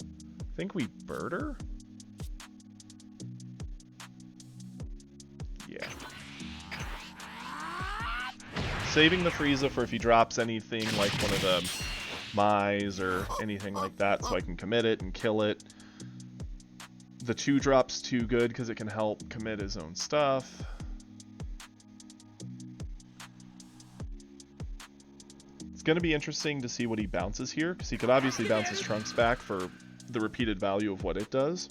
I think we Birder? Yeah. Saving the Frieza for if he drops anything like one of the Mai's or anything like that so I can commit it and kill it. The 2-drop's too good because it can help commit his own stuff. It's going to be interesting to see what he bounces here, because he could obviously bounce his Trunks back for the repeated value of what it does.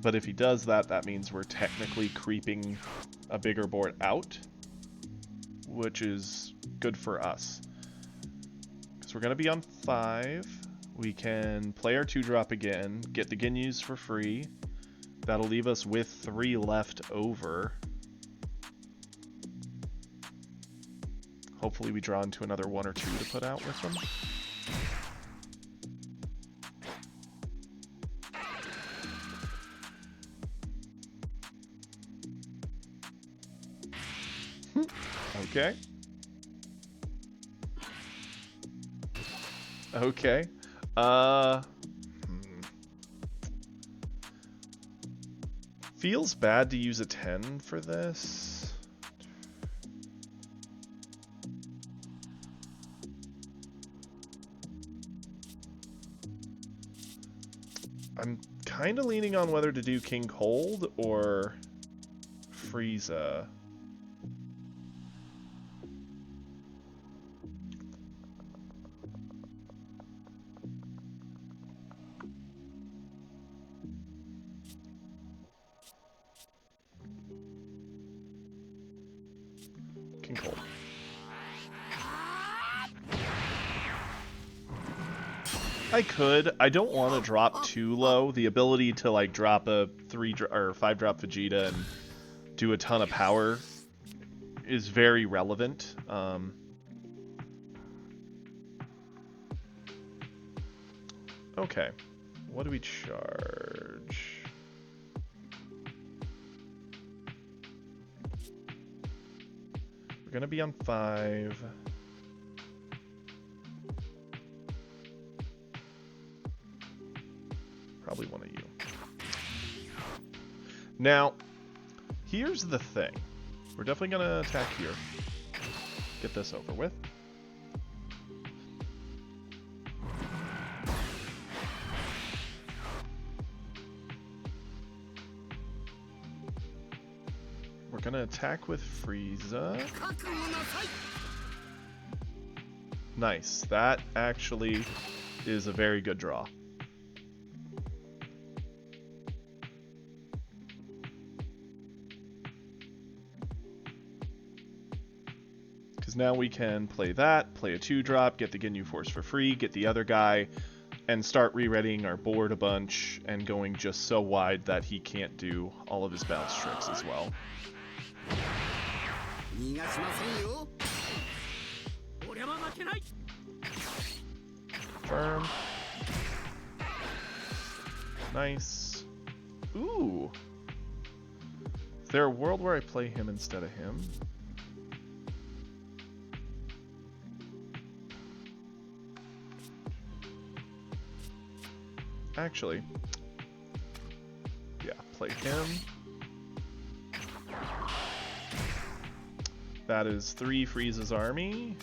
But if he does that, that means we're technically creeping a bigger board out, which is good for us. Because we're going to be on 5. We can play our 2-drop again, get the Ginyus for free. That'll leave us with 3 left over. Hopefully we draw into another 1 or 2 to put out with them. Okay. Okay. Feels bad to use a 10 for this. I'm kind of leaning on whether to do King Cold or Frieza. King Cold. I could. I don't want to drop too low. The ability to like drop a 5-drop Vegeta and do a ton of power is very relevant. Okay, what do we charge? We're gonna be on 5. Probably one of you. Now, here's the thing. We're definitely gonna attack here. Get this over with. We're gonna attack with Frieza. Nice. That actually is a very good draw. Now we can play that, play a 2-drop, get the Ginyu Force for free, get the other guy, and start re-readying our board a bunch and going just so wide that he can't do all of his bounce tricks as well. Firm. Nice. Ooh. Is there a world where I play him instead of him? Actually, yeah, play him. That is 3 Frieza's army.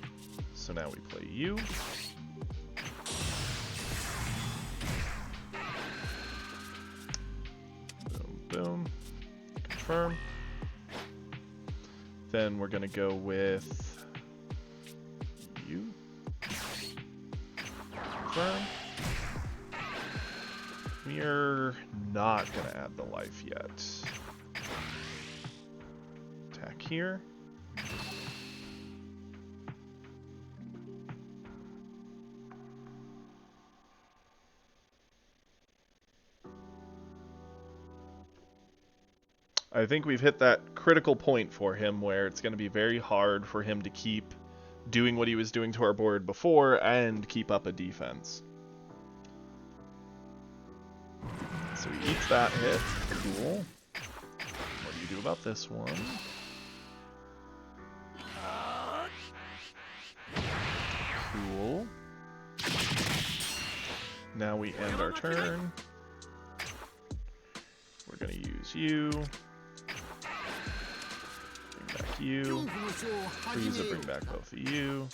So now we play you. Boom, boom. Confirm. Then we're gonna go with you. Confirm. We're not going to add the life yet. Attack here. I think we've hit that critical point for him where it's going to be very hard for him to keep doing what he was doing to our board before and keep up a defense. So he eats that hit. Cool. What do you do about this one? Cool. Now we end our turn. We're going to use you. Bring back you. Frieza, bring back both of you.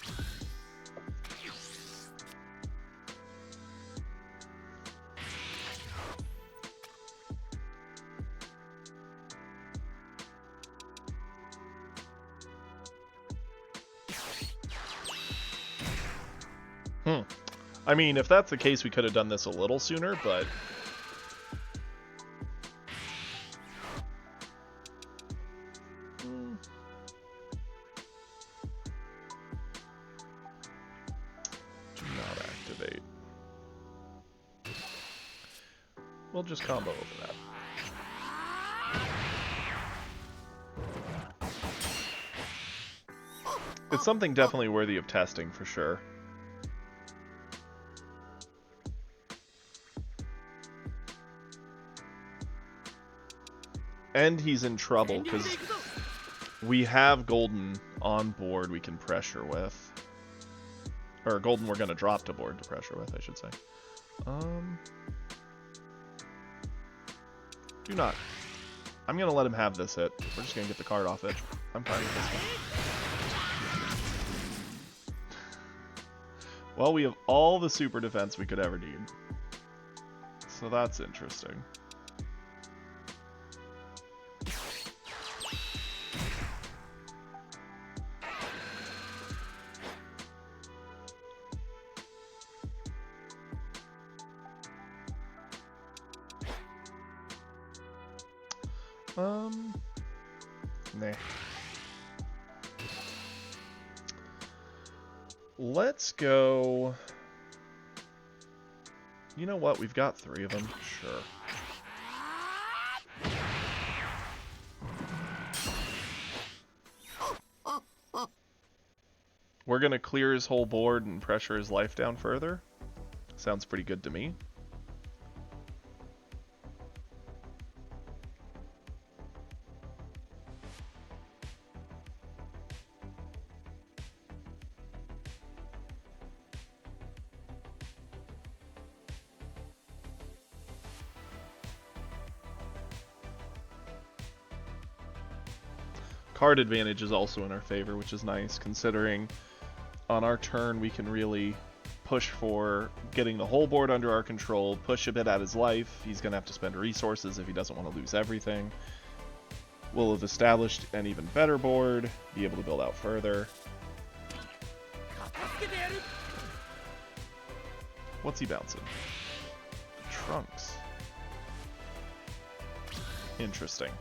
I mean, if that's the case, we could have done this a little sooner, but... Do not activate. We'll just combo over that. It's something definitely worthy of testing, for sure. And he's in trouble, because we have Golden on board we can pressure with. Or Golden we're going to drop to board to pressure with, I should say. Do not. I'm going to let him have this hit. We're just going to get the card off it. I'm fine with this one. Well, we have all the super defense we could ever need. So that's interesting. Nah. Let's go... You know what? We've got 3 of them. Sure. We're gonna clear his whole board and pressure his life down further. Sounds pretty good to me. Card advantage is also in our favor, which is nice, considering on our turn we can really push for getting the whole board under our control, push a bit at his life. He's going to have to spend resources if he doesn't want to lose everything. We'll have established an even better board, be able to build out further. What's he bouncing? Trunks. Interesting.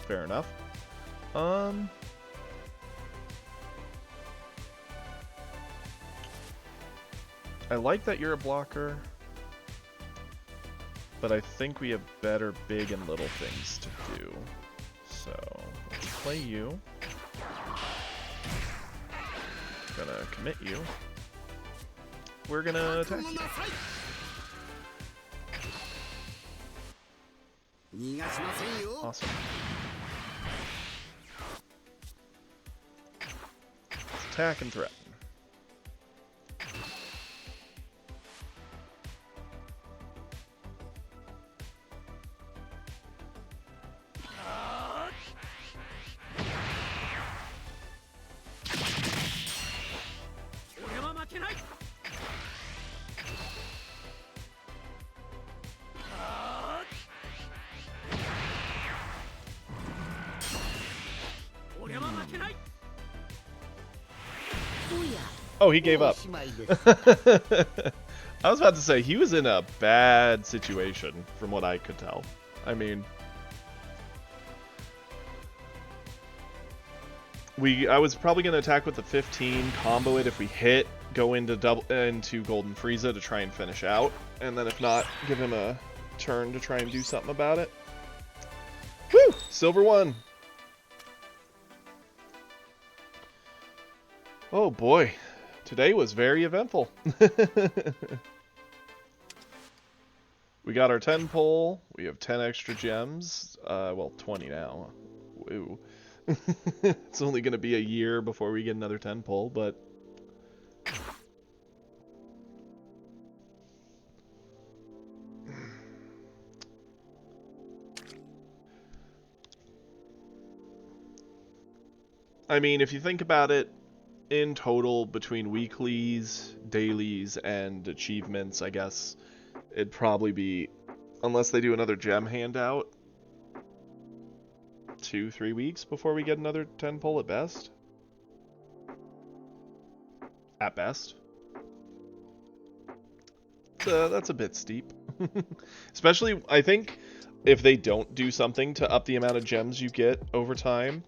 Fair enough. I like that you're a blocker, but I think we have better big and little things to do. So, let's play you. Gonna commit you. We're gonna attack you. Awesome. Attack and threaten. Oh, he gave up. I was about to say, he was in a bad situation, from what I could tell. I mean... I was probably going to attack with the 15, combo it if we hit, go into Golden Frieza to try and finish out, and then if not, give him a turn to try and do something about it. Woo! Silver 1! Oh boy, today was very eventful. We got our 10 pull, we have 10 extra gems, well 20 now. Woo. It's only going to be a year before we get another 10 pull, but... I mean, if you think about it, in total, between weeklies, dailies, and achievements, I guess, it'd probably be, unless they do another gem handout, 2-3 weeks before we get another 10 pull at best. At best. That's a bit steep. Especially, I think, if they don't do something to up the amount of gems you get over time,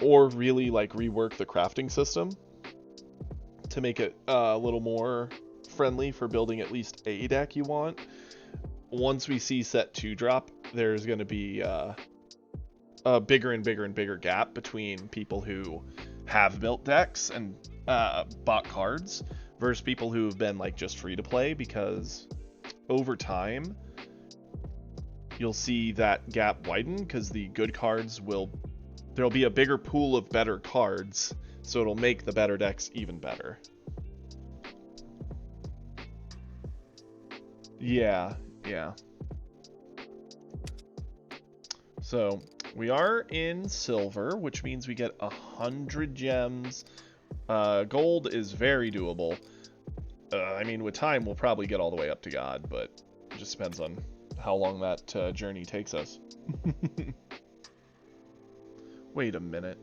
or really, like, rework the crafting system to make it a little more friendly for building at least a deck you want. Once we see set 2 drop, there's going to be a bigger and bigger and bigger gap between people who have built decks and bought cards versus people who have been, like, just free to play, because over time you'll see that gap widen because the good cards there'll be a bigger pool of better cards, so it'll make the better decks even better. Yeah. So, we are in silver, which means we get 100 gems. Gold is very doable. I mean, with time, we'll probably get all the way up to God, but it just depends on how long that journey takes us. Wait a minute.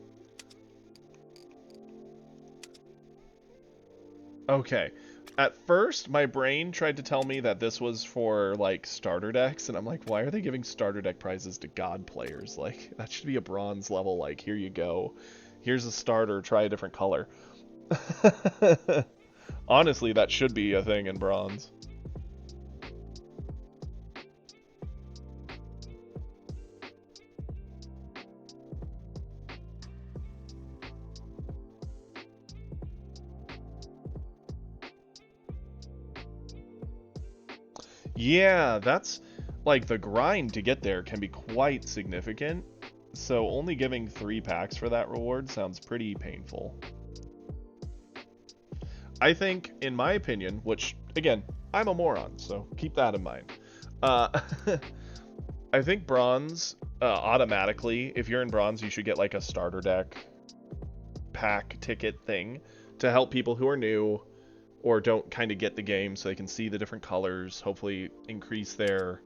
Okay. At first, my brain tried to tell me that this was for, like, starter decks, and I'm like, why are they giving starter deck prizes to God players? Like, that should be a bronze level, like, here you go. Here's a starter, try a different color. Honestly, that should be a thing in bronze. Yeah, that's, like, the grind to get there can be quite significant, so only giving 3 packs for that reward sounds pretty painful. I think, in my opinion, which, again, I'm a moron, so keep that in mind. I think bronze, automatically, if you're in bronze, you should get, like, a starter deck pack ticket thing to help people who are new or don't kind of get the game so they can see the different colors, hopefully increase their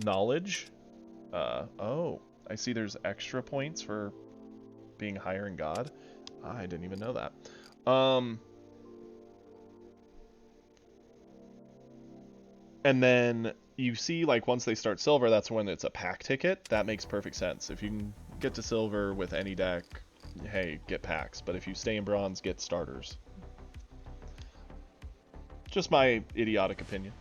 knowledge. Oh, I see there's extra points for being higher in God. I didn't even know that. And then you see, like, once they start silver, that's when it's a pack ticket. That makes perfect sense. If you can get to silver with any deck, hey, get packs. But if you stay in bronze, get starters. Just my idiotic opinion.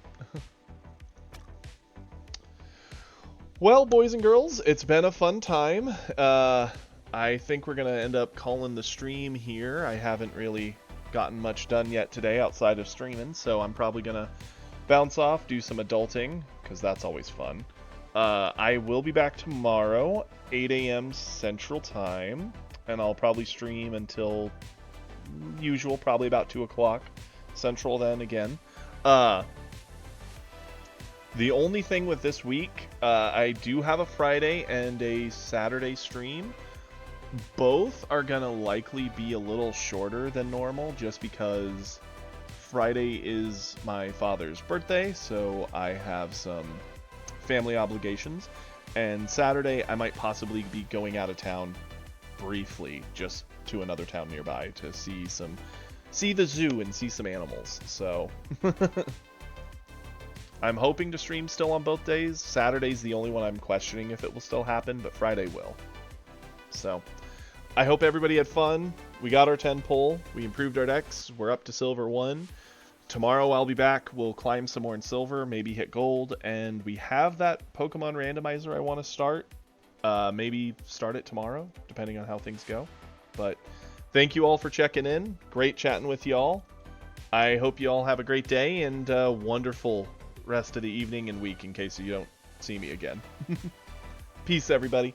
Well, boys and girls, it's been a fun time. I think we're going to end up calling the stream here. I haven't really gotten much done yet today outside of streaming, so I'm probably going to bounce off, do some adulting, because that's always fun. I will be back tomorrow, 8 a.m. Central Time, and I'll probably stream until usual, probably about 2 o'clock Central then again. The only thing with this week, I do have a Friday and a Saturday stream. Both are gonna likely be a little shorter than normal, just because Friday is my father's birthday, so I have some family obligations. And Saturday, I might possibly be going out of town briefly, just to another town nearby to see some see the zoo and see some animals. So I'm hoping to stream still on both days. Saturday's the only one I'm questioning if it will still happen, but Friday will. So I hope everybody had fun. We got our 10 pull. We improved our decks. We're up to silver 1. Tomorrow I'll be back. We'll climb some more in silver, maybe hit gold, and we have that Pokemon randomizer I want to start. Maybe start it tomorrow, depending on how things go. But thank you all for checking in. Great chatting with y'all. I hope you all have a great day and a wonderful rest of the evening and week in case you don't see me again. Peace, everybody.